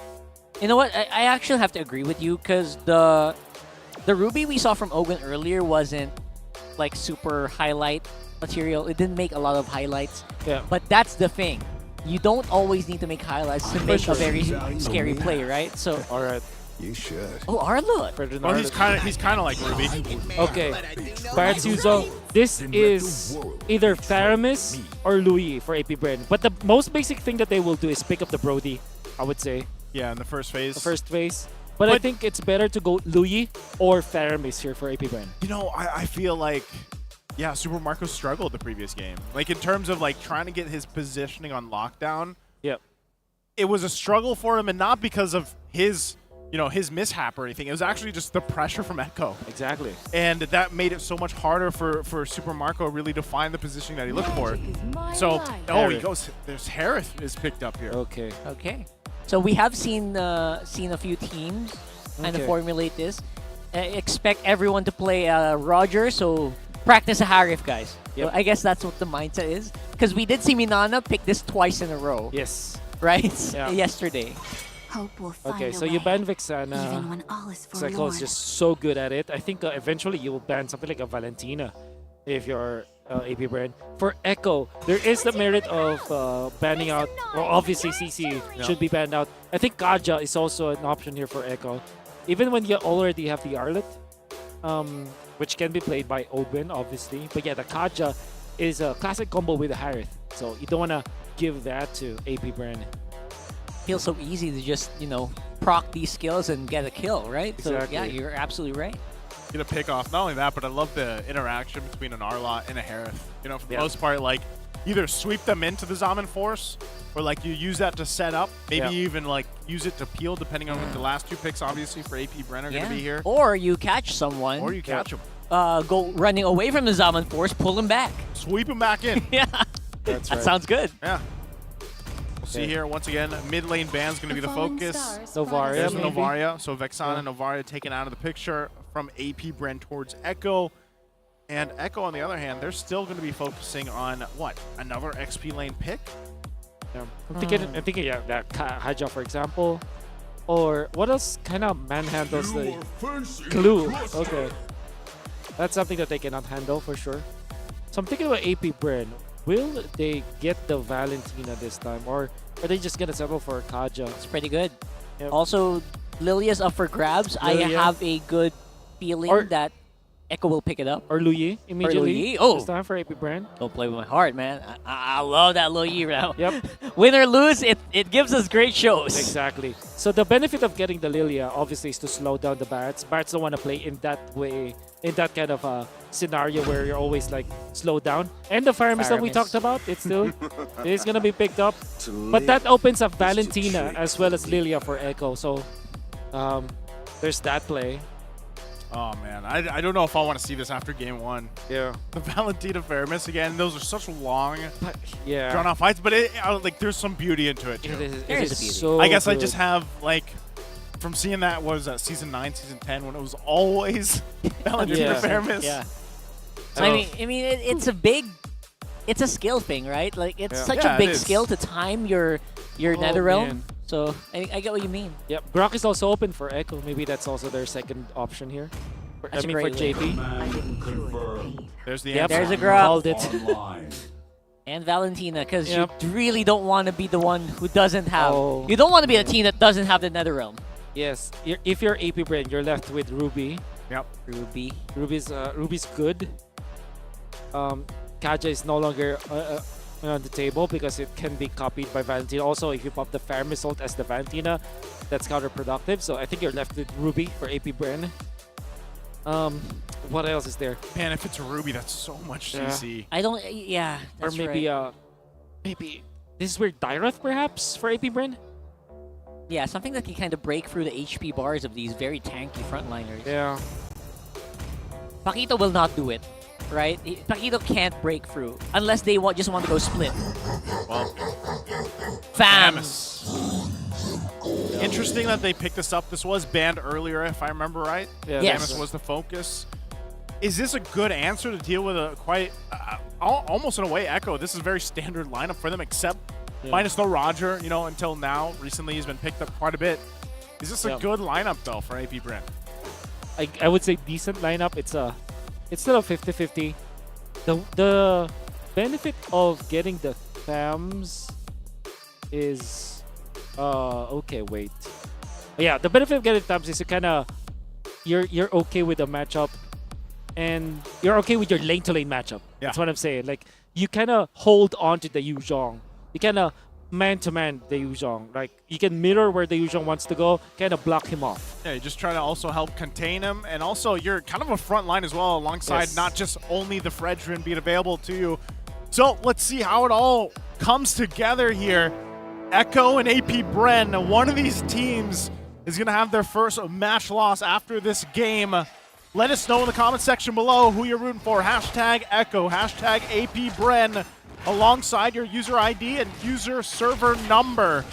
You know what? I actually have to agree with you because the Ruby we saw from Ogun earlier wasn't like super highlight material. It didn't make a lot of highlights. Yeah. But that's the thing. You don't always need to make highlights to make a very scary play, right? So. All right. You should. Oh, Arlo. Oh, he's kind of like Ruby. Okay. Pirates Yuzo. This is either Faramis or Louis for APBR. But the most basic thing that they will do is pick up the Brody, I would say. Yeah, in the first phase. The first phase. But I think it's better to go Louis or Faramis here for APBR. You know, I feel like, yeah, Super Marco struggled the previous game. Like, in terms of, like, trying to get his positioning on lockdown. Yep. It was a struggle for him, and not because of his, you know, his mishap or anything. It was actually just the pressure from Echo. Exactly. And that made it so much harder for Super Marco really to find the positioning that he looked for. So, he goes, there's Harith is picked up here. Okay. Okay. So we have seen a few teams kind of formulate this. Expect everyone to play Roger, so practice a Harith, guys. Yep. So I guess that's what the mindset is. Because we did see Minana pick this twice in a row. Yes. Right? Yeah. Yesterday. Hope will find Okay, a so way, you ban Vexana. even when all is Cyclo forlorn. is just so good at it. I think eventually you will ban something like a Valentina if you're APBR. For Echo, there is the merit of banning out. Well, obviously CC should be banned out. I think Kaja is also an option here for Echo. Even when you already have the Arlet, which can be played by Ogun, obviously. But yeah, the Kaja is a classic combo with the Harith. So you don't want to give that to APBR. Feels so easy to just, you know, proc these skills and get a kill, right? Exactly. So yeah, you're absolutely right. Get a pick off. Not only that, but I love the interaction between an Arlot and a Harith. You know, for the most part, like, either sweep them into the Zaman Force, or like you use that to set up. Maybe even like use it to peel, depending on what the last two picks, obviously, for APBR are going to be here. Or you catch someone. Or you catch them. Go running away from the Zaman Force, pull him back. Sweep him back in. Yeah. That's that sounds good. Yeah. We'll see here, once again, mid lane ban's going to be the focus. Novaria, There's maybe? Novaria. So Vexana and Novaria taken out of the picture from APBR towards Echo. And Echo, on the other hand, they're still going to be focusing on, what, another XP lane pick? Yeah. I'm thinking, yeah, that Haja, for example. Or what else kind of manhandles the Clue? Okay. That's something that they cannot handle for sure. So I'm thinking about APBR. Will they get the Valentina this time? Or are they just going to settle for Kaja? It's pretty good. Yep. Also, Lilia's up for grabs. Lilia. I have a good feeling that Echo will pick it up. Or Luyi immediately. Or Luyi. Oh. It's time for APBR. Don't play with my heart, man. I love that Luyi round. Yep. Win or lose, it gives us great shows. Exactly. So the benefit of getting the Lilia obviously is to slow down the Barats. Barats don't want to play in that way, in that kind of scenario where you're always like slowed down. And the Faramis that we talked about, it's still it's gonna be picked up. But that opens up Valentina as well as Lilia for Echo. So there's that play. Oh, man. I don't know if I want to see this after game one. Yeah. The Valentina Faramis, again, those are such long, yeah, drawn-out fights, but like there's some beauty into it, too. It is so I guess I good. just have, like, from seeing that, what was that, Season 9, Season 10, when it was always Valentina Faramis. Yeah. I mean, it's a skill thing, right? Like, it's such a big skill to time your Netherrealm. Man. So, I get what you mean. Yep. Brock is also open for Echo. Maybe that's also their second option here. For, That's I a mean, for great JP. There's the Yep, answer. there's a grab. Called it. And Valentina, because Yep. you really don't want to be the one who doesn't have. Oh. You don't want to be the team that doesn't have the Netherrealm. Yes. If you're APBR, you're left with Ruby. Yep. Ruby's good. Kaja is no longer on the table because it can be copied by Valentina. Also, if you pop the Fire Missile as the Valentina, that's counterproductive. So I think you're left with Ruby for AP Bren. What else is there? Man, if it's a Ruby, that's so much CC. I don't. Yeah, or that's maybe right. maybe this is where Dyreth perhaps for AP Bren. Yeah, something that can kind of break through the HP bars of these very tanky frontliners. Yeah. Paquito will not do it, right? Paquito can't break through unless they just want to go split. Well, Fams. Interesting that they picked this up. This was banned earlier, if I remember right. Yeah, yes. Famus was the focus. Is this a good answer to deal with a quite, almost in a way, Echo? This is a very standard lineup for them, except minus no Roger, you know, until now. Recently, he's been picked up quite a bit. Is this a good lineup, though, for AP Bren? I would say decent lineup. It's still a 50-50. The benefit of getting the Fams is okay, wait. Yeah, the benefit of getting Fams is you're okay with the matchup and you're okay with your lane to lane matchup. Yeah. That's what I'm saying. Like you kinda hold on to the Yuzhong. You kinda man-to-man the Yuzhong. Like, you can mirror where the Yuzhong wants to go, kind of block him off. Yeah, you just try to also help contain him, and also you're kind of a front line as well, alongside not just only the Fredrin being available to you. So let's see how it all comes together here. Echo and AP Bren, one of these teams is going to have their first match loss after this game. Let us know in the comment section below who you're rooting for. Hashtag Echo, hashtag AP Bren, alongside your user ID and user server number.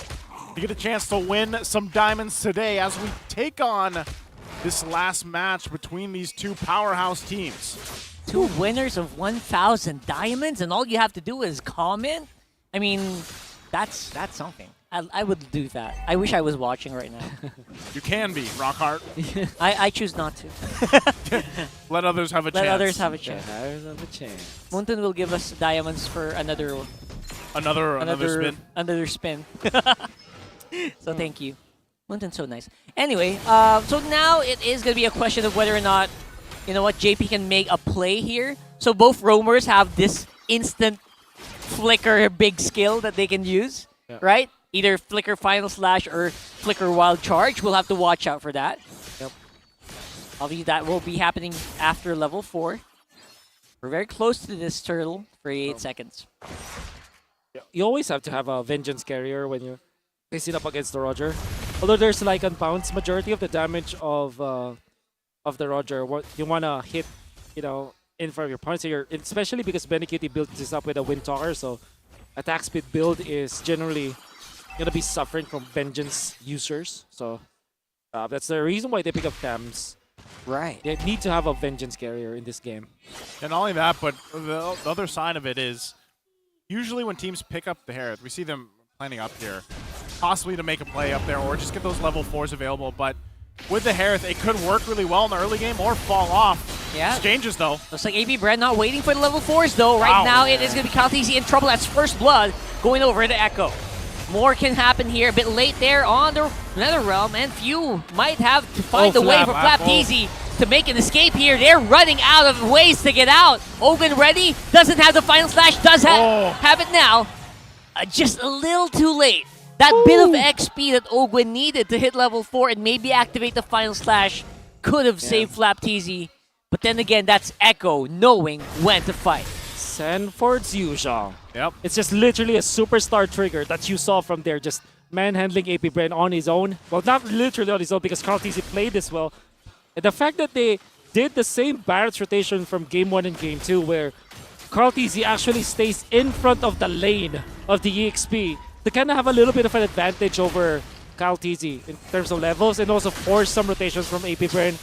You get a chance to win some diamonds today as we take on this last match between these two powerhouse teams. Two winners of 1,000 diamonds, and all you have to do is comment? I mean, that's something. I would do that. I wish I was watching right now. You can be, Rockhart. I choose not to. Let others have a chance. Let others have a chance. Others have a chance. Moonton will give us diamonds for another spin. Another spin. So thank you. Moonton's so nice. Anyway, so now it is going to be a question of whether or not, you know what, JP can make a play here. So both roamers have this instant flicker big skill that they can use, right? Either flicker final slash or flicker wild charge. We'll have to watch out for that. Yep. Obviously, that will be happening after level 4. We're very close to this turtle for 8 seconds. You always have to have a Vengeance Carrier when you're facing up against the Roger. Although there's like unbounce majority of the damage of the Roger. What you want to hit, you know, in front of your opponent. So especially because Benikitty built this up with a Windtalker, so attack speed build is generally going to be suffering from Vengeance users. So that's the reason why they pick up Fams. Right. They need to have a Vengeance Carrier in this game. And not only that, but the other side of it is usually when teams pick up the Hereth, we see them planning up here, possibly to make a play up there or just get those level 4s available. But with the Hereth, it could work really well in the early game or fall off. Yeah. Exchanges, though. Looks like AP Bren not waiting for the level 4s, though. Right now, it is going to be KalTZ in trouble. That's First Blood going over to Echo. More can happen here. A bit late there on the NetherRealm, and few might have to find a way for FlapTZ to make an escape here. They're running out of ways to get out. Ogun ready, doesn't have the final slash, does have it now. Just a little too late. That bit of XP that Ogun needed to hit level 4 and maybe activate the final slash could have saved FlapTZ. But then again, that's Echo knowing when to fight. Sanford's Yuzhong. Yep. It's just literally a superstar trigger that you saw from there, just manhandling AP Bren on his own. Well, not literally on his own because KalTZ played this well. And the fact that they did the same Barrett's rotation from Game 1 and Game 2 where KalTZ actually stays in front of the lane of the EXP to kind of have a little bit of an advantage over KalTZ in terms of levels and also force some rotations from AP Bren.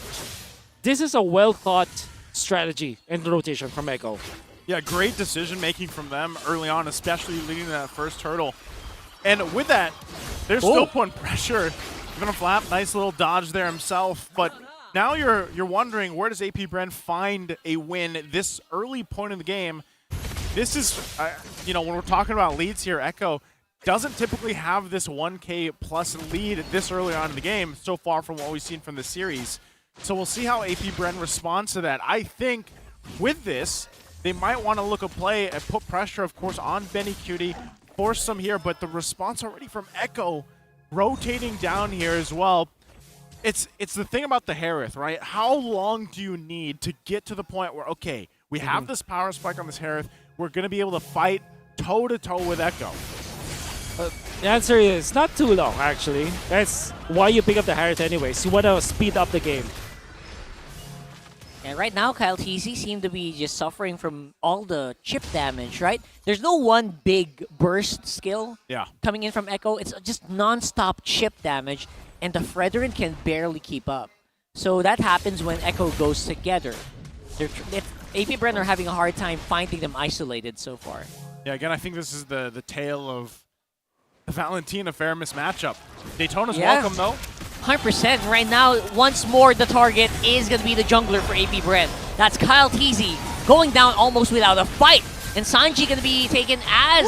This is a well-thought strategy and rotation from Echo. Yeah, great decision-making from them early on, especially leading to that first hurdle. And with that, they're still putting pressure. Gonna Flap, nice little dodge there himself. But now you're wondering, where does AP Bren find a win this early point in the game? This is, you know, when we're talking about leads here, Echo doesn't typically have this 1K plus lead this early on in the game, so far from what we've seen from the series. So we'll see how AP Bren responds to that. I think with this, they might want to look a play and put pressure, of course, on Benny Cutie, force some here, but the response already from Echo rotating down here as well. It's the thing about the Harith, right? How long do you need to get to the point where, okay, we have this power spike on this Harith, we're going to be able to fight toe-to-toe with Echo? The answer is not too long, actually. That's why you pick up the Harith anyways. You want to speed up the game. And right now, Kyle TZ seemed to be just suffering from all the chip damage, right? There's no one big burst skill coming in from Echo. It's just non-stop chip damage, and the Fredrin can barely keep up. So that happens when Echo goes together. APBR are having a hard time finding them isolated so far. Yeah, again, I think this is the tale of the Valentina Faramis matchup. Daytona's welcome, though. 100%. Right now, once more, the target is going to be the jungler for APBR. That's Kyle TZ going down almost without a fight. And Sanji going to be taken as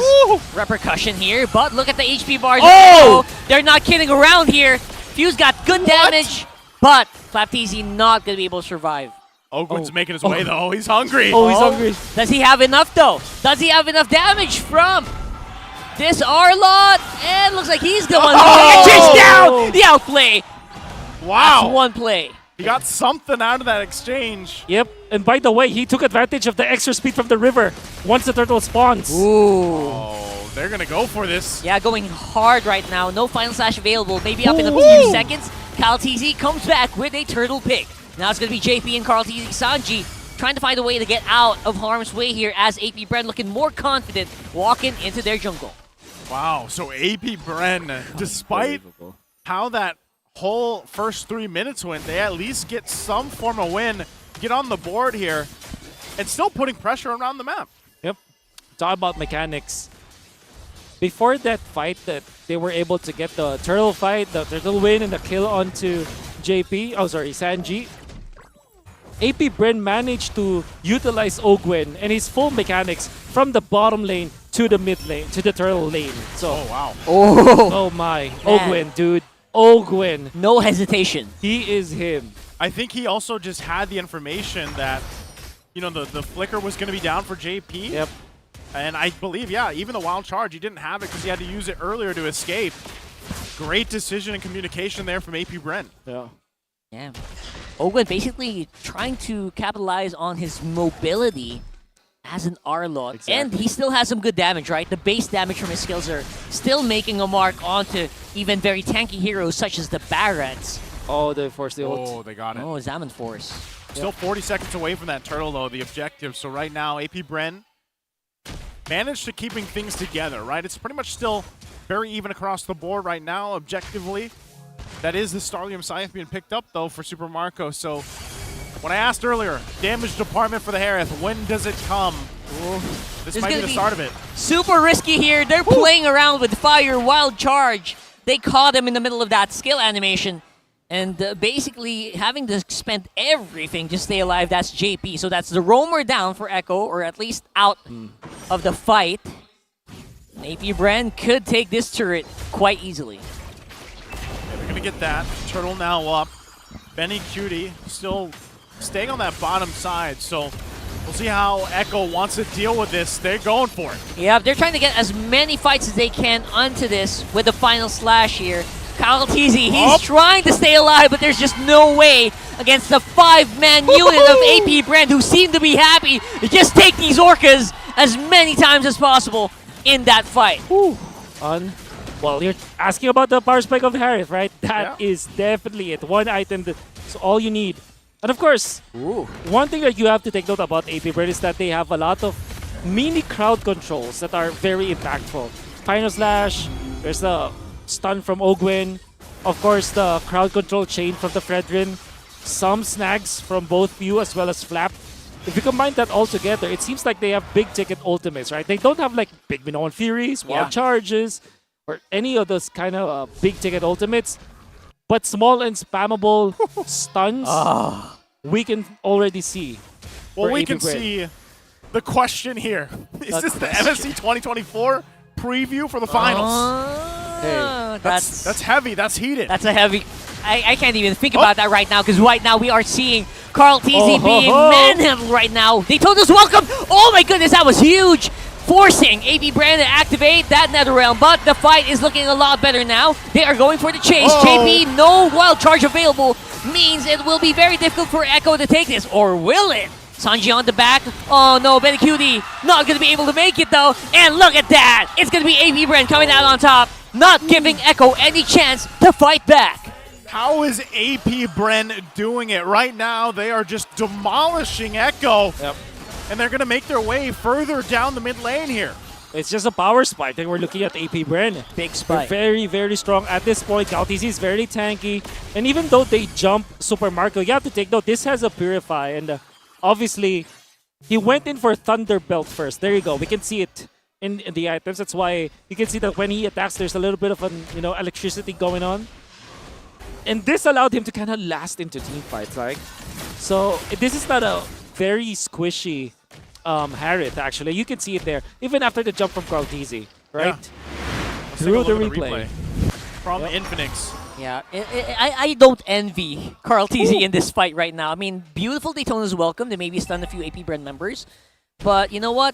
repercussion here. But look at the HP bars. Oh! They're not kidding around here. Fuse got good damage, but Flap TZ not going to be able to survive. Ogwen's making his way, though. He's hungry. Oh, he's hungry. Does he have enough, though? Does he have enough damage from this Arlott? And looks like he's going to chase down the outplay. Wow. That's one play. He got something out of that exchange. Yep, and by the way, he took advantage of the extra speed from the river once the turtle spawns. Ooh. Oh, they're going to go for this. Yeah, going hard right now. No final slash available. Maybe up in a few seconds. Kyle TZ comes back with a turtle pick. Now it's going to be JP and Carl TZ. Sanji trying to find a way to get out of harm's way here as AP Bren looking more confident walking into their jungle. Wow, so AP Bren, despite how that whole first 3 minutes went, they at least get some form of win, get on the board here, and still putting pressure around the map. Yep. Talk about mechanics. Before that fight that they were able to get the turtle fight, the turtle win, and the kill onto JP, Sanji, AP Bren managed to utilize Ogwen and his full mechanics from the bottom lane to the mid lane, to the turtle lane. So, oh my. Man. Ogwen, dude. Ogwen. No hesitation. He is him. I think he also just had the information that, you know, the flicker was going to be down for JP. Yep. And I believe, yeah, even the wild charge, he didn't have it because he had to use it earlier to escape. Great decision and communication there from AP Bren. Yeah. Yeah. Ogwen basically trying to capitalize on his mobility as an Arlott. Exactly. And he still has some good damage, right? The base damage from his skills are still making a mark onto even very tanky heroes such as the Barats. Oh, they forced the ult. Oh, they got it. Oh, Zaman Force. Still 40 seconds away from that turtle, though, the objective. So right now, AP Bren managed to keeping things together, right? It's pretty much still very even across the board right now, objectively. That is the Starlium Scythe being picked up, though, for Super Marco. So when I asked earlier, damage department for the Harith, when does it come? This might be the start of it. Super risky here. They're playing around with fire, wild charge. They caught him in the middle of that skill animation. And basically having to spend everything to stay alive, that's JP. So that's the roamer down for Echo, or at least out of the fight. And AP Bren could take this turret quite easily. Yeah, they're going to get that. Turtle now up. Benny Cutie still staying on that bottom side. So we'll see how Echo wants to deal with this. They're going for it. Yeah, they're trying to get as many fights as they can onto this with the final slash here. Kyle TZ, he's trying to stay alive, but there's just no way against the 5-man unit of AP Bren, who seem to be happy to just take these Orcas as many times as possible in that fight. Well, you're asking about the power spike of the Harith, right? That is definitely it. One item that's all you need. And of course, one thing that you have to take note about AP Bren is that they have a lot of mini crowd controls that are very impactful. Final Slash, there's the stun from Ogwen, of course the crowd control chain from the Fredrin, some snags from both Pew as well as Flap. If you combine that all together, it seems like they have big ticket ultimates, right? They don't have like big Minoan Furies, wild charges, or any of those kind of big ticket ultimates, but small and spammable stuns we can already see. Well, we can see the question here. Is this the MSC 2024 preview for the finals? Hey, that's heavy. That's heated. That's a heavy. I can't even think about that right now, because right now we are seeing Carl TZ being manhandled right now. Daytona's welcome. Oh my goodness, that was huge. Forcing AP Brand to activate that Nether Realm, but the fight is looking a lot better now. They are going for the chase. JP, no wild charge available, means it will be very difficult for Echo to take this, or will it? Sanji on the back. Oh no, Benny Cutie not going to be able to make it though. And look at that. It's going to be AP Brand coming out on top, not giving Echo any chance to fight back. How is AP Bren doing it? Right now, they are just demolishing Echo. Yep. And they're going to make their way further down the mid lane here. It's just a power spike that we're looking at AP Bren. Big spike. They're very, very strong at this point. GalTZ is very tanky. And even though they jump Super Marco, you have to take note, this has a Purify. And obviously, he went in for Thunderbelt first. There you go. We can see it in the items. That's why you can see that when he attacks, there's a little bit of electricity going on. And this allowed him to kind of last into team fights, like. So this is not a very squishy Harith, actually. You can see it there, even after the jump from GalTZ, right? Yeah. Through the replay. From Infinix. Yeah, I don't envy Carl TZ in this fight right now. I mean, beautiful Daytona's welcome. They maybe stun a few AP Brand members. But you know what?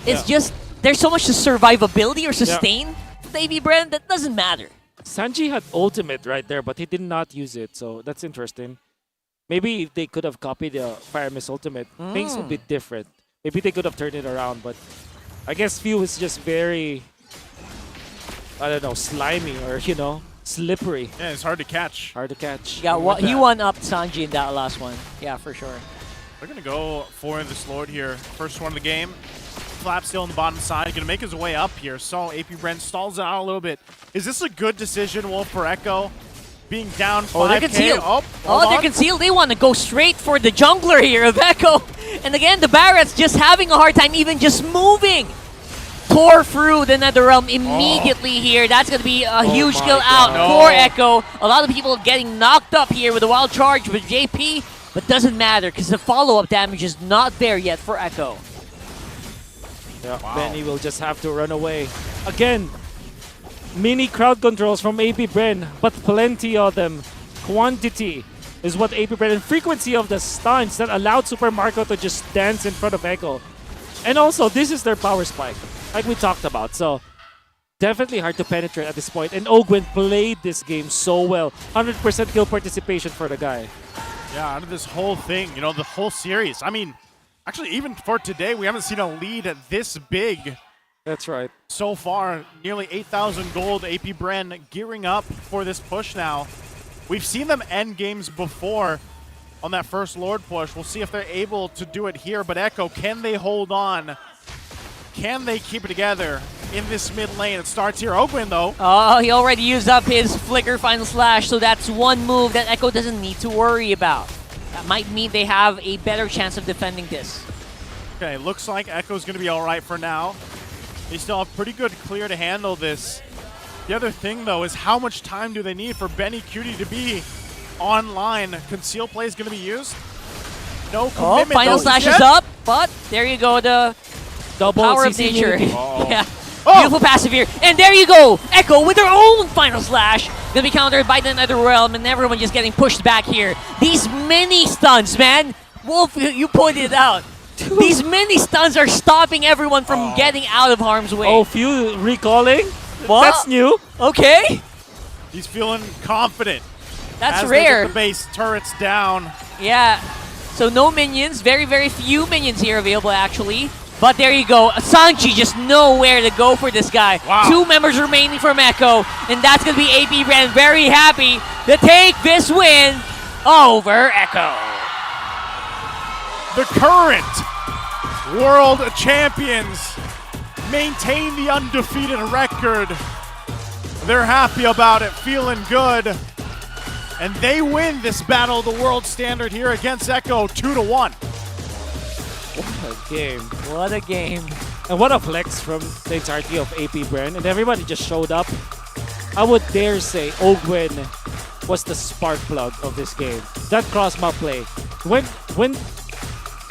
It's just, there's so much to survivability or sustain with AP Brand that doesn't matter. Sanji had ultimate right there, but he did not use it, so that's interesting. Maybe if they could have copied the Fire Mist ultimate, things would be different. Maybe they could have turned it around, but I guess Few is just very, I don't know, slimy or, slippery. Yeah, it's hard to catch. Hard to catch. Yeah, he one-upped Sanji in that last one. Yeah, for sure. They're going to go for this Lord here. First one of the game. Flap still on the bottom side. Going to make his way up here. So AP Brent stalls out a little bit. Is this a good decision, Wolf, for Echo? Being down 5K. They're concealed. Oh, they're concealed. They want to go straight for the jungler here of Echo. And again, the Barrett's just having a hard time even just moving. Tore through the Nether Realm immediately here. That's going to be a huge kill out for Echo. A lot of people getting knocked up here with a wild charge with JP, but doesn't matter because the follow-up damage is not there yet for Echo. Yeah, Benny will just have to run away. Again, mini crowd controls from AP Bren, but plenty of them. Quantity is what AP Bren, and frequency of the stuns that allowed Super Marco to just dance in front of Echo. And also, this is their power spike, like we talked about. So, definitely hard to penetrate at this point. And Ogwen played this game so well. 100% kill participation for the guy. Yeah, out of this whole thing, the whole series. I mean, actually, even for today, we haven't seen a lead this big. That's right. So far, nearly 8,000 gold. AP Bren gearing up for this push now. We've seen them end games before on that first Lord push. We'll see if they're able to do it here. But Echo, can they hold on? Can they keep it together in this mid lane? It starts here. Ogwen, though. Oh, he already used up his Flicker Final Slash, so that's one move that Echo doesn't need to worry about. That might mean they have a better chance of defending this. Okay, looks like Echo's going to be all right for now. They still have pretty good clear to handle this. The other thing, though, is how much time do they need for Benny Cutie to be online? Conceal play is going to be used. No commitment. Final Slash is up, but there you go, the power of nature. Yeah. Beautiful passive here. And there you go. Echo with their own Final Slash. Gonna be countered by the Nether Realm, and everyone just getting pushed back here. These mini stuns, man. Wolf, you pointed it out. These mini stuns are stopping everyone from getting out of harm's way. Oh, Few recalling? What? That's new. Okay. He's feeling confident. That's as rare. They get the base turrets down. Yeah. So no minions. Very, very few minions here available, actually. But there you go. Sanji just nowhere to go for this guy. Wow. 2 members remaining from Echo. And that's going to be AP Brand very happy to take this win over Echo. The current world champions maintain the undefeated record. They're happy about it, feeling good. And they win this battle of the world standard here against Echo 2-1. What a game. What a game. And what a flex from the entirety of AP Bren. And everybody just showed up. I would dare say Ogwen was the spark plug of this game. That cross-map play.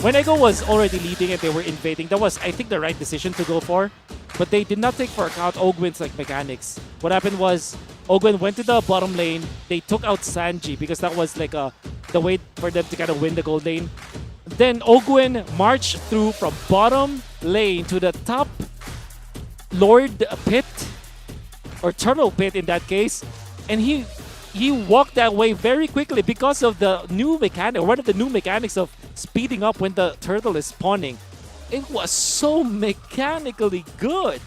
When Echo was already leading and they were invading, that was, I think, the right decision to go for. But they did not take for account Ogwen's mechanics. What happened was Ogwen went to the bottom lane. They took out Sanji because that was like a the way for them to kind of win the gold lane. Then Ogwen marched through from bottom lane to the top Lord pit, or Turtle pit in that case, and he walked that way very quickly because of the new mechanic, or one of the new mechanics of speeding up when the turtle is spawning. It was so mechanically good.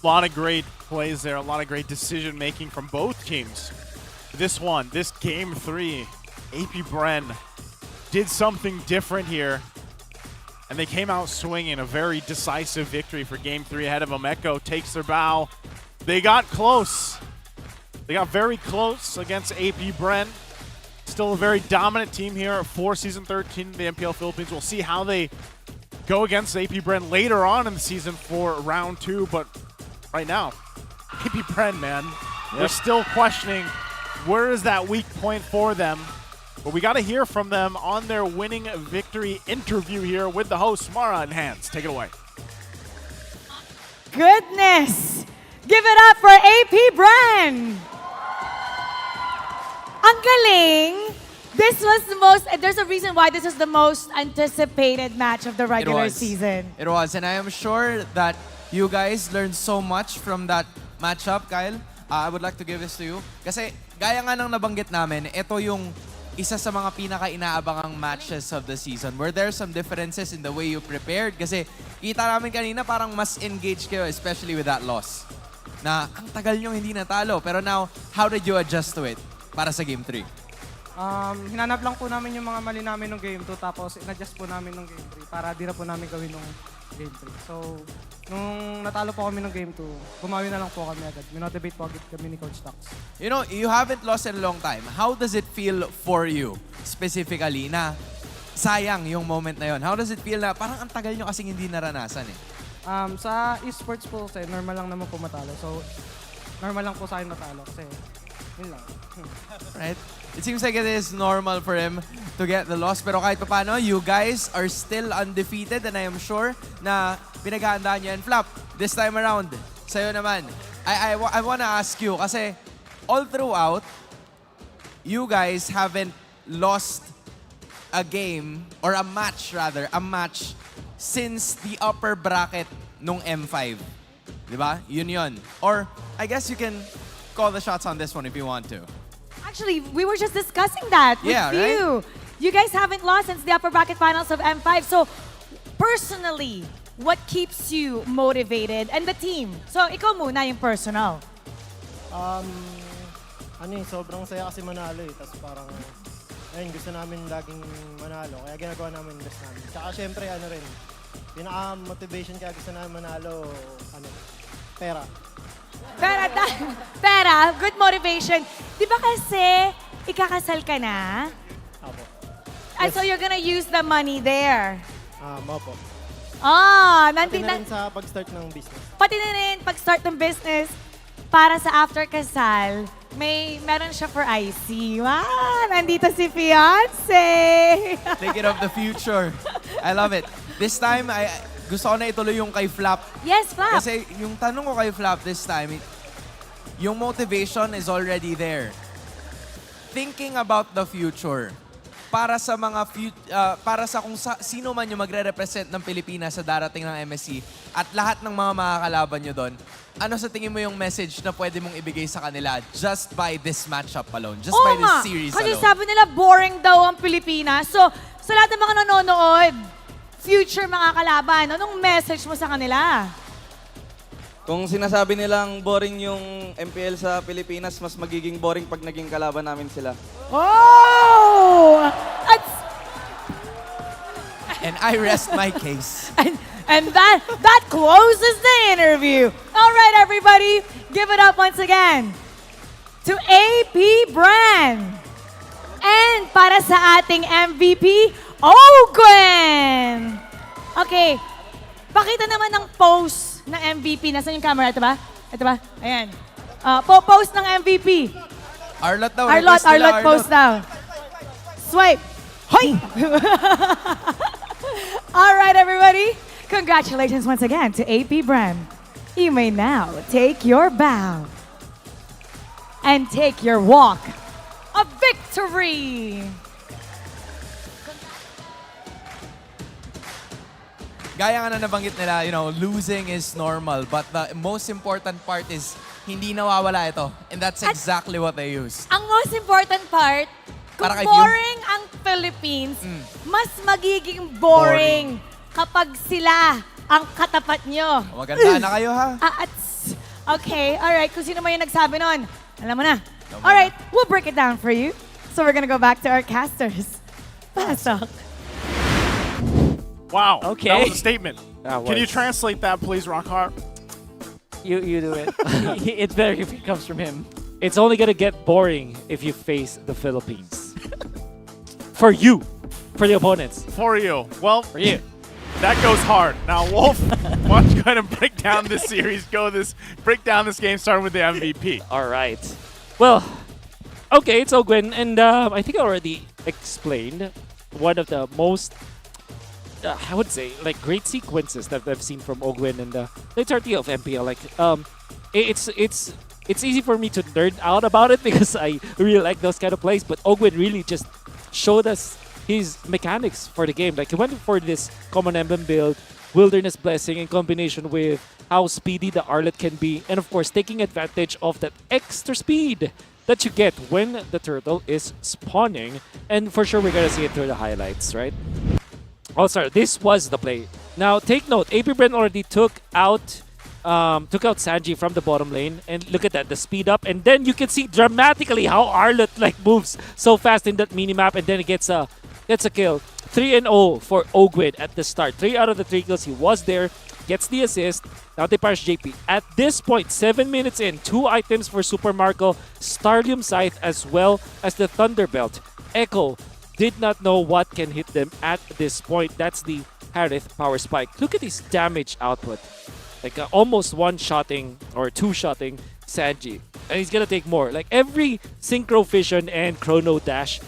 A lot of great plays there, a lot of great decision making from both teams. This game 3, AP Bren did something different here, and they came out swinging. A very decisive victory for game 3 ahead of them. Echo takes their bow. They got close. They got very close against AP Bren. Still a very dominant team here for Season 13 of the MPL Philippines. We'll see how they go against AP Bren later on in the season for round 2, but right now, AP Bren, man, we're still questioning where is that weak point for them. But we got to hear from them on their winning victory interview here with the host, Mara and Hans. Take it away. Goodness! Give it up for AP Bren! Ang galing! This was the most, there's a reason why this is the most anticipated match of the regular season. It was, and I am sure that you guys learned so much from that matchup, Kyle. I would like to give this to you. Kasi gaya nga nang nabanggit namin, ito yung isa sa mga pinaka-inaabangang matches of the season where there are some differences in the way you prepared. Kasi kita namin kanina parang mas engaged kayo, especially with that loss. Na ang tagal nyo hindi natalo. Pero now, how did you adjust to it para sa Game 3? Hinanap lang po namin yung mga mali namin nung Game 2 tapos in-adjust po namin nung Game 3 para di na po namin gawin nung Game 3. So, nung natalo po kami nung Game 2, bumawi na lang po kami agad. Minotivate po agad kami ni Coach Tax. You know, you haven't lost in a long time. How does it feel for you specifically na sayang yung moment na yon? How does it feel na parang ang tagal nyo kasing hindi naranasan eh? Sa esports po kasi normal lang naman po matalo. So, normal lang po sa akin matalo kasi yun lang. Right? It seems like it is normal for him to get the loss. Pero kahit paano, you guys are still undefeated and I am sure na pinag-aandaan nyo. And Flap, this time around, sa'yo naman, I wanna ask you kasi all throughout, you guys haven't lost a game, or a match since the upper bracket nung M5. Diba? Yun. Or, I guess you can call the shots on this one if you want to. Actually, we were just discussing that with you. Right? You guys haven't lost since the upper bracket finals of M5. So, personally, what keeps you motivated and the team? So, ikaw muna yung personal. Sobrang saya kasi manalo eh. Tapos parang, gusto namin laging manalo. Kaya ginagawa namin yung best namin. Tsaka syempre, pinaka-motivation kaya gusto namin manalo, pera. Pera, good motivation. Di ba kasi, ikakasal ka na? Apo. And so you're gonna use the money there? Opo. Pati na rin sa pag-start ng business. Pati na rin pag-start ng business para sa after kasal, meron siya for IC. Wow, nandito si fiancé. Thinking of the future. I love it. This time, gusto ko na ituloy yung kay Flap. Yes, Flap. Kasi yung tanong ko kay Flap this time, yung motivation is already there. Thinking about the future, para sa kung sino man yung magre-represent ng Pilipinas sa darating ng MSC at lahat ng mga makakalaban nyo doon, ano sa tingin mo yung message na pwede mong ibigay sa kanila just by this matchup alone? Just by this series kasi alone? sabi nila boring daw ang Pilipinas. So, sa lahat ng mga nanonood, future mga kalaban, anong message mo sa kanila? Kung sinasabi nilang boring yung MPL sa Pilipinas, mas magiging boring pag naging kalaban namin sila. Oh! And I rest my case. And that closes the interview. All right, everybody, give it up once again to AP Bren. And para sa ating MVP, Ogwen! Okay, pakita naman ng pose ng MVP. Nasaan yung camera? Ito ba? Ayan. Pose ng MVP. Arlot daw. Arlot pose daw. Swipe. Hoy! All right, everybody. Congratulations once again to AP Bren. You may now take your bow and take your walk of victory. victory! Gaya nga na nabanggit nila, losing is normal. But the most important part is hindi nawawala ito. And that's exactly what they use. Ang most important part, kung Para kay boring ang Philippines, mas magiging boring kapag sila ang katapat nyo. Maganda na kayo, ha? Okay, alright. Kung sino man yung nagsabi nun, alam mo na. Alright, we'll break it down for you. So we're gonna go back to our casters. Pasok. Wow. Okay. That was a statement. That Can you was. translate that, please, Rockhart? You do it. It's better if it comes from him. It's only gonna get boring if you face the Philippines. For you. For the opponents. For you. Well, for you. That goes hard. Now, Wolf, why don't you go ahead and break down this series? Break down this game, starting with the MVP. All right. Well, okay, it's Ogwen, and I think I already explained one of the most, I would say, like great sequences that I've seen from Ogwen and the entirety of MPL. Like, it's easy for me to nerd out about it because I really like those kind of plays, but Ogwen really just showed us his mechanics for the game. Like, he went for this common emblem build, Wilderness Blessing, in combination with how speedy the Arlet can be, and of course taking advantage of that extra speed that you get when the turtle is spawning. And for sure we're gonna see it through the highlights, right? Also, this was the play. Now take note, APBR already took out Sanji from the bottom lane, and look at that, the speed up, and then you can see dramatically how Arlet like moves so fast in that minimap, and then it gets a kill. 3-0 for Ogwen at the start. 3 out of the 3 kills, he was there, gets the assist. Now they punish JP. At this point, 7 minutes in, 2 items for Super Marco, Starlium Scythe as well as the Thunderbelt. Echo did not know what can hit them at this point. That's the Harith Power Spike. Look at his damage output. Like almost one-shotting or two-shotting Sanji. And he's gonna take more. Like every Synchro Fission and Chrono Dash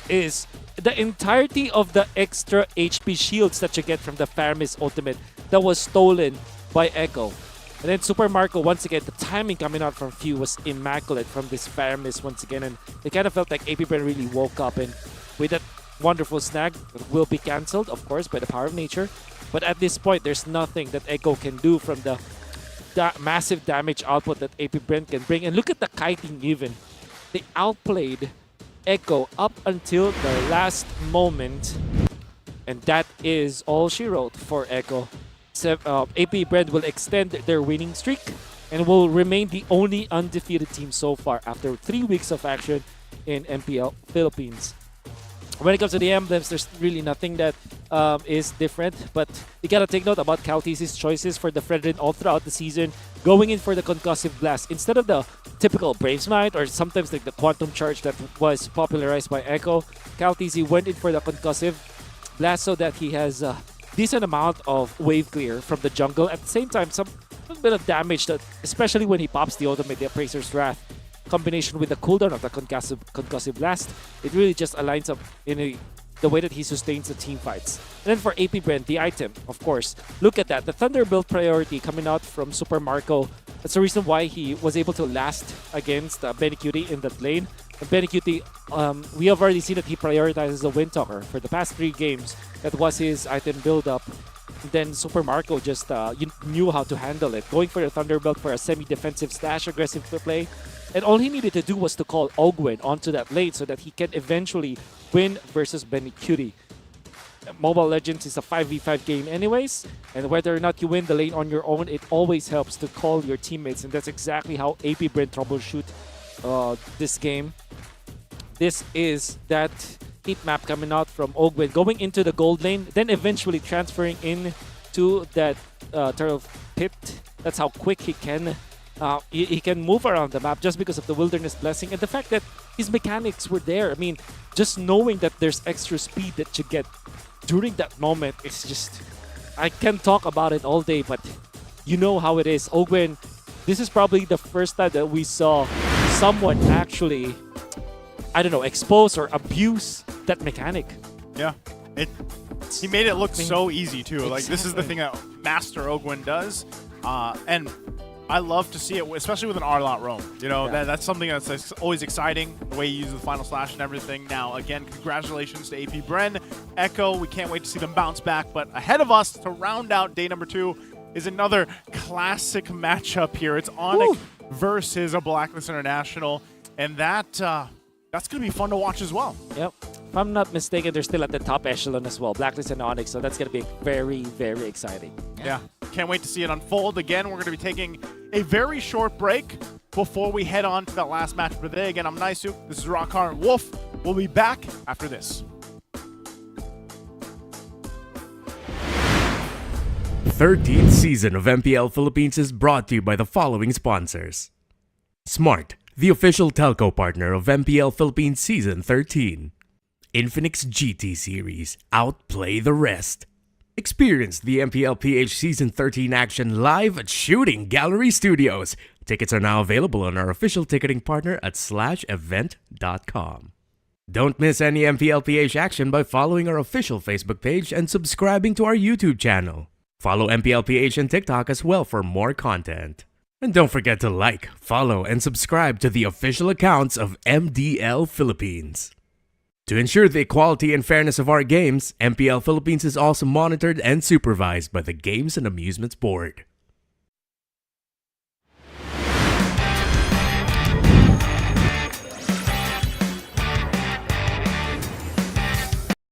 is the entirety of the extra HP shields that you get from the Faramis ultimate that was stolen by Echo. And then Super Marco, once again, the timing coming out from Few was immaculate from this Faramis once again. And it kind of felt like APBR really woke up, and with that wonderful snag that will be cancelled, of course, by the power of nature. But at this point, there's nothing that Echo can do from the massive damage output that APBR can bring. And look at the kiting even. They outplayed Echo up until the last moment. And that is all she wrote for Echo. APBR will extend their winning streak and will remain the only undefeated team so far after 3 weeks of action in MPL Philippines. When it comes to the emblems, there's really nothing that is different, but you gotta take note about Caltese's choices for the Fredrin all throughout the season, going in for the Concussive Blast instead of the typical Brave Smite or sometimes like the Quantum Charge that was popularized by Echo. Caltese went in for the Concussive Blast so that he has a decent amount of wave clear from the jungle. At the same time, some bit of damage, that, especially when he pops the ultimate, the Appraiser's Wrath, combination with the cooldown of the concussive blast, it really just aligns up in the way that he sustains the team fights. And then for APBR, the item, of course, look at that. The Thunderbolt priority coming out from Super Marco. That's the reason why he was able to last against Benny Cutie in that lane. Benny Cutie, we have already seen that he prioritizes the Windtalker for the past 3 games. That was his item build-up. Then Super Marco just knew how to handle it, going for the Thunderbolt for a semi-defensive slash aggressive play. And all he needed to do was to call Ogwen onto that lane so that he can eventually win versus Benny Cutie. Mobile Legends is a 5v5 game anyways, and whether or not you win the lane on your own, it always helps to call your teammates, and that's exactly how APBR troubleshoot this game. This is that heat map coming out from Ogwen, going into the gold lane, then eventually transferring into that turtle pit. That's how quick he can. He can move around the map just because of the Wilderness Blessing and the fact that his mechanics were there. I mean, just knowing that there's extra speed that you get during that moment is just... I can talk about it all day, but you know how it is. Ogwen, this is probably the first time that we saw someone actually, I don't know, expose or abuse that mechanic. Yeah. He made it look so easy, too. Exactly. Like, this is the thing that Master Ogwen does. And I love to see it, especially with an R-Lot roam. You know, that's something that's always exciting, the way he uses the final slash and everything. Now, again, congratulations to AP Bren, Echo. We can't wait to see them bounce back. But ahead of us to round out day number 2 is another classic matchup here. It's ONIC versus a Blacklist International. And that's going to be fun to watch as well. Yep. If I'm not mistaken, they're still at the top echelon as well, Blacklist and ONIC, so that's going to be very, very exciting. Yeah, can't wait to see it unfold. Again, we're going to be taking a very short break before we head on to that last match for the day. Again, I'm Naisu. This is Rockar and Wolf. We'll be back after this. 13th season of MPL Philippines is brought to you by the following sponsors. Smart, the official telco partner of MPL Philippines Season 13. Infinix GT Series, outplay the rest. Experience the MPL PH Season 13 action live at Shooting Gallery Studios. Tickets are now available on our official ticketing partner at /event.com. Don't miss any MPL PH action by following our official Facebook page and subscribing to our YouTube channel. Follow MPL PH on TikTok as well for more content. And don't forget to like, follow, and subscribe to the official accounts of MDL Philippines. To ensure the equality and fairness of our games, MPL Philippines is also monitored and supervised by the Games and Amusements Board.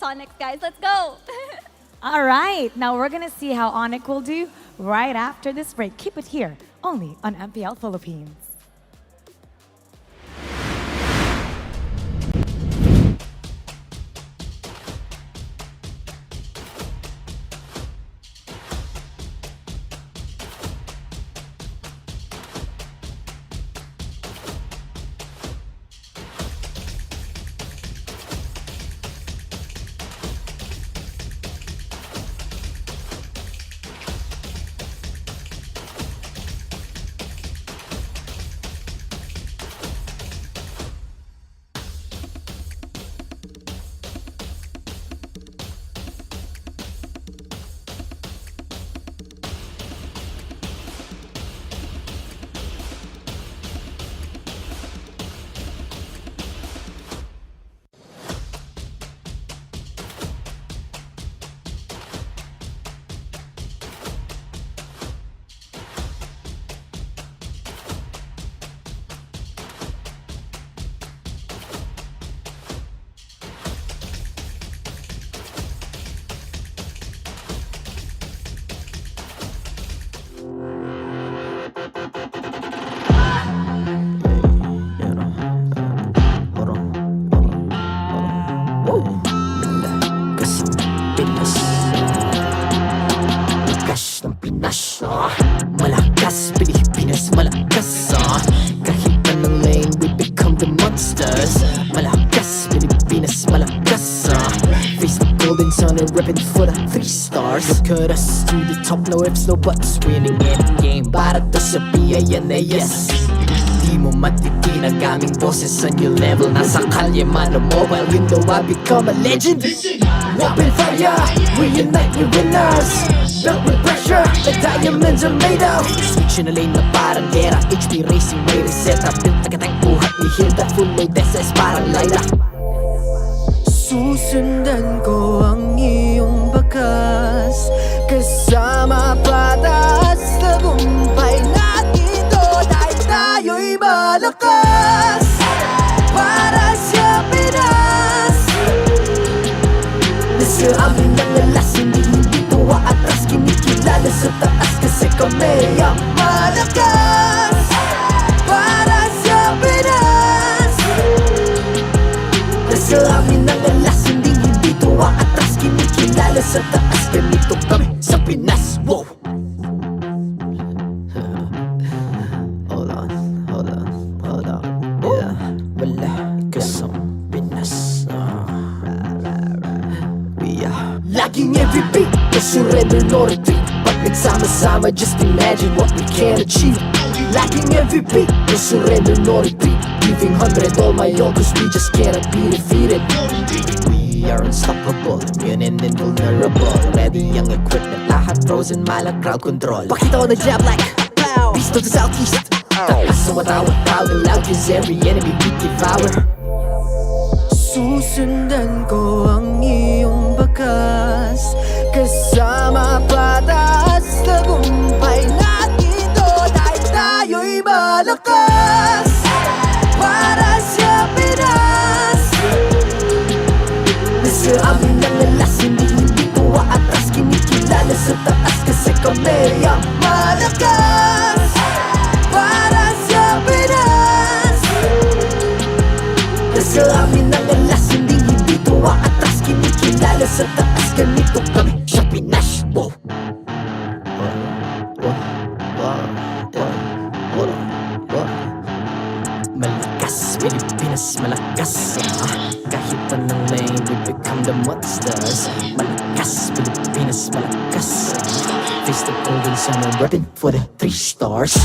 ONIC, guys, let's go! All right, now we're gonna see how ONIC will do right after this break. Keep it here, only on MPL Philippines. Malakas, Pilipinas, malakas Kahit anong lane, we become the monsters Malakas, Pilipinas, malakas Face the golden sun and ribbon for the 3 stars Look at us to the top, no ifs, no buts Winning any game, para to sa PINAS Di mo matitin ang aming boses on your level Nasa kalye man o mobile window, I become a legend Open fire, we unite, we winners Built with pressure, the diamonds are made of Switch in a lane na parang gera HP racing, may reset up Built agad ang buhat ni Hilda Full load SS parang Lyra Susundan ko ang iyong bakas Kasama patas Tagumpay natin doon ay tayo'y malakas Para sa Pinas Nasa amin ang alas Hindi tuwa atras Kinikilala sa taas Kasi kami ang malakas Para sa Pinas Nasa amin ang alas Hindi tuwa atras Kinikilala sa taas Ganito kami sa Pinas Wow! Hold on Yeah, wala ka sa Pinas We are laging MVP No surrender, no retreat Pag nagsama-sama, just imagine what we can achieve Laging MVP No surrender, no retreat Giving 100 all my all Cause we just cannot be defeated We are unstoppable, immune and invulnerable Ready ang equipment, lahat frozen, malang crowd control Pakita ko na jab like pow East to the southeast. So watawa-tawa loud as every enemy we devour. Susundan ko ang iyong bakas, kasama patas, tagumpay natin to dahil tayo'y malakas. Para sa Pinas, nasa amin ang alas, hindi ko aatras, kinikilala sa taas kasi kami ang malakas. Para sa Pinas, nasa amin ang alas, hindi ko aatras, kinikilala sa taas, ganito kami sa Pinas. Malakas, Pilipinas, malakas. Kahit anong lane, we become the monsters. Malakas, Pilipinas, malakas. Face the golden sun and reppin' for the 3 stars.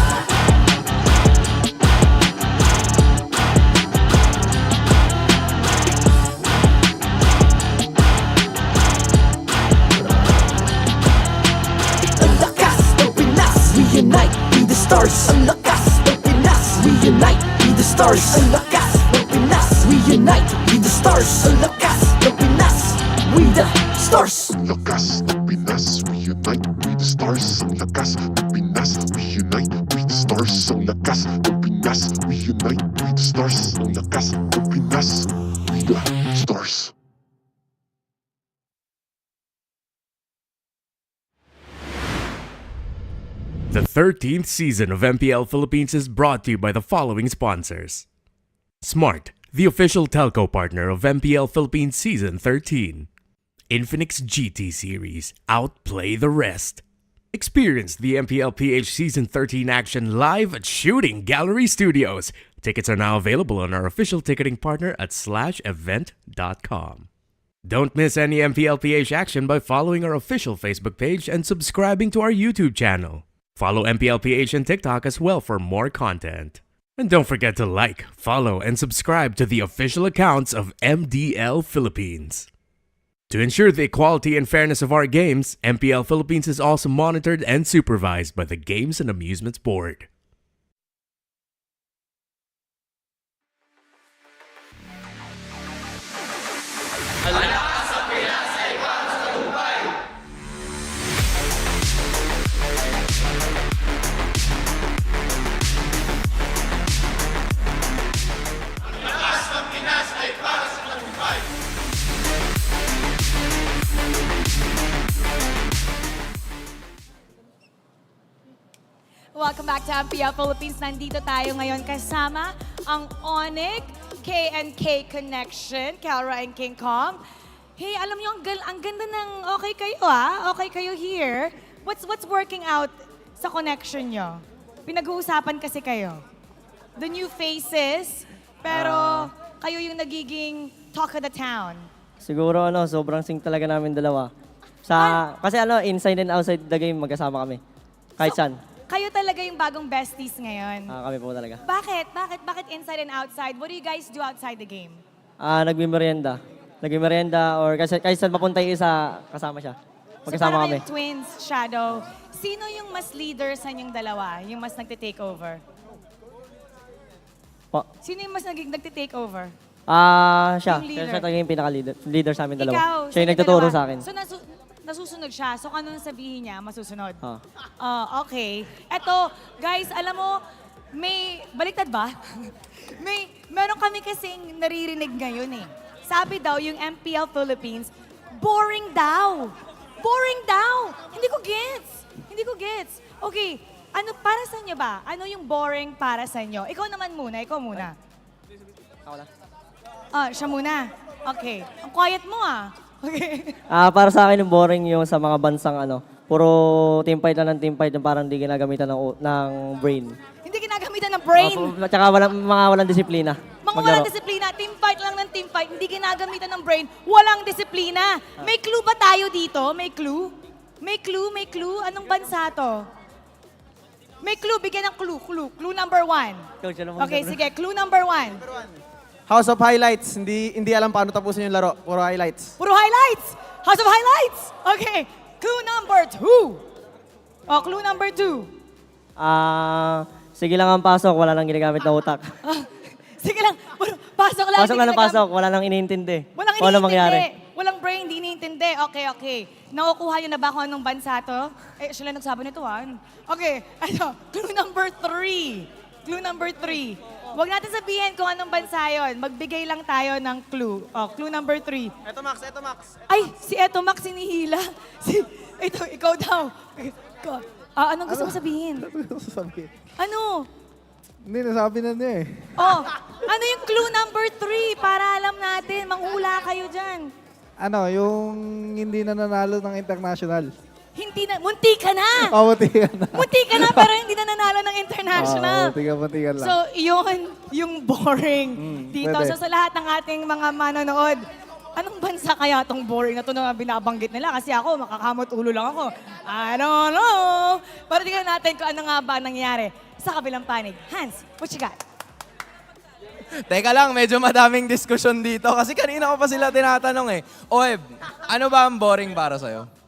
Ang lakas ng Pinas, we unite, be the stars. Ang lakas ng Pinas, we unite, be the stars. Ang lakas ng Pinas, we unite, be the stars. Ang lakas ng Pinas, we the stars. Ang lakas ng Pinas, we unite, we the stars. Ang lakas ng Pinas, we unite, we the stars. Ang lakas ng Pinas, we unite, we the stars. Ang lakas ng Pinas, we the stars. The 13th season of MPL Philippines is brought to you by the following sponsors. Smart, the official telco partner of MPL Philippines Season 13. Infinix GT Series, outplay the rest. Experience the MPL PH Season 13 action live at Shooting Gallery Studios. Tickets are now available on our official ticketing partner at /event.com. Don't miss any MPL PH action by following our official Facebook page and subscribing to our YouTube channel. Follow MPL PH on TikTok as well for more content. And don't forget to like, follow, and subscribe to the official accounts of MDL Philippines. To ensure the equality and fairness of our games, MPL Philippines is also monitored and supervised by the Games and Amusements Board. Welcome back to MPL Philippines. Nandito tayo ngayon kasama ang ONIC, K&K Connection, Calra and King Kong. Hey, alam niyo, ang ganda ng okay kayo Okay kayo here. What's working out sa connection nyo? Pinag-uusapan kasi kayo. The new faces, pero kayo yung nagiging talk of the town. Siguro sobrang sync talaga namin dalawa. Kasi inside and outside the game magkasama kami. Kahit saan. Kayo talaga yung bagong besties ngayon. Kami po talaga. Bakit? Bakit inside and outside? What do you guys do outside the game? Nagmimerienda. Or kasi kahit saan papunta yung isa, kasama siya. Magkasama kami. So twins, Shadow. Sino yung mas leader sa inyong dalawa? Yung mas nagte-take over? Sino yung mas nagte-take over? Siya. Yung leader. Siya talaga yung pinaka-leader sa amin dalawa. Ikaw, Siya yung sa nagtuturo dalawa. sa akin. So nasusunod siya. So anong sabihin niya, masusunod? Okay. Eto, guys, alam mo, baliktad ba? Meron kami kasing naririnig ngayon eh. Sabi daw, yung MPL Philippines, boring daw. Boring daw. Hindi ko gets. Okay, para sa inyo ba? Ano yung boring para sa inyo? Ikaw muna. Ako na. Siya muna. Okay. Ang quiet mo Okay. Para sa akin yung boring yung sa mga bansang puro team fight lang ng team fight yung parang hindi ginagamitan ng brain. Hindi ginagamitan ng brain. Tsaka walang disiplina. Walang disiplina. Team fight lang ng team fight. Hindi ginagamitan ng brain. Walang disiplina. May clue ba tayo dito? May clue? Anong bansa to? May clue. Bigyan ng clue. Clue number 1. Okay, sige. Clue number 1. House of Highlights. Hindi alam paano tapusin yung laro. Puro highlights. House of Highlights. Okay. Clue number 2. Clue number 2. Sige lang ang pasok, wala nang ginagamit na utak. Sige lang, pasok lang. Pasok lang ng pasok, wala nang iniintindi. Walang Kung ano mangyari. Walang brain, hindi iniintindi. Okay. Nakukuha niyo na ba kung anong bansa to? Sila nagsabi nito, Okay, clue number 3. Clue number 3. Huwag natin sabihin kung anong bansa yon. Magbigay lang tayo ng clue. Clue number 3. Eto Max. Ay, si Eto Max sinihila. Ito, ikaw daw. Anong gusto mo sabihin? Ano? Hindi, nasabi na niya eh. Ano yung clue number 3 para alam natin? Manghula kayo dyan. Yung hindi na nanalo ng international. Munti ka na! Munti ka na. Munti ka na pero hindi na nanalo ng international. Munti ka lang. So, yun yung boring dito. pwede. So, sa lahat ng ating mga manonood, anong bansa kaya tong boring na ito na binabanggit nila? Kasi ako, makakamot ulo lang ako. I don't know. Pero tingnan natin kung ano nga ba nangyari sa kabilang panig. Hans, what you got? Teka lang, medyo madaming diskusyon dito kasi kanina ko pa sila tinatanong eh. Oeb, ano ba ang boring para sa'yo?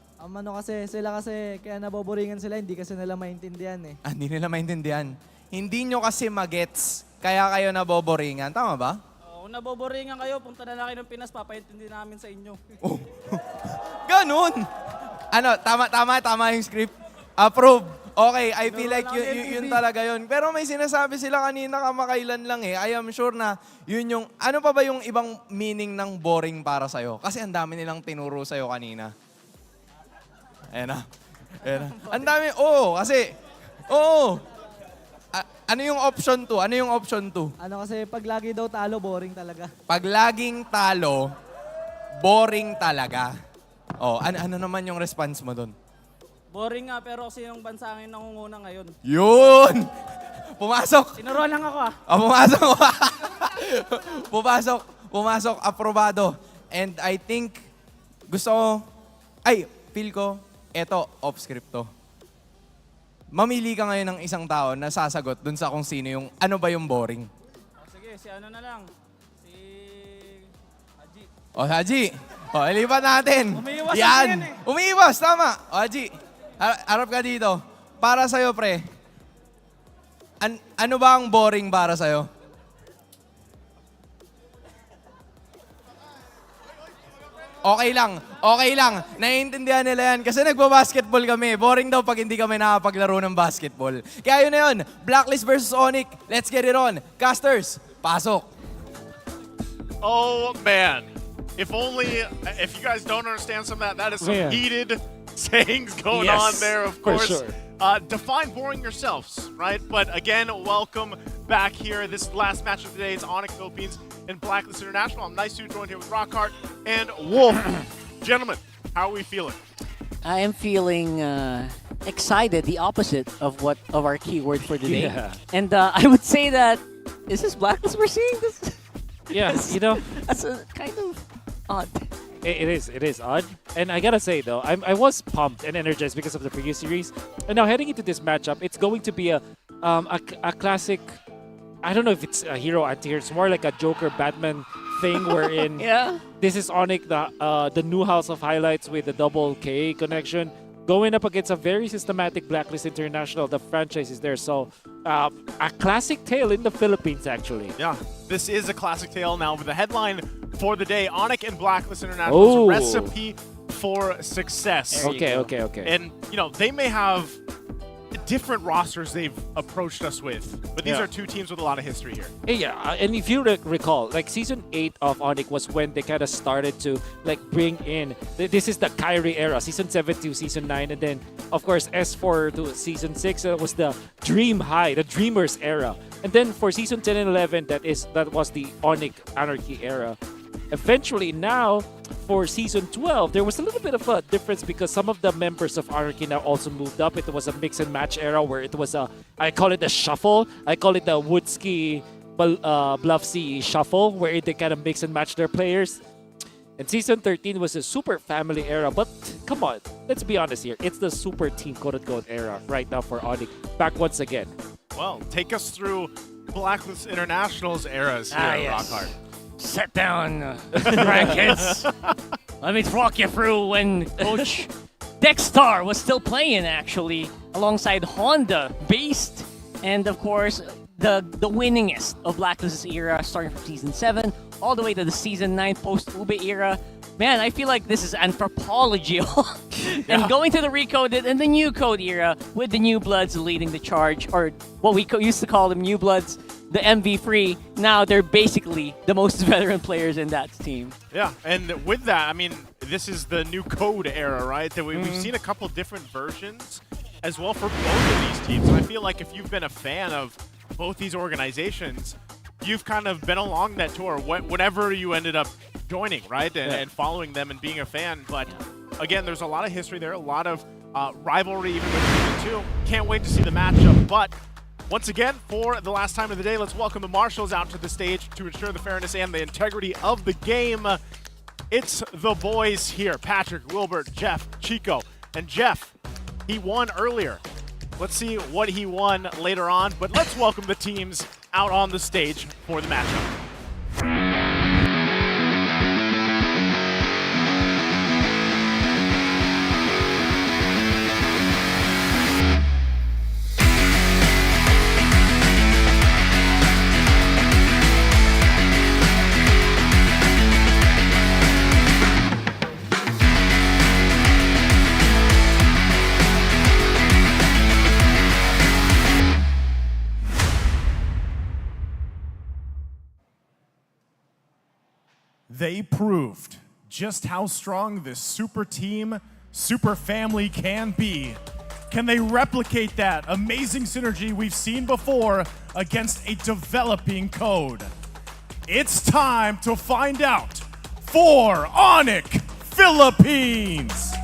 Sila kasi, kaya naboboringan sila, hindi kasi nila maintindihan eh. Hindi nila maintindihan. Hindi nyo kasi magets, kaya kayo naboboringan. Tama ba? Kung naboboringan kayo, punta na lang kayo ng Pinas, papaintindi namin sa inyo. Ganun! Tama yung script. Approve. Okay, I feel like yun talaga yun. Pero may sinasabi sila kanina kamakailan lang eh. I am sure na yun yung, ano pa ba yung ibang meaning ng boring para sa'yo? Kasi ang dami nilang tinuro sa'yo kanina. Ayan na. Ang dami, ano yung option 2? Kasi pag lagi daw talo, boring talaga. Pag laging talo, boring talaga. Ano naman yung response mo dun? Boring nga, pero kasi yung bansa ang nangunguna ngayon. Yun! Pumasok! Tinuruan lang ako Pumasok, aprobado. And I think, feel ko, eto, off-script to. Mamili ka ngayon ng isang tao na sasagot dun sa kung sino yung, ano ba yung boring? Sige, si ano na lang. Si Haji. Haji. Ilipat natin. Umiiwas Yan. yan eh. Umiiwas, tama. Haji, harap ka dito. Para sa'yo, pre. Ano ba ang boring para sa'yo? Okay lang. Naiintindihan nila yan kasi nagbabasketball kami. Boring daw pag hindi kami nakapaglaro ng basketball. Kaya yun na yun. Blacklist versus ONIC. Let's get it on. Casters, pasok. Oh, man. If you guys don't understand some of that is some heated sayings going on there, of course. For sure. Define boring yourselves, right? But again, welcome back here. This last match of the day is ONIC Philippines and Blacklist International. I'm nice to join here with Rockhart and Wolf. Gentlemen, how are we feeling? I am feeling excited, the opposite of our keyword for today. Yeah. And I would say that, is this Blacklist we're seeing? This? Yeah, That's a kind of odd. It is odd. And I gotta say though, I was pumped and energized because of the previous series. And now heading into this matchup, it's going to be a classic, I don't know if it's a hero anti-hero, it's more like a Joker Batman thing wherein this is ONIC, the new house of highlights with the double K connection, going up against a very systematic Blacklist International. The franchise is there. So a classic tale in the Philippines, actually. Yeah, this is a classic tale now with the headline for the day. ONIC and Blacklist International's recipe for success. Okay. And, they may have different rosters they've approached us with, but these are two teams with a lot of history here. Yeah, and if you recall, like Season 8 of ONIC was when they kind of started to bring in, this is the Kyrie era, Season 7 to Season 9, and then, of course, S4 to Season 6 was the Dream High, the Dreamers era. And then for Season 10 and 11, that was the ONIC Anarchy era. Eventually, now, for Season 12, there was a little bit of a difference because some of the members of Anarchy now also moved up. It was a mix and match era where it was I call it a shuffle. I call it the Woodski Bluffsy shuffle where they kind of mix and match their players. And Season 13 was a super family era. But come on, let's be honest here. It's the super team quote-unquote era right now for ONIC. Back once again. Well, take us through Blacklist International's eras here, Rockhart. Sit down, grandkids. Let me walk you through when Coach Dexter was still playing, actually. alongside Honda, Beast, and of course, the winningest of Blacklist's era, starting from Season 7 all the way to the Season 9 post-Ube era. Man, I feel like this is anthropology. And going to the Recoded and the New Code era with the New Bloods leading the charge, or what we used to call them New Bloods, the MV3. Now they're basically the most veteran players in that team. Yeah, and with that, I mean, this is the New Code era, right? That we've seen a couple different versions as well for both of these teams. And I feel like if you've been a fan of both these organizations, you've kind of been along that tour, whatever you ended up joining, right? And following them and being a fan. But again, there's a lot of history there, a lot of rivalry even between the two. Can't wait to see the matchup. But once again, for the last time of the day, let's welcome the Marshals out to the stage to ensure the fairness and the integrity of the game. It's the boys here, Patrick, Wilbert, Jeff, Chico. And Jeff, he won earlier. Let's see what he won later on. But let's welcome the teams out on the stage for the matchup. They proved just how strong this super team, super family can be. Can they replicate that amazing synergy we've seen before against a developing Code? It's time to find out for ONIC Philippines.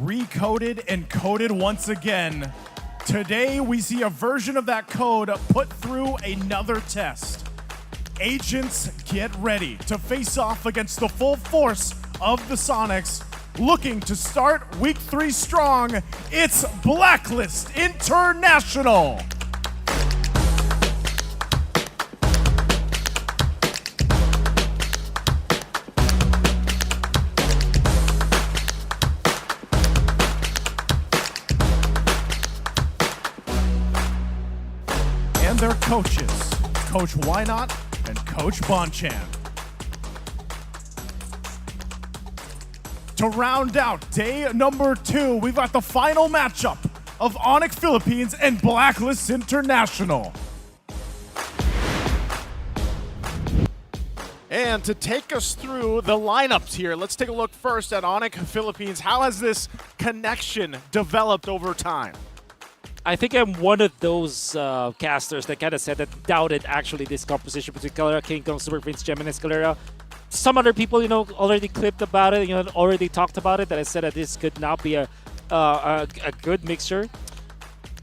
Recoded and coded once again. Today we see a version of that code put through another test. Agents, get ready to face off against the full force of the Sonics, looking to start Week 3 strong. It's Blacklist International. And their coaches, Coach Wynot and Coach Bonchan. To round out day number 2, we've got the final matchup of ONIC Philippines and Blacklist International. And to take us through the lineups here, let's take a look first at ONIC Philippines. How has this connection developed over time? I think I'm one of those casters that kind of said that doubted actually this composition between Calera, King Kong, Super Prince, Gemini, Calera. Some other people, already clipped about it, already talked about it, that I said that this could not be a good mixture.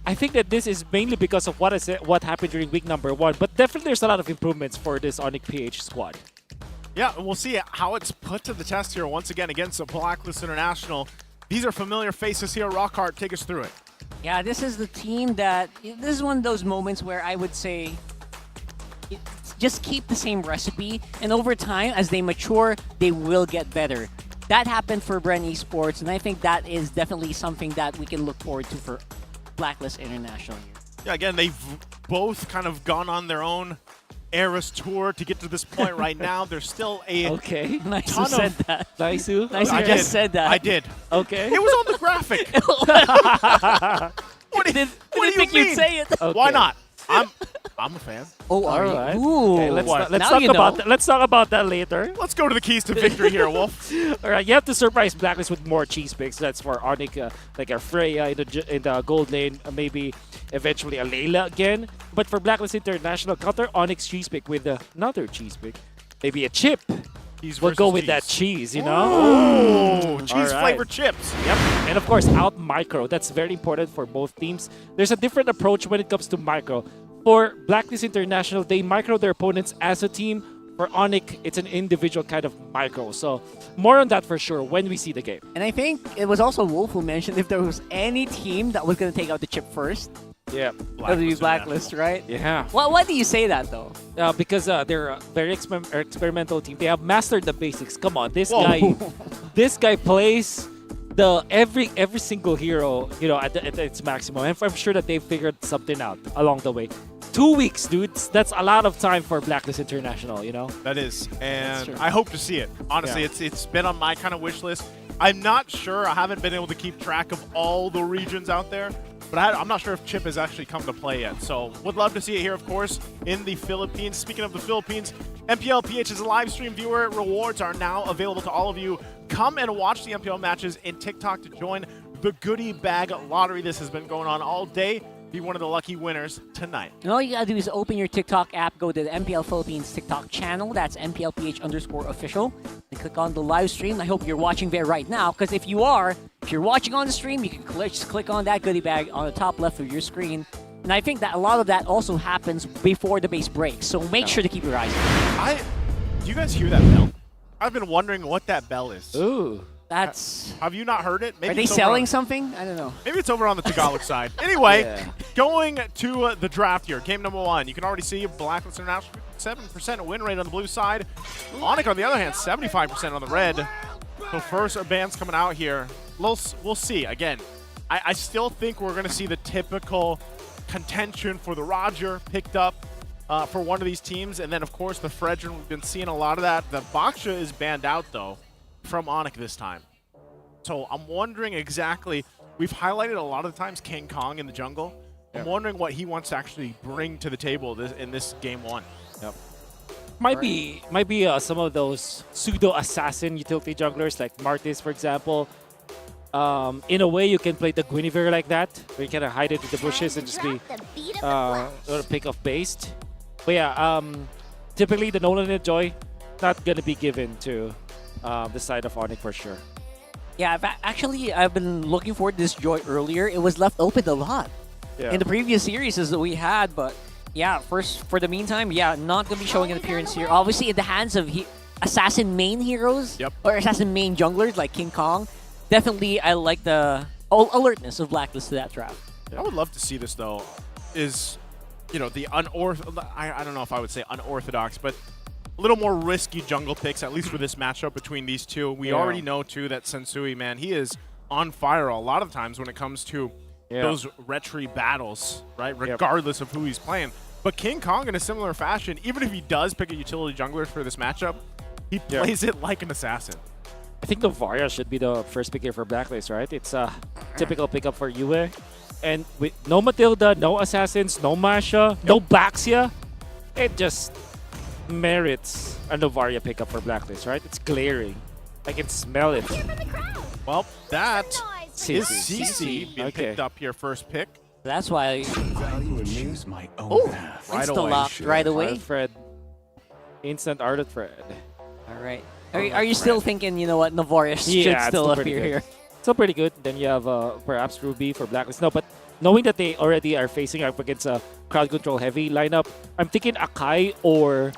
I think that this is mainly because of what happened during week number 1, but definitely there's a lot of improvements for this ONIC PH squad. Yeah, we'll see how it's put to the test here once again against the Blacklist International. These are familiar faces here. Rockhart, take us through it. Yeah, this is the team that, this is one of those moments where I would say, just keep the same recipe, and over time, as they mature, they will get better. That happened for Bren Esports, and I think that is definitely something that we can look forward to for Blacklist International here. Yeah, again, they've both kind of gone on their own Eras tour to get to this point right now. There's still a nice ton who said of... that. Nice who? Nice who just said that. I did. Okay. It was on the graphic. What do you think mean? you'd say it. Okay. Why not? I'm a fan. Oh, all right. Ooh. Okay, let's Now talk you about know. that. Let's talk about that later. Let's go to the keys to victory here, Wolf. All right, you have to surprise Blacklist with more cheese picks. That's for ONIC, like our Freya in the gold lane, maybe eventually a Layla again. But for Blacklist International, counter ONIC cheese pick with another cheese pick. Maybe a chip. We'll go with that cheese, you know? Oh, cheese All flavored chips. Yep. And of course, out micro. That's very important for both teams. There's a different approach when it comes to micro. For Blacklist International, they micro their opponents as a team. For ONIC, it's an individual kind of micro. So more on that for sure when we see the game. And I think it was also Wolf who mentioned if there was any team that was going to take out the chip first, yeah, it would be Blacklist, right? Yeah. Why do you say that though? Because they're a very experimental team. They have mastered the basics. Come on, this Whoa. guy plays the every single hero, you know, at its maximum. And I'm sure that they figured something out along the way. 2 weeks, dudes. That's a lot of time for Blacklist International, you know? That is. And true. I hope to see it. Honestly, Yeah. it's been on my kind of wish list. I'm not sure. I haven't been able to keep track of all the regions out there. But I'm not sure if Chip has actually come to play yet. So would love to see it here, of course, in the Philippines. Speaking of the Philippines, MPL PH's live stream viewer rewards are now available to all of you. Come and watch the MPL matches in TikTok to join the goodie bag lottery. This has been going on all day. Be one of the lucky winners tonight. And all you gotta do is open your TikTok app, go to the MPL Philippines TikTok channel. That's MPLPH_official. And click on the live stream. I hope you're watching there right now, because if you're watching on the stream, you can just click on that goodie bag on the top left of your screen. And I think that a lot of that also happens before the base breaks. So make sure to keep your eyes on it. Do you guys hear that bell? I've been wondering what that bell is. Ooh. That's... Have you not heard it? Maybe Are they it's over selling on- something? I don't know. Maybe it's over on the Tagalog side. Anyway, Yeah. going to the draft here. Game number 1. You can already see Blacklist International, 7% win rate on the blue side. ONIC, on the other hand, 75% on the red. So first bands coming out here. We'll see. Again, I still think we're going to see the typical contention for the Roger picked up for one of these teams. And then, of course, the Fredrin. We've been seeing a lot of that. The Baksha is banned out, though, from ONIC this time. So I'm wondering exactly, we've highlighted a lot of the times King Kong in the jungle. I'm wondering what he wants to actually bring to the table in this game 1. Yep. Might be some of those pseudo assassin utility junglers like Martis, for example. In a way, you can play the Guinevere like that, where you kind of hide it in the bushes and just be sort of pick off based. But yeah, typically the Nolan and Joy not gonna be given to the side of ONIC for sure. Yeah, I've been looking forward to this Joy earlier. It was left open a lot in the previous series that we had, but yeah, for the meantime, yeah, not going to be showing an appearance here. Obviously, in the hands of assassin main heroes or assassin main junglers like King Kong. Definitely, I like the alertness of Blacklist to that draft. I would love to see this, though, is, you know, the I don't know if I would say unorthodox, but a little more risky jungle picks, at least for this matchup between these two. We already know, too, that Sensui, man, he is on fire a lot of times when it comes to those retry battles, right? Regardless of who he's playing. But King Kong, in a similar fashion, even if he does pick a utility jungler for this matchup, he plays it like an assassin. I think Novaria should be the first pick here for Blacklist, right? It's a typical pickup for Yue. And with no Matilda, no Assassins, no Masha, no Baxia, it just merits a Novaria pickup for Blacklist, right? It's glaring. I can smell it. Well, that is CC being Okay. picked up here, first pick. That's why. Right Insta-locked right away. Fred. Instant Ardent Fred. All right. Are you still thinking, you know what, Novaria should still appear here? Still pretty good. Then you have perhaps Ruby for Blacklist. No, but knowing that they already are facing up against a crowd control heavy lineup, I'm thinking Akai or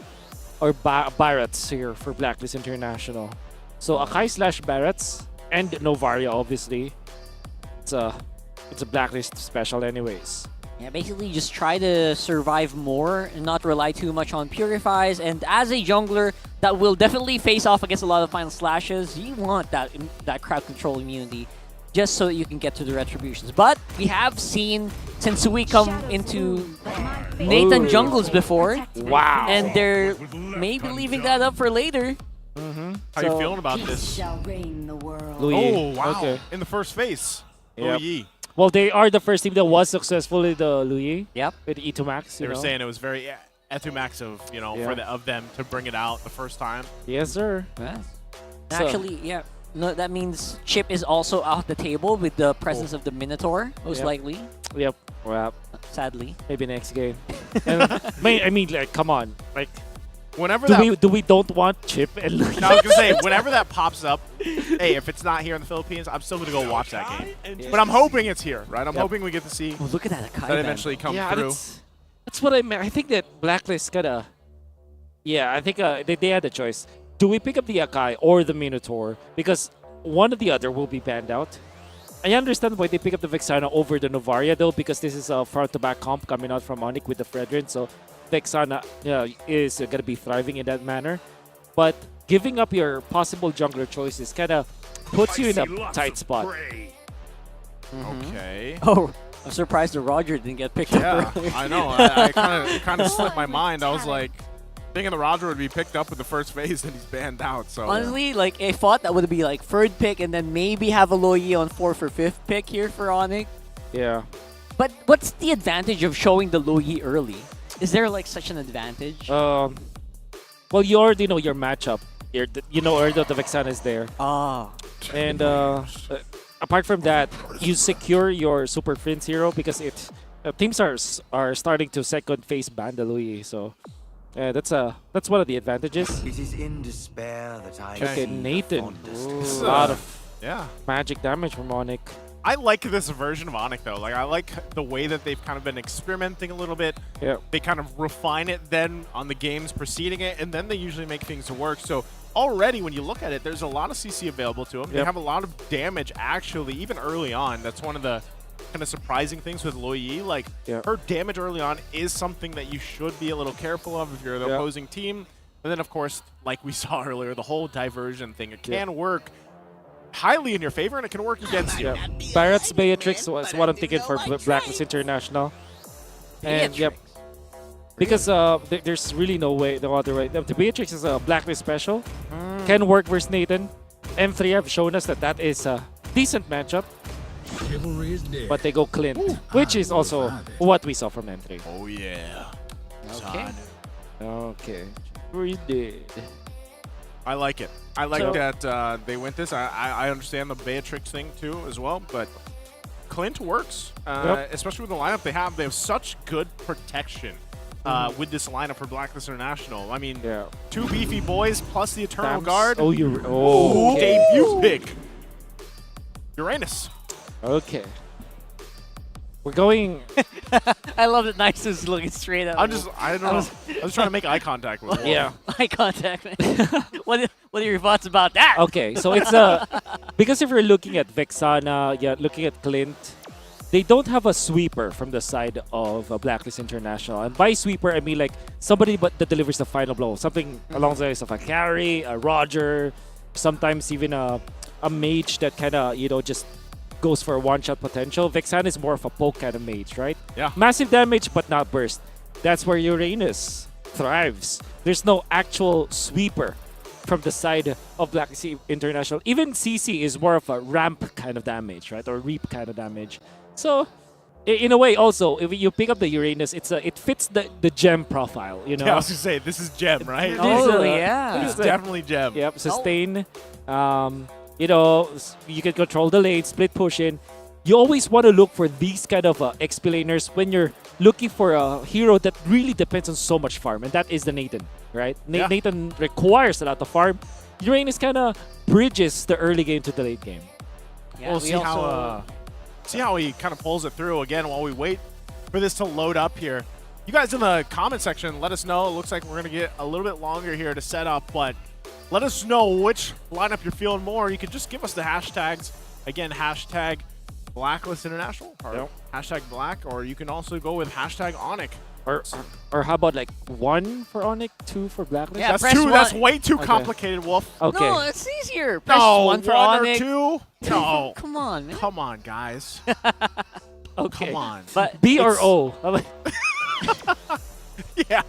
Barretts here for Blacklist International. So Akai / Barretts and Novaria, obviously. It's a Blacklist special anyways. Yeah, basically just try to survive more and not rely too much on Purifies. And as a jungler that will definitely face off against a lot of final slashes, you want that crowd control immunity just so that you can get to the retributions. But we have seen Sensui come into Nathan jungles before. Wow. And they're maybe leaving that up for later. How you feeling about this? Louis. Oh, wow. Okay. In the first phase. Yep. Louis. Well, they are the first team that was successful in the Louis. Yep. With E2 Max. They were saying it was very Etumax of them to bring it out the first time. Yes, sir. Yes. So- Actually, yeah. No, that means Chip is also off the table with the presence of the Minotaur, most likely. Yep. Well, sadly, maybe next game. And, I mean, like, come on, like. Whenever do we don't want Chip and Luigi? No, I was gonna say, whenever that pops up, hey, if it's not here in the Philippines, I'm still gonna go watch that game. But I'm hoping it's here, right? I'm hoping we get to see. Oh, look at that Akai that eventually come through. That's what I meant. I think that Blacklist gotta. Yeah, I think they had a choice. Do we pick up the Akai or the Minotaur? Because one or the other will be banned out. I understand why they pick up the Vexana over the Novaria though, because this is a front-to-back comp coming out from ONIC with the Fredrin, so Vexana is going to be thriving in that manner. But giving up your possible jungler choices kind of puts you in a tight spot. Okay. Oh, I'm surprised the Roger didn't get picked up earlier. I know. I kind of slipped my mind. I was like, thinking the Roger would be picked up with the first phase and he's banned out. So honestly, like I thought that would be like third pick and then maybe have a Loyi on 4th or 5th pick here for ONIC. Yeah. But what's the advantage of showing the Loyi early? Is there like such an advantage? Well, you already know your matchup. You know already that the Vexana is there. And apart from that, you secure your Super Prince hero because teams are starting to second phase ban the Loyi. So that's one of the advantages. It is in despair that I Okay, see Nathan. the A lot of magic damage from ONIC. I like this version of ONIC though. Like I like the way that they've kind of been experimenting a little bit. Yeah. They kind of refine it then on the games preceding it, and then they usually make things work. So already when you look at it, there's a lot of CC available to them. They have a lot of damage actually, even early on. That's one of the kind of surprising things with Loyi. Like her damage early on is something that you should be a little careful of if you're the opposing team. And then of course, like we saw earlier, the whole diversion thing, it can work highly in your favor and it can work against you. Barrett's Beatrix was what I'm thinking for Blacklist International. And because there's really no other way. The Beatrix is a Blacklist special. Can work versus Nathan. M3 have shown us that is a decent matchup. But they go Clint, which is also what we saw from M3. Oh yeah. Okay. We did. I like it. I like that they went this. I understand the Beatrix thing too as well, but Clint works, especially with the lineup they have. They have such good protection with this lineup for Blacklist International. I mean, two beefy boys plus the Eternal Guard. Debut pick. Uranus. Okay. We're going. I love that Nice is looking straight at I don't know. I was trying to make eye contact with him. Yeah. Eye contact. What are your thoughts about that? Okay, so it's because if you're looking at Vexana, looking at Clint, they don't have a sweeper from the side of Blacklist International. And by sweeper, I mean like somebody that delivers the final blow. Something along the lines of a carry, a Roger, sometimes even a mage that kind of, just goes for a one-shot potential. Vexana is more of a poke kind of mage, right? Yeah. Massive damage, but not burst. That's where Uranus thrives. There's no actual sweeper from the side of Blacklist International. Even CC is more of a ramp kind of damage, right? Or reap kind of damage. So, in a way, also, if you pick up the Uranus, it fits the gem profile, you know? Yeah, I was going to say, this is gem, right? Yeah. It's definitely gem. Yep, sustain. You can control the lane, split push in. You always want to look for these kind of explainers when you're looking for a hero that really depends on so much farm, and that is the Nathan, right? Nathan requires a lot of farm. Uranus kind of bridges the early game to the late game. Yeah, we'll see how he kind of pulls it through again while we wait for this to load up here. You guys in the comment section, let us know. It looks like we're going to get a little bit longer here to set up, but let us know which lineup you're feeling more. You can just give us the hashtags. Again, hashtag Blacklist International or hashtag Black, or you can also go with hashtag ONIC. Or how about like 1 for ONIC, 2 for Blacklist? Yeah, that's way too complicated, Wolf. Okay. No, it's easier. Press No, 1 for one ONIC. or 2? No. Come on, man. Come on, guys. Okay. Come on. But B or O? Yeah.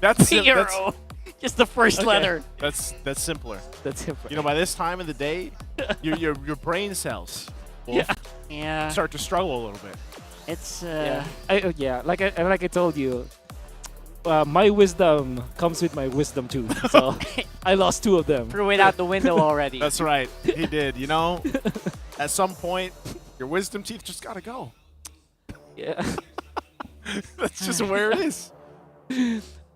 That's B or O. Just the first letter. That's simpler. That's simpler. You know, by this time of the day, your brain cells will start to struggle a little bit. It's like I told you, my wisdom comes with my wisdom too. So I lost 2 of them. Threw it out the window already. That's right. He did. You know, at some point, your wisdom teeth just gotta go. Yeah. That's just where it is.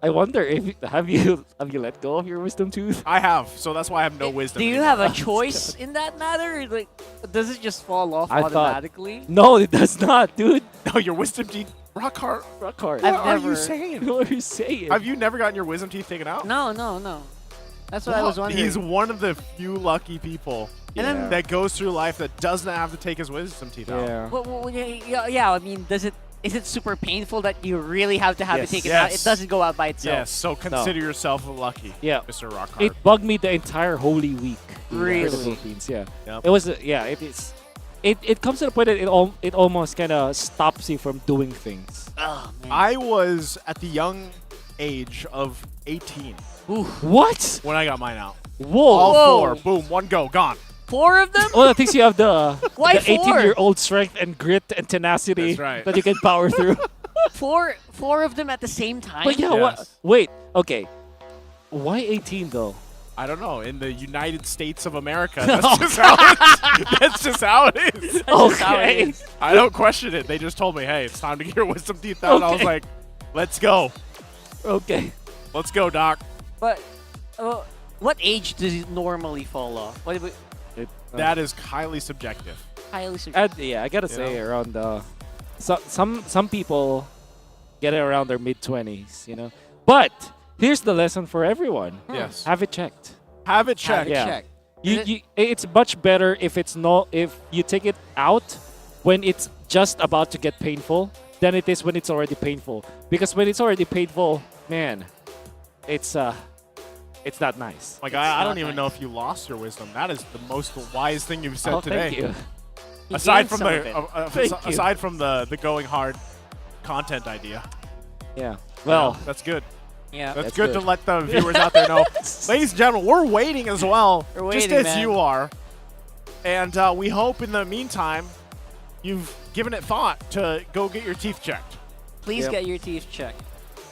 I wonder if have you let go of your wisdom tooth? I have, so that's why I have no wisdom. Do you have a choice in that matter? Like, does it just fall off I thought- automatically? No, it does not, dude. No, your wisdom teeth, rock hard. Rock hard. What I've are never- you saying? What are you saying? Have you never gotten your wisdom teeth taken out? No. That's what I was wondering. He's one of the few lucky people And then- that goes through life that doesn't have to take his wisdom teeth out. Yeah. Well, yeah, I mean, is it super painful that you really have to have Yes. it taken out? Yes. It doesn't go out by itself. Yes, so consider yourself lucky, Yeah. Mr. Rockhart. It bugged me the entire Holy Week. Really? For the Philippines, yeah. Yep. It was, yeah, it is. It comes to the point that it almost kind of stops you from doing things. Oh, man. I was at the young age of 18 What? when I got mine out. Whoa. All Whoa. four, boom, one go, gone. 4 of them? Well, I think you have the Why 18-year-old strength and grit and tenacity That's right. that you can power through. Four of them at the same time? But yeah, Yes. wait, okay. Why 18 though? I don't know. In the United States of America, that's just how it is. That's just how it is. That's just how it Okay. is. I don't question it. They just told me, hey, it's time to get your wisdom teeth out. I was Okay. like, let's go. Okay. Let's go, Doc. But what age does it normally fall off? What about That is highly subjective. highly subjective? Yeah, I gotta say know? around some people get it around their mid-20s, you know. But here's the lesson for everyone. Yes. Have it checked. Have it checked. Yeah. Check. It's much better if if you take it out when it's just about to get painful than it is when it's already painful. Because when it's already painful, man, it's not nice. Like, I don't even know if you lost your wisdom. That is the most wise thing you've said Oh, today. thank you. Aside gained from some of it. Thank you. aside from the going hard content idea. Yeah. Well, that's good. Yeah. That's That's good to good. let the viewers out there know. Ladies and gentlemen, we're waiting as well, We're just waiting, as man. you are. And we hope in the meantime you've given it thought to go get your teeth checked. Please Yep. get your teeth checked.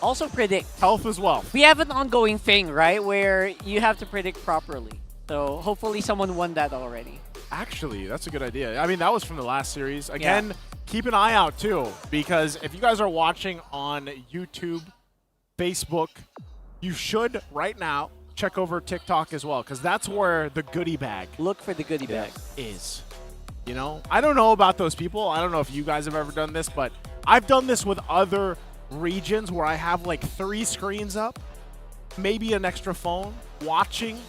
Also predict. Health as well. We have an ongoing thing, right, where you have to predict properly. So hopefully someone won that already. Actually, that's a good idea. I mean, that was from the last series. Again, keep an eye out, too, because if you guys are watching on YouTube, Facebook, you should, right now, check over TikTok as well, because that's where the goodie bag Look for the goodie bag. is. You know? I don't know about those people. I don't know if you guys have ever done this, but I've done this with other regions where I have like 3 screens up, maybe an extra phone, watching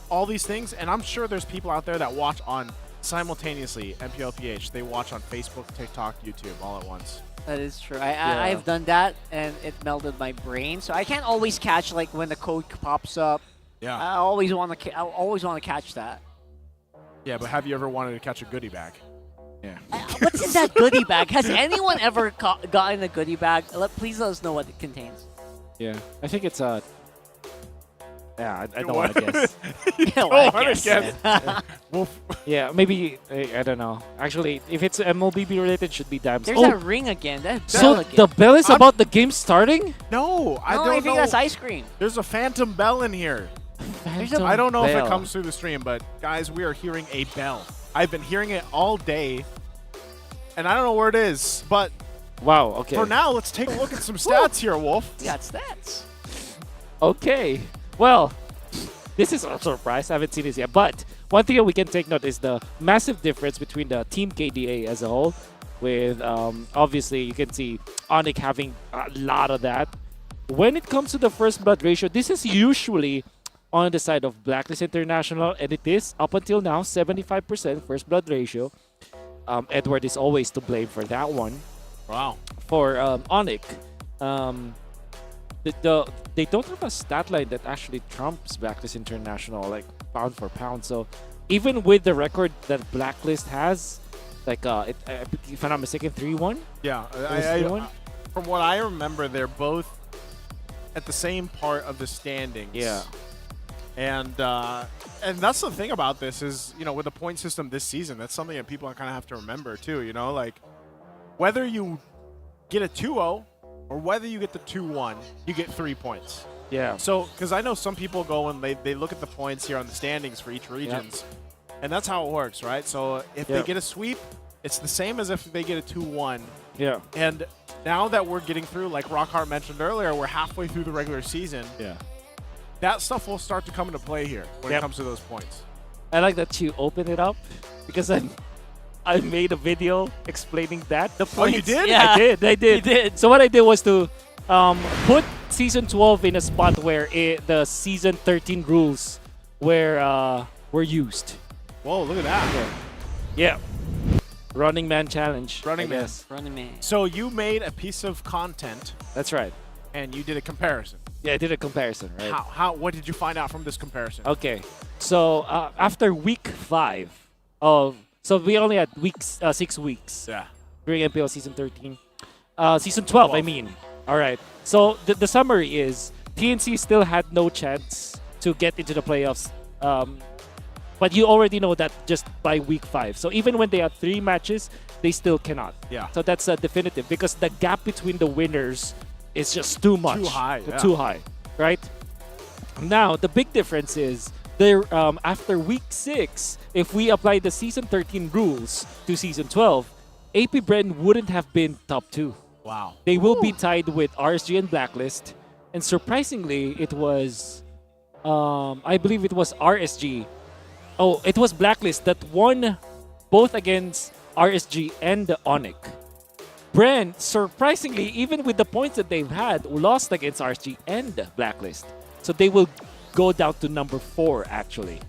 all these things, and I'm sure there's people out there that watch on simultaneously MPL PH. They watch on Facebook, TikTok, YouTube all at once. That is true. I've done that, and it melted my brain. So I can't always catch like when the code pops up. Yeah. I always want to catch that. Yeah, but have you ever wanted to catch a goodie bag? Yeah. What's in that goodie bag? Has anyone ever gotten a goodie bag? Please let us know what it contains. yeah. I think it's yeah, I don't want to guess. You don't wanna wanna guess. Yeah, maybe I don't know. Actually, if it's MLBB related, it should be Dimes. There's that ring again. That So bell again. the bell is about the game starting? No, I No, don't I think know. that's ice cream. There's a phantom bell in here. Phantom I don't know if it bell. comes through the stream, but guys, we are hearing a bell. I've been hearing it all day, and I don't know where it is. But Wow. Okay. for now, let's take a look at some stats here, Wolf. We got stats. Okay. Well, this is a surprise. I haven't seen this yet. But one thing that we can take note is the massive difference between the Team KDA as a whole. With obviously, you can see ONIC having a lot of that. When it comes to the first blood ratio, this is usually on the side of Blacklist International, and it is up until now 75% first blood ratio. Edward is always to blame for that one. Wow. For ONIC, they don't have a stat line that actually trumps Blacklist International, like pound for pound. So even with the record that Blacklist has, like if I'm not mistaken, 3-1. Yeah, It was 3-1? from what I remember, they're both at the same part of the standings. Yeah. And that's the thing about this is, you know, with the point system this season, that's something that people kind of have to remember too, you know, like whether you get a 2-0 or whether you get the 2-1, you get 3 points. Yeah. So, because I know some people go and they look at the points here on the standings for each regions, and that's how it works, right? So if they Yep. get a sweep, it's the same as if they get a 2-1. Yeah. And now that we're getting through, like Rockhart mentioned earlier, we're halfway through the regular season. Yeah. That stuff will start to come into play here when it Yep. comes to those points. I like that you open it up because I made a video explaining that. Oh, you did? Yeah. I did. You did. So what I did was to put Season 12 in a spot where the Season 13 rules were used. Whoa, look at that. Yeah. Running Man Challenge. Running Man. Running Man. So you made a piece of content. That's right. And you did a comparison. Yeah, I did a comparison, right? What did you find out from this comparison? Okay. So after week 5 of... So we only had 6 weeks. Yeah. During MPL Season 13. Season 12, I mean. All right. So the summary is TNC still had no chance to get into the playoffs. But you already know that just by week 5. So even when they have 3 matches, they still cannot. Yeah. So that's definitive because the gap between the winners is just too much. Too high. Yeah. Too high, right? Now, the big difference is there after week 6, if we apply the Season 13 rules to Season 12, APBR wouldn't have been top 2. Wow. They will be tied with RSG and Blacklist. And surprisingly, it was, I believe it was RSG. Oh, it was Blacklist that won both against RSG and the ONIC. Bren, surprisingly, even with the points that they've had, lost against RSG and Blacklist. So they will go down to number 4, actually.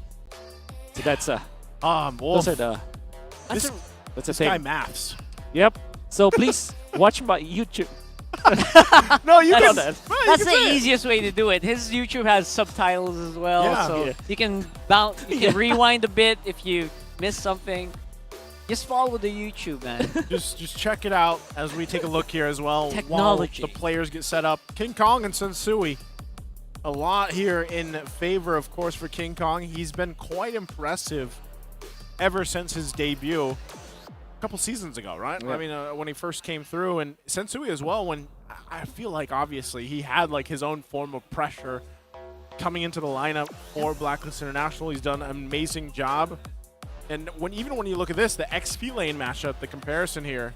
So that's those are the... That's a this guy thing. maths. Yep. So please watch my YouTube. No, you can. That's the easiest way to do it. His YouTube has subtitles as well, Yeah. so Yeah. you can bounce, you can rewind a bit if you miss something. Just follow the YouTube, man. just check it out as we take a look here as well. Technology. While the players get set up. King Kong and Sensui. A lot here in favor, of course, for King Kong. He's been quite impressive ever since his debut. A couple seasons ago, right? Yeah. I mean, when he first came through, and Sensui as well. When I feel like obviously he had like his own form of pressure coming into the lineup for Blacklist International. He's done an amazing job, and even when you look at this, the XP lane matchup, the comparison here,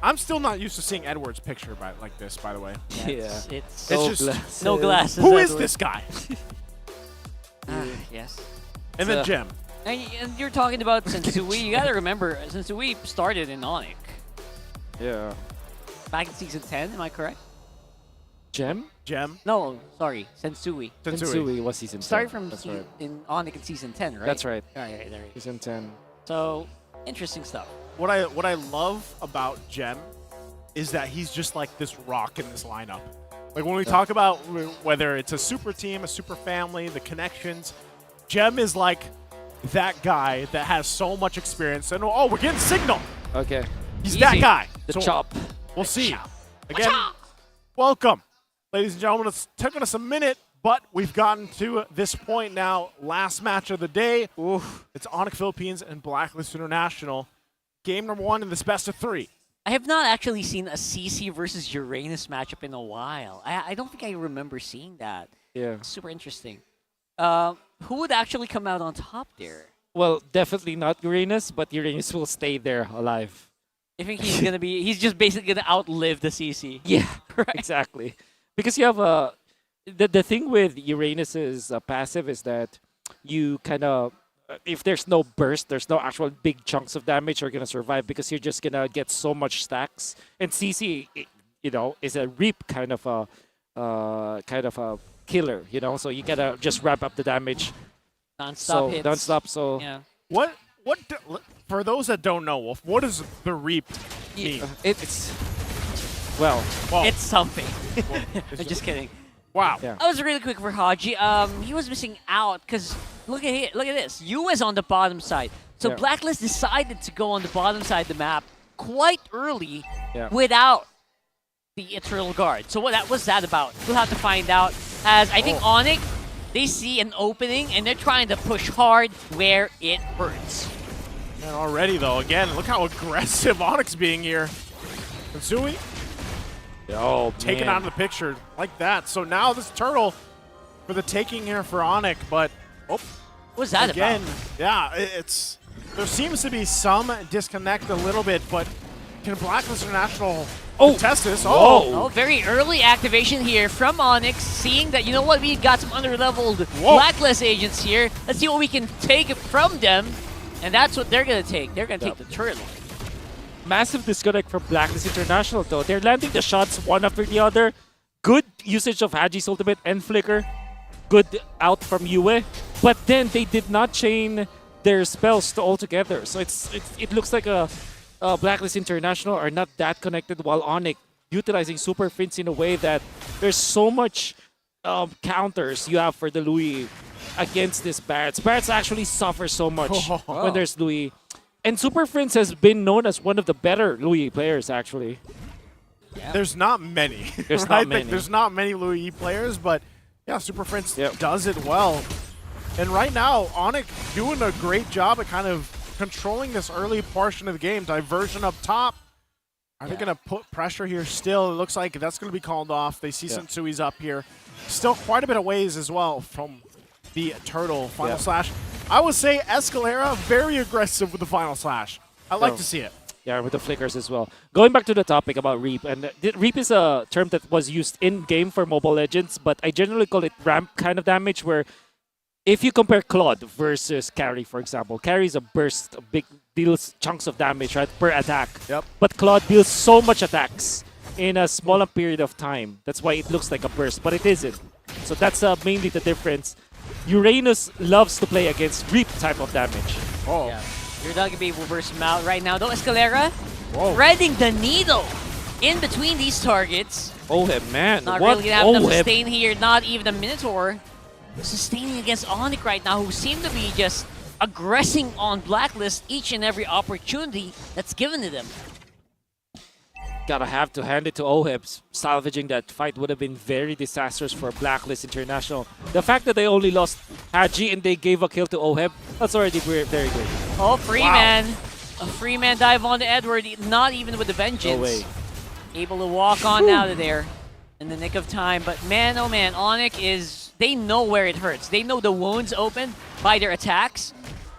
I'm still not used to seeing Edward's picture like this. By the way, It's just no glasses. Who is Edward. this guy? Yes. And then Gem. And you're talking about Sensui. You gotta remember, Sensui started in ONIC. Yeah. Back in Season 10, am I correct? Gem? No, sorry, Sensui. Sensui was Season 10. Started from That's right. in ONIC in Season 10, right? That's right. Right, there. Season 10. So, interesting stuff. What I love about Gem is that he's just like this rock in this lineup. Like when we talk about whether it's a super team, a super family, the connections, Gem is like that guy that has so much experience. And we're getting signal. Okay. He's that guy. The So chop. We'll see. Again, welcome. Ladies and gentlemen, it's taken us a minute, but we've gotten to this point now. Last match of the day. It's ONIC Philippines and Blacklist International. Game number 1 in this best of 3. I have not actually seen a CC versus Uranus matchup in a while. I don't think I remember seeing that. Yeah. Super interesting. Who would actually come out on top there? Well, definitely not Uranus, but Uranus will stay there alive. I think he's gonna be. He's just basically gonna outlive the CC. Yeah, exactly. Because you have the thing with Uranus's passive is that you kind of, if there's no burst, there's no actual big chunks of damage, you're gonna survive because you're just gonna get so much stacks. And CC, is a reap kind of a killer, so you gotta just wrap up the damage. Non-stop hits. Non-stop. So yeah. For those that don't know, Wolf, what does the reap mean? It's it's something. I'm just kidding. Wow. Yeah. I was really quick for Haji. He was missing out because look at this. You was on the bottom side. So Yeah. Blacklist decided to go on the bottom side of the map quite early Yeah. without the Eternal Guard. So what was that about? We'll have to find out. As I think ONIC, they see an opening and they're trying to push hard where it hurts. And already, though, again, look how aggressive ONIC's being here. Sensui taken out of the picture like that. So now this turtle for the taking here for ONIC, but what's that again, about? Yeah, there seems to be some disconnect a little bit, but Can Blacklist International Oh. test this? Oh, very early activation here from ONIC, seeing that, you know what, we got some under-leveled Blacklist agents here. Let's see what we can take from them. And that's what they're going to take. They're going to take the turret. Massive disconnect from Blacklist International, though. They're landing the shots one after the other. Good usage of Haji's ultimate and Flicker. Good out from Yue. But then they did not chain their spells to all together. So it looks like Blacklist International are not that connected, while ONIC utilizing Super Prince in a way that there's so much counters you have for the Louis against this Barretts. Barretts actually suffer so much when there's Louis. And Super Prince has been known as one of the better Louis players, actually. Yeah. There's not many. There's right? not many. There's not many Louis players, but yeah, Super Prince does it well. And right now, ONIC doing a great job at kind of controlling this early portion of the game. Diversion up top. Are they going to put pressure here still? It looks like that's going to be called off. They see Sensui's up here. Still quite a bit of ways as well from the turtle. Final slash. I would say Escalera, very aggressive with the final slash. I like to see it. Yeah, with the flickers as well. Going back to the topic about Reap, and Reap is a term that was used in-game for Mobile Legends, but I generally call it ramp kind of damage, where if you compare Claude versus Carry, for example, Carry is a burst, deals chunks of damage right per attack. But Claude deals so much attacks in a smaller period of time. That's why it looks like a burst, but it isn't. So that's mainly the difference. Uranus loves to play against Reap type of damage. Yeah. You're not going to be able to burst him out right now, though. Escalera threading the needle in between these targets. Man. Not really going to have enough sustain here. Not even a Minotaur. Sustaining against ONIC right now, who seem to be just aggressing on Blacklist each and every opportunity that's given to them. Gotta have to hand it to OHIP. Salvaging that fight would have been very disastrous for Blacklist International. The fact that they only lost Haji and they gave a kill to OHIP, that's already very good. Oh, Freeman. A Freeman dive onto Edward, not even with the Vengeance. No way. Able to walk on out of there in the nick of time. But man, oh man, ONIC is... They know where it hurts. They know the wounds open by their attacks,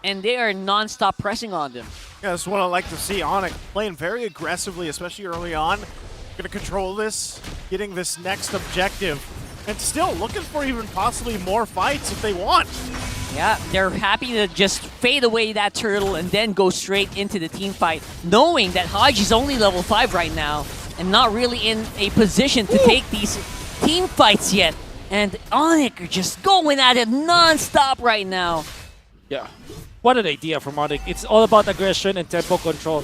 and they are non-stop pressing on them. Yeah, that's what I like to see. ONIC playing very aggressively, especially early on. Going to control this, getting this next objective, and still looking for even possibly more fights if they want. Yeah, they're happy to just fade away that turtle and then go straight into the team fight, knowing that Haji's only level 5 right now and not really in a position to take these team fights yet. And ONIC are just going at it non-stop right now. Yeah. What an idea from ONIC. It's all about aggression and tempo control.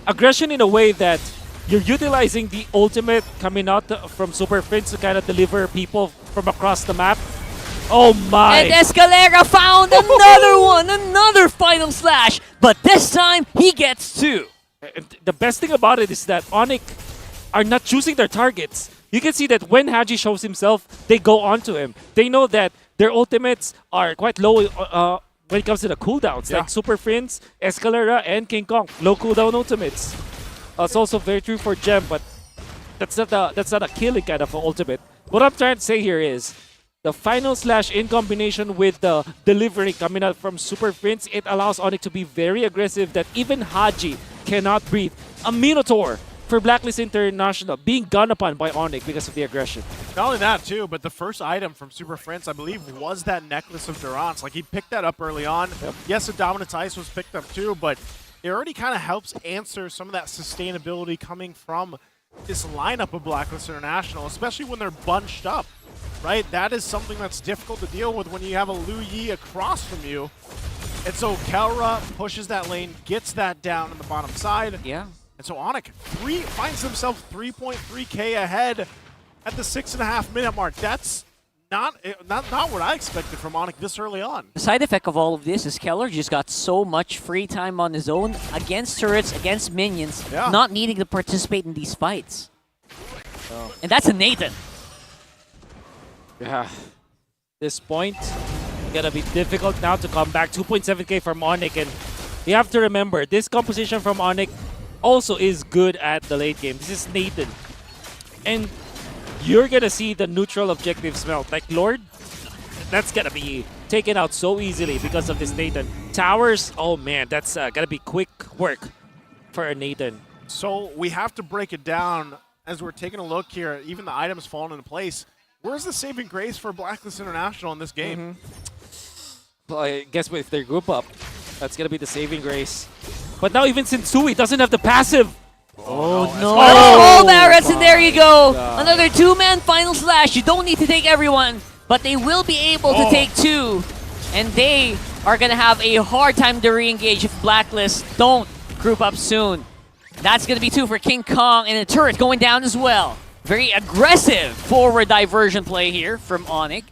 Aggression in a way that you're utilizing the ultimate coming out from Super Prince to kind of deliver people from across the map. Oh my! And Escalera found another one, another final slash, but this time he gets 2. And the best thing about it is that ONIC are not choosing their targets. You can see that when Haji shows himself, they go onto him. They know that their ultimates are quite low when it comes to the cooldowns, like Super Prince, Escalera, and King Kong. Low cooldown ultimates. It's also very true for Gem, but that's not a killing kind of ultimate. What I'm trying to say here is the final slash in combination with the delivery coming out from Super Prince, it allows ONIC to be very aggressive that even Haji cannot breathe. A Minotaur for Blacklist International being gunned upon by ONIC because of the aggression. Not only that, too, but the first item from Super Prince, I believe, was that Necklace of Durance. Like, he picked that up early on. Yes, the Dominance Ice was picked up, too, but it already kind of helps answer some of that sustainability coming from this lineup of Blacklist International, especially when they're bunched up, right? That is something that's difficult to deal with when you have a Liu Yi across from you. And so Kelra pushes that lane, gets that down on the bottom side. Yeah. And so ONIC finds himself 3.3k ahead at the 6.5 minute mark. That's not what I expected from ONIC this early on. The side effect of all of this is Keller just got so much free time on his own against turrets, against minions, not needing to participate in these fights. And that's a Nathan. Yeah. This point, gonna be difficult now to come back. 2.7k from ONIC, and you have to remember, this composition from ONIC also is good at the late game. This is Nathan. And you're gonna see the neutral objectives melt. Like Lord, that's gonna be taken out so easily because of this Nathan. Towers, oh man, that's gonna be quick work for a Nathan. So we have to break it down as we're taking a look here. Even the items falling into place. Where's the saving grace for Blacklist International in this game? Well, I guess if they group up, that's going to be the saving grace. But now even Sensui doesn't have the passive. Oh, no. Oh, Barretts, and there you go. Another two-man final slash. You don't need to take everyone, but they will be able to take two. And they are going to have a hard time to re-engage if Blacklist don't group up soon. That's going to be two for King Kong, and a turret going down as well. Very aggressive forward diversion play here from ONIC,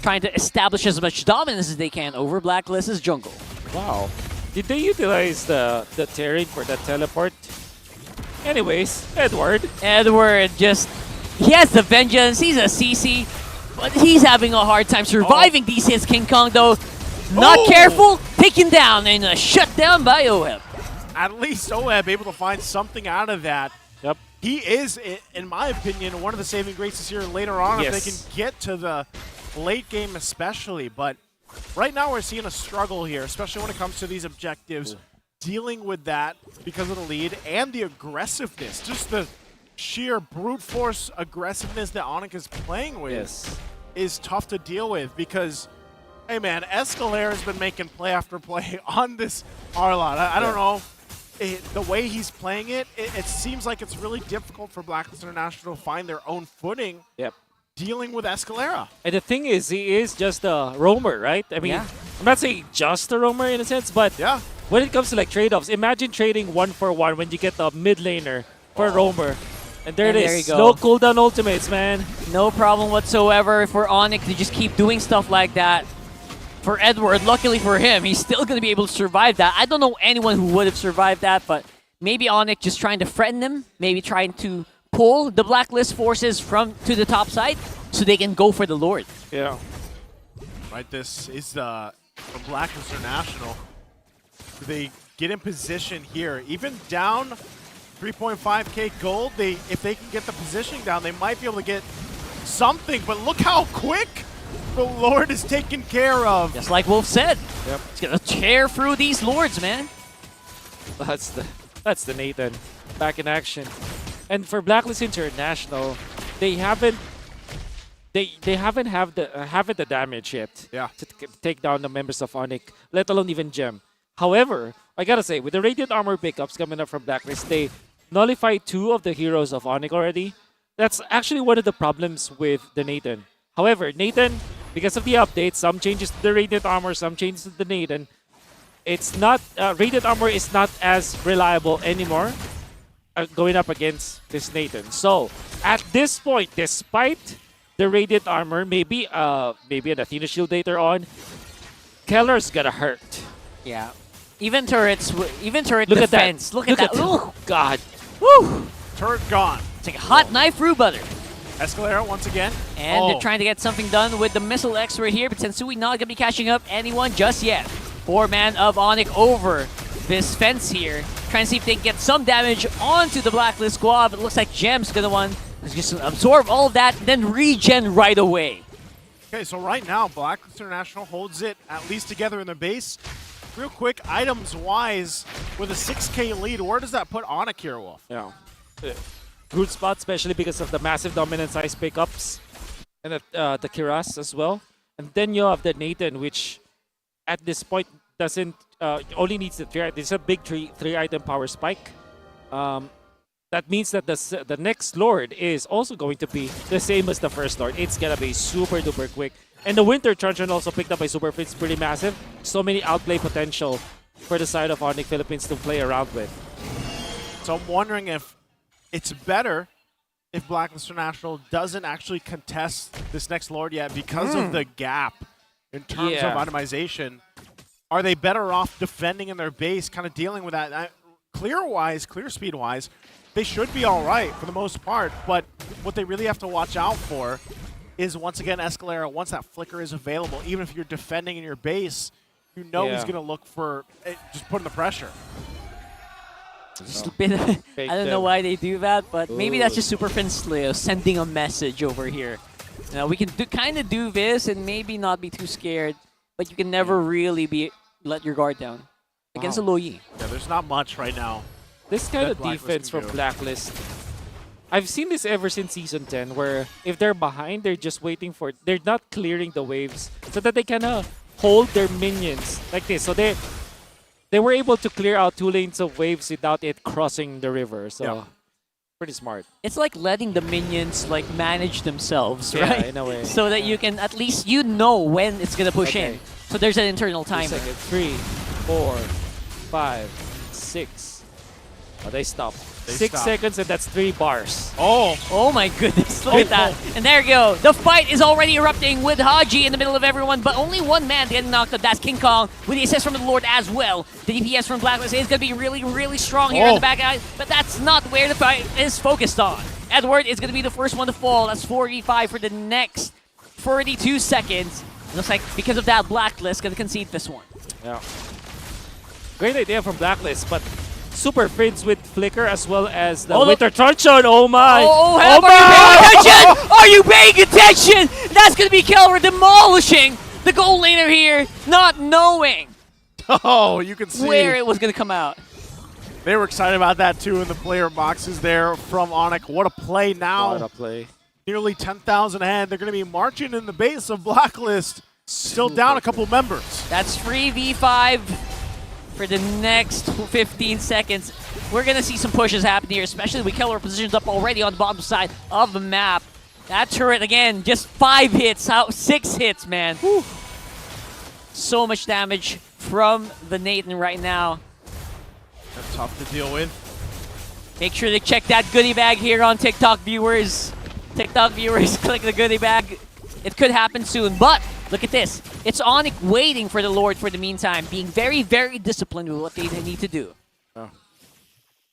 trying to establish as much dominance as they can over Blacklist's jungle. Wow. Did they utilize the terrain for that teleport? Anyways, Edward just, he has the vengeance, he's a CC, but he's having a hard time surviving these hits. King Kong though, not careful, taken down and shut down by OEB. At least OEB able to find something out of that. Yep. He is, in my opinion, one of the saving graces here later on if they can get to the late game especially. But right now we're seeing a struggle here, especially when it comes to these objectives. Dealing with that because of the lead and the aggressiveness, just the sheer brute force aggressiveness that ONIC is playing with is tough to deal with because, hey man, Escalera has been making play after play on this Arlot. I don't know. The way he's playing it, it seems like it's really difficult for Blacklist International to find their own footing dealing with Escalera. And the thing is, he is just a roamer, right? I mean, I'm not saying just a roamer in a sense, but when it comes to like trade-offs, imagine trading 1-for-1 when you get the mid laner for a roamer. And there it is. There you go. No cooldown ultimates, man. No problem whatsoever for ONIC to just keep doing stuff like that. For Edward, luckily for him, he's still going to be able to survive that. I don't know anyone who would have survived that, but maybe ONIC just trying to threaten him, maybe trying to pull the Blacklist forces to the top side so they can go for the Lord. Yeah. Right, this is from Blacklist International. They get in position here. Even down 3.5k gold, if they can get the positioning down, they might be able to get something, but look how quick the Lord is taken care of. Just like Wolf said. He's going to tear through these Lords, man. That's the Nathan back in action. And for Blacklist International, they haven't have the damage yet to take down the members of ONIC, let alone even Gem. However, I gotta say, with the Radiant Armor pickups coming up from Blacklist, they nullified 2 of the heroes of ONIC already. That's actually one of the problems with the Nathan. However, Nathan, because of the updates, some changes to the Radiant Armor, some changes to the Nathan, it's not Radiant Armor is not as reliable anymore going up against this Nathan. So at this point, despite the Radiant Armor, maybe an Athena Shield later on, Keller's gonna hurt. Yeah. Even turret Look defense. at that. Look at that. Oh, God. Woo! Turret gone. It's like a hot knife through butter. Escalera once again. And they're trying to get something done with the missile X right here, but Sensui not going to be catching up anyone just yet. 4-man of ONIC over this fence here. Trying to see if they can get some damage onto the Blacklist squad, but it looks like Gem's going to want to just absorb all of that, then regen right away. Okay, so right now, Blacklist International holds it at least together in the base. Real quick, items-wise, with a 6k lead, where does that put ONIC here, Wolf? Yeah. Good spot, especially because of the massive dominant size pickups and the Kiras as well. And then you have the Nathan, which at this point doesn't only needs the 3. This is a big 3-item power spike. That means that the next Lord is also going to be the same as the first Lord. It's gonna be super duper quick. And the Winter Truncheon also picked up by Superfit. It's pretty massive. So many outplay potential for the side of ONIC Philippines to play around with. So I'm wondering if it's better if Blacklist International doesn't actually contest this next Lord yet because of the gap in terms of itemization. Are they better off defending in their base, kind of dealing with that? Clear speed-wise, they should be all right for the most part, but what they really have to watch out for is, once again, Escalera, once that flicker is available, even if you're defending in your base, you know he's going to look for just putting the pressure. I don't know why they do that, but maybe that's just Super Finsleo sending a message over here. Now we can kind of do this and maybe not be too scared, but you can never really let your guard down against a Lo Yi. Yeah, there's not much right now. This kind that of Blacklist defense can from do. Blacklist, I've seen this ever since Season 10, where if they're behind, they're just waiting for... They're not clearing the waves so that they can hold their minions like this. So they were able to clear out 2 lanes of waves without it crossing the river. So pretty smart. It's like letting the minions like manage themselves, Yeah, right? in a way. So that you can at least when it's gonna push in. So there's an internal timer. 3, 4, 5, 6. Oh, they stopped. They 6 stopped. seconds and that's 3 bars. Oh my goodness, look at that. And there you go. The fight is already erupting with Haji in the middle of everyone, but only one man getting knocked up. That's King Kong with the assist from the Lord as well. The DPS from Blacklist is going to be really, really strong here in the back eye, but that's not where the fight is focused on. Edward is going to be the first one to fall. That's 4v5 for the next 42 seconds. Looks like because of that, Blacklist going to concede this one. Yeah. Great idea from Blacklist, but super friends with Flicker as well as the Winter Truncheon. Oh my! Oh, Hep, are you paying attention? That's going to be Kelra demolishing the goal laner here, not knowing Oh, you can see where it was going to come out. they were excited about that too in the player boxes there from ONIC. What a play now. What a play. Nearly 10,000 ahead. They're going to be marching in the base of Blacklist. Still down a couple members. That's 3v5 for the next 15 seconds. We're going to see some pushes happen here, especially with Keller positions up already on the bottom side of the map. That turret, again, just 5 hits, 6 hits, man. Whew. So much damage from the Nathan right now. That's tough to deal with. Make sure to check that goodie bag here on TikTok viewers. TikTok viewers, click the goodie bag. It could happen soon, but look at this. It's ONIC waiting for the Lord for the meantime, being very, very disciplined with what they need to do. Oh.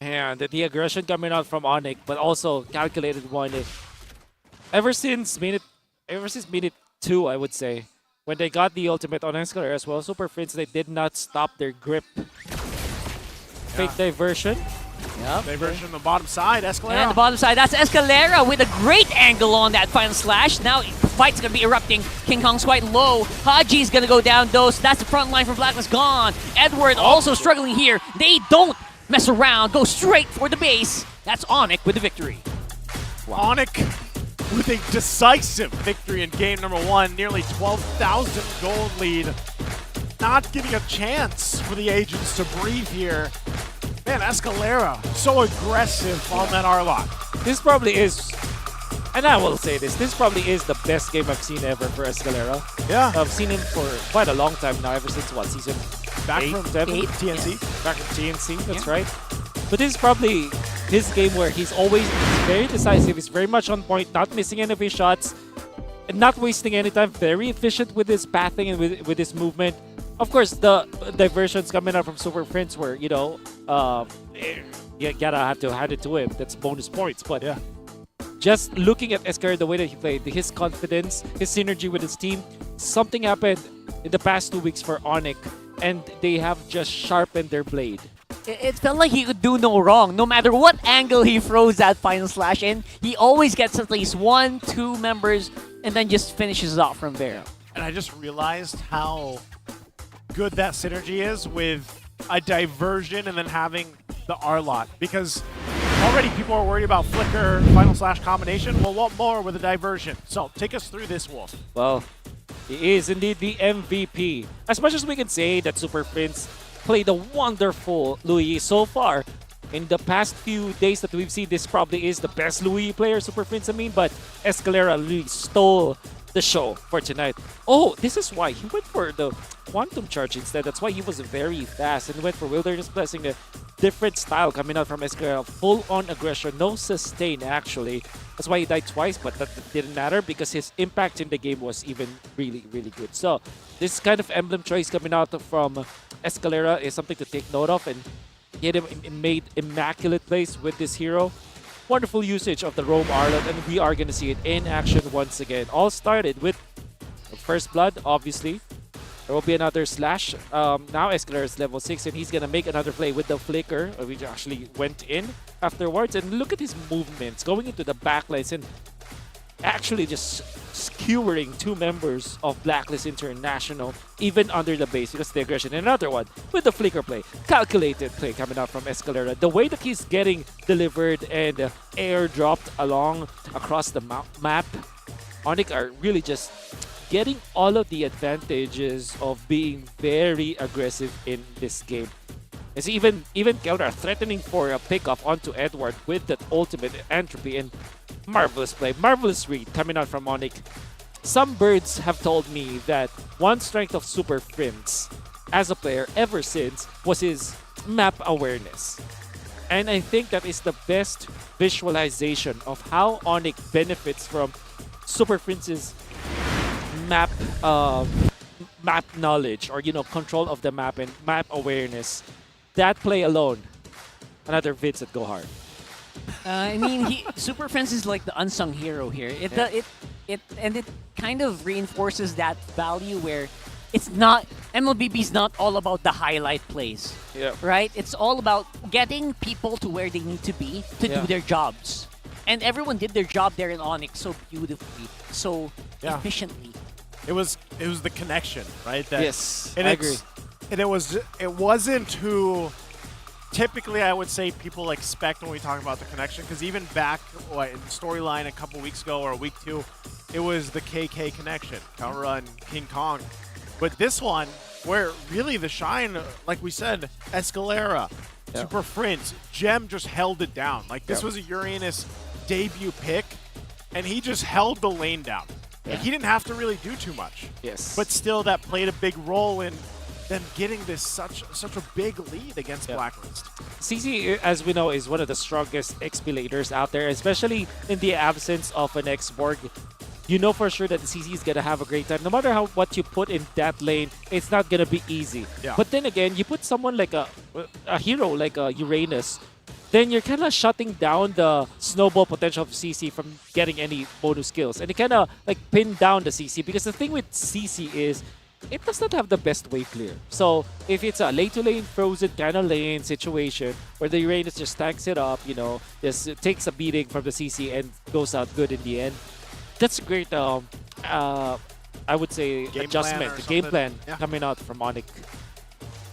And the aggression coming out from ONIC, but also calculated one. Ever since minute 2, I would say, when they got the ultimate on Escalator as well, Super Friends, they did not stop their grip. Fake diversion. Yep. Diversion on the bottom side, Escalera. And the bottom side, that's Escalera with a great angle on that final slash. Now the fight's going to be erupting. King Kong's quite low. Haji's going to go down though, so that's the front line for Blacklist gone. Edward also struggling here. They don't mess around, go straight for the base. That's ONIC with the victory. Wow. ONIC with a decisive victory in game number 1. Nearly 12,000 gold lead. Not giving a chance for the agents to breathe here. Man, Escalera, so aggressive on that R-Lock. This probably is, and I will say this probably is the best game I've seen ever for Escalera. Yeah. I've seen him for quite a long time now, ever since, what, season Back 8, from 7? TNC. Yeah. Back from TNC, that's right. But this is probably his game where he's always very decisive, he's very much on point, not missing any of his shots, and not wasting any time, very efficient with his pathing and with his movement. Of course, the diversions coming out from Super Friends were, you know, you gotta have to hand it to him. That's bonus points. But yeah, just looking at Escar, the way that he played, his confidence, his synergy with his team, something happened in the past 2 weeks for ONIC, and they have just sharpened their blade. It felt like he could do no wrong. No matter what angle he throws that final slash in, he always gets at least 1, 2 members, and then just finishes off from there. And I just realized how good that synergy is with a diversion and then having the R-Lot, because already people are worried about flicker, final slash combination. Well, what more with a diversion? So take us through this, Wolf. Well, he is indeed the MVP. As much as we can say that Super Prince played a wonderful Louis so far, in the past few days that we've seen, this probably is the best Louis player, Super Prince, but Escalera really stole the show for tonight. Oh, this is why he went for the Quantum Charge instead. That's why he was very fast and went for Wilderness Blessing, a different style coming out from Escalera. Full-on aggression, no sustain actually. That's why he died twice, but that didn't matter because his impact in the game was even really, really good. So this kind of emblem choice coming out from Escalera is something to take note of, and he made immaculate plays with this hero. Wonderful usage of the Roam Arlot, and we are going to see it in action once again. All started with First Blood, obviously. There will be another slash. Now Escalera is level 6, and he's going to make another play with the Flicker, which actually went in afterwards. And look at his movements, going into the backlines and actually just skewering 2 members of Blacklist International even under the base because of the aggression. And another one with the flicker play, calculated play coming out from Escalera. The way that he's getting delivered and airdropped across the map, ONIC are really just getting all of the advantages of being very aggressive in this game. As even Keldar threatening for a pickoff onto Edward with that ultimate entropy, and marvelous play, marvelous read coming out from ONIC. Some birds have told me that one strength of Super Prince as a player ever since was his map awareness. And I think that is the best visualization of how ONIC benefits from Super Prince's map knowledge, or control of the map and map awareness. That play alone, another Vince at Go Hard. I mean, Super Friends is like the unsung hero here. It kind of reinforces that value where it's not MLBB's not all about the highlight plays. Yeah. Right? It's all about getting people to where they need to be to do their jobs. And everyone did their job there in ONIC so beautifully, so efficiently. It was the connection, right? Yes, and I agree. And it wasn't who typically I would say people expect when we talk about the connection, because even back in the storyline a couple weeks ago or week 2, it was the KK connection, Kaura and King Kong. But this one, where really the shine, like we said, Escalera, Super Prince, Gem just held it down. Like this was a Uranus debut pick, and he just held the lane down. Like, he didn't have to really do too much. Yes. But still, that played a big role in them getting this such a big lead against Blacklist. CC, as we know, is one of the strongest XP laners out there, especially in the absence of an X-Borg. You know for sure that the CC is going to have a great time. No matter what you put in that lane, it's not going to be easy. Yeah. But then again, you put someone like a hero like a Uranus, then you're kind of shutting down the snowball potential of CC from getting any bonus skills. And you kind of pin down the CC, because the thing with CC is it does not have the best wave clear. So if it's a lane-to-lane frozen kind of lane situation where the Uranus just tanks it up, just takes a beating from the CC and goes out good in the end, that's a great, I would say, adjustment, game plan coming out from ONIC.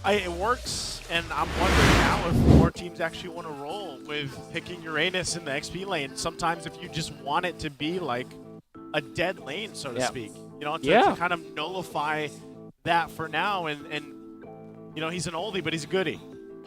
It works, and I'm wondering now if more teams actually want to roll with picking Uranus in the XP lane. Sometimes if you just want it to be like a dead lane, so to speak, to kind of nullify that for now. And he's an oldie, but he's a goodie.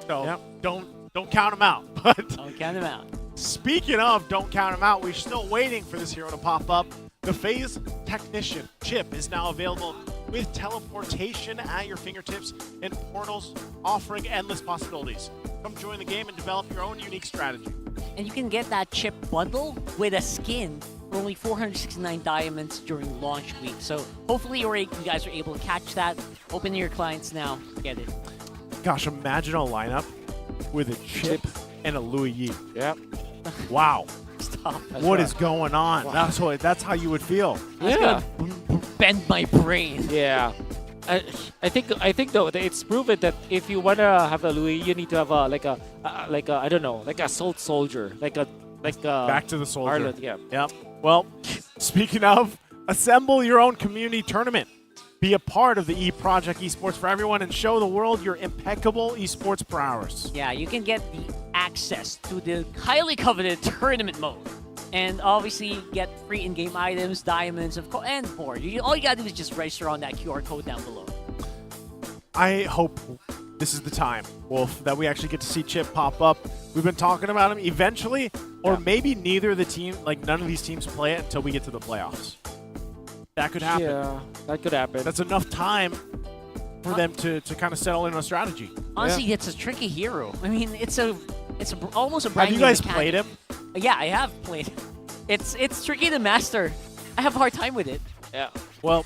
So don't count him out. But don't count him out. Speaking of don't count him out, we're still waiting for this hero to pop up. The Phase Technician chip is now available with teleportation at your fingertips and portals offering endless possibilities. Come join the game and develop your own unique strategy. And you can get that chip bundle with a skin for only 469 diamonds during launch week. So hopefully you guys are able to catch that. Open your clients now. Get it. Gosh, imagine a lineup with a chip and a Louis Yi. Yep. Wow. Stop. What is going on? Wow. That's how you would feel. That's gonna bend my brain. Yeah. I think though it's proven that if you wanna have a Louis, you need to have a I don't know, like a Assault Soldier, like a Back to the Soldier. Harlot, yeah. Yep. Well, speaking of, assemble your own community tournament. Be a part of the E-Project Esports for everyone and show the world your impeccable esports prowess. Yeah, you can get the access to the highly coveted tournament mode. And obviously get free in-game items, diamonds, and more. All you gotta do is just register on that QR code down below. I hope this is the time, Wolf, that we actually get to see Chip pop up. We've been talking about him eventually, or maybe none of these teams play it until we get to the playoffs. That could happen. Yeah, that could happen. That's enough time for them to kind of settle in on a strategy. Honestly, it's a tricky hero. I mean, it's almost a brand new new Have you guys mechanic. played him? Yeah, I have played him. It's tricky to master. I have a hard time with it. Yeah. Well,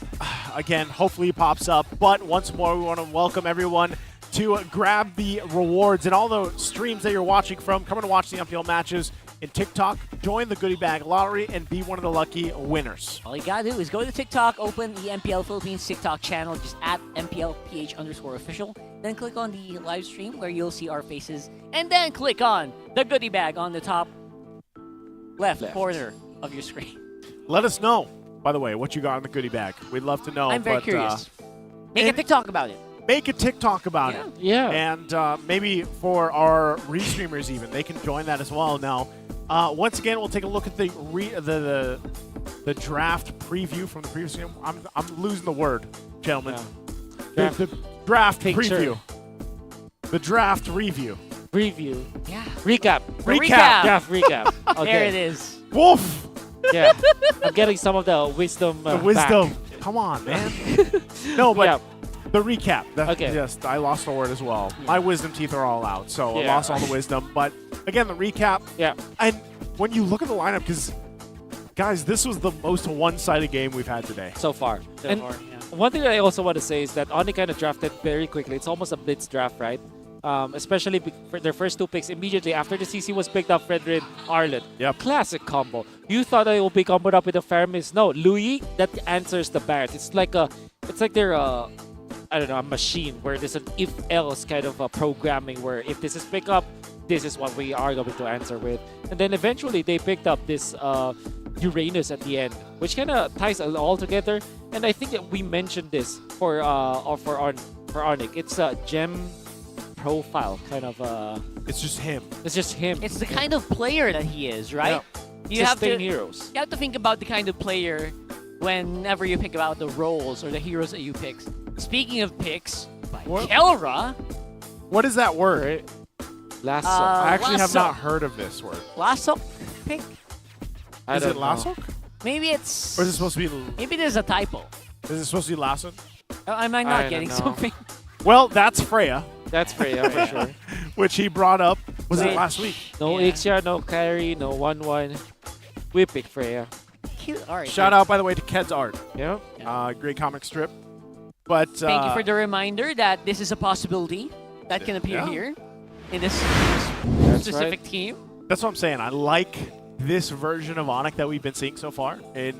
again, hopefully he pops up. But once more, we want to welcome everyone to grab the rewards and all the streams that you're watching from. Come and watch the MPL matches in TikTok. Join the Goodie Bag Lottery and be one of the lucky winners. All you gotta do is go to TikTok, open the MPL Philippines TikTok channel, just at MPL PH_official. Then click on the live stream where you'll see our faces. And then click on the Goodie Bag on the top left corner of your screen. Let us know by the way, what you got in the goodie bag. We'd love to know. I'm very curious. Make a TikTok about it. Make a TikTok about it. Yeah. And maybe for our restreamers even, they can join that as well. Now, once again, we'll take a look at the draft preview from the previous game. I'm losing the word, gentlemen. Yeah. The draft Picture. preview. The draft review. Preview. Yeah. Recap. Recap. Draft recap. Okay. There it is. Woof. Yeah. I'm getting some of the wisdom. The wisdom. Back. Come on, man. No, but Yeah. the recap. Okay. Yes, I lost the word as well. My wisdom teeth are all out, so I Yeah. lost all the wisdom. But again, the recap. Yeah. And when you look at the lineup, because guys, this was the most one-sided game we've had today. So far. One thing that I also want to say is that ONIC kind of drafted very quickly. It's almost a blitz draft, right? Especially for their first two picks immediately after the CC was picked up, Fredrin, Arlet. Yep. Classic combo. You thought it will be comboed up with a Faramis. No, Louis, that answers the Barrett. It's like they're I don't know, a machine where there's an if-else kind of programming where if this is picked up, this is what we are going to answer with. And then eventually they picked up this Uranus at the end, which kind of ties it all together. And I think that we mentioned this for ONIC. It's a gem profile kind of. It's just him. It's just him. It's the kind of player that he is, right? Yeah. Sustain heroes. You have to think about the kind of player whenever you pick about the roles or the heroes that you pick. Speaking of picks, by Kelra. What is that word? Lasso. I actually have lasso. not heard of this word. Lasso pick? Is it lasso? Maybe it's... Or is it supposed to be... Maybe there's a typo. Is it supposed to be lasso? Am I I not don't getting know. something? Well, that's Freya. That's Freya for sure. Which he brought up. Was it Wait. last week? No Ixia, no carry, no 1-1. We pick Freya. Cute. All right. Shout out, by the way, to Ked's art. Yeah. Great comic strip. But Thank you for the reminder that this is a possibility that can appear Yeah. here in this specific team. That's what I'm saying. I like this version of ONIC that we've been seeing so far in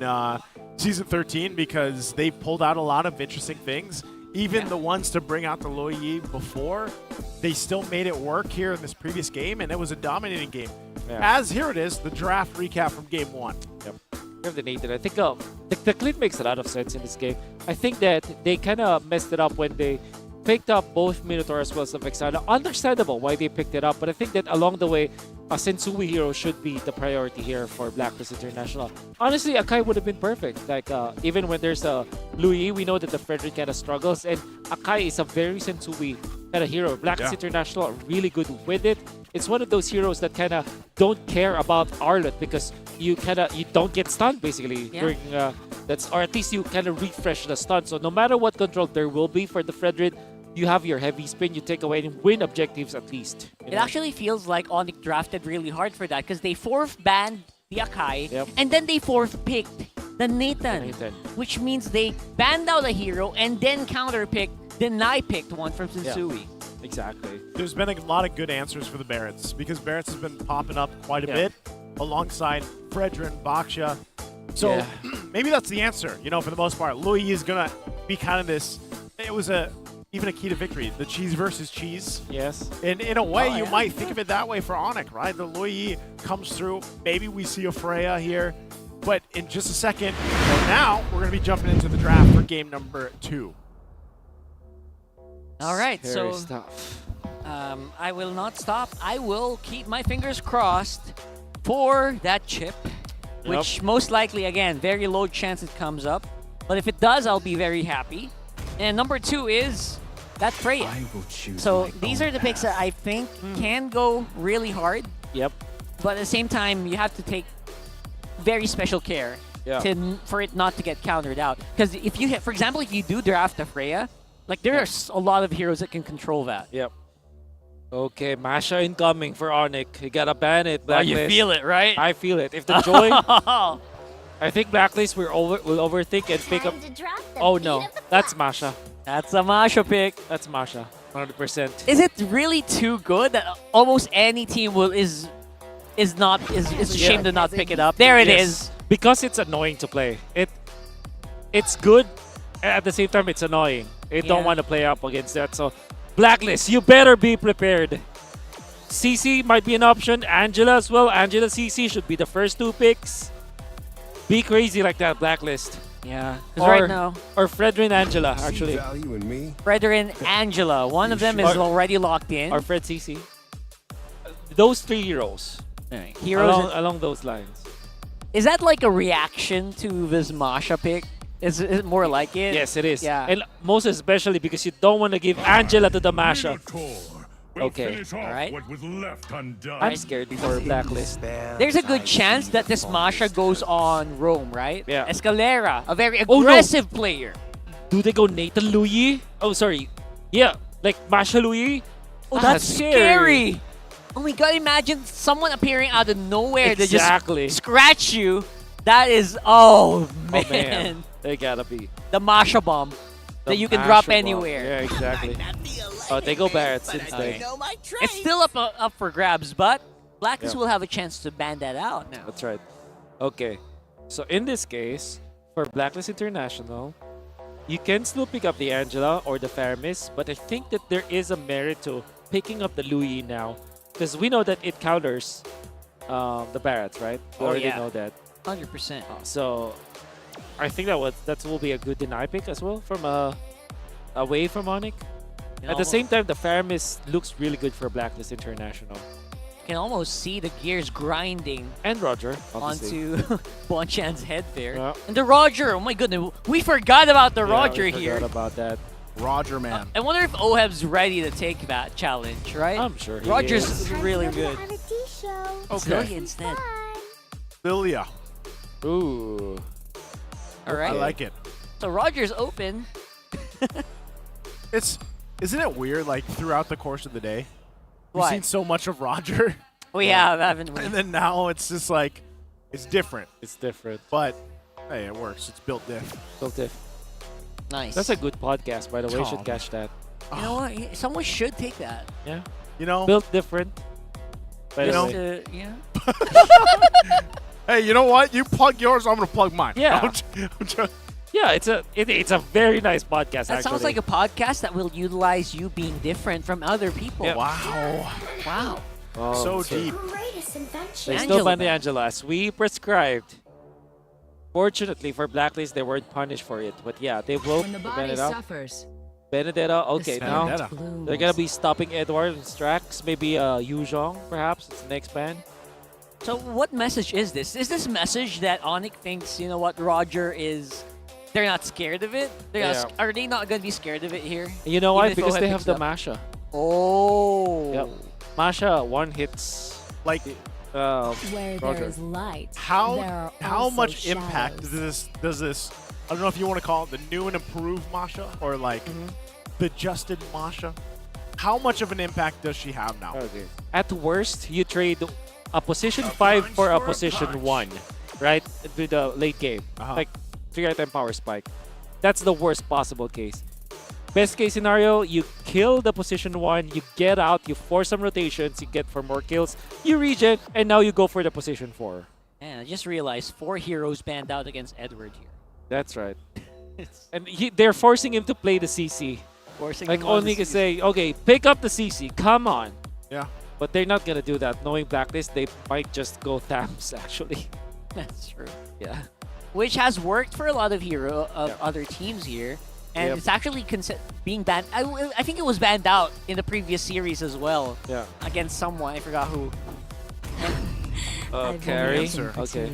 Season 13 because they pulled out a lot of interesting things. Even the ones to bring out the Loyi before, they still made it work here in this previous game, and it was a dominating game. Yeah. As here it is, the draft recap from Game 1. Yep. The Nathan. I think the clip makes a lot of sense in this game. I think that they kind of messed it up when they picked up both Minotaur as well as the Vexana. Understandable why they picked it up, but I think that along the way, a Sensui hero should be the priority here for Blacklist International. Honestly, Akai would have been perfect. Like, even when there's a Louis, we know that the Frederick kind of struggles, and Akai is a very Sensui kind of hero. Blacklist International are really good with it. It's one of those heroes that kind of don't care about Arlet because you don't get stunned basically during or at least you kind of refresh the stun. So no matter what control there will be for the Frederick, you have your heavy spin, you take away and win objectives at least. It actually feels like ONIC drafted really hard for that because they fourth banned the Akai and then they fourth picked the Nathan, which means they banned out a hero and then counter picked, deny picked one from Sensui. Exactly. There's been a lot of good answers for the Barretts because Barretts has been popping up quite a bit alongside Fredrin, Baksha. So maybe that's the answer, for the most part. Louis is going to be kind of this, it was even a key to victory, the cheese versus cheese. Yes. And in a way, you might think of it that way for ONIC, right? The Louis comes through. Maybe we see a Freya here. But in just a second, now we're going to be jumping into the draft for game number 2. All right, Scary so stuff. I will not stop. I will keep my fingers crossed for that chip, which most likely, again, very low chance it comes up. But if it does, I'll be very happy. And number 2 is that Freya. So these are the picks that I think can go really hard. Yep. But at the same time, you have to take very special care for it not to get countered out. Because if you, for example, if you do draft a Freya, like there are a lot of heroes that can control that. Yep. Okay, Masha incoming for ONIC. You gotta ban it. Oh, you Blacklist. feel it, right? I feel it. If the joy, I think Blacklist will overthink and pick up. Oh no, that's Masha. That's a Masha pick. That's Masha, 100%. Is it really too good that almost any team is ashamed to not pick it up? There it is. Because it's annoying to play. It's good, at the same time it's annoying. You don't want to play up against that. So, Blacklist, you better be prepared. CC might be an option. Angela as well. Angela CC should be the first 2 picks. Be crazy like that, Blacklist. Yeah, because right now... Or Fredrin Angela, actually. Fredrin Angela. One of them is already locked in. Or Fred CC. Those three heroes. Right. Heroes along those lines. Is that like a reaction to this Masha pick? Is it more like it? Yes, it is. Yeah. And most especially because you don't want to give Angela to the Masha. Okay. All right. I'm scared for Blacklist. There's a good chance that this Masha goes on Rome, right? Yeah. Escalera, a very aggressive player. Do they go Nathan Louis? Oh, sorry. Yeah, like Masha Louis. Oh, that's scary. Oh my god, imagine someone appearing out of nowhere to just scratch you. That is, oh man. They gotta be. The Masha bomb that you can drop anywhere. Yeah, exactly. Oh, they go Barrett's instead. It's still up for grabs, but Blacklist will have a chance to ban that out now. That's right. Okay. So in this case, for Blacklist International, you can still pick up the Angela or the Faramis, but I think that there is a merit to picking up the Louis now. Because we know that it counters the Barretts, right? We already know that. 100%. So I think that will be a good deny pick as well from away from ONIC. At the same time, the Faramis looks really good for Blacklist International. You can almost see the gears grinding. And Roger, obviously. Onto Bonchan's head there. Yeah. And the Roger, oh my goodness, we forgot about the Roger we here. Forgot about that. Roger, man. I wonder if Oheb's ready to take that challenge, right? I'm sure he Roger's is. really good. Okay. Lilia instead. Lilia. Ooh. All right. I like it. So Roger's open. Isn't it weird, like, throughout the course of the day, we've What? seen so much of Roger. We have, haven't we? And then now it's just like, it's different. It's different. But, hey, it works. It's built diff. Built diff. Nice. That's a good podcast, by the way. You should Tom. catch that. You know what? Someone should take that. Yeah. You know? Built different. By the Just way. yeah. Hey, you know what? You plug yours, I'm going to plug mine. Yeah. I'm just- Yeah, it's a very nice podcast, That actually. sounds like a podcast that will utilize you being different from other people. Yeah. Wow. Wow. Oh, so deep. They still ban the Angela as we prescribed. Fortunately for Blacklist, they weren't punished for it. But yeah, they will ban it out. Benedetta, okay, now they're going to be stopping Edward and Strax. Maybe Yu Zhong, perhaps. It's the next ban. So what message is this? Is this message that ONIC thinks, you know what, Roger is... They're not scared of it? Are they not going to be scared of it here? You know why? Even if Because Oheb they have picks the up? Masha. Oh. Yep. Masha one hits like Where Roger. there is light, there How are also much impact shadows. does this I don't know if you want to call it the new and improved Masha or like the adjusted Masha. How much of an impact does she have now? Okay. At worst, you trade a position 5 for a position 1, right? With the late game. Like 3-item power spike. That's the worst possible case. Best case scenario, you kill the position 1, you get out, you force some rotations, you get for more kills, you regen, and now you go for the position 4. And I just realized 4 heroes banned out against Edward here. That's right. And they're forcing him to play the CC. Forcing like him on only the can CC. say, okay, pick up the CC, come on. Yeah. But they're not gonna do that. Knowing Blacklist, they might just go Thams actually. That's true. Yeah. Which has worked for a lot of other teams here. And Yep. it's actually being banned. I think it was banned out in the previous series as well. Yeah. Against someone. I forgot who. Carry. Answer. Okay.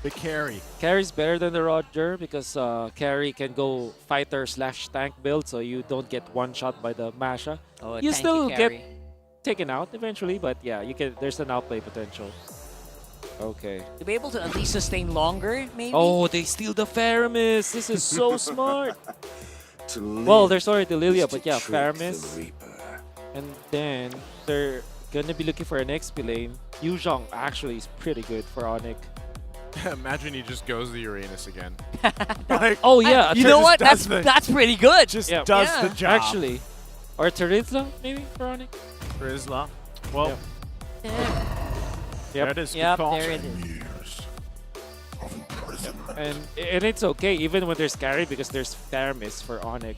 The carry. Carry's better than the Roger because Carry can go fighter/tank build, so you don't get one shot by the Masha. Oh, a you tanky still carry. get taken out eventually, but yeah, you can. There's an outplay potential. Okay. To be able to at least sustain longer, maybe? Oh, they steal the Faramis. This is so smart. Well, there's already Lilia, but yeah, Faramis. And then they're gonna be looking for an XP lane. Yu Zhong actually is pretty good for ONIC. Imagine he just goes the Uranus again. Oh yeah, You know what? That's pretty good. Just Yeah. does Yeah. the job. actually. Or Terizla, maybe for ONIC. Rizla. Well, there it is. Good Yep, call. there it is. And it's okay even when there's carry because there's Faramis for ONIC.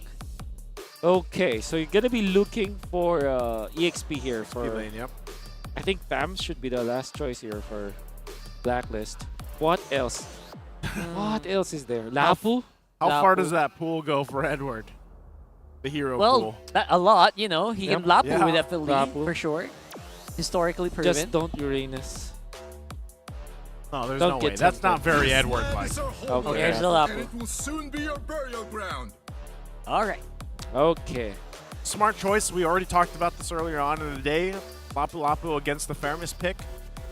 Okay, so you're gonna be looking for EXP here for. Lane, yep. I think Thams should be the last choice here for Blacklist. What else? What else is there? Lapu? How far does that pool go for Edward? The hero pool. Well, a lot, you know. He can Lapu with that Philly, Lapu. for sure. Historically proven. Just don't Uranus. No, there's Don't no get way. That's not tempted. very Edward-like. Okay, there's the Lapu. It will soon be your burial ground. All right. Okay. Smart choice. We already talked about this earlier on in the day. Lapu Lapu against the Fairness pick.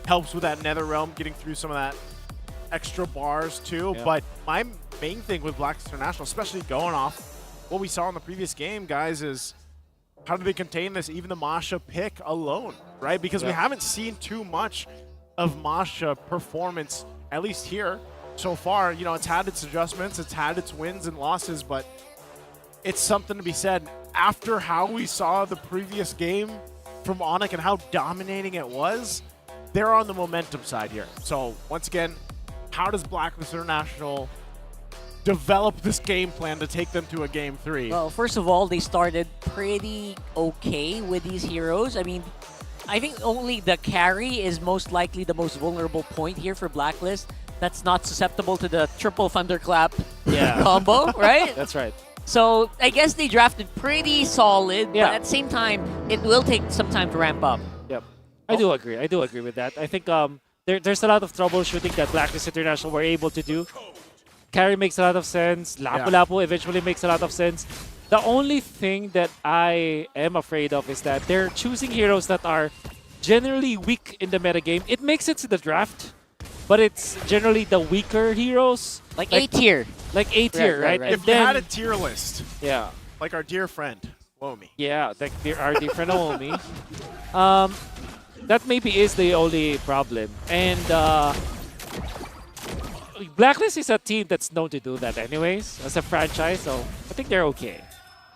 Helps with that Nether Realm, getting through some of that extra bars too. Yeah. But my main thing with Black International, especially going off what we saw in the previous game, guys, is how do they contain this, even the Masha pick alone, right? Because we haven't seen too much of Masha performance, at least here so far. You know, it's had its adjustments, it's had its wins and losses, but it's something to be said. After how we saw the previous game from ONIC and how dominating it was, they're on the momentum side here. So once again, how does Blacklist International develop this game plan to take them to a game 3? Well, first of all, they started pretty okay with these heroes. I mean, I think only the carry is most likely the most vulnerable point here for Blacklist. That's not susceptible to the triple thunderclap combo, right? That's right. So I guess they drafted pretty solid, but at the same time, it will take some time to ramp up. Yep. I do agree. I do agree with that. I think there's a lot of troubleshooting that Blacklist International were able to do. Carry makes a lot of sense. Lapu Lapu eventually makes a lot of sense. The only thing that I am afraid of is that they're choosing heroes that are generally weak in the metagame. It makes it to the draft, but it's generally the weaker heroes. Like A tier. Like A tier, right? If And you then, had a tier list, like our dear friend, Womi. Yeah, like our dear friend Womi. That maybe is the only problem. And Blacklist is a team that's known to do that anyways, as a franchise, so I think they're okay.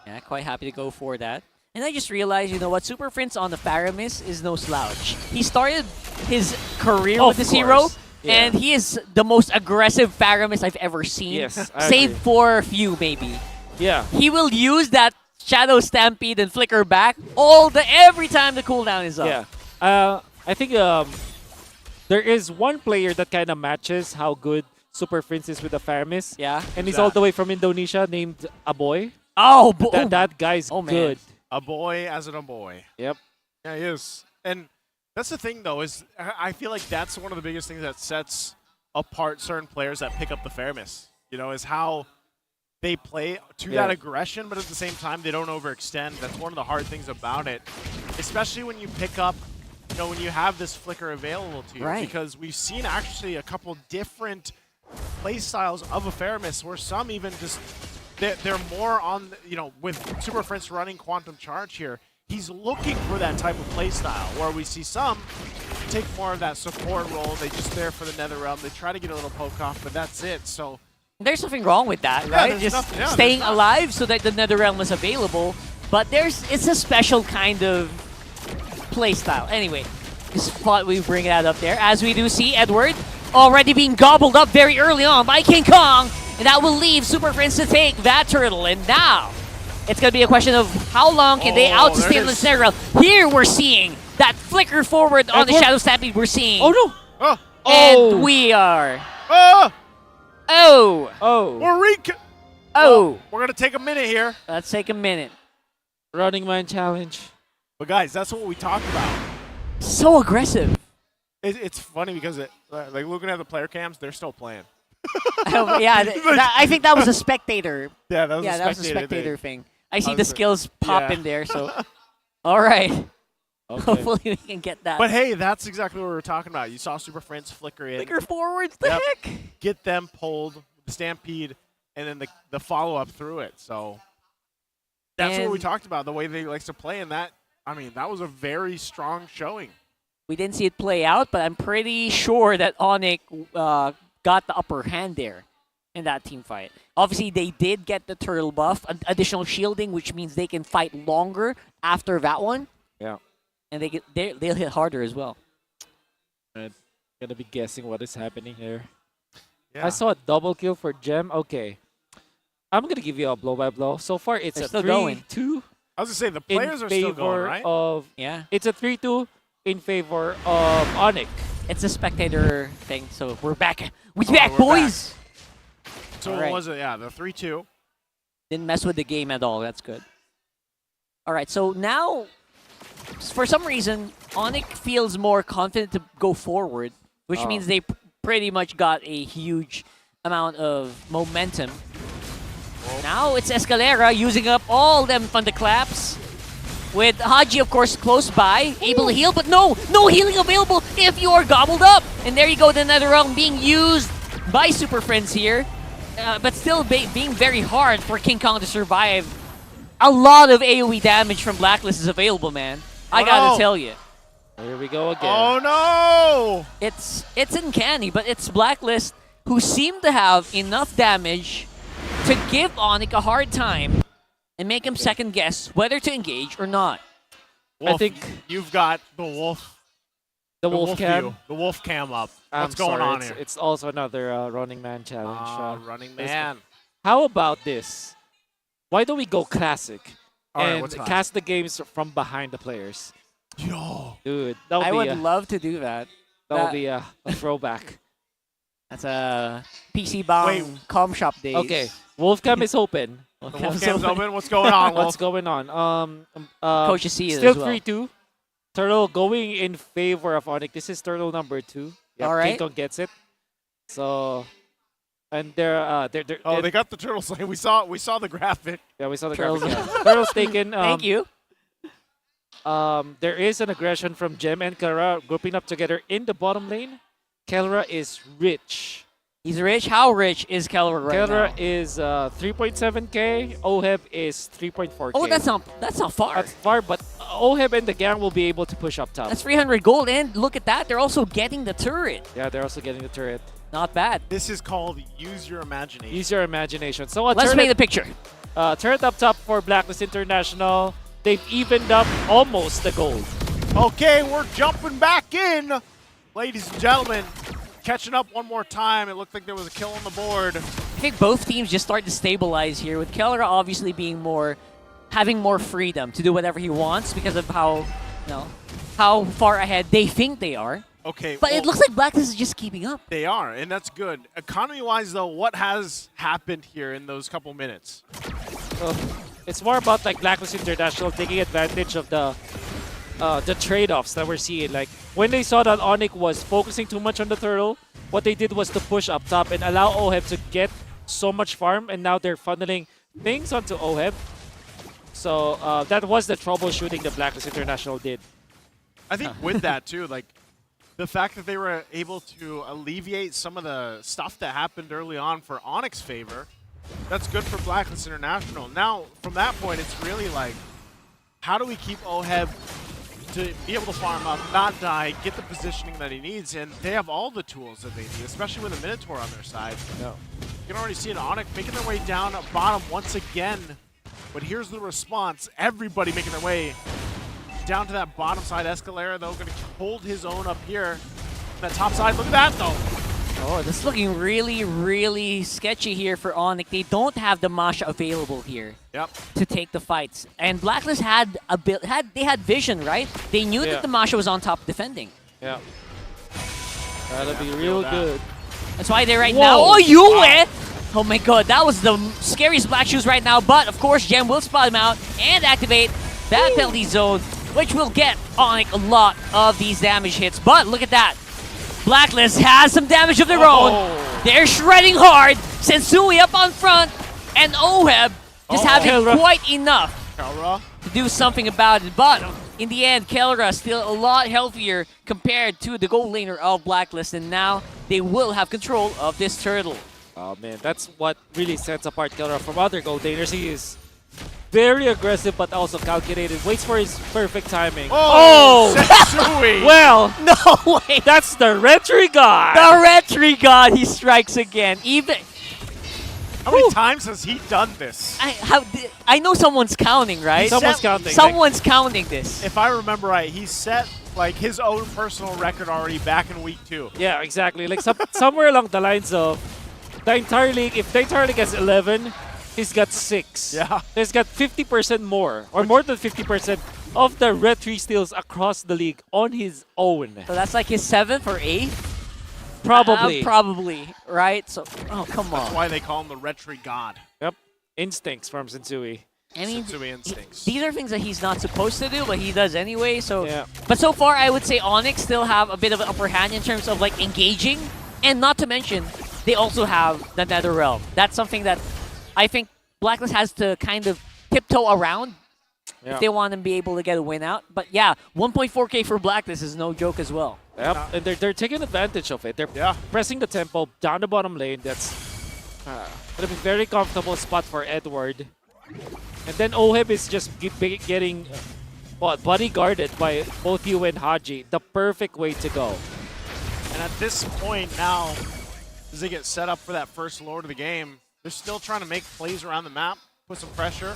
Yeah, quite happy to go for that. And I just realized, you know what, Super Prince on the Faramis is no slouch. He started his career with this hero, and he is the most aggressive Faramis I've ever seen. Yes, I save agree. for a few, maybe. Yeah. He will use that Shadow Stampede and Flicker back every time the cooldown is up. Yeah. I think there is one player that kind of matches how good Super Prince is with the Faramis. Yeah. And he's all the way from Indonesia, named Aboy. Oh, that guy's good. A boy as in a boy. Yep. Yeah, he is. And that's the thing, though, is I feel like that's one of the biggest things that sets apart certain players that pick up the Fairness, you know, is how they play to that aggression, but at the same time, they don't overextend. That's one of the hard things about it, especially when you pick up, you know, when you have this flicker available to you. Right. Because we've seen actually a couple different play styles of a Fairness where some even just, they're more on, you know, with Super Prince running Quantum Charge here, he's looking for that type of play style, where we see some take more of that support role. They just there for the Nether Realm. They try to get a little poke off, but that's it. So There's nothing wrong with that, Yeah, right? there's Just nothing- yeah, staying there's not. alive so that the Nether Realm is available. But it's a special kind of play style. Anyway, just thought we bring that up there. As we do see Edward already being gobbled up very early on by King Kong. And that will leave Super Prince to take that turtle. And now, it's going to be a question of how long can they out-sustain the Nether Realm. Here we're seeing that flicker forward on the Shadow Stampede we're seeing. Oh no! And we are... Oh! We're going to take a minute here. Let's take a minute. Running Man Challenge. But guys, that's what we talked about. So aggressive. It's funny because, like, looking at the player cams, they're still playing. I think that was a spectator. Yeah, that was a that was a spectator spectator thing. thing. I see I the was- skills pop yeah. in there, so... All right. Okay. Hopefully we can get that. But hey, that's exactly what we were talking about. You saw Super Prince flicker in. Flicker forwards, the heck? Get them pulled, the Stampede, and then the follow-up through it. So that's what we And- talked about, the way they likes to play. And that, I mean, that was a very strong showing. We didn't see it play out, but I'm pretty sure that ONIC got the upper hand there in that team fight. Obviously, they did get the turtle buff, additional shielding, which means they can fight longer after that one. Yeah. And they'll hit harder as well. I'm gonna be guessing what is happening here. Yeah. I saw a double kill for Gem. Okay. I'm gonna give you a blow-by-blow. So far, it's They're a still going. 3-2. I was going to say, the in players are still going, favor right? of it's a 3-2 in favor of ONIC. It's a spectator thing, so we're back. We're Oh, back, we're boys! So All what right. was it? Yeah, the 3-2. Didn't mess with the game at all. That's good. All right, so now, for some reason, ONIC feels more confident to go forward, which Oh. means they pretty much got a huge amount of momentum. Now it's Escalera using up all them thunderclaps. With Haji, of course, close by, able to heal, but no healing available if you are gobbled up. And there you go, the Nether Realm being used by Super Friends here, but still being very hard for King Kong to survive. A lot of AoE damage from Blacklist is available, man. I gotta tell you. Here we go again. Oh no! It's uncanny, but it's Blacklist who seem to have enough damage to give ONIC a hard time and make him second guess whether to engage or not. Wolf, I think you've got the wolf. the wolf cam. view, the wolf cam up. I'm What's going sorry, on here? It's also another Running Man challenge. Running this Man. one. How about this? Why don't we go classic All right, and what's classic? cast the games from behind the players? Yo, dude, that would I be would a, love to do that. that would be a throwback. That's a PC bomb com shop days. Okay, Wolfcam is open. The wolf cam's open. What's going on, Wolf? What's going on? Coach is seeing it still as well. 3-2. Turtle going in favor of ONIC. This is Turtle number 2. Yep, All right. King Kong gets it. So, and They got the turtle slay. We saw the graphic. Yeah, we saw the Turtles. graphic. Yeah. Turtle's taken. Thank you. There is an aggression from Gem and Kelra grouping up together in the bottom lane. Kelra is rich. He's rich. How rich is Kelra right Kelra now? is 3.7k. Oheb is 3.4k. Oh, that's not far. That's far, but Oheb and the gang will be able to push up top. That's 300 gold, and look at that. They're also getting the turret. Yeah, they're also getting the turret. Not bad. This is called use your imagination. Use your imagination. So Let's paint the picture. Turret up top for Blacklist International. They've evened up almost the gold. Okay, we're jumping back in, ladies and gentlemen. Catching up one more time. It looked like there was a kill on the board. I think both teams just start to stabilize here, with Kelra obviously being having more freedom to do whatever he wants because of how far ahead they think they are. Okay, But well, it looks like Blacklist is just keeping up. they are, and that's good. Economy-wise, though, what has happened here in those couple minutes? It's more about like Blacklist International taking advantage of the trade-offs that we're seeing. Like when they saw that ONIC was focusing too much on the turtle, what they did was to push up top and allow Oheb to get so much farm, and now they're funneling things onto Oheb. So that was the troubleshooting that Blacklist International did. I think with that, too, like, the fact that they were able to alleviate some of the stuff that happened early on for ONIC's favor, that's good for Blacklist International. Now, from that point, it's really like, how do we keep Oheb to be able to farm up, not die, get the positioning that he needs, and they have all the tools that they need, especially with a Minotaur on their side. No. You can already see an ONIC making their way down at bottom once again, but here's the response. Everybody making their way down to that bottom side. Escalera, though, going to hold his own up here. That top side, look at that, though. Oh, this is looking really, really sketchy here for ONIC. They don't have the Masha available here to take the fights. And Blacklist had vision, right? They knew that the Masha was on top defending. Yeah. That'll be real good. That's why they're right Whoa. now. Oh, you went! Oh my god, that was the scariest Black Shoes right now. But, of course, Gem will spot him out and activate that penalty zone, which will get ONIC a lot of these damage hits. But look at that. Blacklist has some damage of their own. They're shredding hard. Sensui up on front. And Oheb just having quite enough to do something about it. But in the end, Kelra still a lot healthier compared to the gold laner of Blacklist. And now they will have control of this turtle. Oh man, that's what really sets apart Kelra from other gold laners. He is very aggressive but also calculated. Waits for his perfect timing. Oh! Sensui! Well, no way! That's the Retry God! The Retry God, he strikes again. Even... How many times has he done this? I know someone's counting, right? Someone's counting. Someone's counting this. If I remember right, he set like his own personal record already back in week 2. Yeah, exactly. Like somewhere along the lines of the entire league, if the entire league has 11, he's got 6. Yeah. He's got 50% more, or more than 50% of the Red 3 steals across the league on his own. So that's like his 7th or 8th Probably. Probably, right? So, oh, come on. That's why they call him the Retry God. Yep. Instincts from Sensui. I mean, Sensui instincts. these are things that he's not supposed to do, but he does anyway. So, but so far, I would say ONIC still have a bit of an upper hand in terms of like engaging, and not to mention, they also have the NetherRealm. That's something that I think Blacklist has to kind of tiptoe around if they want to be able to get a win out. But yeah, 1.4K for Blacklist is no joke as well. Yep, and they're taking advantage of it. They're pressing the tempo down the bottom lane. That's going to be very comfortable spot for Edward. And then Oheb is just getting bodyguarded by both you and Haji. The perfect way to go. And at this point now, as they get set up for that first Lord of the game, they're still trying to make plays around the map, put some pressure,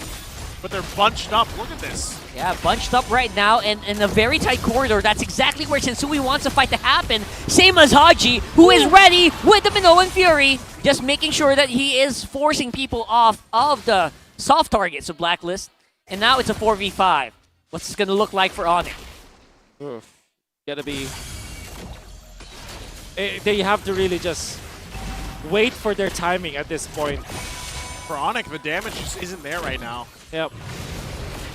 but they're bunched up. Look at this. Yeah, bunched up right now and in a very tight corridor. That's exactly where Sensui wants the fight to happen. Same as Haji, who is ready with the Minoan Fury, just making sure that he is forcing people off of the soft targets of Blacklist. And now it's a 4v5. What's this going to look like for ONIC? Gotta be... They have to really just wait for their timing at this point. For ONIC, the damage just isn't there right now. Yep.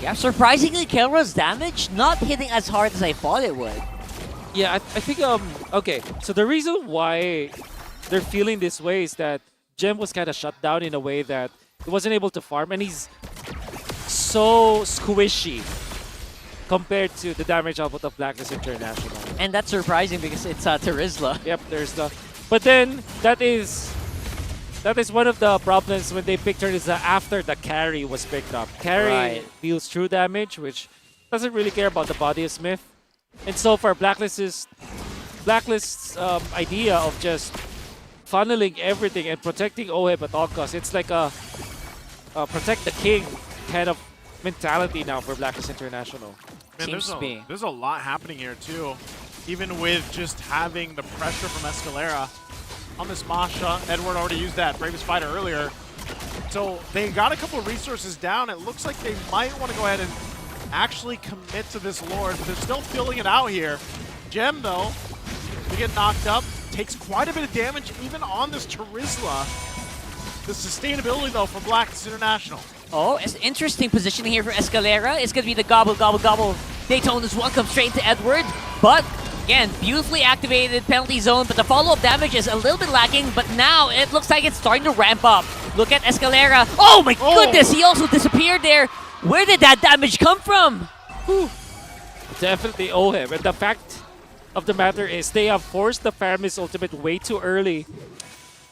Yeah, surprisingly, Kelra's damage not hitting as hard as I thought it would. Yeah, I think, okay, so the reason why they're feeling this way is that Gem was kind of shut down in a way that he wasn't able to farm, and he's so squishy compared to the damage output of Blacklist International. And that's surprising because it's Terizla. Yep, there's the... But then, that is one of the problems when they picked her is that after the carry was picked up. Carry deals true damage, which doesn't really care about the body of Smith. And so far, Blacklist's idea of just funneling everything and protecting Oheb at all costs, it's like a protect the king kind of mentality now for Blacklist International. Man, there's a lot happening here too. Even with just having the pressure from Escalera on this Masha. Edward already used that Bravest Fighter earlier. So they got a couple of resources down. It looks like they might want to go ahead and actually commit to this Lord, but they're still filling it out here. Gem, though, to get knocked up, takes quite a bit of damage even on this Terizla. The sustainability, though, for Blacklist International. Oh, it's interesting positioning here for Escalera. It's going to be the gobble, gobble, gobble. Daytona's one comes straight to Edward, but again, beautifully activated penalty zone, but the follow-up damage is a little bit lacking, but now it looks like it's starting to ramp up. Look at Escalera. Oh my goodness, he also disappeared there. Where did that damage come from? Whew. Definitely Oheb, and the fact of the matter is they have forced the Faramis ultimate way too early.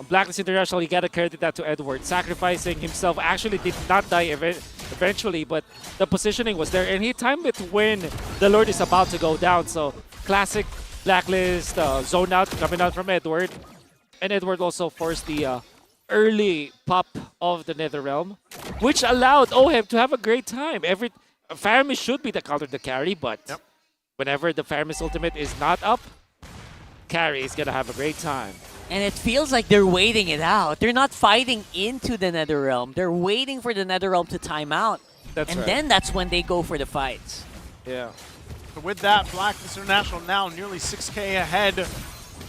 Blacklist International, you gotta credit that to Edward. Sacrificing himself actually did not die eventually, but the positioning was there, and he timed it when the Lord is about to go down. So classic Blacklist zone out coming out from Edward, and Edward also forced the early pop of the NetherRealm, which allowed Oheb to have a great time. Faramis should be the counter to carry, but whenever the Faramis ultimate is not up, carry is gonna have a great time. And it feels like they're waiting it out. They're not fighting into the NetherRealm. They're waiting for the NetherRealm to time out. That's right. Then that's when they go for the fights. Yeah. So with that, Blacklist International now nearly 6K ahead.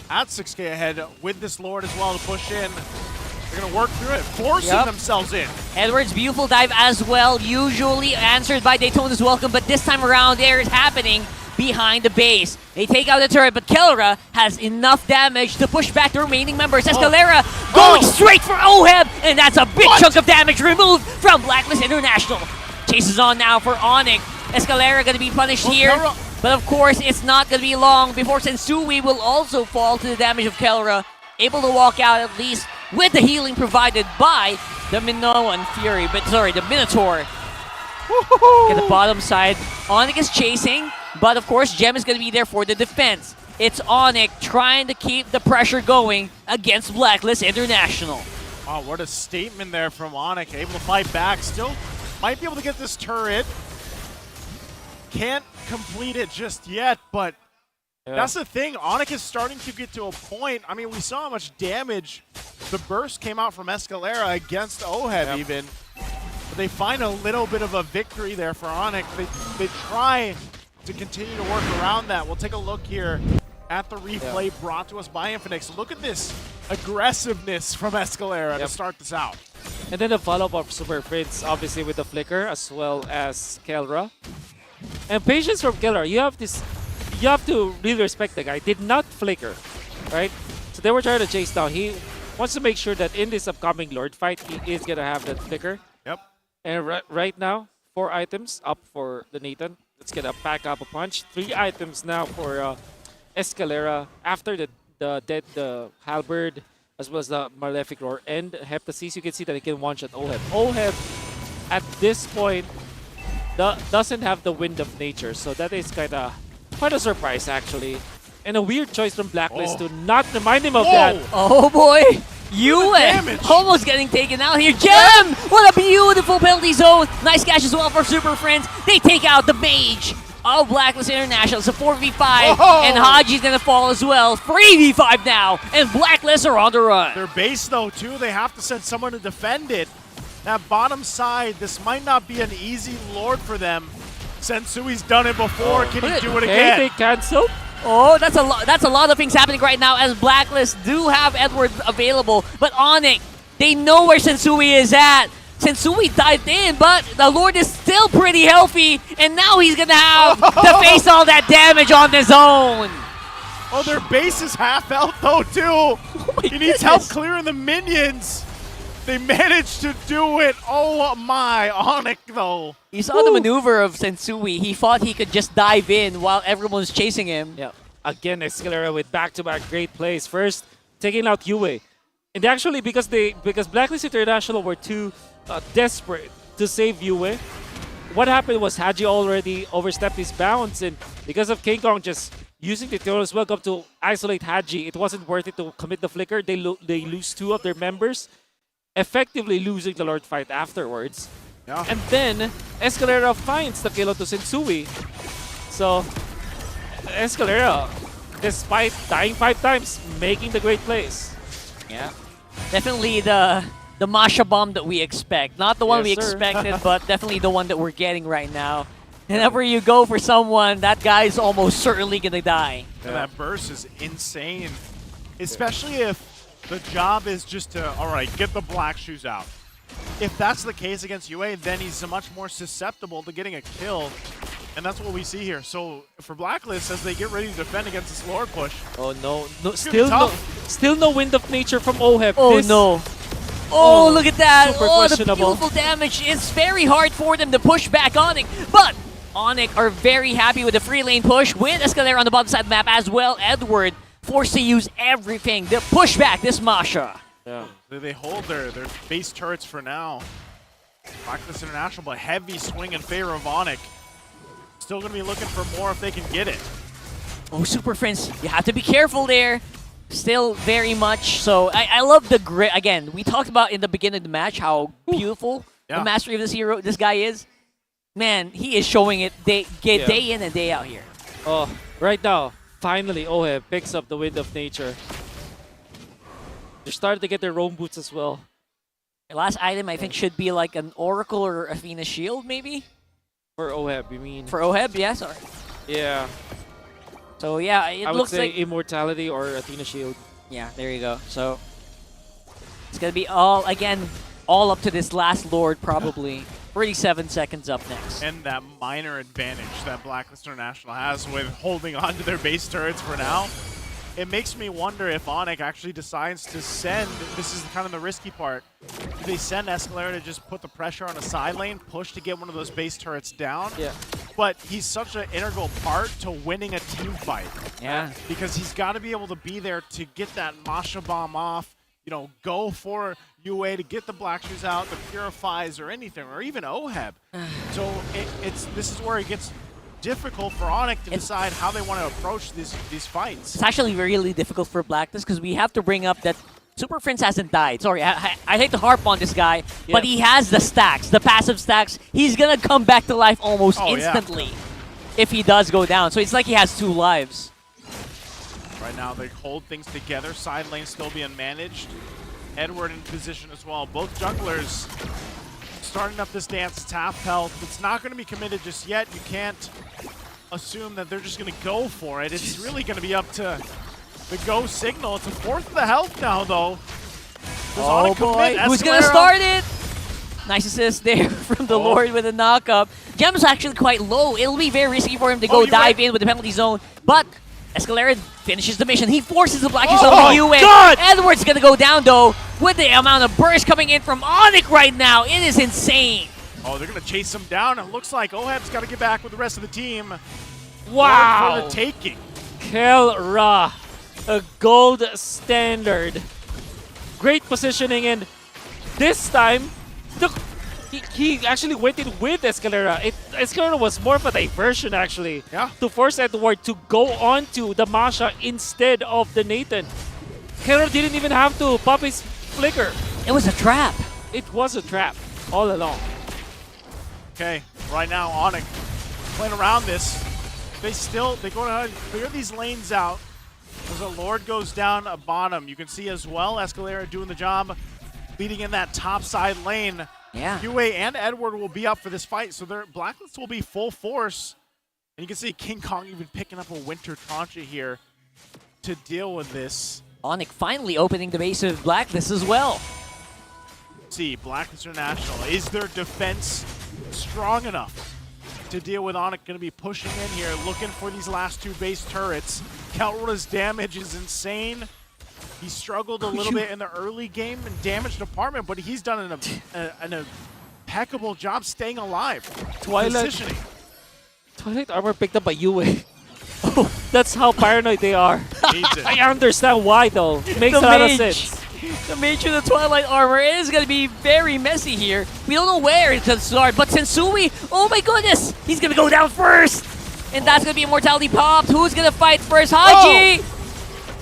At 6K ahead with this Lord as well to push in. They're going to work through it, forcing themselves in. Edward's beautiful dive as well, usually answered by Daytona's welcome, but this time around there is happening behind the base. They take out the turret, but Kelra has enough damage to push back the remaining members. Escalera going straight for Oheb, and that's a big chunk of damage removed from Blacklist International. Chases on now for ONIC. Escalera going to be punished here, but of course it's not going to be long before Sensui will also fall to the damage of Kelra, able to walk out at least with the healing provided by the Minoan Fury, the Minotaur. At the bottom side, ONIC is chasing, but of course Gem is going to be there for the defense. It's ONIC trying to keep the pressure going against Blacklist International. Wow, what a statement there from ONIC. Able to fight back, still might be able to get this turret. Can't complete it just yet, but that's the thing. ONIC is starting to get to a point. I mean, we saw how much damage the burst came out from Escalera against Oheb even. But they find a little bit of a victory there for ONIC. They try to continue to work around that. We'll take a look here at the replay brought to us by Infinix. Look at this aggressiveness from Escalera to start this out. And then the follow-up of Super Prince, obviously with the flicker as well as Kelra. And patience from Kelra. You have to really respect the guy. Did not flicker, right? So they were trying to chase down. He wants to make sure that in this upcoming Lord fight, he is gonna have that flicker. Yep. And right now, 4 items up for the Nathan. Let's get a pack up a punch. 3 items now for Escalera after the Halberd as well as the Malefic Roar and Heptasis. You can see that he can one-shot OHEB. OHEB at this point doesn't have the Wind of Nature, so that is quite a surprise actually. And a weird choice from Blacklist to not remind him of that. Oh boy! Yue almost getting taken out here. Gem! What a beautiful penalty zone. Nice catch as well for Super Friends. They take out the Mage of Blacklist International. It's a 4v5, and Haji's gonna fall as well. 3v5 now, and Blacklist are on the run. Their base though too, they have to send someone to defend it. That bottom side, this might not be an easy Lord for them. Sensui's done it before. Can he do it again? They cancel. Oh, that's a lot of things happening right now as Blacklist do have Edward available, but ONIC, they know where Sensui is at. Sensui dived in, but the Lord is still pretty healthy, and now he's gonna have to face all that damage on his own. Oh, their base is half health though too. He needs help clearing the minions. They managed to do it. Oh my, ONIC though. You saw the maneuver of Sensui. He thought he could just dive in while everyone's chasing him. Yeah. Again, Escalera with back-to-back great plays. First, taking out Yue. And actually, because Blacklist International were too desperate to save Yue, what happened was Haji already overstepped his bounds, and because of King Kong just using the Tutorial's Welcome to isolate Haji, it wasn't worth it to commit the flicker. They lose 2 of their members, effectively losing the Lord fight afterwards. Yeah. And then, Escalera finds the kill to Sensui. So, Escalera, despite dying 5 times, making the great plays. Yeah. Definitely the Masha bomb that we expect. Not the one we expected, but definitely the one that we're getting right now. Whenever you go for someone, that guy's almost certainly gonna die. Yeah. That burst is insane. Especially if the job is just to, alright, get the black shoes out. If that's the case against UA, then he's much more susceptible to getting a kill. And that's what we see here. So for Blacklist, as they get ready to defend against this Lord push. Oh no, still no Wind of Nature from OHEB. Oh no. Oh, look at that. Super Oh, the questionable. beautiful damage. It's very hard for them to push back ONIC, but ONIC are very happy with the free lane push with Escalera on the bottom side of the map as well. Edward forced to use everything to push back this Masha. Yeah. They hold their base turrets for now. Blacklist International, but heavy swing in favor of ONIC. Still going to be looking for more if they can get it. Oh, Super Friends, you have to be careful there. Still very much so. I love the grit. Again, we talked about in the beginning of the match how beautiful the mastery of this hero, this guy is. Man, he is showing it day in and day out here. Oh, right now, finally, OHEB picks up the Wind of Nature. They're starting to get their roam boots as well. The last item, I think, should be like an Oracle or Athena Shield, maybe? For OHEB, you mean? For OHEB, yes. Or yeah. So, yeah, it looks like... I would like... say Immortality or Athena Shield. Yeah, there you go. So, it's going to be all up to this last Lord, probably. 37 seconds up next. And that minor advantage that Blacklist International has with holding on to their base turrets for now. It makes me wonder if ONIC actually decides to send, this is kind of the risky part, do they send Escalera to just put the pressure on a side lane, push to get one of those base turrets down? Yeah. But he's such an integral part to winning a team fight. Yeah. Because he's got to be able to be there to get that Masha bomb off, you know, go for UA to get the Black Shoes out, the Purifies or anything, or even OHEB. So this is where it gets difficult for ONIC to decide how they want to approach these fights. It's actually really difficult for Blacklist because we have to bring up that Super Prince hasn't died. Sorry, I hate to harp on this guy, but he has the stacks, the passive stacks. He's going to come back to life almost instantly if he does go down. So it's like he has 2 lives. Right now they hold things together. Side lane still being managed. Edward in position as well. Both junglers starting up this dance. It's half health. It's not going to be committed just yet. You can't assume that they're just going to go for it. It's really going to be up to the go signal. It's a fourth of the health now, though. Oh boy, who's going to start it? Nice assist there from the Lord with a knock-up. Gem's actually quite low. It'll be very risky for him to go dive in with the penalty zone. But Escalera finishes the mission. He forces the Black Shoes on the UN. Edwards going to go down, though, with the amount of burst coming in from ONIC right now. It is insane. Oh, they're going to chase him down. It looks like Oheb's got to get back with the rest of the team. Wow. For the taking. Kelra, a gold standard. Great positioning, and this time, he actually went in with Escalera. Escalera was more of a diversion, actually, to force Edward to go on to the Masha instead of the Nathan. Kelra didn't even have to pop his flicker. It was a trap. It was a trap all along. Okay, right now, ONIC playing around this. They go ahead and clear these lanes out. As the Lord goes down a bottom, you can see as well Escalera doing the job, leading in that top side lane. Yeah. UA and Edward will be up for this fight, so their Blacklist will be full force. And you can see King Kong even picking up a Winter Trancha here to deal with this. ONIC finally opening the base of Blacklist as well. See, Blacklist International, is their defense strong enough to deal with ONIC? Going to be pushing in here, looking for these last two base turrets. Kelra's damage is insane. He struggled a little bit in the early game in damage department, but he's done an impeccable job staying alive. Positioning. Twilight armor picked up by UA. Oh, that's how paranoid they are. I understand why, though. It makes a lot of sense. The mage of the Twilight armor is going to be very messy here. We don't know where it's going to start, but Sensui, oh my goodness, he's going to go down first. And that's going to be Immortality popped. Who's going to fight first? Haji!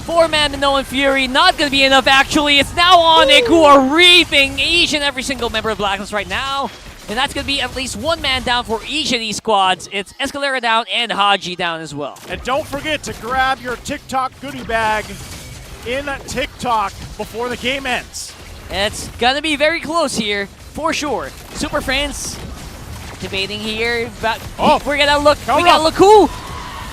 4-man Minoan Fury, not going to be enough actually. It's now ONIC who are reaping each and every single member of Blacklist right now. And that's going to be at least one man down for each of these squads. It's Escalera down and Haji down as well. And don't forget to grab your TikTok goodie bag in TikTok before the game ends. It's going to be very close here, for sure. Super Friends debating here. But we're going to look. We got to look who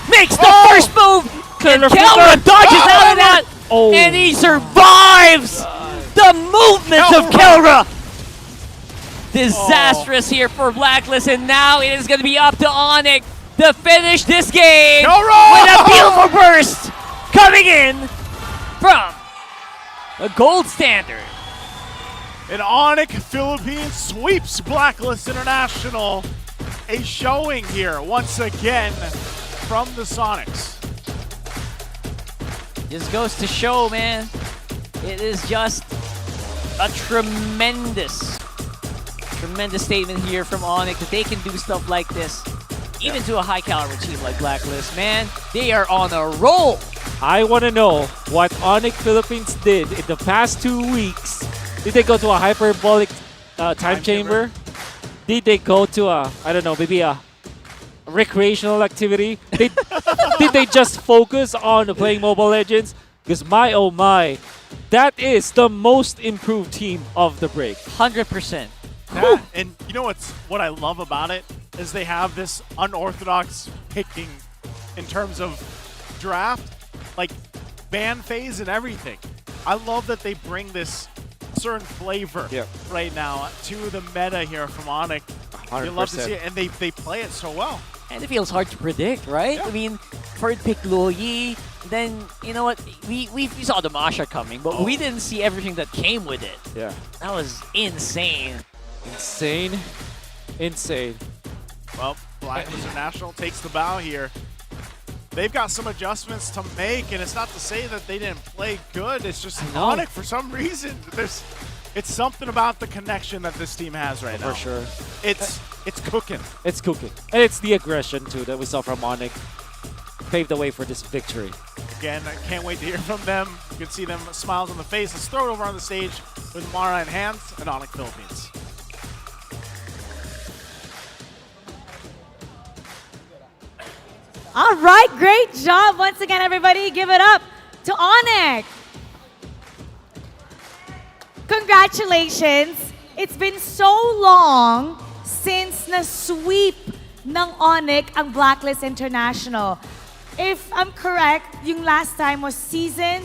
makes the first move. And Kelra dodges out of that. And he survives the movement of Kelra. Disastrous here for Blacklist. And now it is going to be up to ONIC to finish this game with a beautiful burst coming in from a gold standard. And ONIC Philippines sweeps Blacklist International. A showing here once again from the Sonics. This goes to show, man. It is just a tremendous statement here from ONIC that they can do stuff like this, even to a high caliber team like Blacklist. Man, they are on a roll. I want to know what ONIC Philippines did in the past 2 weeks. Did they go to a hyperbolic time chamber? Did they go to I don't know, maybe a recreational activity? Did they just focus on playing Mobile Legends? Because my oh my, that is the most improved team of the break. 100%. And you know what I love about it is they have this unorthodox picking in terms of draft, like ban phase and everything. I love that they bring this certain flavor right now to the meta here from ONIC. You love to see it, and they play it so well. And it feels hard to predict, right? I mean, third pick Luoyi, then, you know what, we saw the Masha coming, but we didn't see everything that came with it. Yeah. That was insane. Insane. Well, Blacklist International takes the bow here. They've got some adjustments to make, and it's not to say that they didn't play good. It's just ONIC, for some reason, it's something about the connection that this team has right now. For sure. It's cooking. It's cooking. And it's the aggression, too, that we saw from ONIC. Paved the way for this victory. Again, I can't wait to hear from them. You can see them smiles on the face. Let's throw it over on the stage with Mara in hand and ONIC Philippines. All right, great job once again, everybody. Give it up to ONIC. Congratulations. It's been so long since na-sweep ng ONIC ang Blacklist International. If I'm correct, yung last time was Season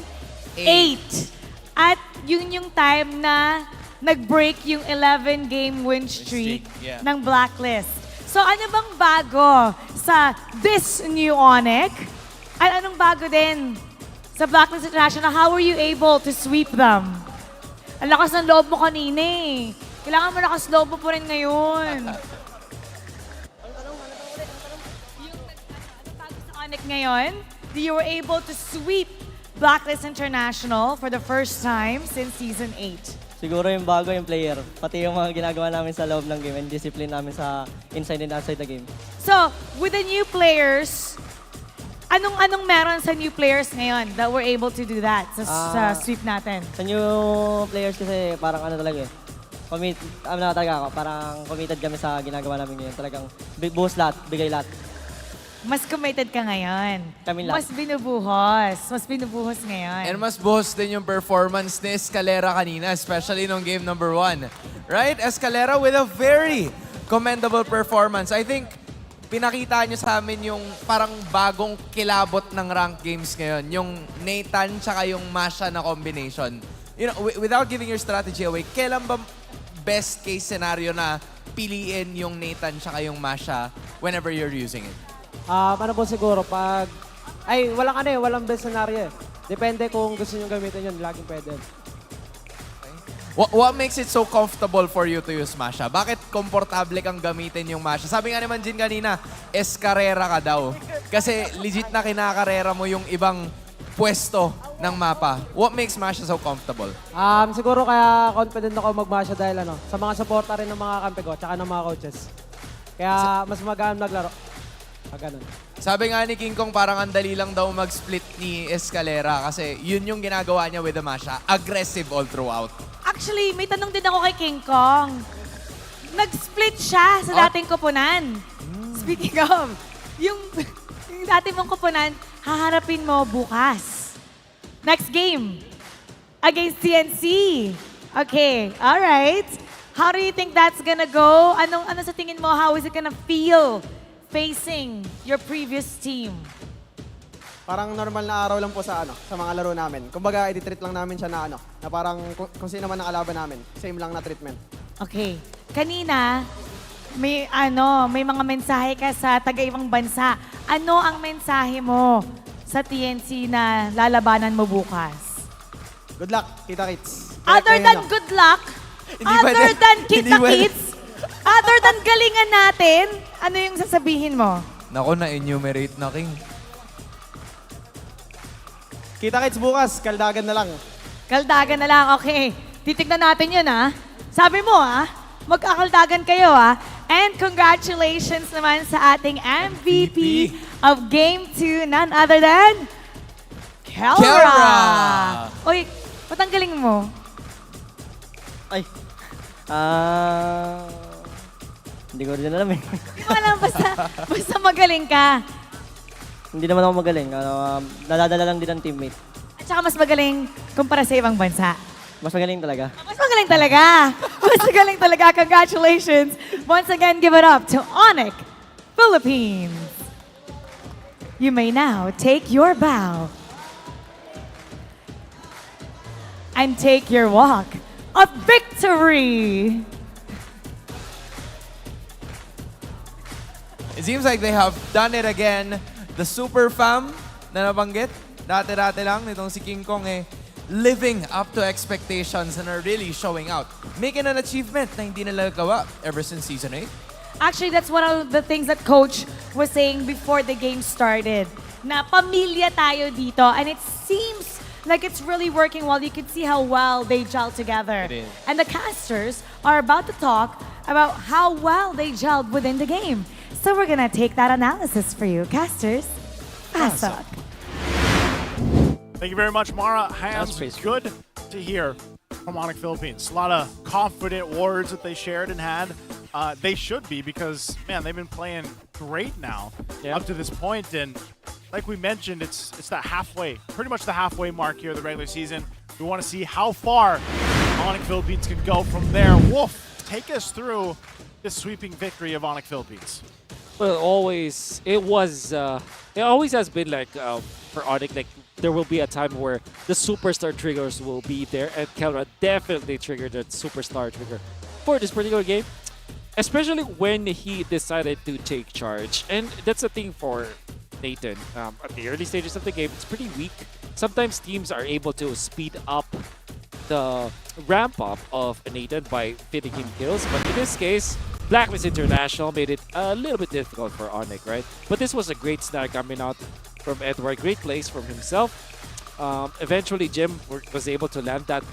8. At yun yung time na nag-break yung 11-game win streak yeah. ng Blacklist. So ano bang bago sa this new ONIC? At anong bago din sa Blacklist International? How were you able to sweep them? Ang lakas ng loob mo kanina eh. Kailangan mo lakas loob mo po rin ngayon. Yung bago sa ONIC ngayon, you were able to sweep Blacklist International for the first time since Season 8. Siguro yung bago yung player. Pati yung mga ginagawa namin sa loob ng game and discipline namin sa inside and outside the game. So, with the new players, anong meron sa new players ngayon that were able to do that sa sweep natin? Sa new players kasi parang ano talaga eh. Talaga ako. Parang committed kami sa ginagawa namin ngayon. Talagang buhos lahat, bigay lahat. Mas committed ka ngayon. Kami lahat. Mas binubuhos. Mas binubuhos ngayon. And mas buhos din yung performance ni Escalera kanina, especially nung game number 1. Right? Escalera with a very commendable performance. I think pinakita niyo sa amin yung parang bagong kilabot ng rank games ngayon. Yung Nathan tsaka yung Masha na combination. You know, without giving your strategy away, kailan ba best case scenario na piliin yung Nathan tsaka yung Masha whenever you're using it? Ano po siguro, walang best scenario eh. Depende kung gusto nyo gamitin yun, laging pwede. What makes it so comfortable for you to use Masha? Bakit komportable kang gamitin yung Masha? Sabi nga naman Jin kanina, eskarera ka daw. Kasi legit na kinakarera mo yung ibang pwesto ng mapa. What makes Masha so comfortable? Siguro kaya confident ako mag-Masha dahil sa mga suporta rin ng mga kampi ko, tsaka ng mga coaches. Kaya mas magaan maglaro. Ganun. Sabi nga ni King Kong, parang ang dali lang daw mag-split ni Escalera kasi yun yung ginagawa niya with the Masha. Aggressive all throughout. Actually, may tanong din ako kay King Kong. Nag-split siya sa dating koponan. Speaking of, yung dati mong koponan, haharapin mo bukas. Next game, against TNC. Okay, all right. How do you think that's gonna go? Ano sa tingin mo? How is it gonna feel facing your previous team? Parang normal na araw lang po sa mga laro namin. Kumbaga, i-treat lang namin siya na na parang kung sino man ang kalaban namin, same lang na treatment. Okay. Kanina, may mga mensahe ka sa taga-ibang bansa. Ano ang mensahe mo sa TNC na lalabanan mo bukas? Good luck, kita-kits. Other than good luck, other than kita-kits, other than galingan natin, ano yung sasabihin mo? Nako, na-enumerate na King. Kita-kits bukas, kaldagan na lang. Kaldagan na lang, okay. Titignan natin yun, ha? Sabi mo, ha? Magkakaldagan kayo, ha? And congratulations naman sa ating MVP of Game 2, none other than Kelra! Uy, ba't ang galing mo? Ay, hindi ko rin alam eh. Hindi mo alam, basta magaling ka. Hindi naman ako magaling. Nadadala lang din ng teammate. At saka mas magaling kumpara sa ibang bansa. Mas magaling talaga. Mas magaling talaga. Mas magaling talaga. Congratulations. Once again, give it up to ONIC Philippines. You may now take your bow and take your walk of victory. It seems like they have done it again. The super fam na nabanggit, dati-dati lang nitong si King Kong living up to expectations and are really showing out. Making an achievement na hindi nila gawa ever since Season 8. Actually, that's one of the things that Coach was saying before the game started. Na pamilya tayo dito, and it seems like it's really working well. You can see how well they gel together. It is. And the casters are about to talk about how well they gelled within the game. So we're gonna take that analysis for you. Casters, pasok. Thank you very much, Mara. Hams, good to hear from ONIC Philippines. A lot of confident words that they shared and had. They should be because, man, they've been playing great now up to this point. And like we mentioned, it's that halfway, pretty much the halfway mark here of the regular season. We want to see how far ONIC Philippines can go from there. Wolf, take us through this sweeping victory of ONIC Philippines. Well, always it always has been like for ONIC, like there will be a time where the superstar triggers will be there, and Kelra definitely triggered the superstar trigger for this particular game, especially when he decided to take charge. And that's the thing for Nathan. At the early stages of the game, it's pretty weak. Sometimes teams are able to speed up the ramp up of Nathan by fitting him kills, but in this case, Blacklist International made it a little bit difficult for ONIC, right? But this was a great snag coming out from Edward. Great plays from himself. Eventually, Jim was able to land that,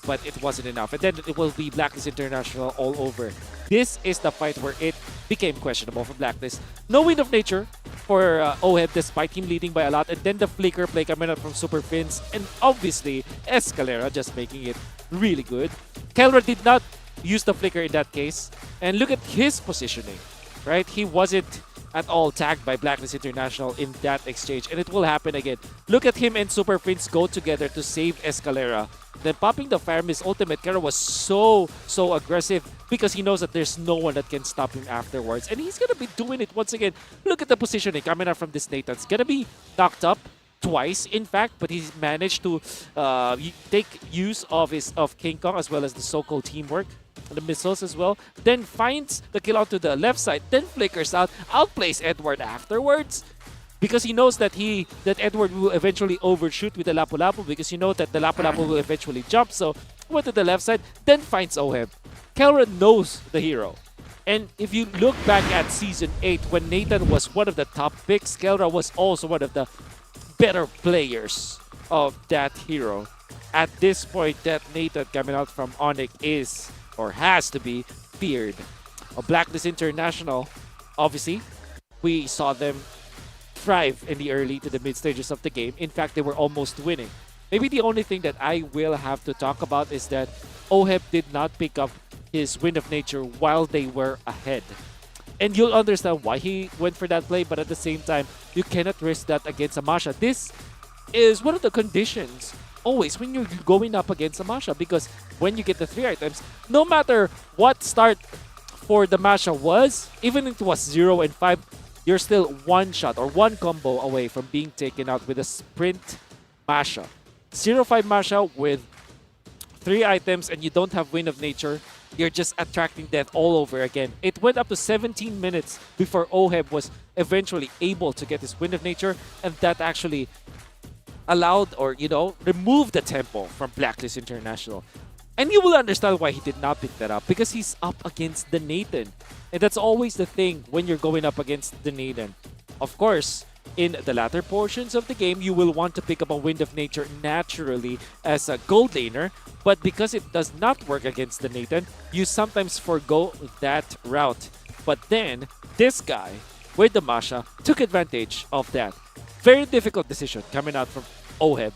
but it wasn't enough. And then it will be Blacklist International all over. This is the fight where it became questionable for Blacklist. No Wind of Nature for OHEB despite him leading by a lot. And then the flicker play coming out from Super Fins. And obviously, Escalera just making it really good. Kelra did not use the flicker in that case. And look at his positioning, right? He wasn't at all tagged by Blacklist International in that exchange. And it will happen again. Look at him and Super Fins go together to save Escalera. Then popping the Fire Mist ultimate, Kelra was so aggressive because he knows that there's no one that can stop him afterwards. And he's going to be doing it once again. Look at the positioning coming out from this Nathan. It's going to be knocked up twice, in fact, but he's managed to take use of King Kong as well as the so-called teamwork. The missiles as well. Then finds the kill out to the left side. Then flickers out. Outplays Edward afterwards. Because he knows that Edward will eventually overshoot with the Lapu-Lapu, because you know that the Lapu-Lapu will eventually jump. So went to the left side, then finds OHEB. Kelra knows the hero. And if you look back at Season 8, when Nathan was one of the top picks, Kelra was also one of the better players of that hero. At this point, that Nathan coming out from ONIC is, or has to be, feared. Blacklist International, obviously, we saw them thrive in the early to the mid stages of the game. In fact, they were almost winning. Maybe the only thing that I will have to talk about is that OHEB did not pick up his Wind of Nature while they were ahead. And you'll understand why he went for that play, but at the same time, you cannot risk that against Amasha. This is one of the conditions always when you're going up against Amasha, because when you get the 3 items, no matter what start for the Masha was, even if it was 0 and 5, you're still one shot or one combo away from being taken out with a sprint Masha. 0-5 Masha with 3 items and you don't have Wind of Nature, you're just attracting death all over again. It went up to 17 minutes before OHEB was eventually able to get his Wind of Nature, and that actually allowed, or removed the tempo from Blacklist International. And you will understand why he did not pick that up, because he's up against the Nathan. And that's always the thing when you're going up against the Nathan. Of course, in the latter portions of the game, you will want to pick up a Wind of Nature naturally as a gold laner, but because it does not work against the Nathan, you sometimes forgo that route. But then, this guy with the Masha took advantage of that. Very difficult decision coming out from OHEB.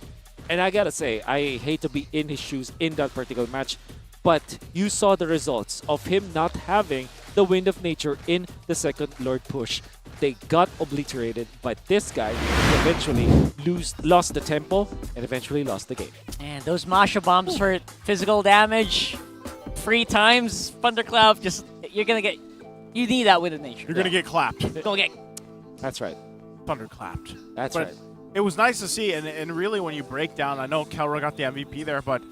And I gotta say, I hate to be in his shoes in that particular match, but you saw the results of him not having the Wind of Nature in the second Lord push. They got obliterated, but this guy eventually lost the tempo and eventually lost the game. And those Masha bombs for physical damage, 3 times, Thundercloud, you need that Wind of Nature. You're gonna get clapped. That's right. Thunderclapped. That's but right. It was nice to see, and really when you break down, I know Kelra got the MVP there, but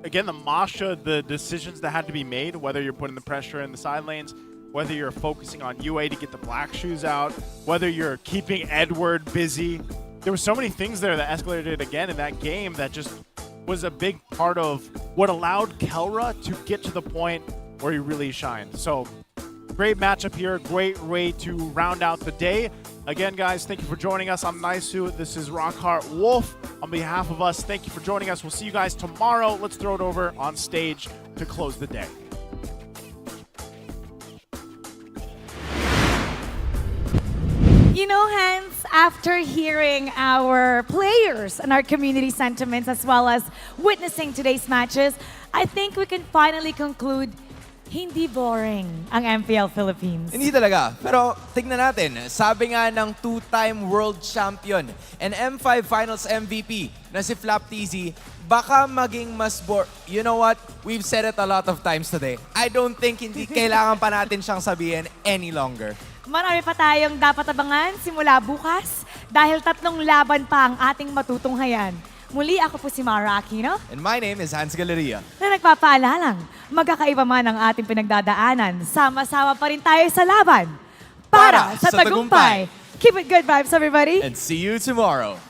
again, the Masha, the decisions that had to be made, whether you're putting the pressure in the side lanes, whether you're focusing on UA to get the black shoes out, whether you're keeping Edward busy. There were so many things there that escalated again in that game that just was a big part of what allowed Kelra to get to the point where he really shined. So great matchup here, great way to round out the day. Again, guys, thank you for joining us. I'm Naisu. This is Rockheart Wolf. On behalf of us, thank you for joining us. We'll see you guys tomorrow. Let's throw it over on stage to close the day. You know, Hans, after hearing our players and our community sentiments as well as witnessing today's matches, I think we can finally conclude hindi boring ang MPL Philippines. Hindi talaga. Pero tignan natin, sabi nga ng 2-time world champion and M5 Finals MVP na si Flap TZ, baka maging mas You know what? We've said it a lot of times today. I don't think hindi kailangan pa natin siyang sabihin any longer. Marami pa tayong dapat abangan simula bukas dahil 3 laban pa ang ating matutunghayan. Muli ako po si Mara Aquino. And my name is Hans Galeria. Na nagpapaalalang, magkakaiba man ang ating pinagdadaanan, sama-sama pa rin tayo sa laban. Para sa tagumpay. Keep it good vibes, everybody. And see you tomorrow.